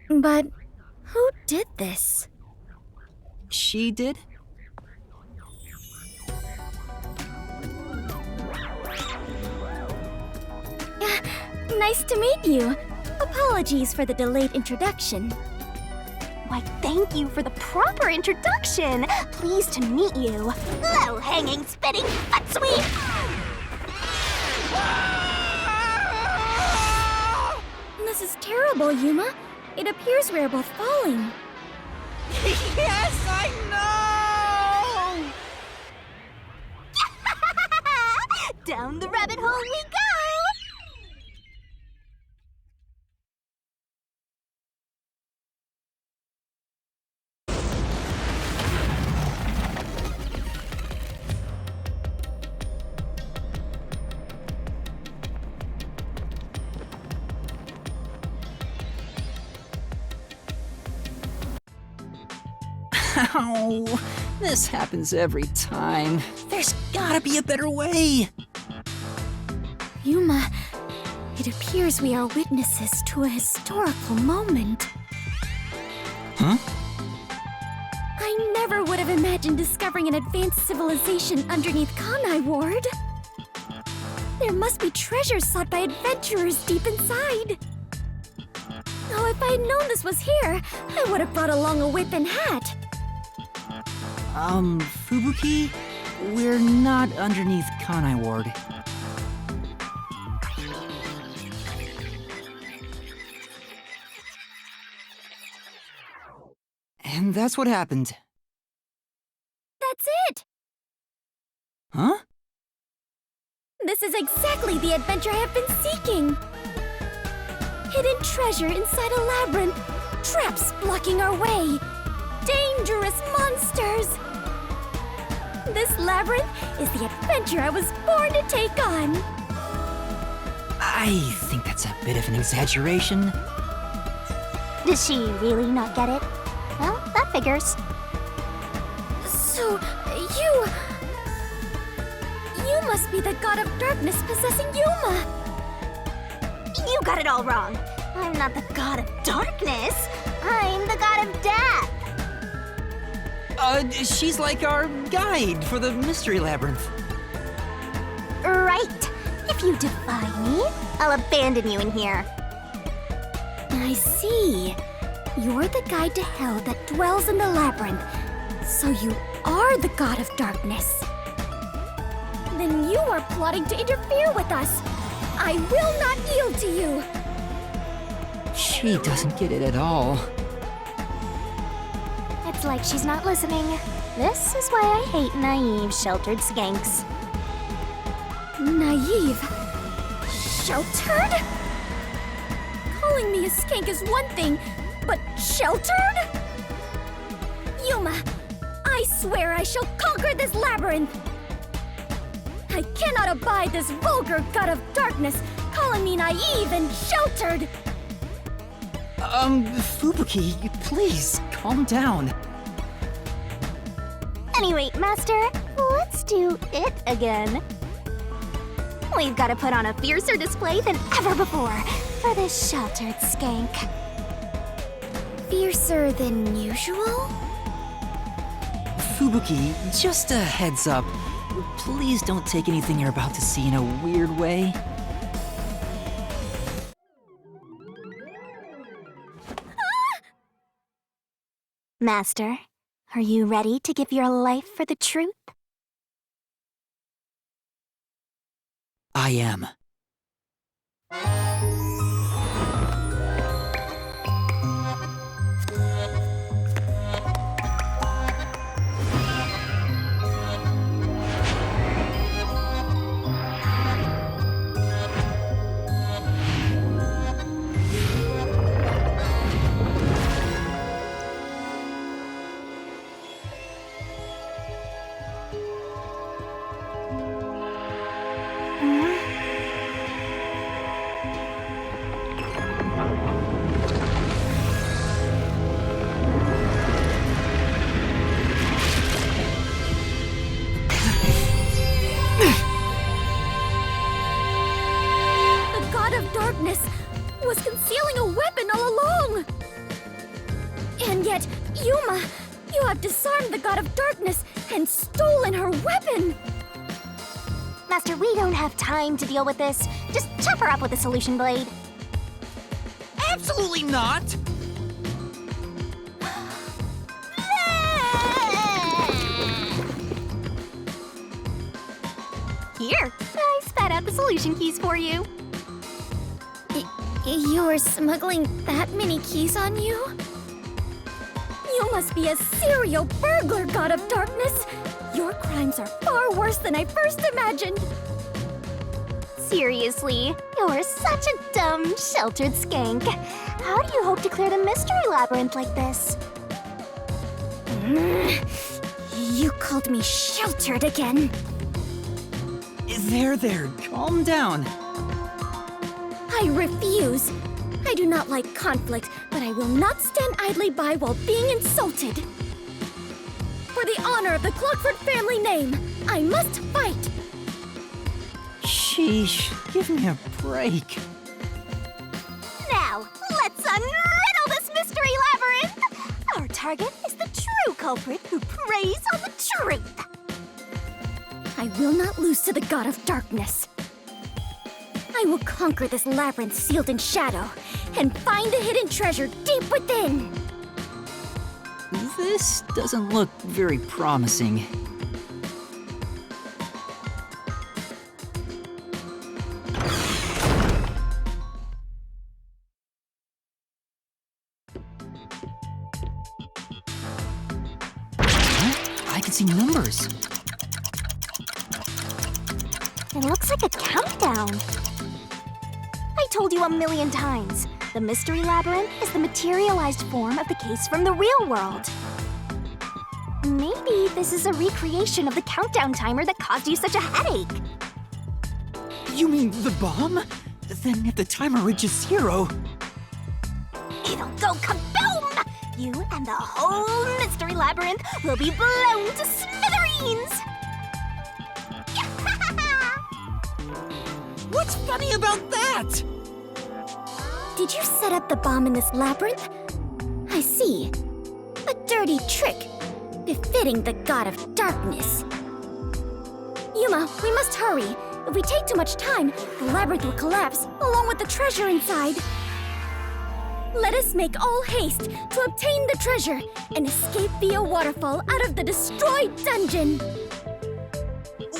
But who did this? She did? Nice to meet you. Apologies for the delayed introduction. Why, thank you for the proper introduction. Pleased to meet you. Low-hanging, spitting foot sweep. This is terrible, Yuma. It appears we are both falling. Yes, I know! Down the rabbit hole we go! Ow! This happens every time. There's gotta be a better way! Yuma, it appears we are witnesses to a historical moment. Huh? I never would have imagined discovering an advanced civilization underneath Kanai Ward. There must be treasures sought by adventurers deep inside. Oh, if I had known this was here, I would have brought along a whip and hat. Fubuki? We're not underneath Kanai Ward. And that's what happened. That's it! Huh? This is exactly the adventure I have been seeking! Hidden treasure inside a labyrinth, traps blocking our way, dangerous monsters! This labyrinth is the adventure I was born to take on! I think that's a bit of an exaggeration. Does she really not get it? Well, that figures. So, you must be the god of darkness possessing Yuma! You got it all wrong. I'm not the god of darkness. I'm the god of death. She's like our guide for the Mystery Labyrinth. Right. If you defy me, I'll abandon you in here. I see. You're the guide to hell that dwells in the labyrinth, so you are the god of darkness. Then you are plotting to interfere with us. I will not yield to you. She doesn't get it at all. It's like she's not listening. This is why I hate naive, sheltered skanks. Naive? Sheltered? Calling me a skank is one thing, but sheltered? Yuma, I swear I shall conquer this labyrinth! I cannot abide this vulgar god of darkness calling me naive and sheltered! Fubuki, please, calm down. Anyway, Master, let's do it again. We've got to put on a fiercer display than ever before for this sheltered skank. Fiercer than usual? Fubuki, just a heads up. Please don't take anything you're about to see in a weird way. Master, are you ready to give your life for the truth? I am. Darkness was concealing a weapon all along! And yet, Yuma, you have disarmed the God of Darkness and stolen her weapon! Master, we don't have time to deal with this. Just chop her up with a solution blade. Absolutely not! Here, I spat out the solution keys for you. You're smuggling that many keys on you? You must be a serial burglar, God of Darkness! Your crimes are far worse than I first imagined! Seriously, you're such a dumb, sheltered skank. How do you hope to clear the mystery labyrinth like this? You called me sheltered again. There, calm down. I refuse. I do not like conflict, but I will not stand idly by while being insulted. For the honor of the Clockford family name, I must fight. Sheesh, give me a break. Now, let's unriddle this mystery labyrinth! Our target is the true culprit who preys on the truth. I will not lose to the God of Darkness. I will conquer this labyrinth sealed in shadow and find the hidden treasure deep within. This doesn't look very promising. I can see numbers. It looks like a countdown. I told you a million times. The mystery labyrinth is the materialized form of the case from the real world. Maybe this is a recreation of the countdown timer that caused you such a headache. You mean the bomb? Then if the timer reaches 0... It'll go kaboom! You and the whole mystery labyrinth will be blown to smithereens! What's funny about that? Did you set up the bomb in this labyrinth? I see. A dirty trick, befitting the God of Darkness. Yuma, we must hurry. If we take too much time, the labyrinth will collapse, along with the treasure inside. Let us make all haste to obtain the treasure and escape via waterfall out of the destroyed dungeon.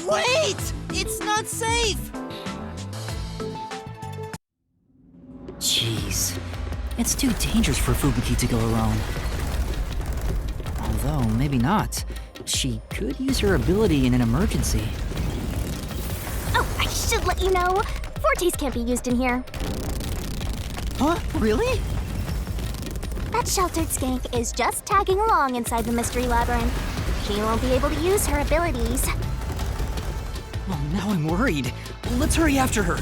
Wait! It's not safe! Jeez. It's too dangerous for Fubuki to go alone. Although, maybe not. She could use her ability in an emergency. Oh, I should let you know. Fortes can't be used in here. Huh? Really? That sheltered skank is just tagging along inside the mystery labyrinth. She won't be able to use her abilities. Well, now I'm worried. Let's hurry after her.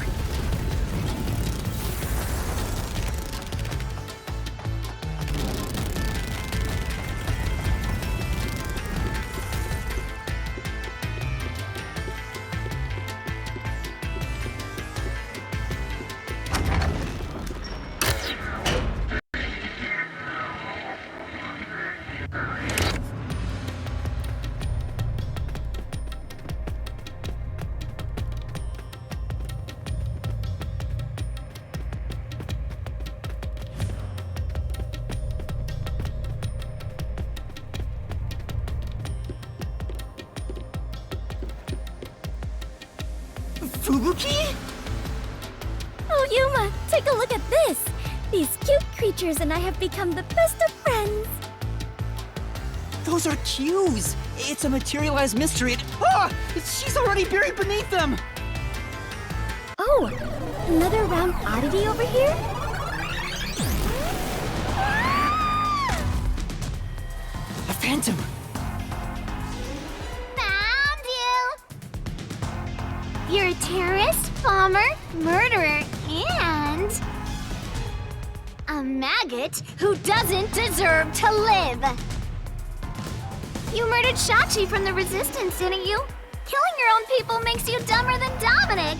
Fubuki? Oh, Yuma, take a look at this. These cute creatures and I have become the best of friends. Those are cues! It's a materialized mystery. Ah! She's already buried beneath them! Oh, another round oddity over here? A phantom! Found you! You're a terrorist, bomber, murderer, and... a maggot who doesn't deserve to live! You murdered Shachi from the Resistance, didn't you? Killing your own people makes you dumber than Dominic!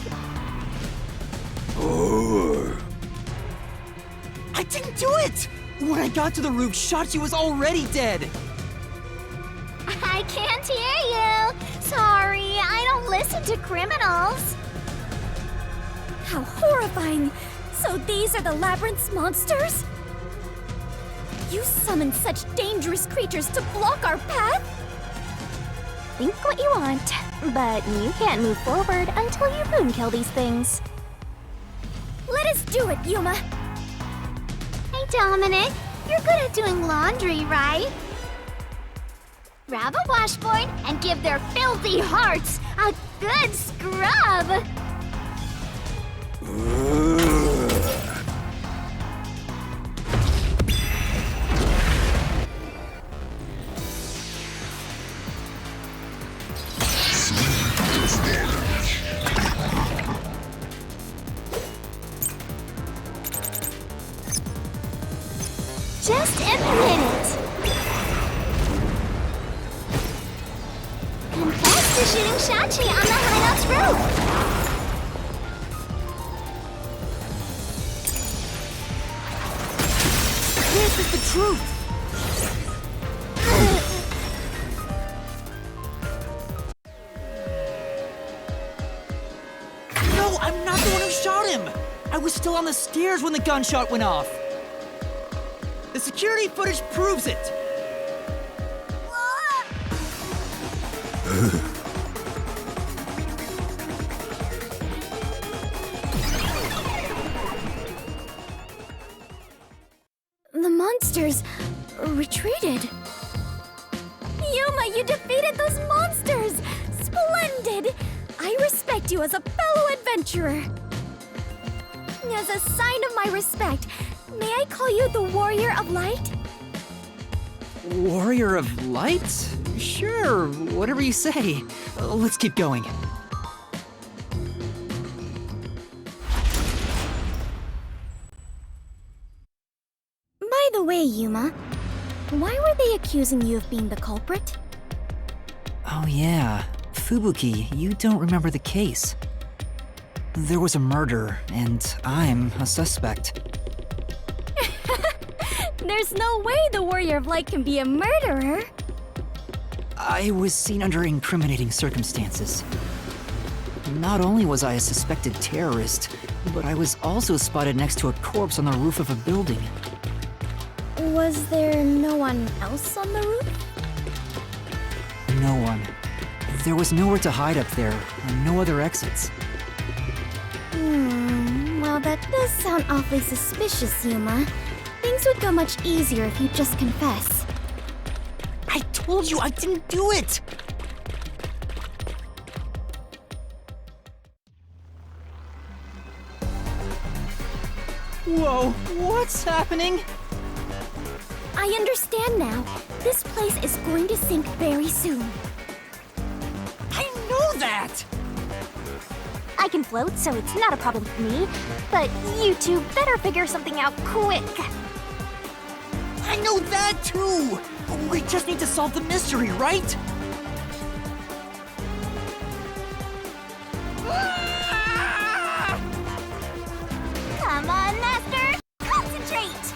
I didn't do it! When I got to the roof, Shachi was already dead! I can't hear you! Sorry, I don't listen to criminals! How horrifying! So these are the Labyrinth's monsters? You summoned such dangerous creatures to block our path? Think what you want, but you can't move forward until you boon kill these things. Let us do it, Yuma! Hey, Dominic. You're good at doing laundry, right? Grab a washboard and give their filthy hearts a good scrub! Just implement it! Confess to shooting Shachi on the hideout's roof! This is the truth! No, I'm not the one who shot him! I was still on the stairs when the gunshot went off! The security footage proves it! The monsters retreated. Yuma, you defeated those monsters! Splendid! I respect you as a fellow adventurer. As a sign of my respect, may I call you the Warrior of Light? Warrior of Light? Sure, whatever you say. Let's keep going. By the way, Yuma, why were they accusing you of being the culprit? Oh yeah, Fubuki, you don't remember the case. There was a murder, and I'm a suspect. There's no way the Warrior of Light can be a murderer. I was seen under incriminating circumstances. Not only was I a suspected terrorist, but I was also spotted next to a corpse on the roof of a building. Was there no one else on the roof? No one. There was nowhere to hide up there, and no other exits. Well, that does sound awfully suspicious, Yuma. Things would go much easier if you just confess. I told you I didn't do it! Whoa, what's happening? I understand now. This place is going to sink very soon. I know that! I can float, so it's not a problem for me. But you two better figure something out quick. I know that too! We just need to solve the mystery, right? Come on, Master! Concentrate!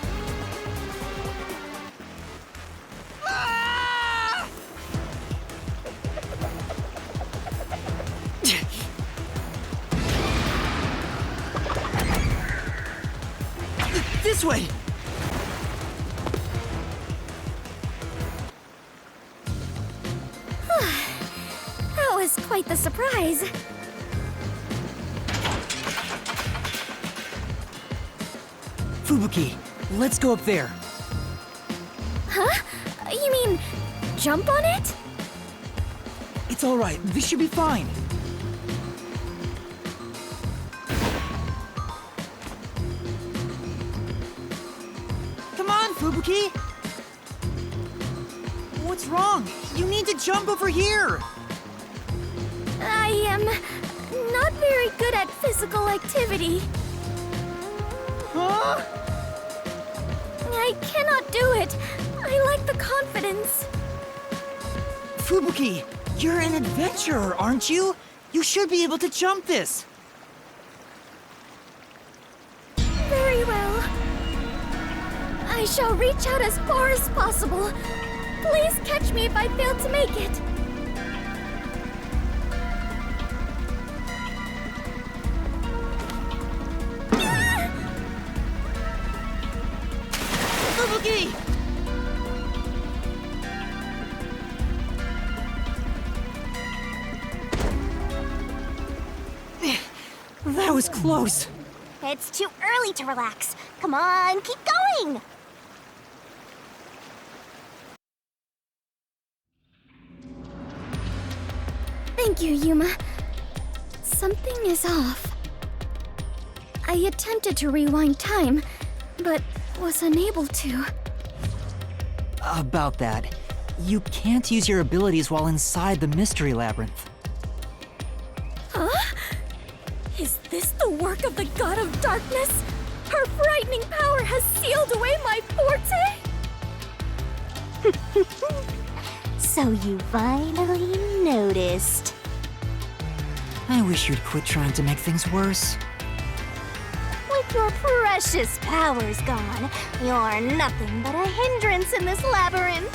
This way! That was quite the surprise. Fubuki, let's go up there. Huh? You mean jump on it? It's alright, this should be fine. Come on, Fubuki! What's wrong? You need to jump over here! I am not very good at physical activity. Huh? I cannot do it. I lack the confidence. Fubuki, you're an adventurer, aren't you? You should be able to jump this. Very well. I shall reach out as far as possible. Please catch me if I fail to make it. Fubuki! That was close. It's too early to relax. Come on, keep going! Thank you, Yuma. Something is off. I attempted to rewind time, but was unable to. About that, you can't use your abilities while inside the Mystery Labyrinth. Huh? Is this the work of the God of Darkness? Her frightening power has sealed away my forte? So you finally noticed. I wish you'd quit trying to make things worse. With your precious powers gone, you're nothing but a hindrance in this labyrinth.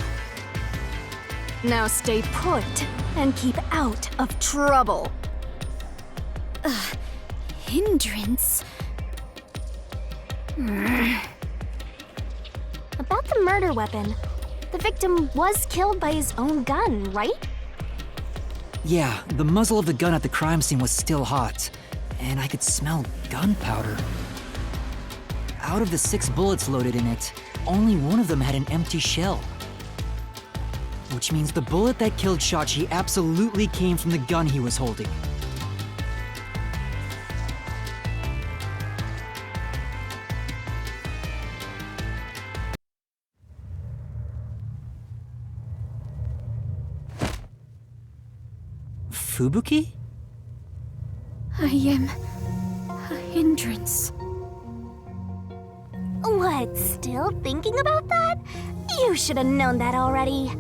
Now stay put and keep out of trouble. Hindrance? About the murder weapon. The victim was killed by his own gun, right? Yeah, the muzzle of the gun at the crime scene was still hot, and I could smell gunpowder. Out of the 6 bullets loaded in it, only one of them had an empty shell. Which means the bullet that killed Shachi absolutely came from the gun he was holding. Fubuki? I am a hindrance. What, still thinking about that? You should have known that already.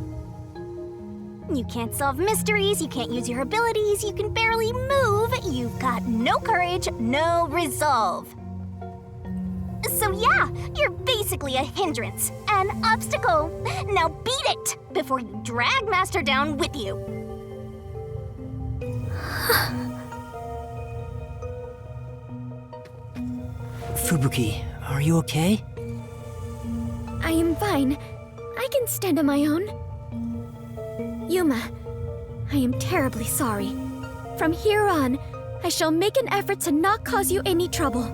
You can't solve mysteries, you can't use your abilities, you can barely move, you've got no courage, no resolve. So yeah, you're basically a hindrance, an obstacle. Now beat it before you drag Master down with you. Fubuki, are you okay? I am fine. I can stand on my own. Yuma, I am terribly sorry. From here on, I shall make an effort to not cause you any trouble.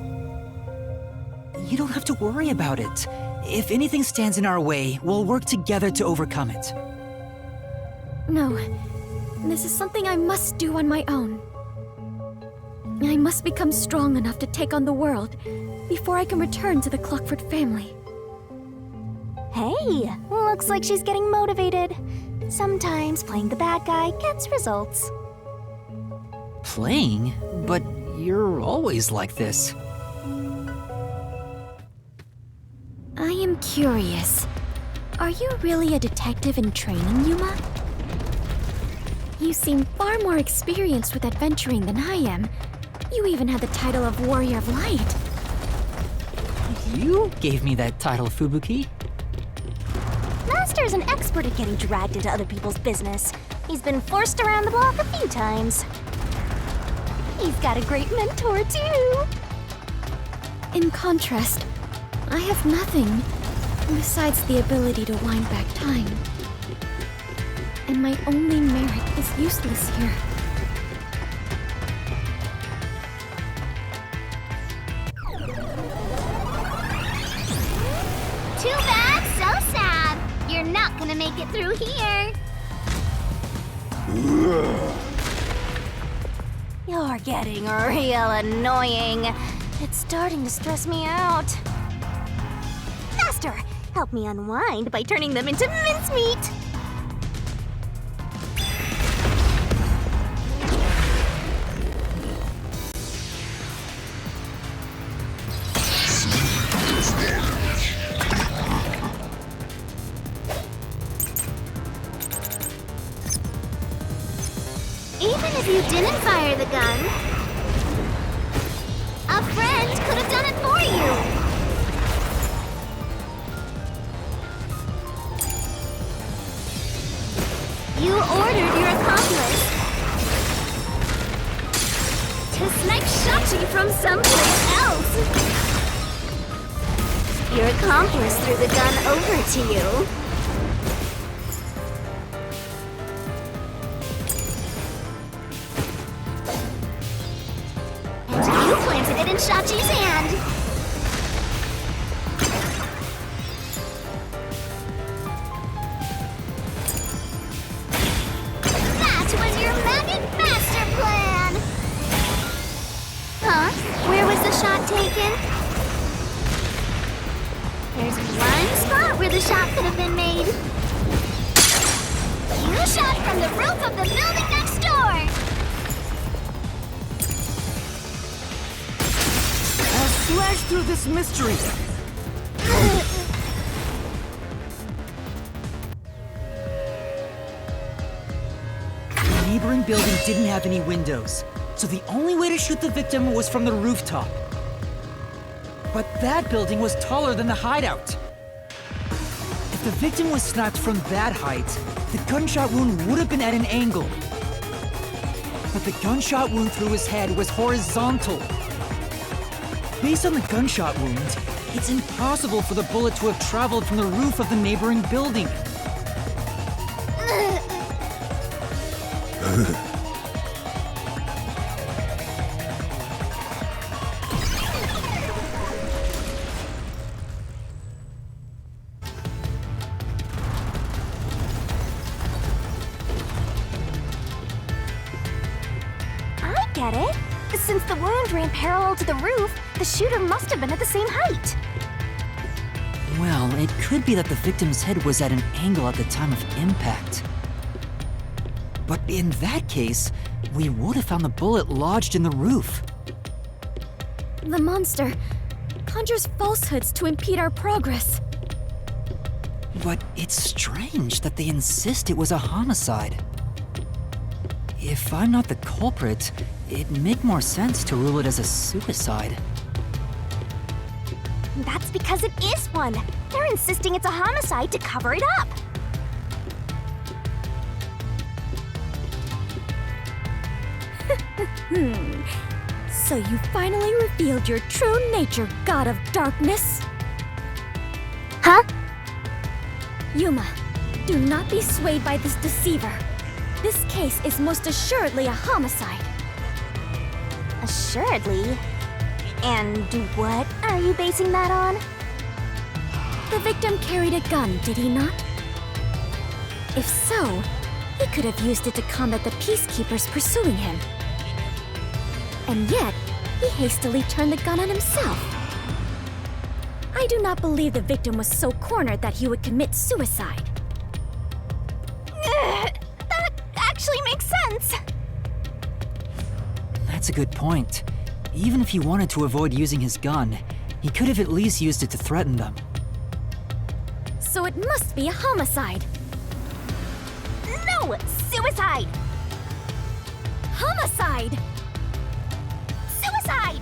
You don't have to worry about it. If anything stands in our way, we'll work together to overcome it. No, this is something I must do on my own. I must become strong enough to take on the world before I can return to the Clockford family. Hey, looks like she's getting motivated. Sometimes playing the bad guy gets results. Playing? But you're always like this. I am curious. Are you really a detective in training, Yuma? You seem far more experienced with adventuring than I am. You even had the title of Warrior of Light. You gave me that title, Fubuki. Master's an expert at getting dragged into other people's business. He's been forced around the block a few times. He's got a great mentor, too. In contrast, I have nothing besides the ability to wind back time. And my only merit is useless here. Too bad, so sad. You're not gonna make it through here. You're getting real annoying. It's starting to stress me out. Master, help me unwind by turning them into mincemeat. Even if you didn't fire the gun, a friend could have done it for you. accomplice threw the gun over to you. And you planted it in Shachi's hand. That was your magic master plan! Huh? Where was the shot taken? There's one spot where the shot could have been made. You shot from the roof of the building next door! I'll slash through this mystery! The neighboring building didn't have any windows, so the only way to shoot the victim was from the rooftop. But that building was taller than the hideout. If the victim was sniped from that height, the gunshot wound would have been at an angle. But the gunshot wound through his head was horizontal. Based on the gunshot wound, it's impossible for the bullet to have traveled from the roof of the neighboring building. I get it. Since the wound ran parallel to the roof, the shooter must have been at the same height. Well, it could be that the victim's head was at an angle at the time of impact. But in that case, we would have found the bullet lodged in the roof. The monster conjures falsehoods to impede our progress. But it's strange that they insist it was a homicide. If I'm not the culprit, it'd make more sense to rule it as a suicide. That's because it is one. They're insisting it's a homicide to cover it up. So you finally revealed your true nature, God of Darkness? Huh? Yuma, do not be swayed by this deceiver. This case is most assuredly a homicide. Assuredly. And what are you basing that on? The victim carried a gun, did he not? If so, he could have used it to combat the peacekeepers pursuing him. And yet, he hastily turned the gun on himself. I do not believe the victim was so cornered that he would commit suicide. That actually makes sense. That's a good point. Even if he wanted to avoid using his gun, he could have at least used it to threaten them. So it must be a homicide. No! Suicide! Homicide! Suicide!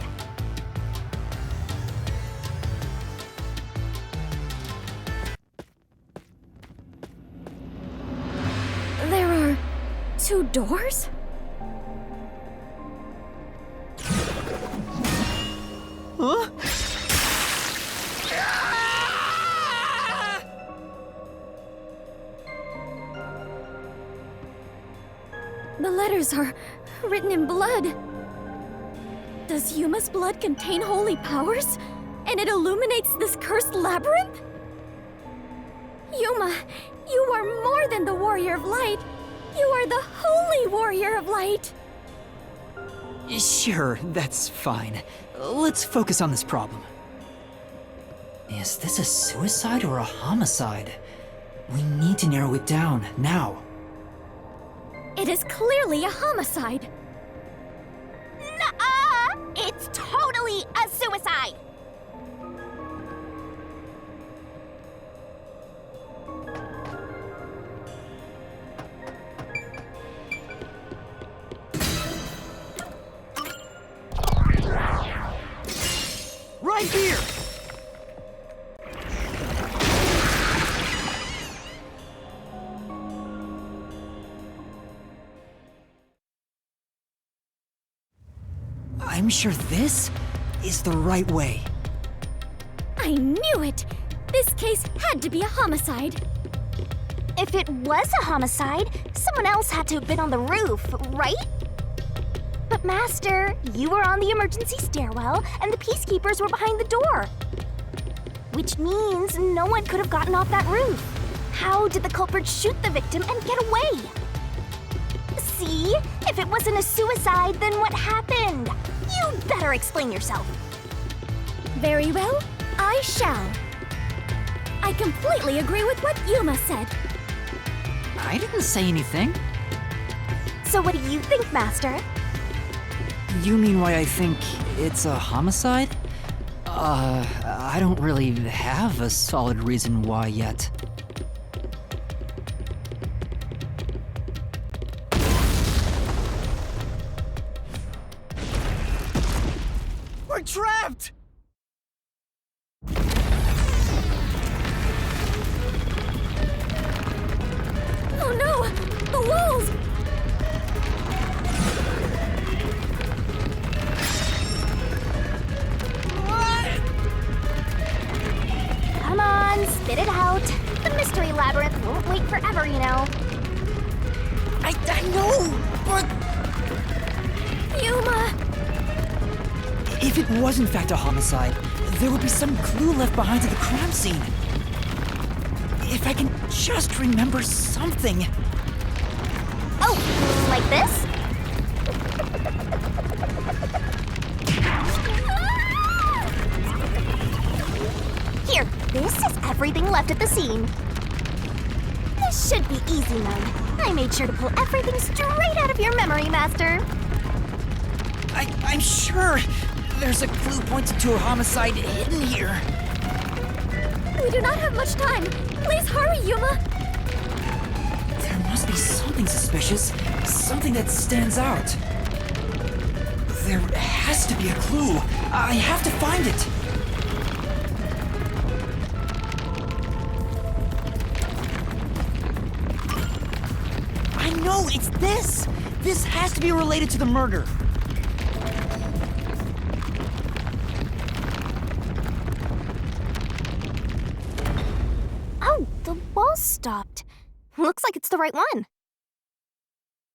There are 2 doors? Huh? The letters are written in blood. Does Yuma's blood contain holy powers? And it illuminates this cursed labyrinth? Yuma, you are more than the warrior of light. You are the holy warrior of light. Sure, that's fine. Let's focus on this problem. Is this a suicide or a homicide? We need to narrow it down, now. It is clearly a homicide. Nuh-uh! It's totally a suicide! Right here! I'm sure this is the right way. I knew it! This case had to be a homicide. If it was a homicide, someone else had to have been on the roof, right? But Master, you were on the emergency stairwell and the peacekeepers were behind the door. Which means no one could have gotten off that roof. How did the culprit shoot the victim and get away? See? If it wasn't a suicide, then what happened? You better explain yourself. Very well, I shall. I completely agree with what Yuma said. I didn't say anything. So what do you think, Master? You mean why I think it's a homicide? I don't really have a solid reason why yet. We're trapped! Oh no! The walls! Come on, spit it out. The mystery labyrinth won't wait forever, you know. I know, but... Yuma! If it was in fact a homicide, there would be some clue left behind at the crime scene. If I can just remember something. Oh, like this? Here, this is everything left at the scene. This should be easy, Nun. I made sure to pull everything straight out of your memory, Master. I'm sure there's a clue pointing to a homicide hidden here. We do not have much time. Please hurry, Yuma. There must be something suspicious, something that stands out. There has to be a clue. I have to find it. I know, it's this! This has to be related to the murder. Oh, the wall stopped. Looks like it's the right one.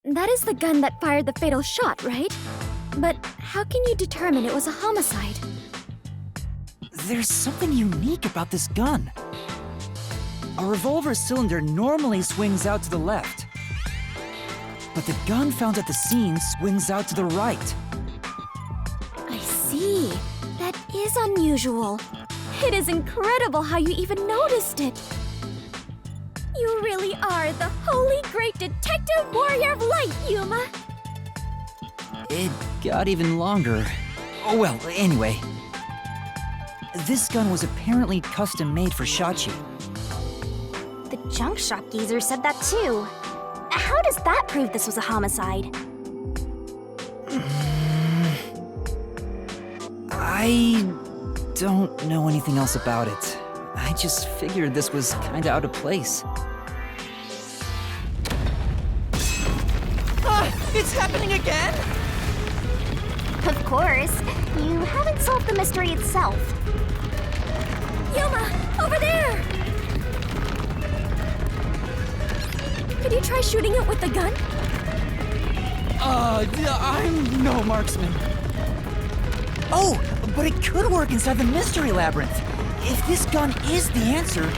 That is the gun that fired the fatal shot, right? But how can you determine it was a homicide? There's something unique about this gun. A revolver cylinder normally swings out to the left, but the gun found at the scene swings out to the right. I see. That is unusual. It is incredible how you even noticed it. You really are the holy great detective warrior of light, Yuma. It got even longer. Oh well, anyway. This gun was apparently custom made for Shachi. The junk shop geezer said that too. How does that prove this was a homicide? I don't know anything else about it. I just figured this was kinda out of place. It's happening again? Of course. You haven't solved the mystery itself. Yuma, over there! Could you try shooting it with the gun? I'm no marksman. Oh, but it could work inside the mystery labyrinth. If this gun is the answer...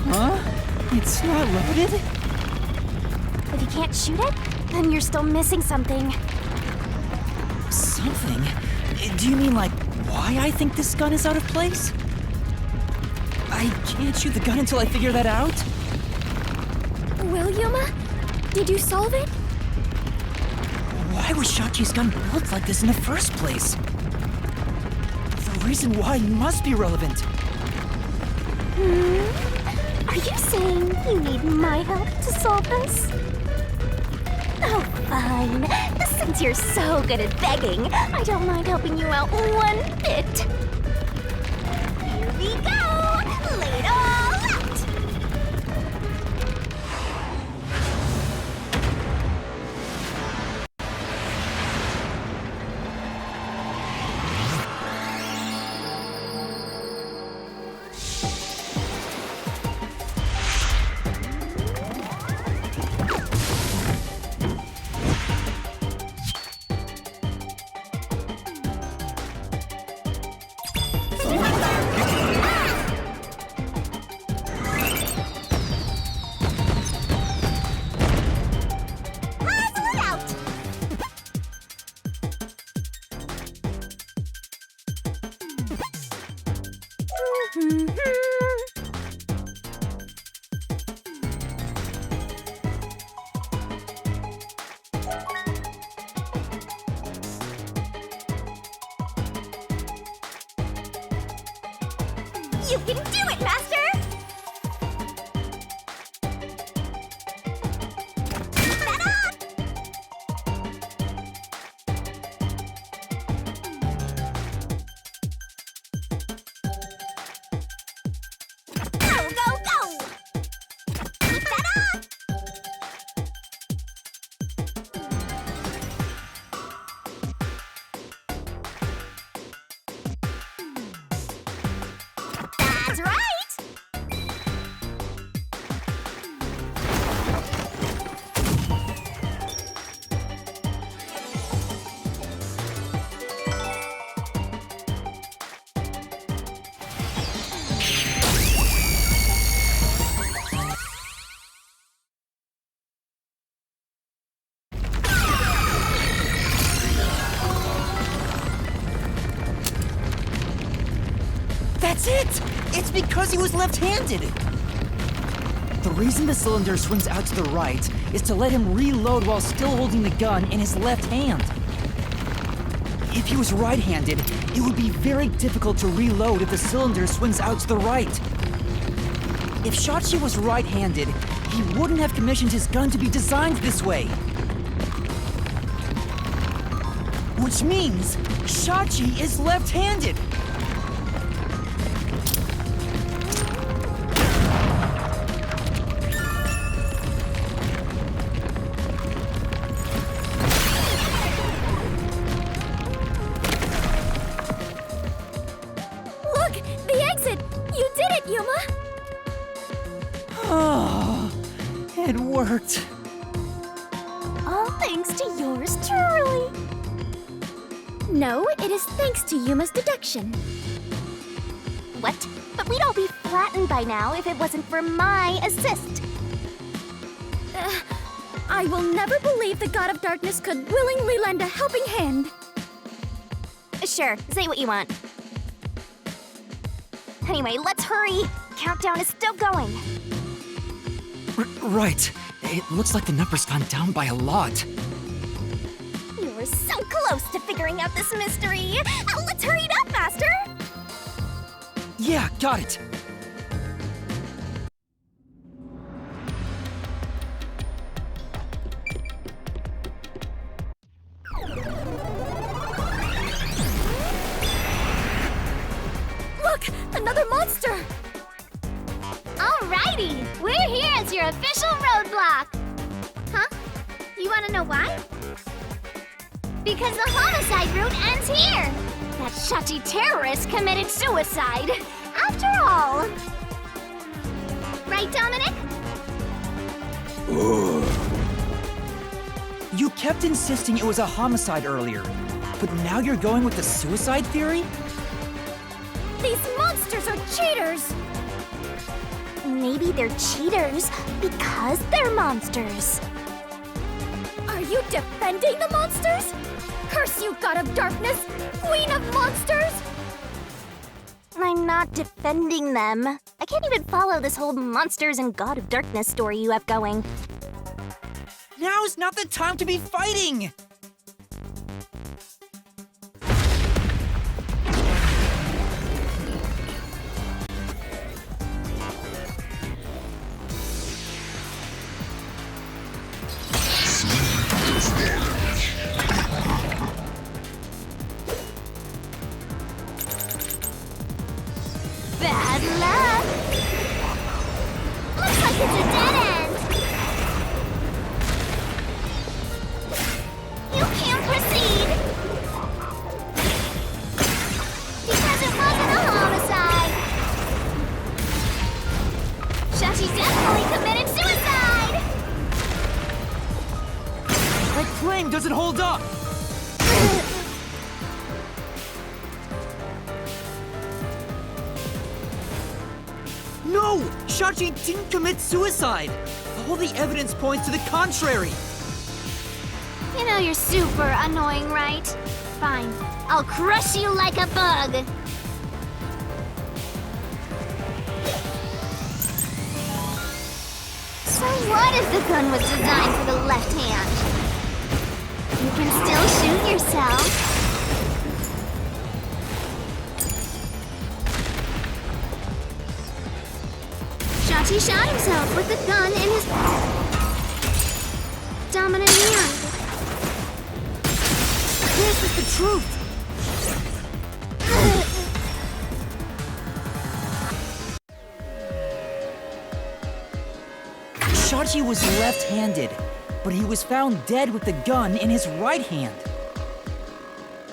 Huh? It's not loaded? If you can't shoot it, then you're still missing something. Something? Do you mean like why I think this gun is out of place? I can't shoot the gun until I figure that out? Well, Yuma, did you solve it? Why was Shachi's gun built like this in the first place? The reason why must be relevant. Are you saying you need my help to solve this? Oh, fine. Since you're so good at begging, I don't mind helping you out one bit. Here we go! Lay it all out! You can do it, Master! That's right! That's it! It's because he was left-handed! The reason the cylinder swings out to the right is to let him reload while still holding the gun in his left hand. If he was right-handed, it would be very difficult to reload if the cylinder swings out to the right. If Shachi was right-handed, he wouldn't have commissioned his gun to be designed this way. Which means Shachi is left-handed! Look! The exit! You did it, Yuma! Oh, it worked. All thanks to yours truly. No, it is thanks to Yuma's deduction. What? But we'd all be flattened by now if it wasn't for my assist. I will never believe the God of Darkness could willingly lend a helping hand. Sure, say what you want. Anyway, let's hurry. Countdown is still going. Right. It looks like the number's gone down by a lot. You were so close to figuring out this mystery. Let's hurry it up, Master. Yeah, got it. Look! Another monster! Alrighty! We're here as your official roadblock! Huh? You wanna know why? Because the homicide route ends here! That Shachi terrorist committed suicide! After all! Right, Dominic? You kept insisting it was a homicide earlier, but now you're going with the suicide theory? These monsters are cheaters! Maybe they're cheaters because they're monsters. Are you defending the monsters? Curse you, God of Darkness! Queen of Monsters! I'm not defending them. I can't even follow this whole monsters and God of Darkness story you have going. Now's not the time to be fighting! Bad luck! Looks like it's a dead end! You can't proceed! Because it wasn't a homicide! Shachi definitely committed suicide! That claim doesn't hold up! No! Shachi didn't commit suicide! All the evidence points to the contrary! You know you're super annoying, right? Fine. I'll crush you like a bug! What if the gun was designed for the left hand? You can still shoot yourself. Shachi shot himself with the gun in his dominant hand. This is the truth. Shachi was left-handed, but he was found dead with the gun in his right hand.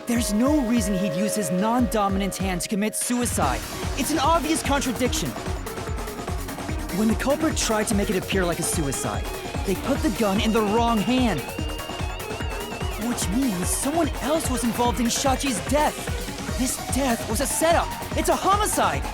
There's no reason he'd use his non-dominant hand to commit suicide. It's an obvious contradiction. When the culprit tried to make it appear like a suicide, they put the gun in the wrong hand. Which means someone else was involved in Shachi's death. This death was a setup. It's a homicide.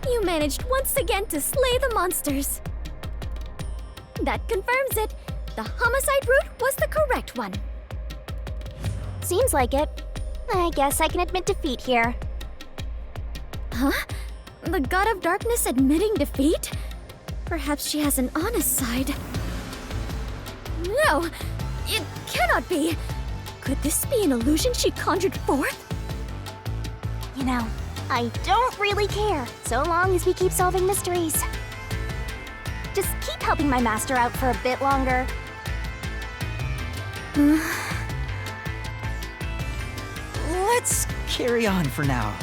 You managed once again to slay the monsters. That confirms it. The homicide route was the correct one. Seems like it. I guess I can admit defeat here. Huh? The God of Darkness admitting defeat? Perhaps she has an honest side. No! It cannot be! Could this be an illusion she conjured forth? You know, I don't really care, so long as we keep solving mysteries. Just keep helping my master out for a bit longer. Let's carry on for now.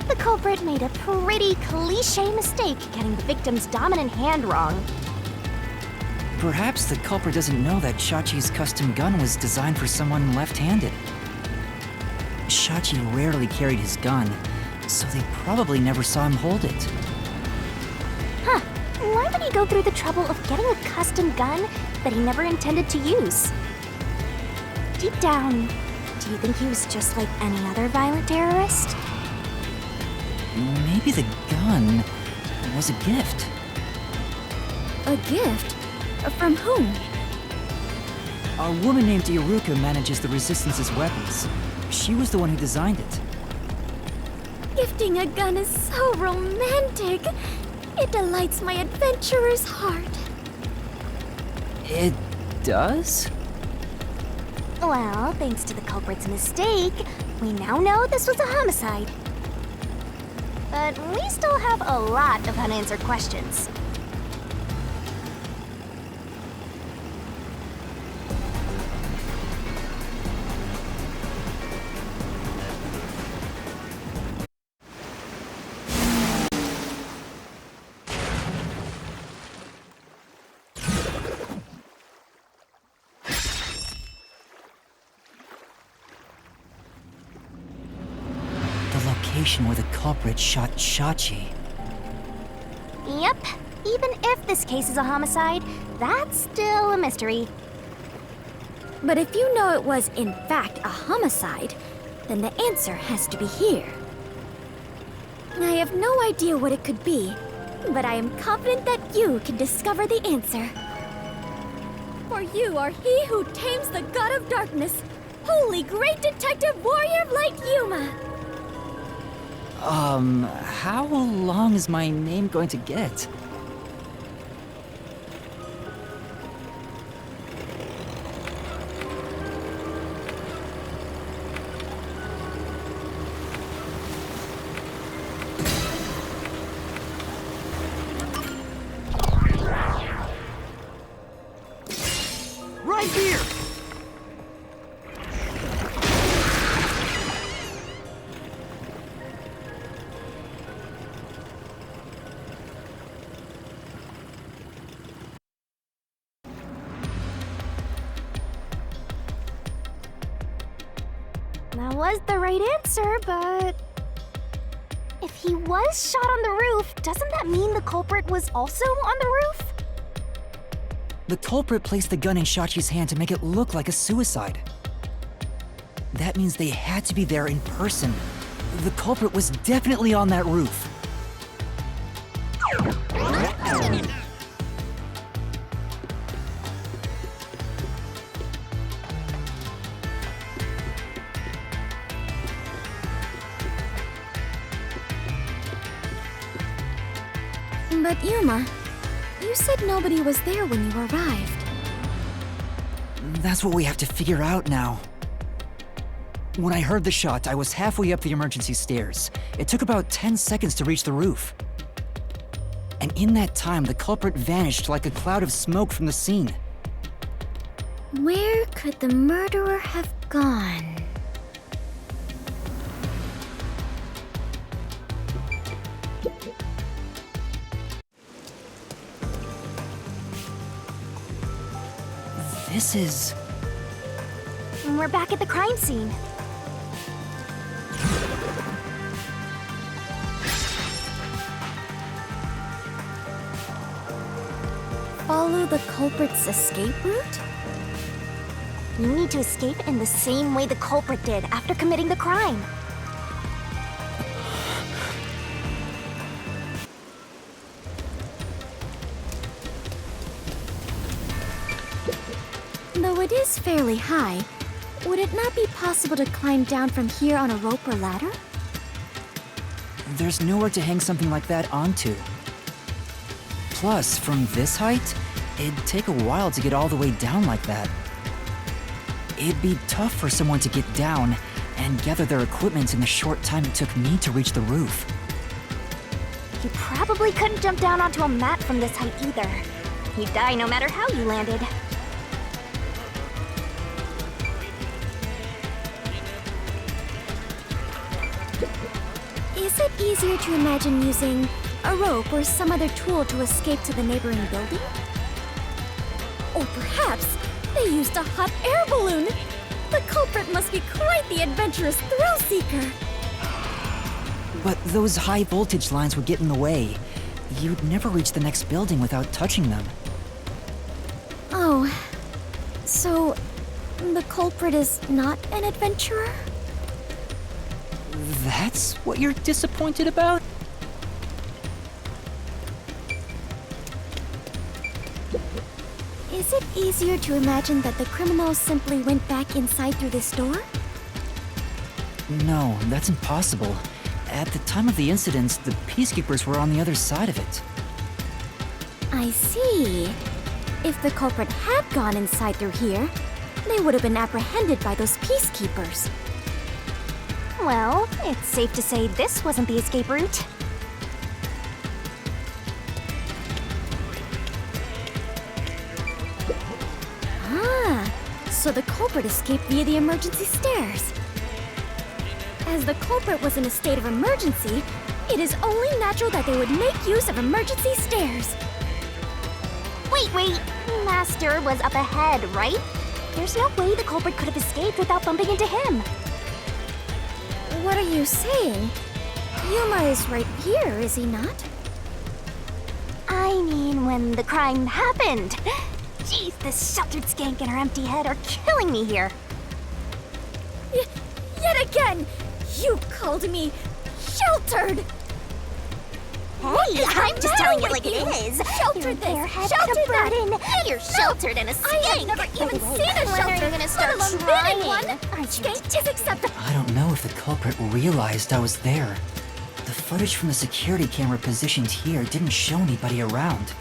The culprit made a pretty cliché mistake getting the victim's dominant hand wrong. Perhaps the culprit doesn't know that Shachi's custom gun was designed for someone left-handed. Shachi rarely carried his gun, so they probably never saw him hold it. Huh, why would he go through the trouble of getting a custom gun that he never intended to use? Deep down, do you think he was just like any other violent terrorist? Maybe the gun was a gift. A gift? From whom? A woman named Iruka manages the Resistance's weapons. She was the one who designed it. Gifting a gun is so romantic. It delights my adventurer's heart. It does? Well, thanks to the culprit's mistake, we now know this was a homicide. But we still have a lot of unanswered questions. Where the culprit shot Shachi. Yep, even if this case is a homicide, that's still a mystery. But if you know it was, in fact, a homicide, then the answer has to be here. I have no idea what it could be, but I am confident that you can discover the answer. For you are he who tames the God of Darkness, holy great detective warrior of light Yuma! How long is my name going to get? Right here! was the right answer, but... If he was shot on the roof, doesn't that mean the culprit was also on the roof? The culprit placed the gun in Shachi's hand to make it look like a suicide. That means they had to be there in person. The culprit was definitely on that roof. But Yuma, you said nobody was there when you arrived. That's what we have to figure out now. When I heard the shot, I was halfway up the emergency stairs. It took about 10 seconds to reach the roof. And in that time, the culprit vanished like a cloud of smoke from the scene. Where could the murderer have gone? This is... We're back at the crime scene. Follow the culprit's escape route? You need to escape in the same way the culprit did after committing the crime. Though it is fairly high, would it not be possible to climb down from here on a rope or ladder? There's nowhere to hang something like that onto. Plus, from this height, it'd take a while to get all the way down like that. It'd be tough for someone to get down and gather their equipment in the short time it took me to reach the roof. You probably couldn't jump down onto a mat from this height either. You'd die no matter how you landed. Is it easier to imagine using a rope or some other tool to escape to the neighboring building? Or perhaps they used a hot air balloon! The culprit must be quite the adventurous thrill-seeker! But those high voltage lines would get in the way. You'd never reach the next building without touching them. Oh, so the culprit is not an adventurer? That's what you're disappointed about? Is it easier to imagine that the criminals simply went back inside through this door? No, that's impossible. At the time of the incident, the Peacekeepers were on the other side of it. I see. If the culprit had gone inside through here, they would have been apprehended by those Peacekeepers. Well, it's safe to say this wasn't the escape route. Ah, so the culprit escaped via the emergency stairs. As the culprit was in a state of emergency, it is only natural that they would make use of emergency stairs. Wait. Master was up ahead, right? There's no way the culprit could have escaped without bumping into him. What are you saying? Yuma is right here, is he not? I mean, when the crime happened. Jeez, this sheltered skank and her empty head are killing me here. Yet again, you called me sheltered! Hey, I'm just telling it like it is. Sheltered this, sheltered that. You're sheltered and a skank. I have never even seen a shelter, let alone been in one. Skank is acceptable. I don't know if the culprit realized I was there. The footage from the security camera positioned here didn't show anybody around.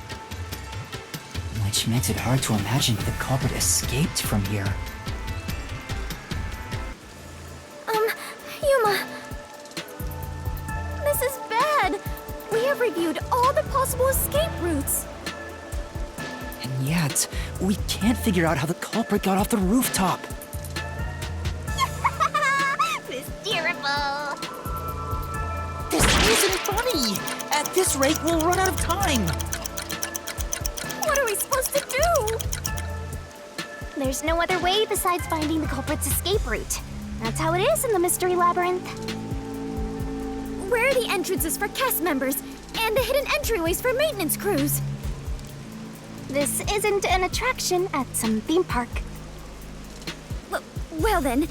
Which makes it hard to imagine the culprit escaped from here. Yuma. This is bad. We have reviewed all the possible escape routes. And yet, we can't figure out how the culprit got off the rooftop. Hysterical. This isn't funny! At this rate, we'll run out of time! What are we supposed to do? There's no other way besides finding the culprit's escape route. That's how it is in the Mystery Labyrinth. Where are the entrances for cast members and the hidden entryways for maintenance crews? This isn't an attraction at some theme park. Well then,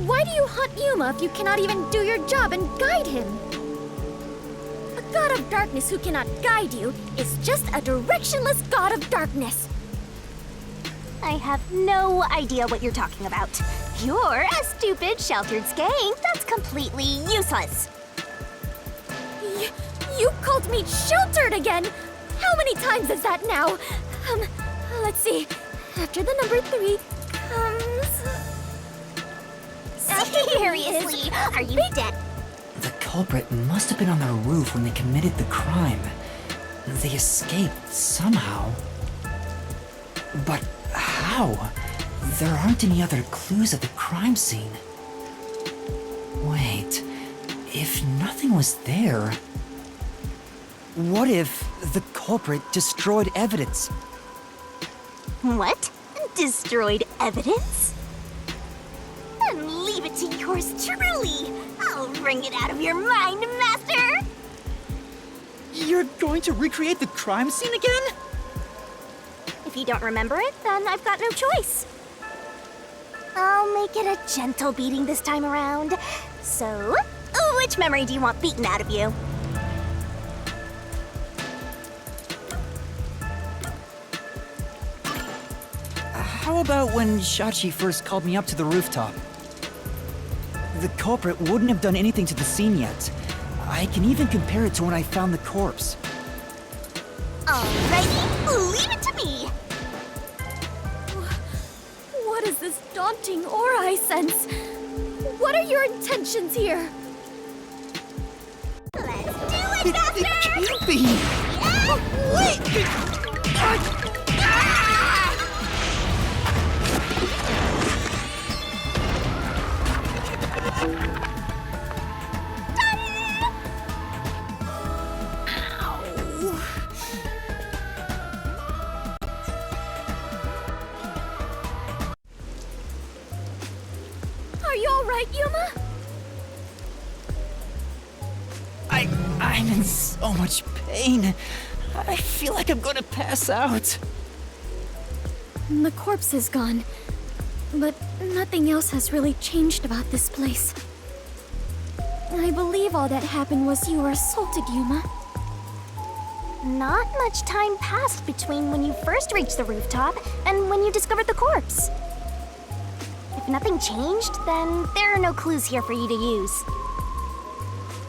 why do you hunt Yuma if you cannot even do your job and guide him? A god of darkness who cannot guide you is just a directionless god of darkness. I have no idea what you're talking about. You're a stupid, sheltered skank that's completely useless. You called me sheltered again! How many times is that now? Let's see. After the number 3 comes... Seriously, are you dead? The culprit must have been on the roof when they committed the crime. They escaped somehow. But how? There aren't any other clues at the crime scene. Wait, if nothing was there... What if the culprit destroyed evidence? What? Destroyed evidence? Then leave it to yours truly. I'll wring it out of your mind, Master! You're going to recreate the crime scene again? If you don't remember it, then I've got no choice. I'll make it a gentle beating this time around. So, which memory do you want beaten out of you? How about when Shachi first called me up to the rooftop? The culprit wouldn't have done anything to the scene yet. I can even compare it to when I found the corpse. Alrighty, leave it to me! What is this daunting aura I sense? What are your intentions here? Let's do it, Master! It can't be! Wait! Are you alright, Yuma? I'm in so much pain. I feel like I'm gonna pass out. The corpse is gone, but nothing else has really changed about this place. I believe all that happened was you were assaulted, Yuma. Not much time passed between when you first reached the rooftop and when you discovered the corpse. If nothing changed, then there are no clues here for you to use.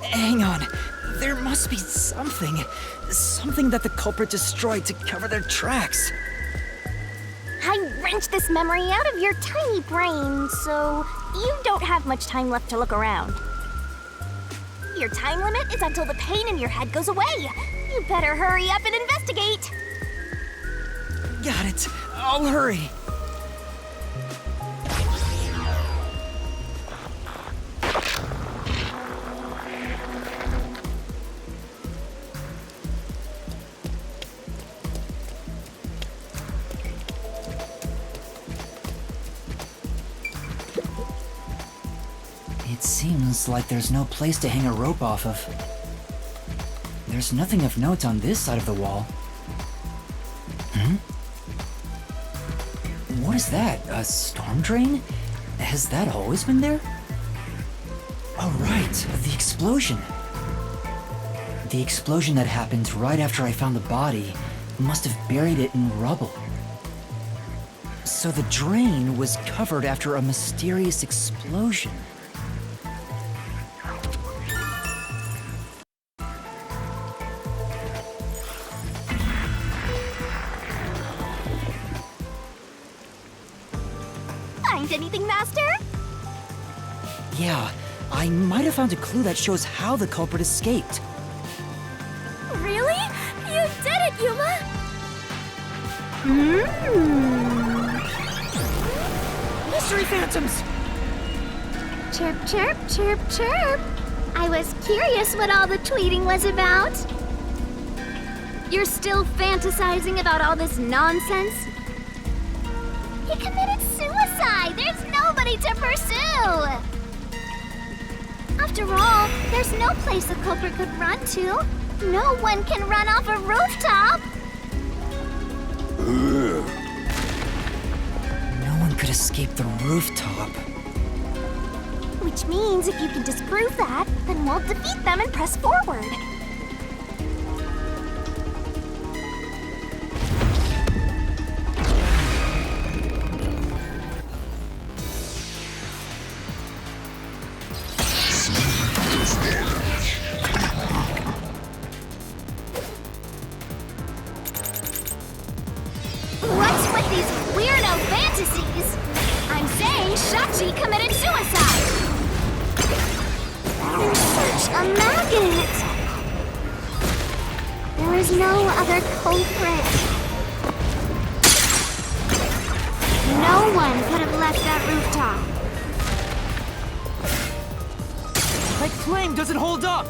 Hang on. There must be something. Something that the culprit destroyed to cover their tracks. I wrenched this memory out of your tiny brain, so you don't have much time left to look around. Your time limit is until the pain in your head goes away. You better hurry up and investigate. Got it. I'll hurry. It seems like there's no place to hang a rope off of. There's nothing of note on this side of the wall. What is that? A storm drain? Has that always been there? Oh, right. The explosion. The explosion that happened right after I found the body must have buried it in rubble. So the drain was covered after a mysterious explosion. Find anything, Master? Yeah, I might have found a clue that shows how the culprit escaped. Really? You did it, Yuma! Mystery phantoms! Chirp, chirp, chirp, chirp. I was curious what all the tweeting was about. You're still fantasizing about all this nonsense? He committed suicide! There's nobody to pursue! After all, there's no place a culprit could run to. No one can run off a rooftop. No one could escape the rooftop. Which means if you can disprove that, then we'll defeat them and press forward. What's with these weirdo fantasies? I'm saying Shachi committed suicide. You're such a maggot. There is no other culprit. No one could have left that rooftop. My claim doesn't hold up!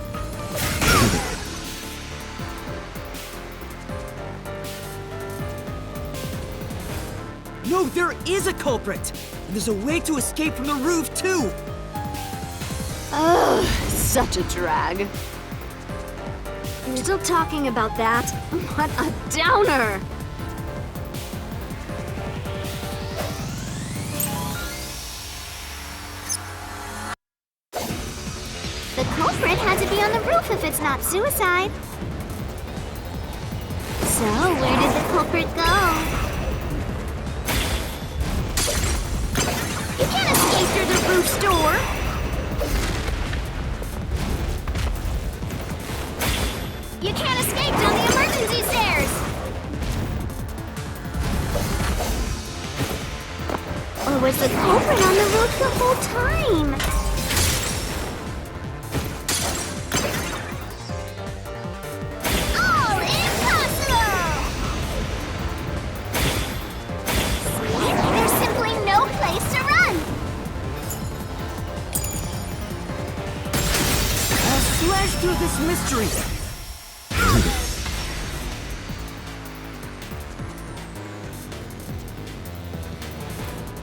No, there is a culprit! And there's a way to escape from the roof, too! Ugh, such a drag. You're still talking about that? What a downer! The culprit had to be on the roof if it's not suicide. So, where did the culprit go? You can't escape through the roof's door! You can't escape down the emergency stairs! Or was the culprit on the roof the whole time? All impossible! See? There's simply no place to run! I'll slash through this mystery!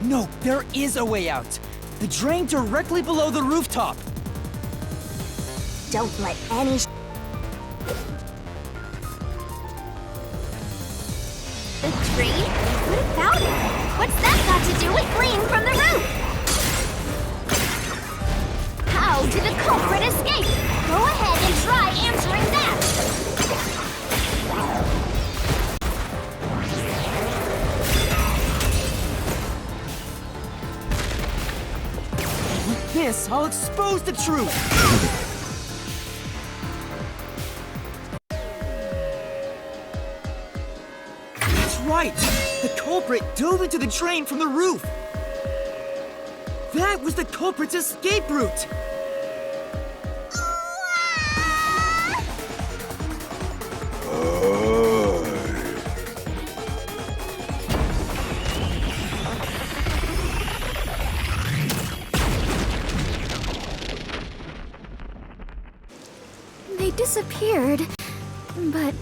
No, there is a way out. The drain directly below the rooftop. Don't let any The drain? What about it? What's that got to do with fleeing from the roof? How did the culprit escape? Go ahead and try answering that! With this, I'll expose the truth! That's right! The culprit dove into the drain from the roof! That was the culprit's escape route! They disappeared, but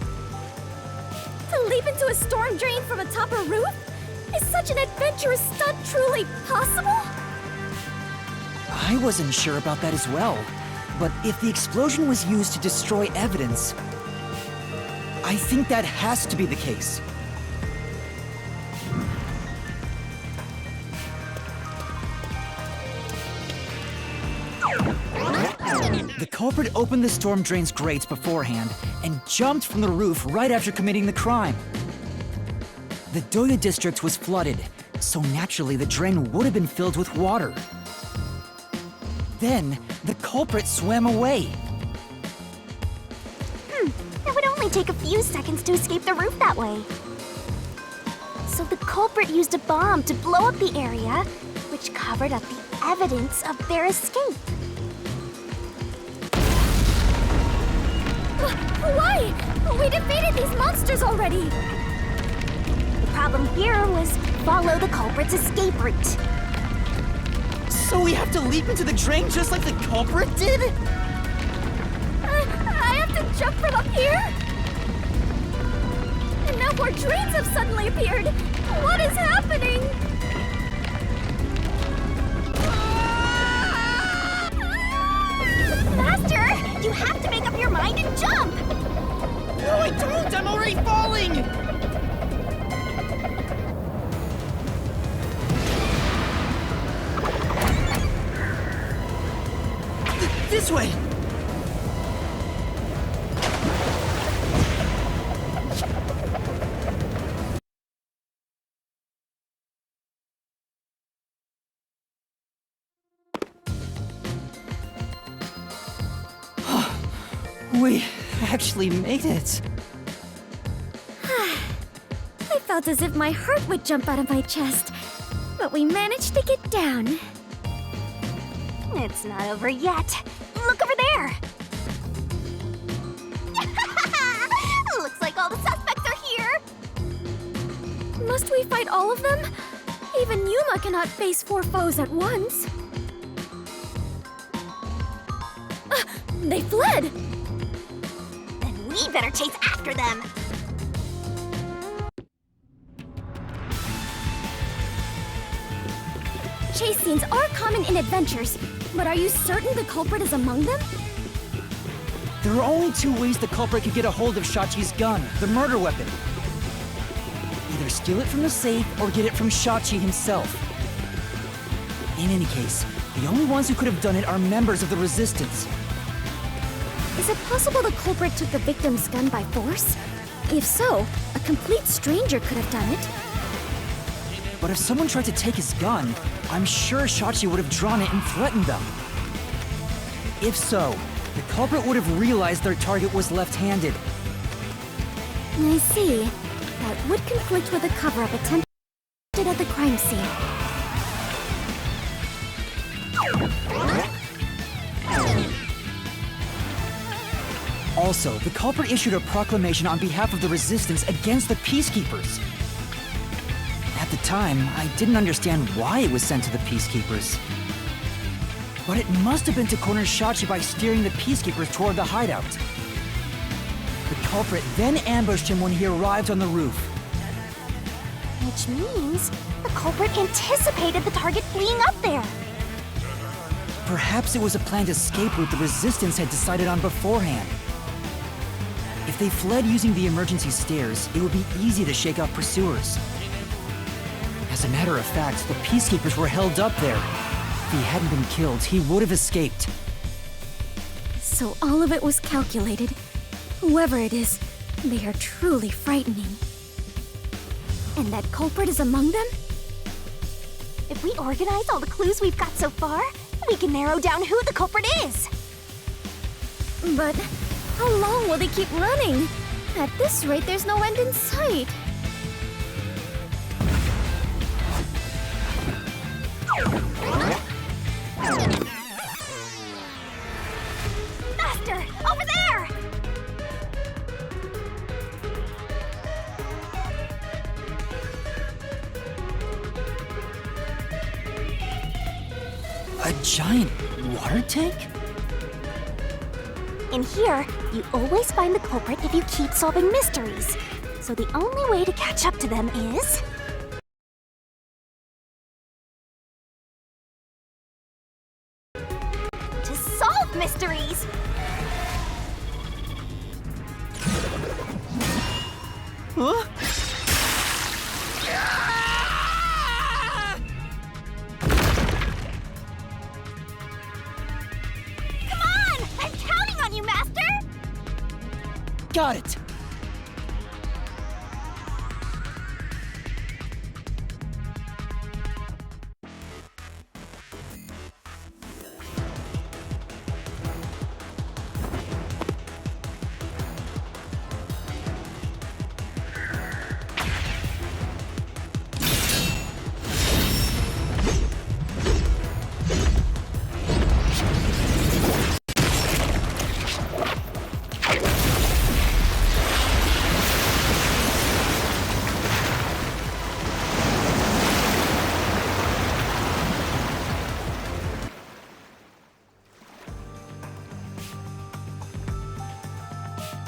To leap into a storm drain from atop a roof? Is such an adventurous stunt truly possible? I wasn't sure about that as well. But if the explosion was used to destroy evidence, I think that has to be the case. The culprit opened the storm drain's grates beforehand and jumped from the roof right after committing the crime. The Doya district was flooded, so naturally the drain would have been filled with water. Then, the culprit swam away. It would only take a few seconds to escape the roof that way. So the culprit used a bomb to blow up the area, which covered up the evidence of their escape. Why? We defeated these monsters already! The problem here was follow the culprit's escape route. So we have to leap into the drain just like the culprit did? I have to jump from up here? And now more drains have suddenly appeared! What is happening? Master! You have to make up your mind and jump! No, I don't! I'm already falling! This way! We actually made it. I felt as if my heart would jump out of my chest, but we managed to get down. It's not over yet. Look over there! Looks like all the suspects are here! Must we fight all of them? Even Yuma cannot face 4 foes at once. They fled! Then we better chase after them! Chase scenes are common in adventures, but are you certain the culprit is among them? There are only 2 ways the culprit could get a hold of Shachi's gun, the murder weapon. Either steal it from the safe or get it from Shachi himself. In any case, the only ones who could have done it are members of the Resistance. Is it possible the culprit took the victim's gun by force? If so, a complete stranger could have done it. But if someone tried to take his gun, I'm sure Shachi would have drawn it and threatened them. If so, the culprit would have realized their target was left-handed. I see. That would conflict with the cover-up attempted at the crime scene. Also, the culprit issued a proclamation on behalf of the Resistance against the Peacekeepers. At the time, I didn't understand why it was sent to the Peacekeepers. But it must have been to corner Shachi by steering the Peacekeepers toward the hideout. The culprit then ambushed him when he arrived on the roof. Which means the culprit anticipated the target fleeing up there. Perhaps it was a planned escape route the Resistance had decided on beforehand. If they fled using the emergency stairs, it would be easy to shake off pursuers. As a matter of fact, the Peacekeepers were held up there. If he hadn't been killed, he would have escaped. So all of it was calculated. Whoever it is, they are truly frightening. And that culprit is among them? If we organize all the clues we've got so far, we can narrow down who the culprit is. But how long will they keep running? At this rate, there's no end in sight. Master! Over there! A giant water tank? In here, you always find the culprit if you keep solving mysteries. So the only way to catch up to them is... to solve mysteries! Huh? Come on! I'm counting on you, Master! Got it!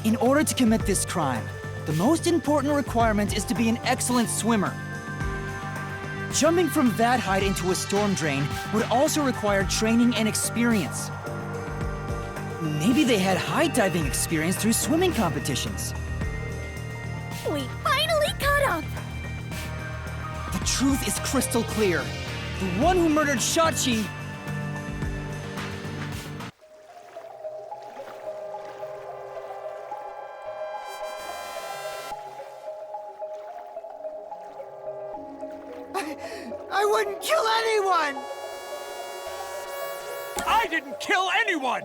In order to commit this crime, the most important requirement is to be an excellent swimmer. Jumping from that height into a storm drain would also require training and experience. Maybe they had high diving experience through swimming competitions. We finally caught up! The truth is crystal clear. The one who murdered Shachi... I wouldn't kill anyone! I didn't kill anyone!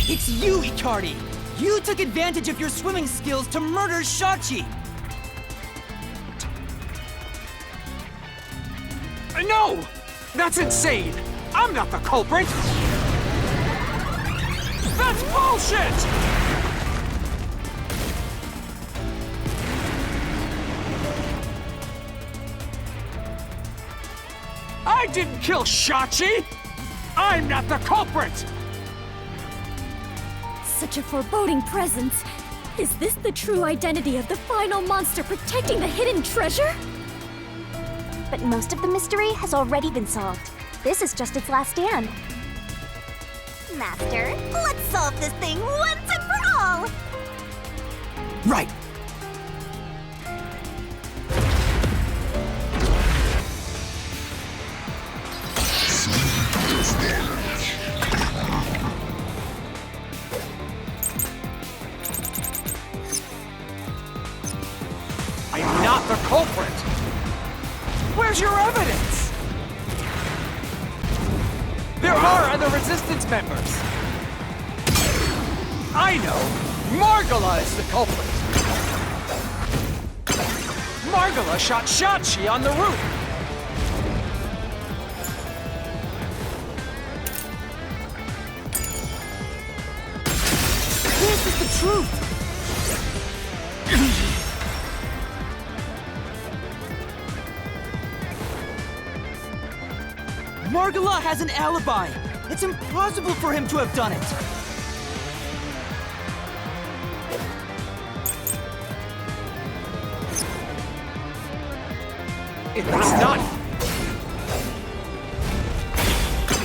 It's you, Icardi! You took advantage of your swimming skills to murder Shachi! No! That's insane! I'm not the culprit! That's bullshit! I didn't kill Shachi! I'm not the culprit! Such a foreboding presence. Is this the true identity of the final monster protecting the hidden treasure? But most of the mystery has already been solved. This is just its last stand. Master, let's solve this thing once and for all! Right! I'm not the culprit! Where's your evidence? There are other Resistance members! I know! Margala is the culprit! Margala shot Shachi on the roof! This is the truth! Margala has an alibi! It's impossible for him to have done it! If it's not,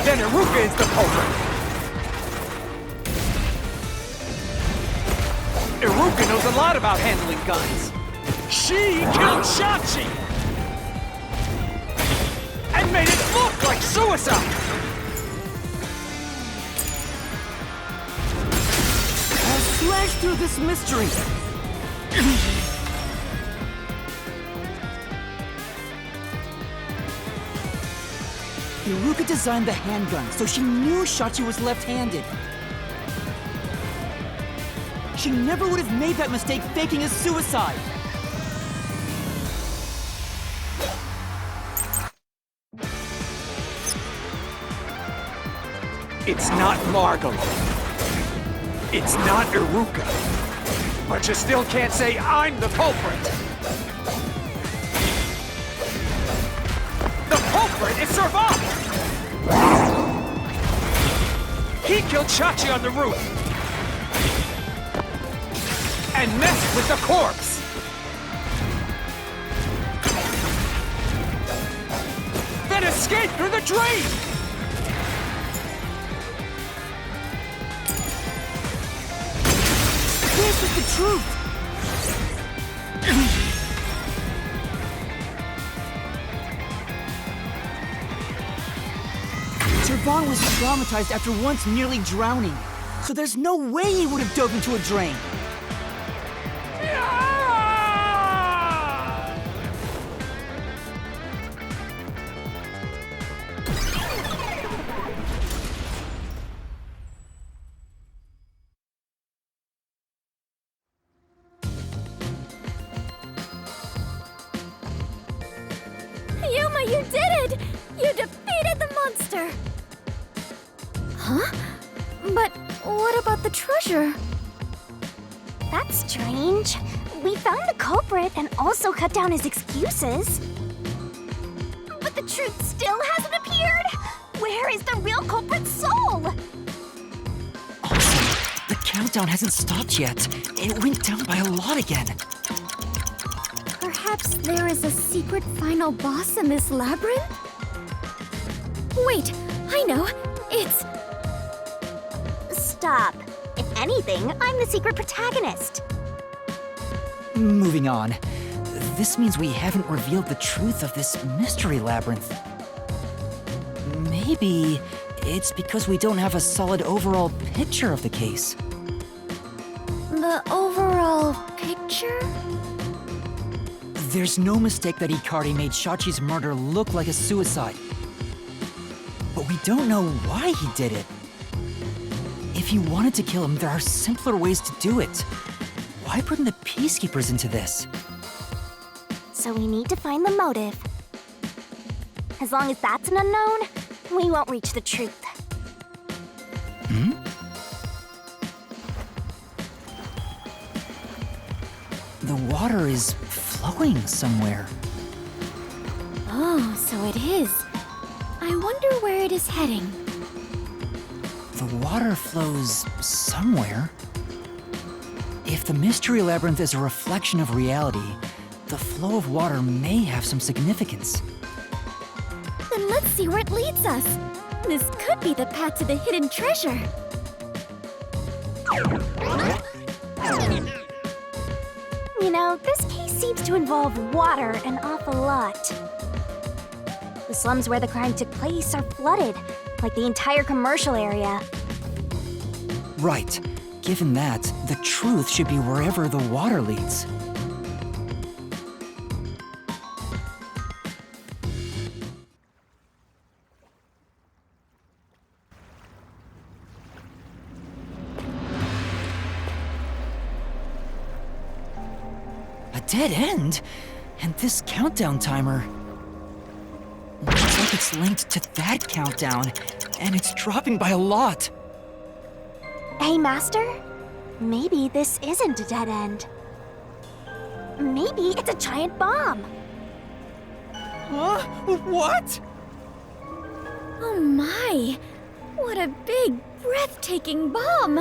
then Iruka is the culprit! Iruka knows a lot about handling guns! She killed Shachi! And made it look like suicide! I'll slash through this mystery! Iruka designed the handgun, so she knew Shachi was left-handed. She never would have made that mistake faking a suicide! It's not Margala. It's not Iruka. But you still can't say I'm the culprit. The culprit is Serval! He killed Shachi on the roof. And messed with the corpse. Then escaped through the drain! This is the truth! Serval was traumatized after once nearly drowning, so there's no way he would have dove into a drain. Yuma, you did it! You defeated the monster! Huh? But what about the treasure? That's strange. We found the culprit and also cut down his excuses. But the truth still hasn't appeared! Where is the real culprit's soul? Also, the countdown hasn't stopped yet. It went down by a lot again. Perhaps means there is a secret final boss in this labyrinth? Wait, I know. It's... Stop. If anything, I'm the secret protagonist. Moving on. This means we haven't revealed the truth of this mystery labyrinth. Maybe it's because we don't have a solid overall picture of the case. The overall picture? There's no mistake that Ikari made Shachi's murder look like a suicide. But we don't know why he did it. If he wanted to kill him, there are simpler ways to do it. Why bring the Peacekeepers into this? So we need to find the motive. As long as that's an unknown, we won't reach the truth. Hmm? The water is flowing somewhere. Oh, so it is. I wonder where it is heading. The water flows somewhere. If the Mystery Labyrinth is a reflection of reality, the flow of water may have some significance. Then let's see where it leads us. This could be the path to the hidden treasure. You know, this case seems to involve water an awful lot. The slums where the crime took place are flooded, like the entire commercial area. Right. Given that, the truth should be wherever the water leads. A dead end? And this countdown timer... Looks like it's linked to that countdown, and it's dropping by a lot. Hey, Master? Maybe this isn't a dead end. Maybe it's a giant bomb. Huh? What? Oh my! What a big, breathtaking bomb!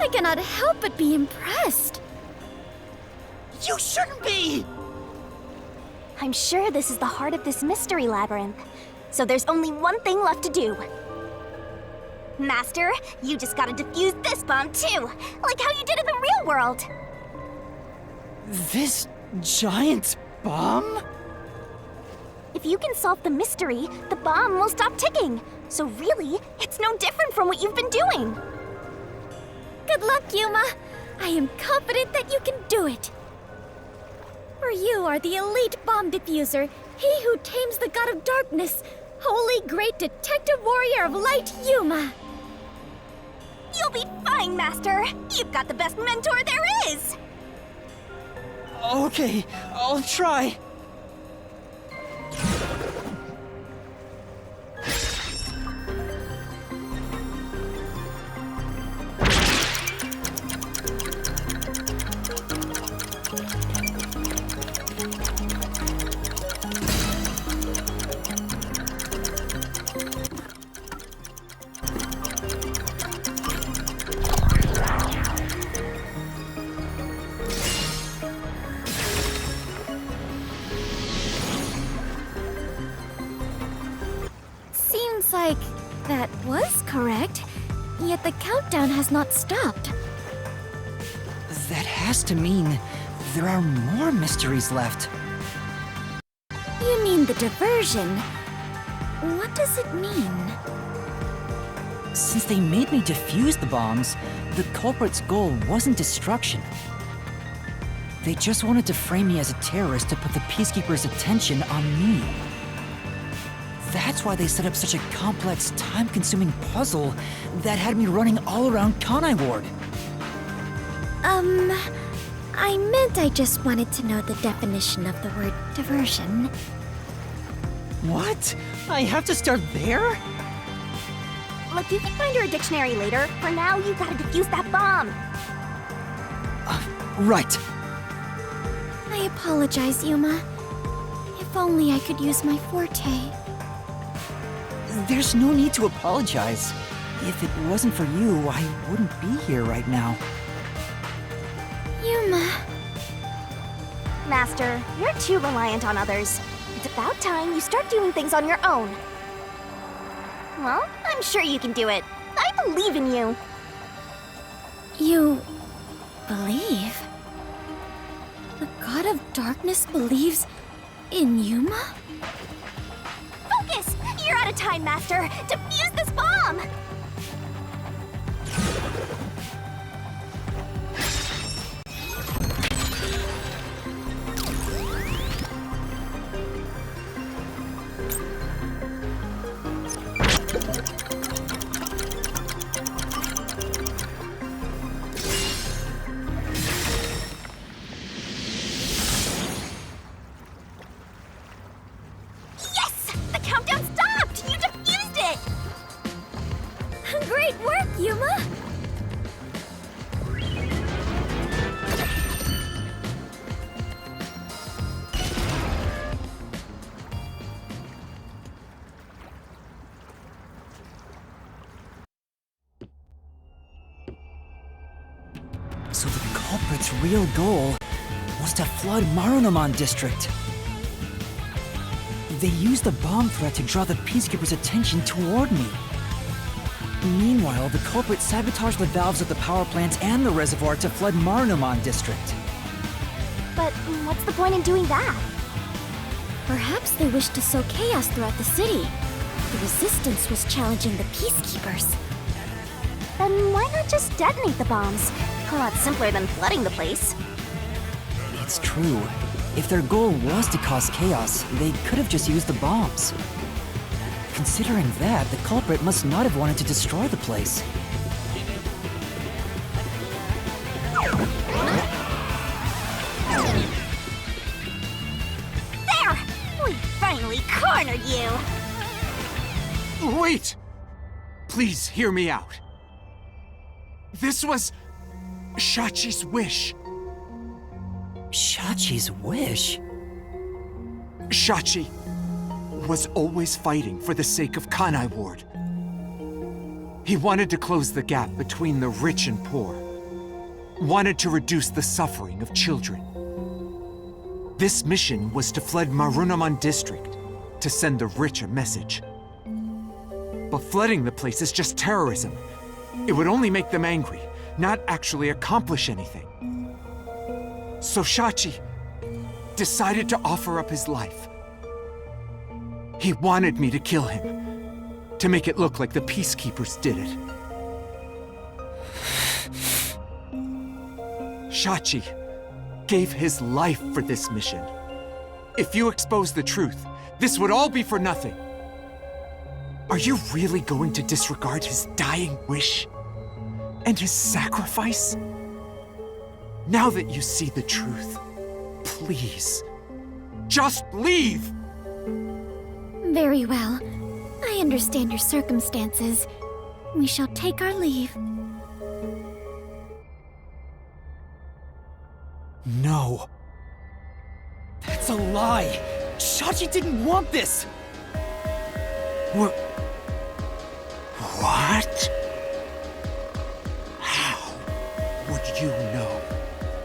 I cannot help but be impressed. You shouldn't be! I'm sure this is the heart of this mystery labyrinth. So there's only one thing left to do. Master, you just gotta defuse this bomb too, like how you did in the real world. This giant bomb? If you can solve the mystery, the bomb will stop ticking. So really, it's no different from what you've been doing. Good luck, Yuma. I am confident that you can do it. For you are the elite bomb diffuser, he who tames the god of darkness, holy great detective warrior of light, Yuma. You'll be fine, Master. You've got the best mentor there is. Okay, I'll try. Seems like that was correct, yet the countdown has not stopped. That has to mean there are more mysteries left. You mean the diversion? What does it mean? Since they made me defuse the bombs, the culprit's goal wasn't destruction. They just wanted to frame me as a terrorist to put the Peacekeepers' attention on me. That's why they set up such a complex, time-consuming puzzle that had me running all around Kanai Ward. I meant I just wanted to know the definition of the word diversion. What? I have to start there? Look, you can find her a dictionary later. For now, you gotta defuse that bomb. Right. I apologize, Yuma. If only I could use my forte. There's no need to apologize. If it wasn't for you, I wouldn't be here right now. Yuma. Master, you're too reliant on others. It's about time you start doing things on your own. Well, I'm sure you can do it. I believe in you. You believe? The God of Darkness believes in Yuma? Focus! You're out of time, Master! Defuse this bomb! So the culprit's real goal was to flood Marunouman District. They used the bomb threat to draw the Peacekeepers' attention toward me. Meanwhile, the culprit sabotaged the valves of the power plant and the reservoir to flood Marunouman District. But what's the point in doing that? Perhaps they wished to sow chaos throughout the city. The Resistance was challenging the Peacekeepers. Then why not just detonate the bombs? A lot simpler than flooding the place. It's true. If their goal was to cause chaos, they could have just used the bombs. Considering that, the culprit must not have wanted to destroy the place. There! We finally cornered you! Wait! Please hear me out. This was Shachi's wish. Shachi's wish? Shachi was always fighting for the sake of Kanai Ward. He wanted to close the gap between the rich and poor. Wanted to reduce the suffering of children. This mission was to flood Marunouman District to send the rich a message. But flooding the place is just terrorism. It would only make them angry, not actually accomplish anything. So Shachi decided to offer up his life. He wanted me to kill him, to make it look like the Peacekeepers did it. Shachi gave his life for this mission. If you expose the truth, this would all be for nothing. Are you really going to disregard his dying wish? And his sacrifice? Now that you see the truth, please, just leave! Very well. I understand your circumstances. We shall take our leave. No. That's a lie! Shachi didn't want this! What? How would you know?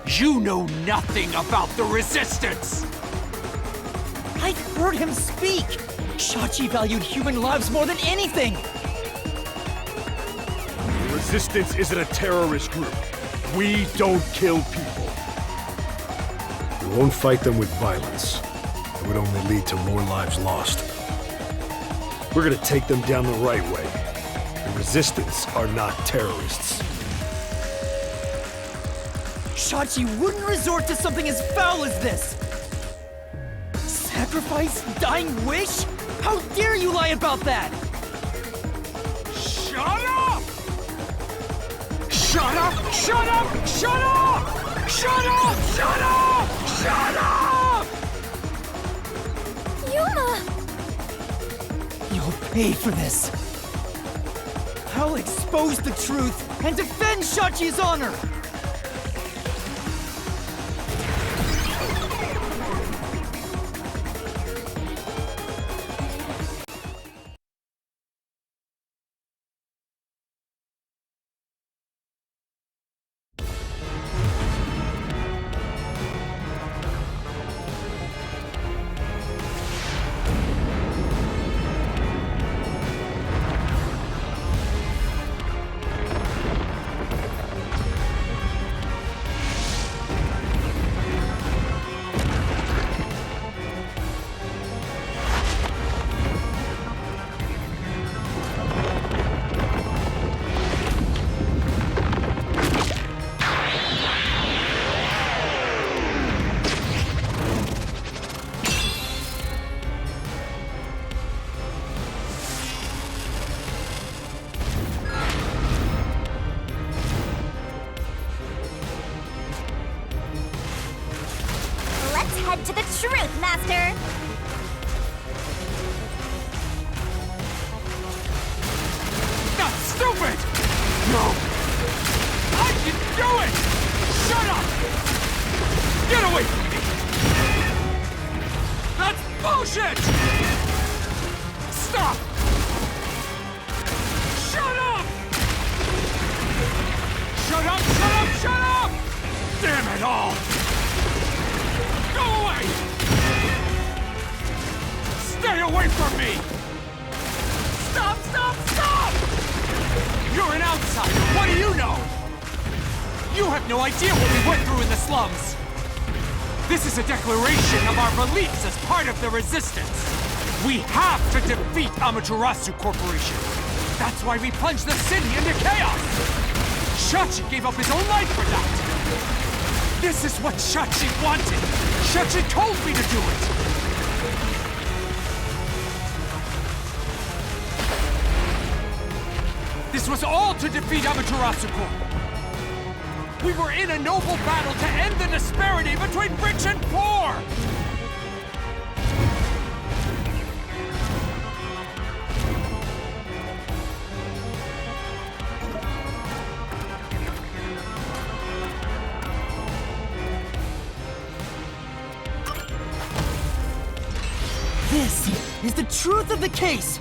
You know nothing about the Resistance! I've heard him speak! Shachi valued human lives more than anything! The Resistance isn't a terrorist group. We don't kill people. We won't fight them with violence. It would only lead to more lives lost. We're gonna take them down the right way. The Resistance are not terrorists. Shachi wouldn't resort to something as foul as this! Sacrifice? Dying wish? How dare you lie about that? Shut up! Shut up! Shut up! Shut up! Shut up! Shut up! Shut up! Yuma! You'll pay for this. I'll expose the truth and defend Shachi's honor! from me! Stop, stop, stop! You're an outsider, what do you know? You have no idea what we went through in the slums! This is a declaration of our beliefs as part of the Resistance! We have to defeat Amaterasu Corporation! That's why we plunged the city into chaos! Shachi gave up his own life for that! This is what Shachi wanted! Shachi told me to do it! This was all to defeat Amaterasu Corp! We were in a noble battle to end the disparity between rich and poor! This is the truth of the case!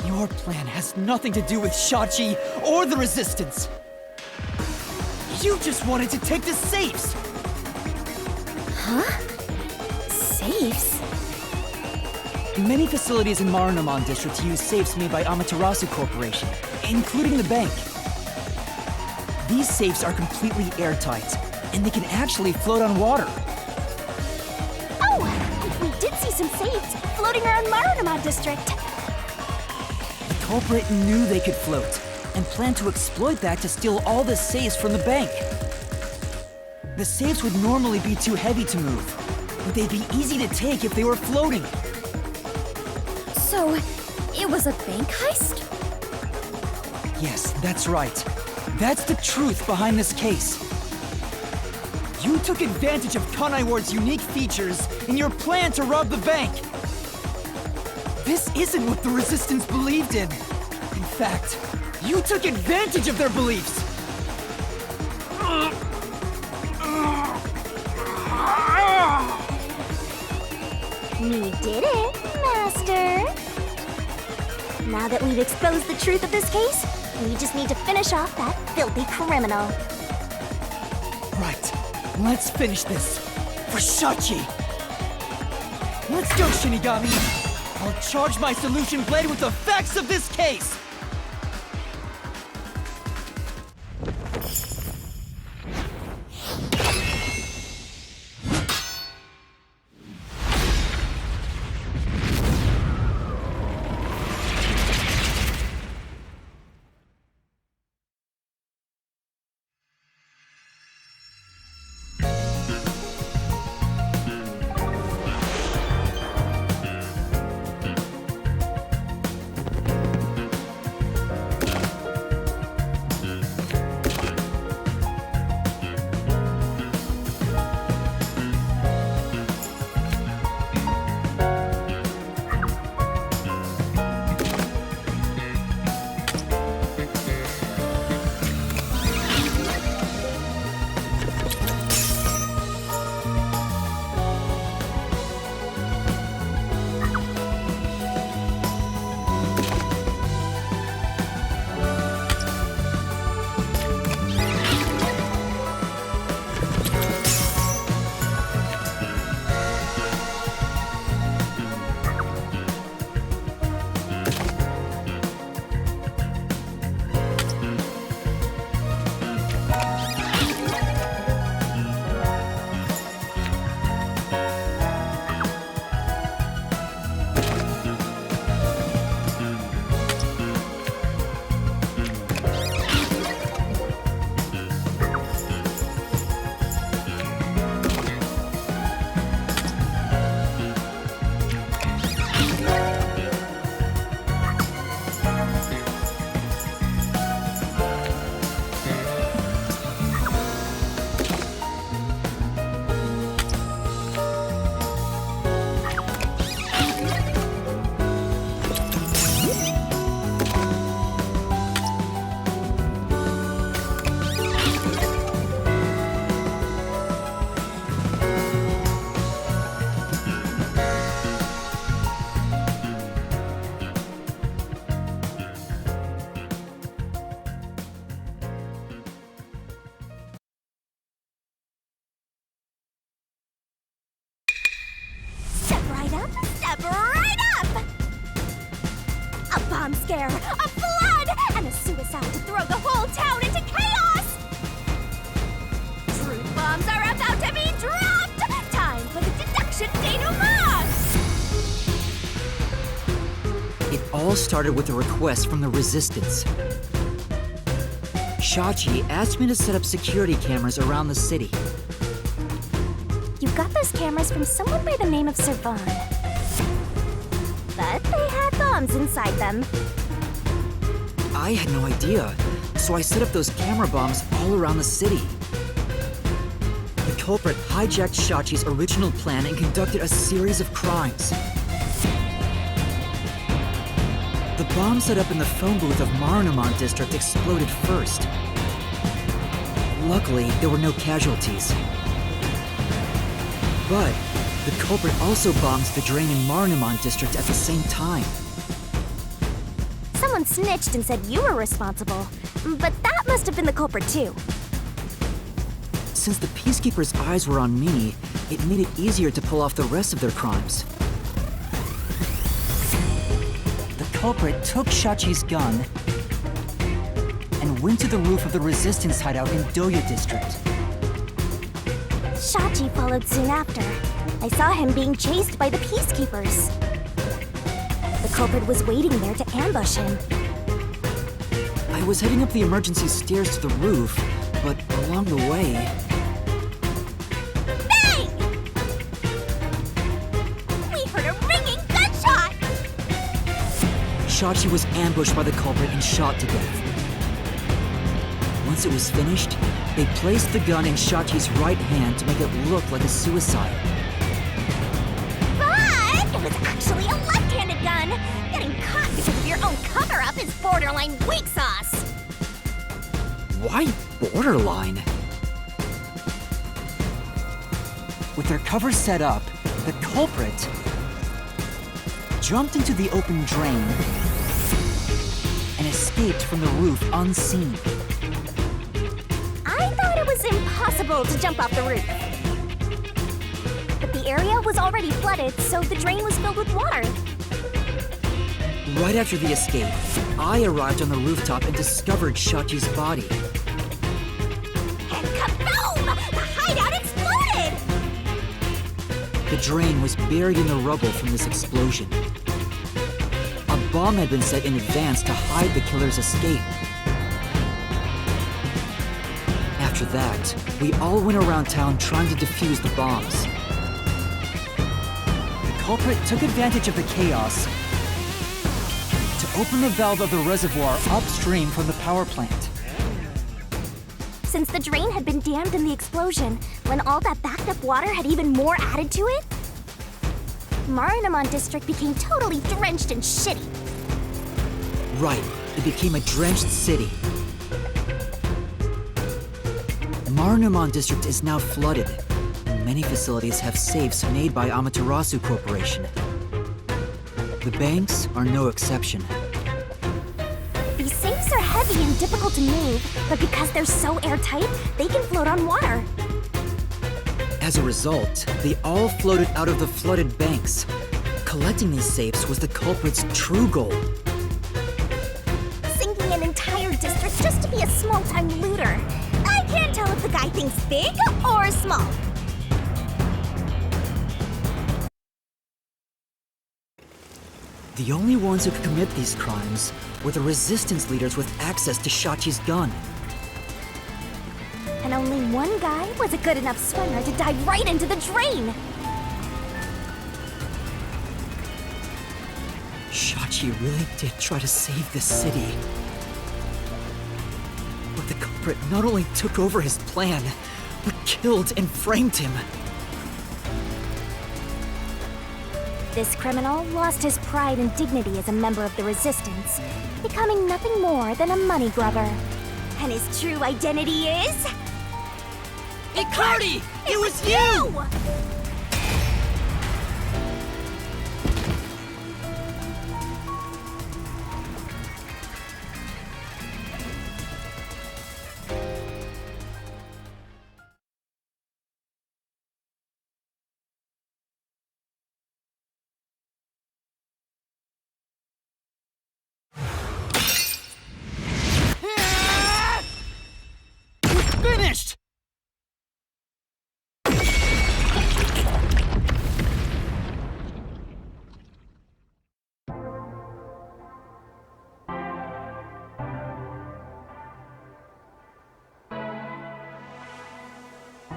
Your plan has nothing to do with Shachi or the Resistance! You just wanted to take the safes! Huh? Safes? Many facilities in Marunouman District use safes made by Amaterasu Corporation, including the bank. These safes are completely airtight, and they can actually float on water. Oh! We did see some safes floating around Marunouman District! The culprit knew they could float, and planned to exploit that to steal all the safes from the bank. The safes would normally be too heavy to move, but they'd be easy to take if they were floating. So, it was a bank heist? Yes, that's right. That's the truth behind this case. You took advantage of Kanai Ward's unique features in your plan to rob the bank. This isn't what the Resistance believed in. In fact, you took advantage of their beliefs. Me did it, Master. Now that we've exposed the truth of this case, we just need to finish off that filthy criminal. Right. Let's finish this. For Shachi! Let's go, Shinigami! I'll charge my Solution Blade with the facts of this case! scare, a flood, and a suicide to throw the whole town into chaos! Truth bombs are about to be dropped! Time for the deduction denouement! It all started with a request from the Resistance. Shachi asked me to set up security cameras around the city. You got those cameras from someone by the name of Servan. But they had bombs inside them. I had no idea, so I set up those camera bombs all around the city. The culprit hijacked Shachi's original plan and conducted a series of crimes. The bomb set up in the phone booth of Marunouman District exploded first. Luckily, there were no casualties. But the culprit also bombed the drain in Marunouman District at the same time. Someone snitched and said you were responsible, but that must have been the culprit too. Since the Peacekeepers' eyes were on me, it made it easier to pull off the rest of their crimes. The culprit took Shachi's gun and went to the roof of the Resistance hideout in Doya District. Shachi followed soon after. I saw him being chased by the Peacekeepers. The culprit was waiting there to ambush him. I was heading up the emergency stairs to the roof, but along the way... Bang! We heard a ringing gunshot! Shachi was ambushed by the culprit and shot to death. Once it was finished, they placed the gun in Shachi's right hand to make it look like a suicide. But it was actually a left-handed gun! Getting caught because of your own cover-up is borderline weak sauce! Why borderline? With their cover set up, the culprit jumped into the open drain and escaped from the roof unseen. I thought it was impossible to jump off the roof. But the area was already flooded, so the drain was filled with water. Right after the escape, I arrived on the rooftop and discovered Shachi's body. And kaboom! The hideout exploded! The drain was buried in the rubble from this explosion. A bomb had been set in advance to hide the killer's escape. After that, we all went around town trying to defuse the bombs. The culprit took advantage of the chaos to open the valve of the reservoir upstream from the power plant. Since the drain had been dammed in the explosion, when all that backed up water had even more added to it, Marunouman District became totally drenched and shitty. Right, it became a drenched city. Marunouman District is now flooded, and many facilities have safes made by Amaterasu Corporation. The banks are no exception. These safes are heavy and difficult to move, but because they're so airtight, they can float on water. As a result, they all floated out of the flooded banks. Collecting these safes was the culprit's true goal. Sinking an entire district just to be a small-time looter. I can't tell if the guy thinks big or small. The only ones who could commit these crimes were the Resistance leaders with access to Shachi's gun. And only one guy was a good enough swimmer to dive right into the drain. Shachi really did try to save this city. But the culprit not only took over his plan, but killed and framed him. This criminal lost his pride and dignity as a member of the Resistance, becoming nothing more than a money grubber. And his true identity is... Icardi! It was you! finished!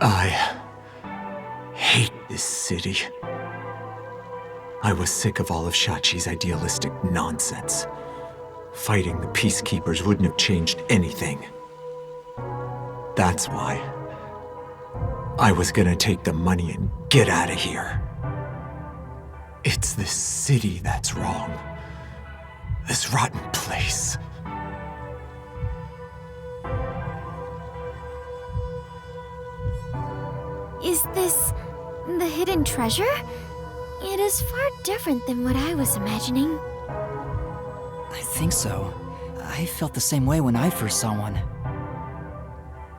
I hate this city. I was sick of all of Shachi's idealistic nonsense. Fighting the Peacekeepers wouldn't have changed anything. That's why I was gonna take the money and get out of here. It's this city that's wrong. This rotten place. Is this the hidden treasure? It is far different than what I was imagining. I think so. I felt the same way when I first saw one.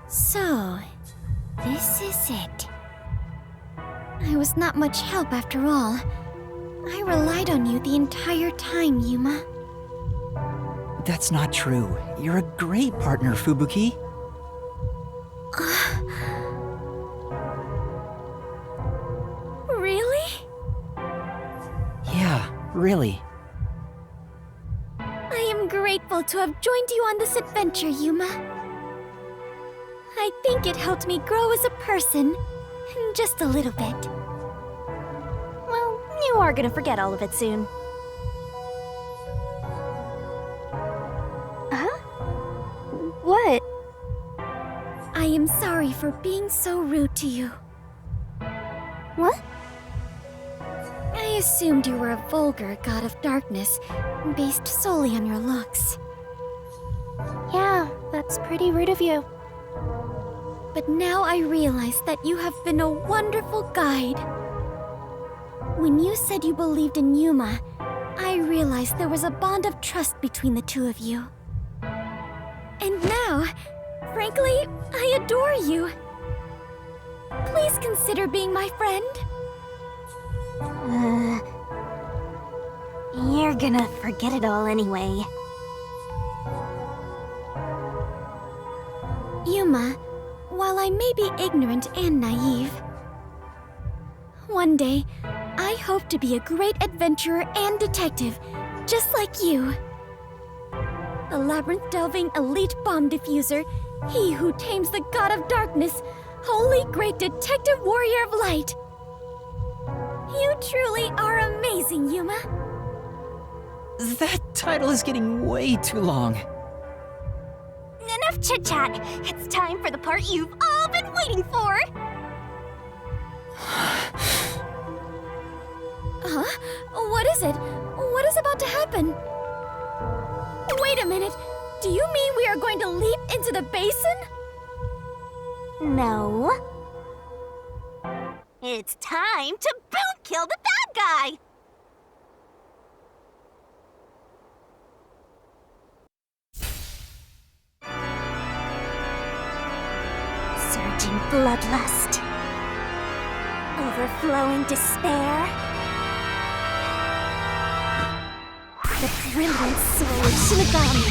So, this is it. I was not much help after all. I relied on you the entire time, Yuma. That's not true. You're a great partner, Fubuki. Really? Yeah, really. I am grateful to have joined you on this adventure, Yuma. I think it helped me grow as a person. Just a little bit. Well, you are gonna forget all of it soon. Huh? What? I am sorry for being so rude to you. What? I assumed you were a vulgar god of darkness, based solely on your looks. Yeah, that's pretty rude of you. But now I realize that you have been a wonderful guide. When you said you believed in Yuma, I realized there was a bond of trust between the two of you. And now, frankly, I adore you. Please consider being my friend. You're gonna forget it all anyway. Yuma, while I may be ignorant and naive, one day, I hope to be a great adventurer and detective, just like you. A labyrinth-delving elite bomb diffuser, he who tames the god of darkness, holy great detective warrior of light. You truly are amazing, Yuma. That title is getting way too long. Enough chit-chat. It's time for the part you've all been waiting for. Huh? What is it? What is about to happen? Wait a minute. Do you mean we are going to leap into the basin? No. It's time to boot kill the bad guy. Surging bloodlust. Overflowing despair. The brilliant soul of Shinigami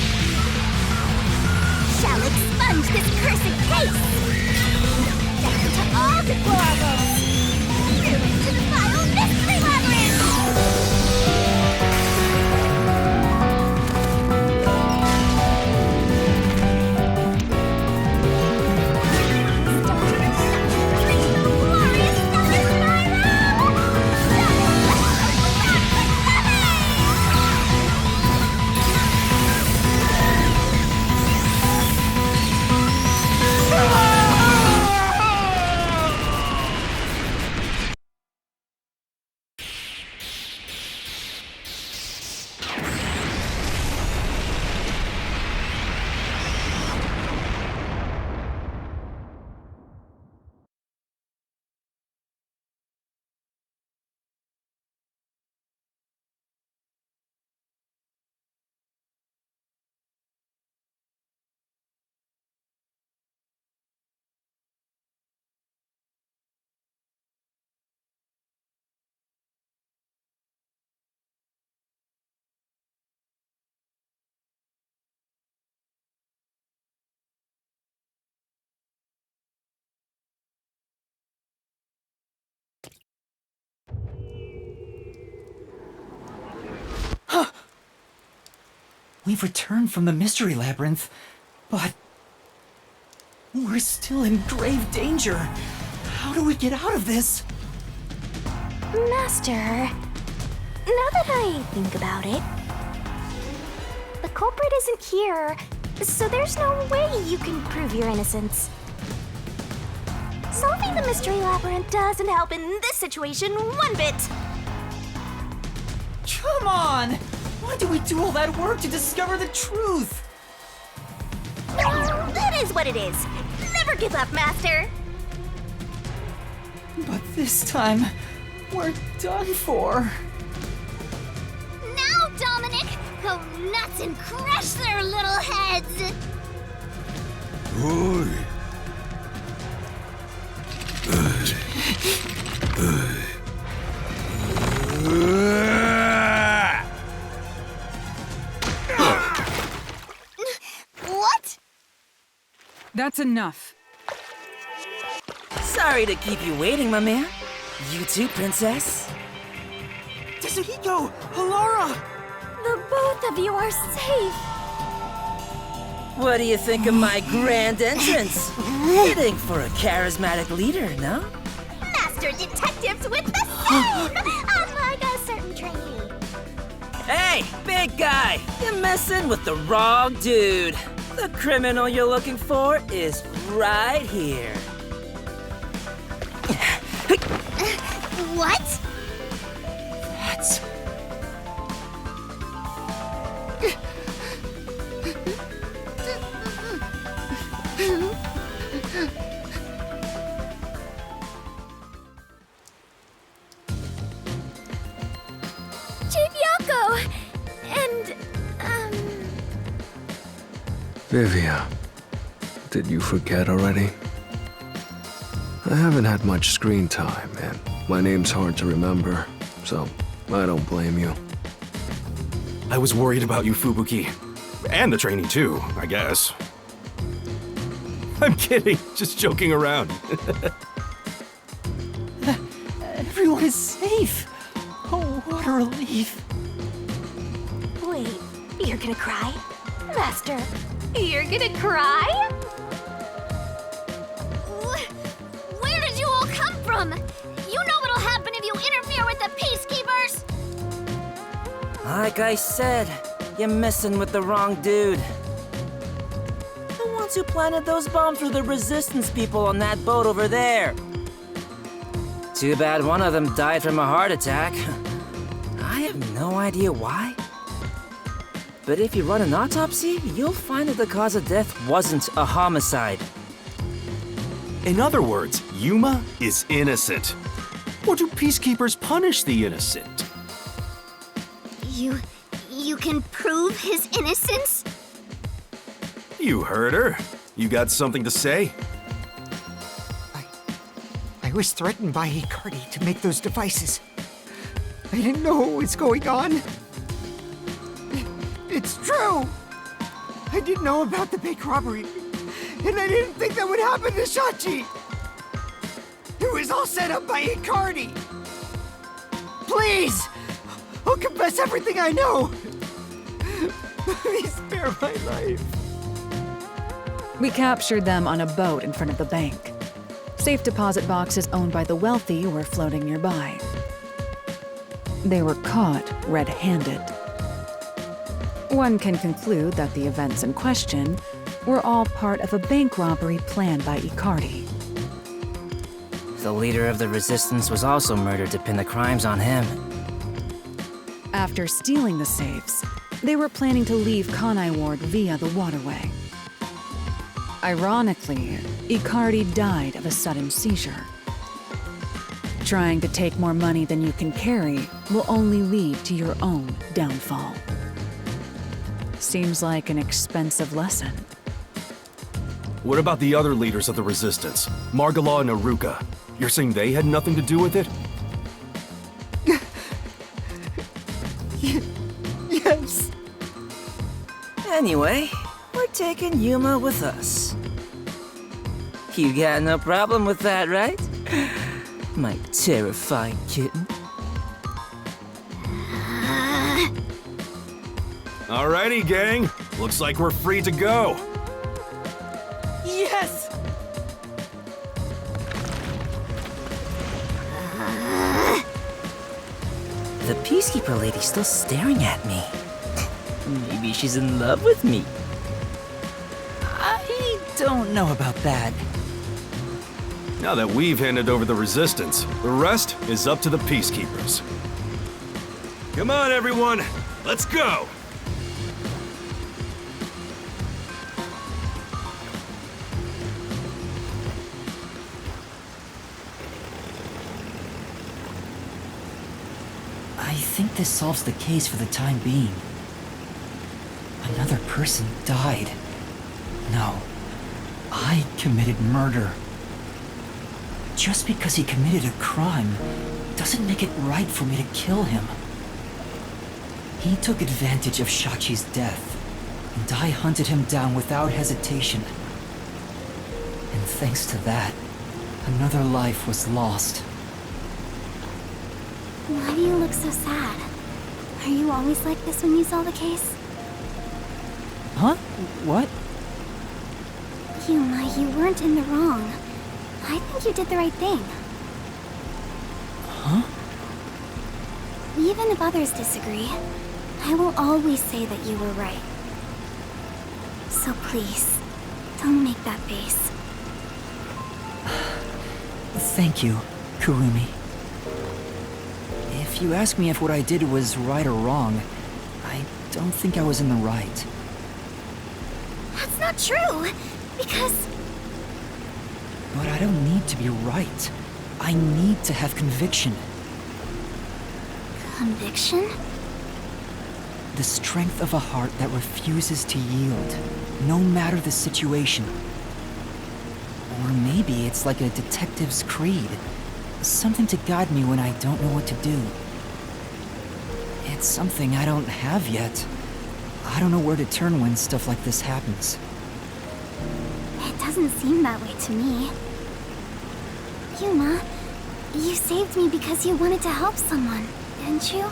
shall expunge this cursed case. Down to all deplorables. Through into the vile mystery labyrinth. We've returned from the Mystery Labyrinth, but we're still in grave danger. How do we get out of this? Master, now that I think about it, the culprit isn't here, so there's no way you can prove your innocence. Solving the Mystery Labyrinth doesn't help in this situation one bit. Come on! Why do we do all that work to discover the truth? It is what it is. Never give up, Master. But this time, we're done for. Now, Dominic, go nuts and crush their little heads! Oy. What? That's enough. Sorry to keep you waiting, my man. You too, princess. Tetsuhiko! Halara! The both of you are safe. What do you think of my grand entrance? Fitting for a charismatic leader, no? Master detectives with the same! Unlike a certain trainee. Hey, big guy! You're messing with the wrong dude. The criminal you're looking for is right here. What? That's... Chief Yako! And, Vivia, did you forget already? I haven't had much screen time, and my name's hard to remember, so I don't blame you. I was worried about you, Fubuki. And the trainee too, I guess. I'm kidding, just joking around. Everyone is safe! Oh, what a relief. Wait, you're gonna cry? Master, you're gonna cry? Where did you all come from? You know what'll happen if you interfere with the Peacekeepers! Like I said, you're messing with the wrong dude. The ones who planted those bombs were the Resistance people on that boat over there. Too bad one of them died from a heart attack. I have no idea why. But if you run an autopsy, you'll find that the cause of death wasn't a homicide. In other words, Yuma is innocent. Or do peacekeepers punish the innocent? You can prove his innocence? You heard her. You got something to say? I was threatened by Hikari to make those devices. I didn't know what was going on. It's true! I didn't know about the big robbery, and I didn't think that would happen to Shachi! It was all set up by Hikari! Please! I'll confess everything I know! Please spare my life. We captured them on a boat in front of the bank. Safe deposit boxes owned by the wealthy were floating nearby. They were caught red-handed. One can conclude that the events in question were all part of a bank robbery planned by Icardi. The leader of the Resistance was also murdered to pin the crimes on him. After stealing the safes, they were planning to leave Kanai Ward via the waterway. Ironically, Icardi died of a sudden seizure. Trying to take more money than you can carry will only lead to your own downfall. Seems like an expensive lesson. What about the other leaders of the Resistance? Margala and Aruka. You're saying they had nothing to do with it? Yes. Anyway, we're taking Yuma with us. You got no problem with that, right? My terrifying kitten. Alrighty, gang. Looks like we're free to go. Yes! The Peacekeeper lady's still staring at me. Maybe she's in love with me. I don't know about that. Now that we've handed over the Resistance, the rest is up to the Peacekeepers. Come on, everyone. Let's go! I think this solves the case for the time being. Another person died. No, I committed murder. Just because he committed a crime doesn't make it right for me to kill him. He took advantage of Shachi's death, and I hunted him down without hesitation. And thanks to that, another life was lost. Why do you look so sad? Are you always like this when you solve a case? Huh? What? Yuma, you weren't in the wrong. I think you did the right thing. Huh? Even if others disagree, I will always say that you were right. So please, don't make that face. Thank you, Kurumi. If you ask me if what I did was right or wrong, I don't think I was in the right. That's not true, because... But I don't need to be right. I need to have conviction. Conviction? The strength of a heart that refuses to yield, no matter the situation. Or maybe it's like a detective's creed. Something to guide me when I don't know what to do. It's something I don't have yet. I don't know where to turn when stuff like this happens. It doesn't seem that way to me. Yuma, you saved me because you wanted to help someone, didn't you?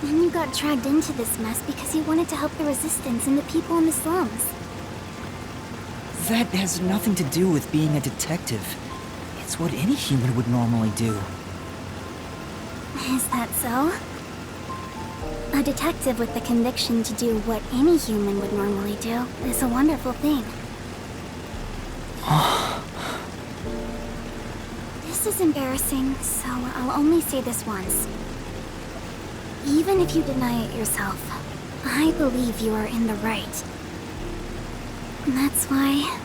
And you got dragged into this mess because you wanted to help the Resistance and the people in the slums. That has nothing to do with being a detective. It's what any human would normally do. Is that so? A detective with the conviction to do what any human would normally do is a wonderful thing. This is embarrassing, so I'll only say this once. Even if you deny it yourself, I believe you are in the right. And that's why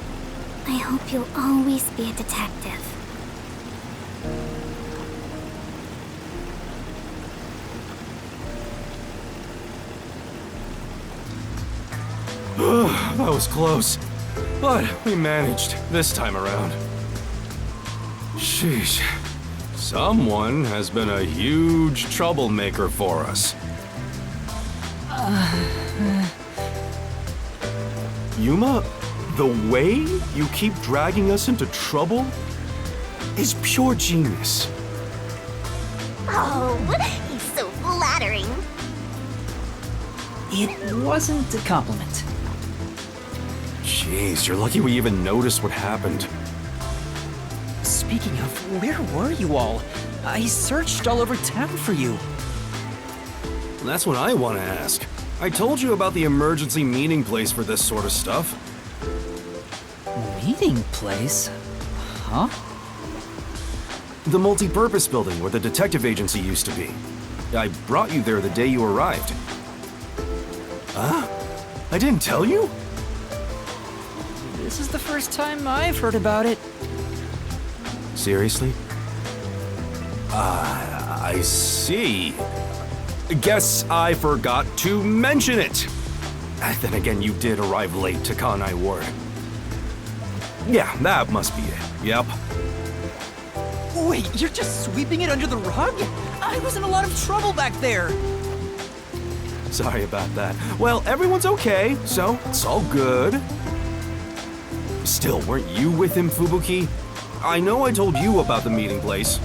I hope you'll always be a detective. That was close. But we managed this time around. Sheesh. Someone has been a huge troublemaker for us. Yuma, the way you keep dragging us into trouble is pure genius. Oh, he's so flattering. It wasn't a compliment. Jeez, you're lucky we even noticed what happened. Speaking of, where were you all? I searched all over town for you. That's what I want to ask. I told you about the emergency meeting place for this sort of stuff. Meeting place? Huh? The multi-purpose building where the detective agency used to be. I brought you there the day you arrived. Huh? I didn't tell you? This is the first time I've heard about it. Seriously? I see. Guess I forgot to mention it. Then again, you did arrive late to Kanai Ward. Yeah, that must be it. Yep. Wait, you're just sweeping it under the rug? I was in a lot of trouble back there. Sorry about that. Well, everyone's okay, so it's all good. Still, weren't you with him, Fubuki? I know I told you about the meeting place.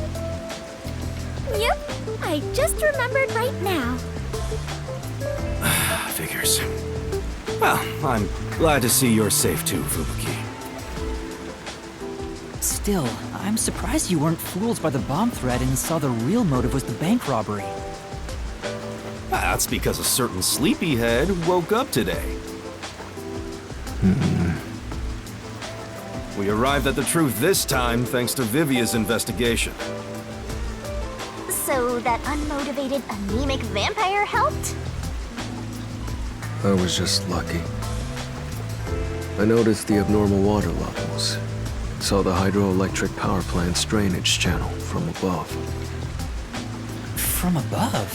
Yep, I just remembered right now. Figures. Well, I'm glad to see you're safe too, Fubuki. Still, I'm surprised you weren't fooled by the bomb threat and saw the real motive was the bank robbery. That's because a certain sleepyhead woke up today. We arrived at the truth this time thanks to Vivia's investigation. So that unmotivated, anemic vampire helped? I was just lucky. I noticed the abnormal water levels. Saw the hydroelectric power plant's drainage channel from above. From above?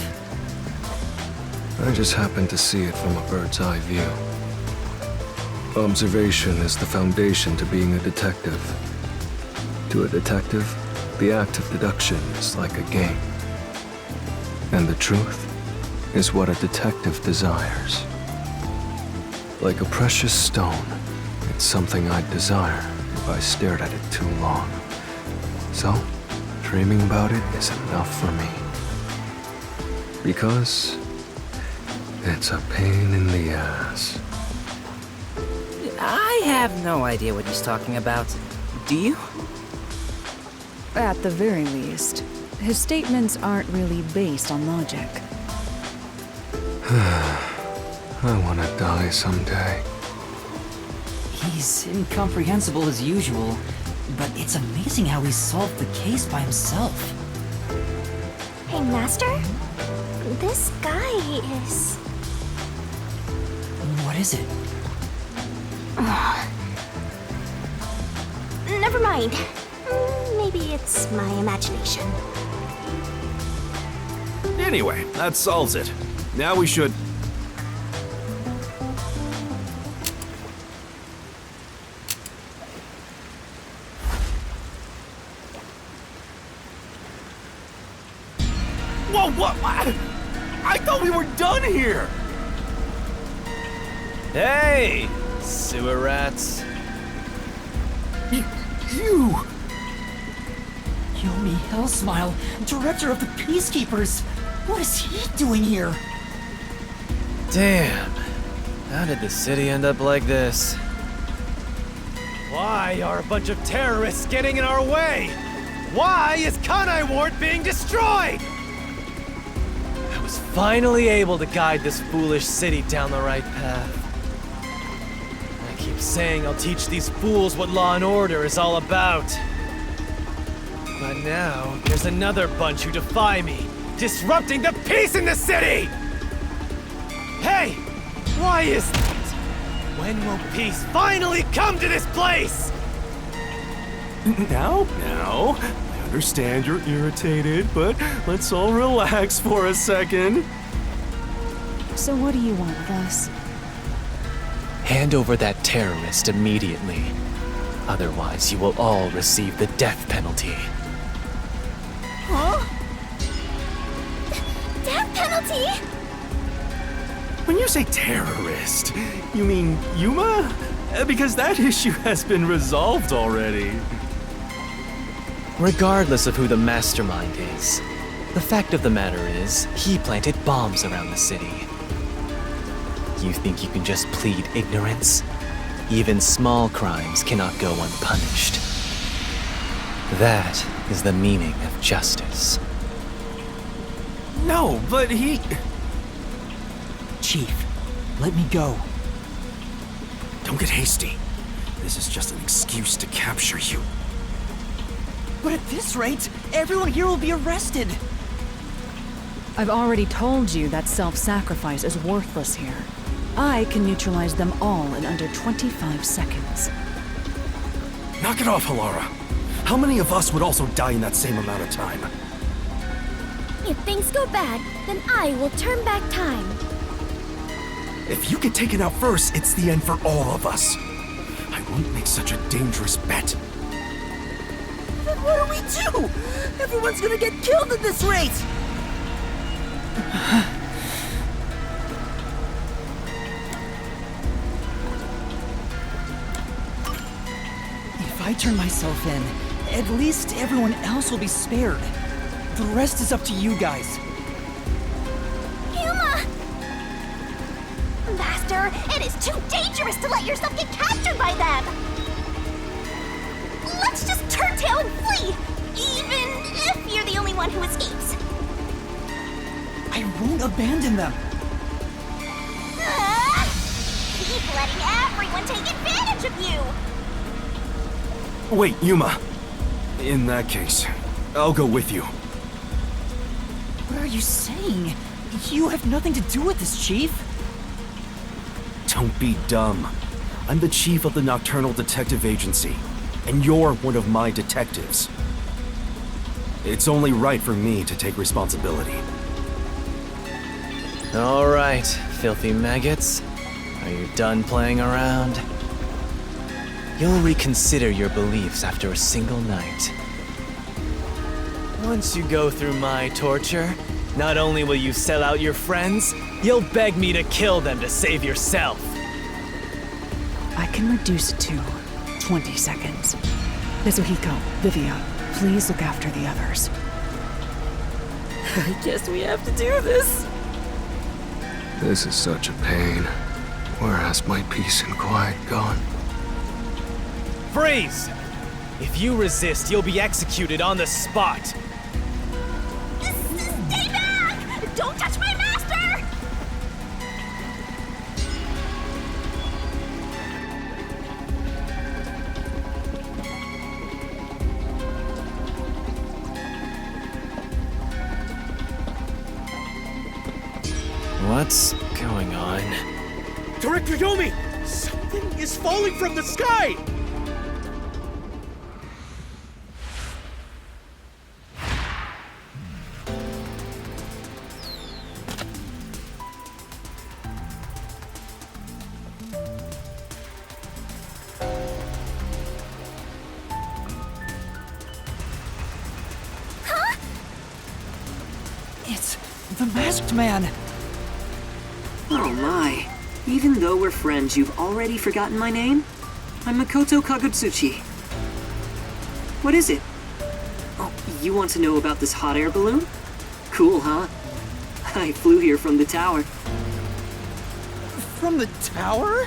I just happened to see it from a bird's eye view. Observation is the foundation to being a detective. To a detective, the act of deduction is like a game. And the truth is what a detective desires. Like a precious stone, it's something I'd desire if I stared at it too long. So, dreaming about it is enough for me. Because it's a pain in the ass. I have no idea what he's talking about. Do you? At the very least, his statements aren't really based on logic. I want to die someday. He's incomprehensible as usual, but it's amazing how he solved the case by himself. Hey, Master? This guy is... What is it? Never mind. Maybe it's my imagination. Anyway, that solves it. Now we should... Whoa, what? I thought we were done here! Hey, sewer rats. You! Yomi Hellsmile, director of the Peacekeepers! What is he doing here? Damn. How did the city end up like this? Why are a bunch of terrorists getting in our way? Why is Kanai Ward being destroyed? I was finally able to guide this foolish city down the right path. I keep saying I'll teach these fools what law and order is all about. But now, there's another bunch who defy me, disrupting the peace in the city! Hey! Why is that? When will peace finally come to this place? Now, I understand you're irritated, but let's all relax for a second. So what do you want with us? Hand over that terrorist immediately. Otherwise, you will all receive the death penalty. Huh? Death penalty? When you say terrorist, you mean Yuma? Because that issue has been resolved already. Regardless of who the mastermind is, the fact of the matter is, he planted bombs around the city. You think you can just plead ignorance? Even small crimes cannot go unpunished. That is the meaning of justice. No, but he... Chief, let me go. Don't get hasty. This is just an excuse to capture you. But at this rate, everyone here will be arrested. I've already told you that self-sacrifice is worthless here. I can neutralize them all in under 25 seconds. Knock it off, Halara. How many of us would also die in that same amount of time? If things go bad, then I will turn back time. If you get taken out first, it's the end for all of us. I won't make such a dangerous bet. Then what do we do? Everyone's gonna get killed at this rate! If I turn myself in, at least everyone else will be spared. The rest is up to you guys. Yuma! Master! It is too dangerous to let yourself get captured by them! Let's just turn tail and flee! Even if you're the only one who escapes! I won't abandon them! Keep letting everyone take advantage of you! Wait, Yuma. In that case, I'll go with you. What are you saying? You have nothing to do with this, Chief. Don't be dumb. I'm the chief of the Nocturnal Detective Agency, and you're one of my detectives. It's only right for me to take responsibility. All right, filthy maggots. Are you done playing around? You'll reconsider your beliefs after a single night. Once you go through my torture, not only will you sell out your friends, you'll beg me to kill them to save yourself. I can reduce it to 20 seconds. Mizuhiko, Vivia, please look after the others. I guess we have to do this. This is such a pain. Where has my peace and quiet gone? Freeze! If you resist, you'll be executed on the spot. Stay back! Don't touch my master! What's going on? Director Yomi! Something is falling from the sky! It's the Masked Man! Oh my. Even though we're friends, you've already forgotten my name? I'm Makoto Kagutsuchi. What is it? Oh, you want to know about this hot air balloon? Cool, huh? I flew here from the tower. From the tower?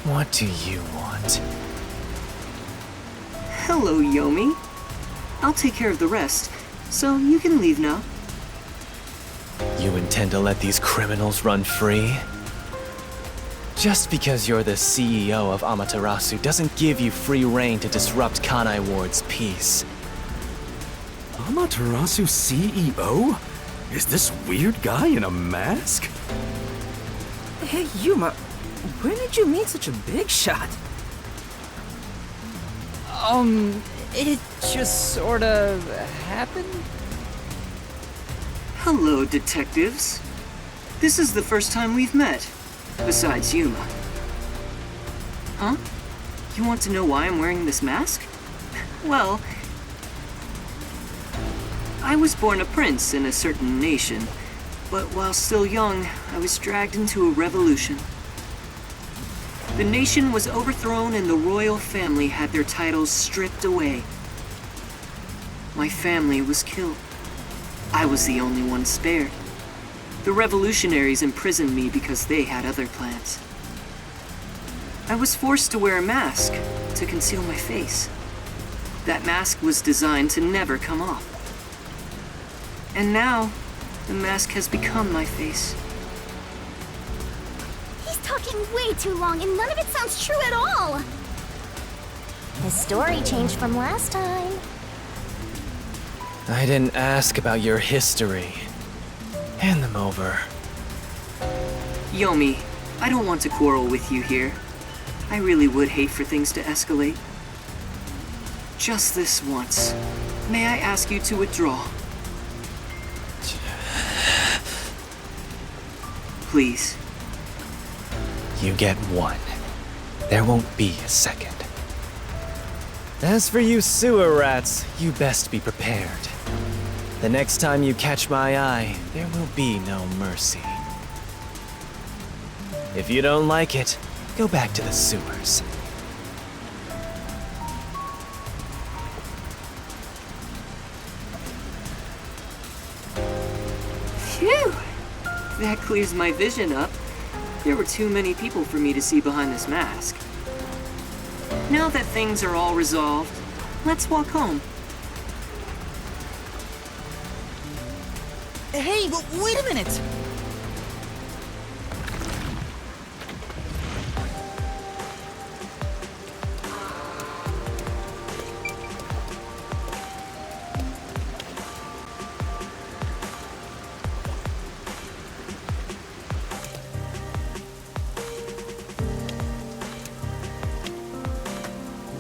What do you want? Hello, Yomi. I'll take care of the rest, so you can leave now. You intend to let these criminals run free? Just because you're the CEO of Amaterasu doesn't give you free rein to disrupt Kanai Ward's peace. Amaterasu CEO? Is this weird guy in a mask? Hey, Yuma, where did you meet such a big shot? It just sorta happened? Hello, detectives. This is the first time we've met, besides Yuma. Huh? You want to know why I'm wearing this mask? Well, I was born a prince in a certain nation, but while still young, I was dragged into a revolution. The nation was overthrown and the royal family had their titles stripped away. My family was killed. I was the only one spared. The revolutionaries imprisoned me because they had other plans. I was forced to wear a mask to conceal my face. That mask was designed to never come off. And now, the mask has become my face. He's talking way too long and none of it sounds true at all! His story changed from last time. I didn't ask about your history. Hand them over. Yomi, I don't want to quarrel with you here. I really would hate for things to escalate. Just this once, may I ask you to withdraw? Please. You get one. There won't be a second. As for you sewer rats, you best be prepared. The next time you catch my eye, there will be no mercy. If you don't like it, go back to the sewers. Phew! That clears my vision up. There were too many people for me to see behind this mask. Now that things are all resolved, let's walk home. Hey, wait a minute!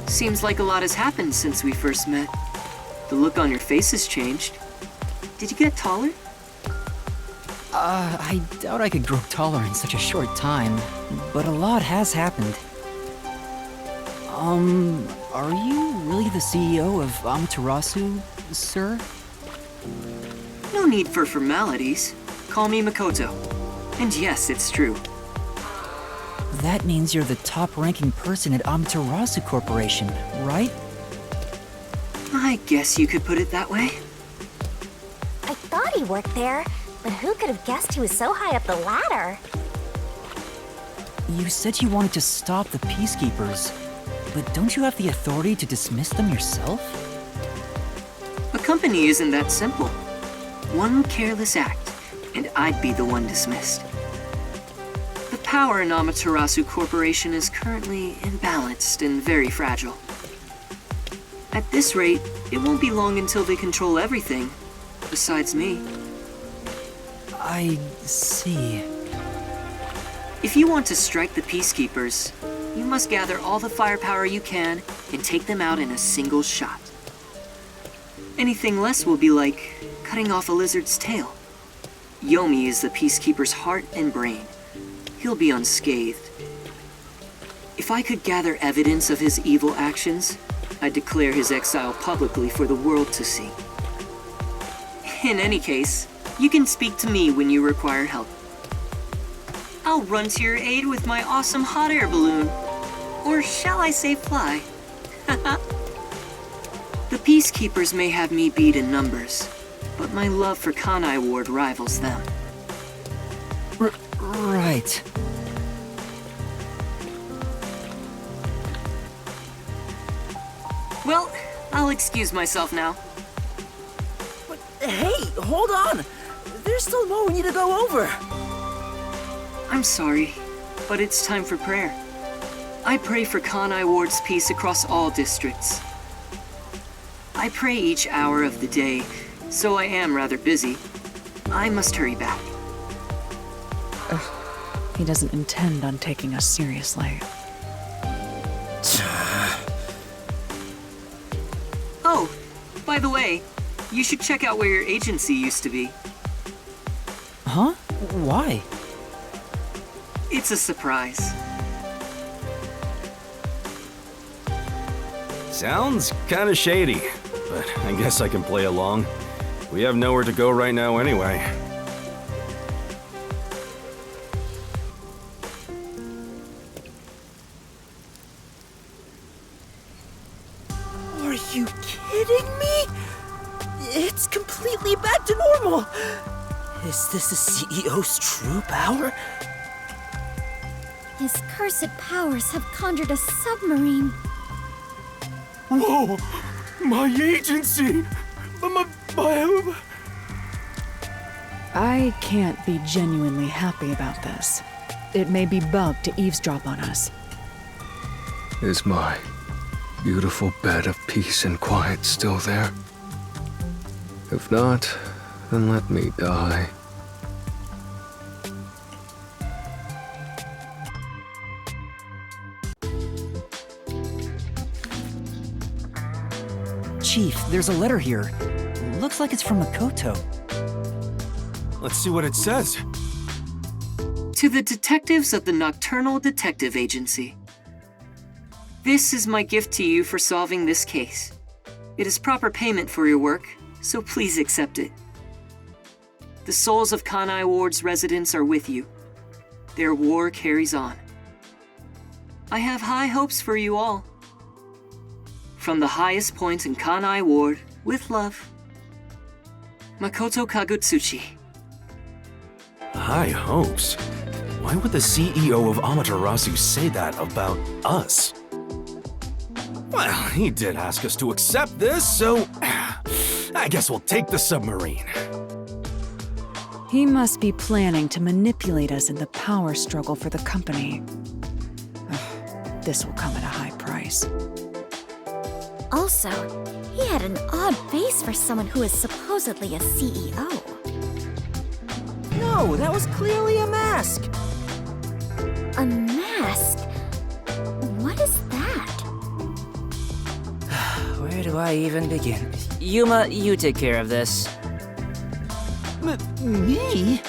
Seems like a lot has happened since we first met. The look on your face has changed. Did you get taller? I doubt I could grow taller in such a short time, but a lot has happened. Are you really the CEO of Amaterasu, sir? No need for formalities. Call me Makoto. And yes, it's true. That means you're the top-ranking person at Amaterasu Corporation, right? I guess you could put it that way. I thought he worked there, but who could have guessed he was so high up the ladder? You said you wanted to stop the Peacekeepers, but don't you have the authority to dismiss them yourself? A company isn't that simple. One careless act, and I'd be the one dismissed. The power in Amaterasu Corporation is currently imbalanced and very fragile. At this rate, it won't be long until they control everything, besides me. I see. If you want to strike the Peacekeepers, you must gather all the firepower you can and take them out in a single shot. Anything less will be like cutting off a lizard's tail. Yomi is the Peacekeeper's heart and brain. He'll be unscathed. If I could gather evidence of his evil actions, I'd declare his exile publicly for the world to see. In any case, you can speak to me when you require help. I'll run to your aid with my awesome hot air balloon. Or shall I say fly? The Peacekeepers may have me beat in numbers, but my love for Kanai Ward rivals them. Right. Well, I'll excuse myself now. But hey, hold on! There's still more we need to go over! I'm sorry, but it's time for prayer. I pray for Kanai Ward's peace across all districts. I pray each hour of the day, so I am rather busy. I must hurry back. He doesn't intend on taking us seriously. Oh, by the way, you should check out where your agency used to be. Huh? Why? It's a surprise. Sounds kinda shady, but I guess I can play along. We have nowhere to go right now anyway. Are you kidding me? It's completely back to normal! Is this the CEO's true power? His cursed powers have conjured a submarine. Whoa! My agency! My... I can't be genuinely happy about this. It may be bugged to eavesdrop on us. Is my beautiful bed of peace and quiet still there? If not, then let me die. Chief, there's a letter here. Looks like it's from Makoto. Let's see what it says. To the detectives of the Nocturnal Detective Agency. This is my gift to you for solving this case. It is proper payment for your work, so please accept it. The souls of Kanai Ward's residents are with you. Their war carries on. I have high hopes for you all. From the highest point in Kanai Ward, with love, Makoto Kagutsuchi. High hopes? Why would the CEO of Amaterasu say that about us? Well, he did ask us to accept this, so I guess we'll take the submarine. He must be planning to manipulate us in the power struggle for the company. This will come at a high price. Also, he had an odd face for someone who is supposedly a CEO. No, that was clearly a mask. A mask? What is that? Where do I even begin? Yuma, you take care of this. Me?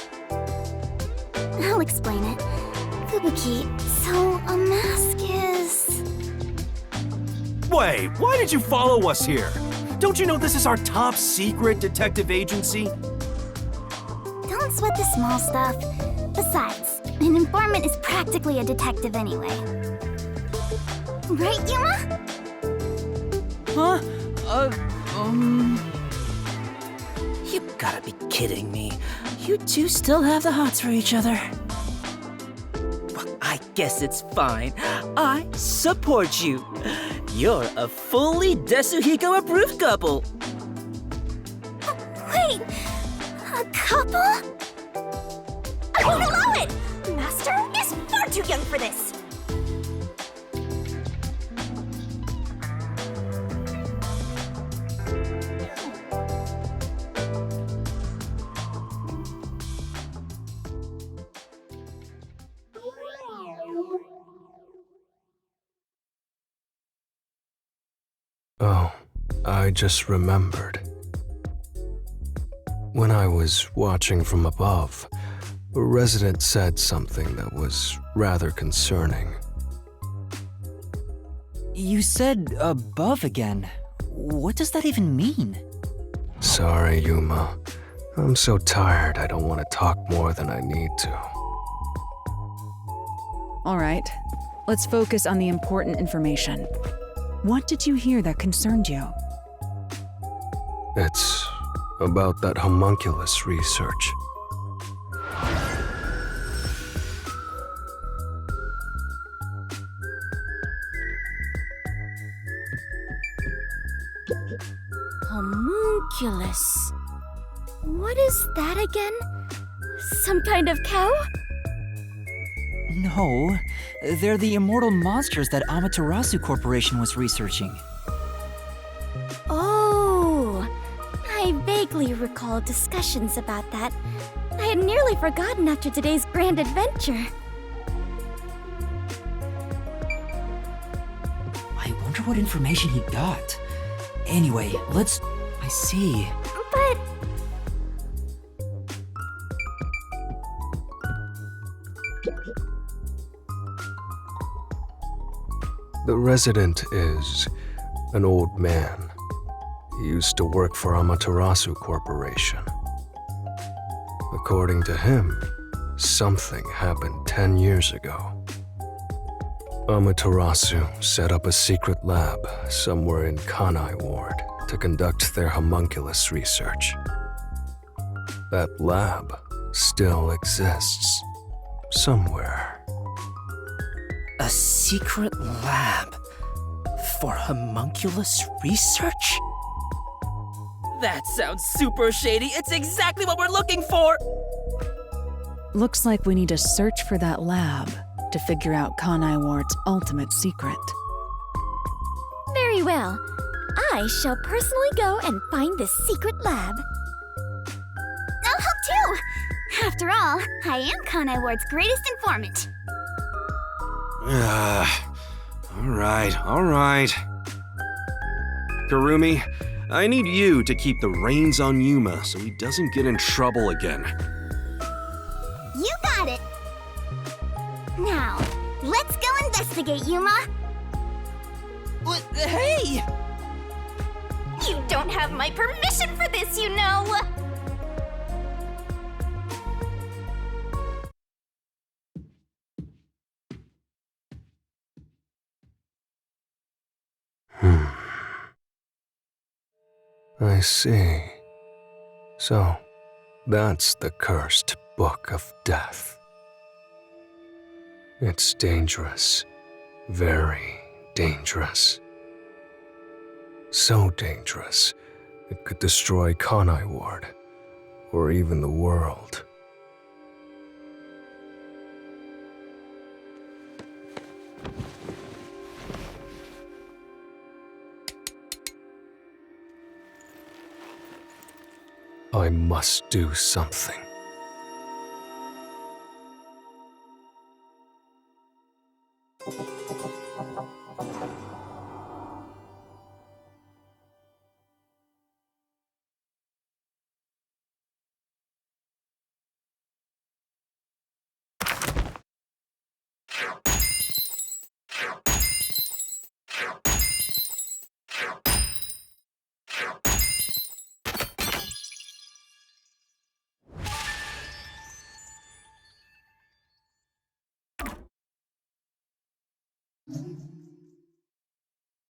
I'll explain it. Fubuki, so a mask is... Wait, why did you follow us here? Don't you know this is our top secret detective agency? Don't sweat the small stuff. Besides, an informant is practically a detective anyway. Right, Yuma? Huh? You gotta be kidding me. You two still have the hots for each other. Well, I guess it's fine. I support you. You're a fully Desuhiko-approved couple. Wait, a couple? I won't allow it! Master is far too young for this! Oh, I just remembered. When I was watching from above, a resident said something that was rather concerning. You said above again. What does that even mean? Sorry, Yuma. I'm so tired I don't want to talk more than I need to. All right, let's focus on the important information. What did you hear that concerned you? It's about that homunculus research. Homunculus. What is that again? Some kind of cow? No, they're the immortal monsters that Amaterasu Corporation was researching. Oh, I vaguely recall discussions about that. I had nearly forgotten after today's grand adventure. I wonder what information he got. Anyway, I see. But... The resident is an old man. He used to work for Amaterasu Corporation. According to him, something happened 10 years ago. Amaterasu set up a secret lab somewhere in Kanai Ward to conduct their homunculus research. That lab still exists somewhere. A secret lab for homunculus research? That sounds super shady. It's exactly what we're looking for! Looks like we need to search for that lab to figure out Kanai Ward's ultimate secret. Very well. I shall personally go and find this secret lab. I'll help too! After all, I am Kanai Ward's greatest informant. All right. Kurumi, I need you to keep the reins on Yuma so he doesn't get in trouble again. You got it! Now, let's go investigate, Yuma! What? Hey! You don't have my permission for this, you know! I see. So, that's the cursed book of death. It's dangerous. Very dangerous. So dangerous, it could destroy Kanai Ward, or even the world. I must do something.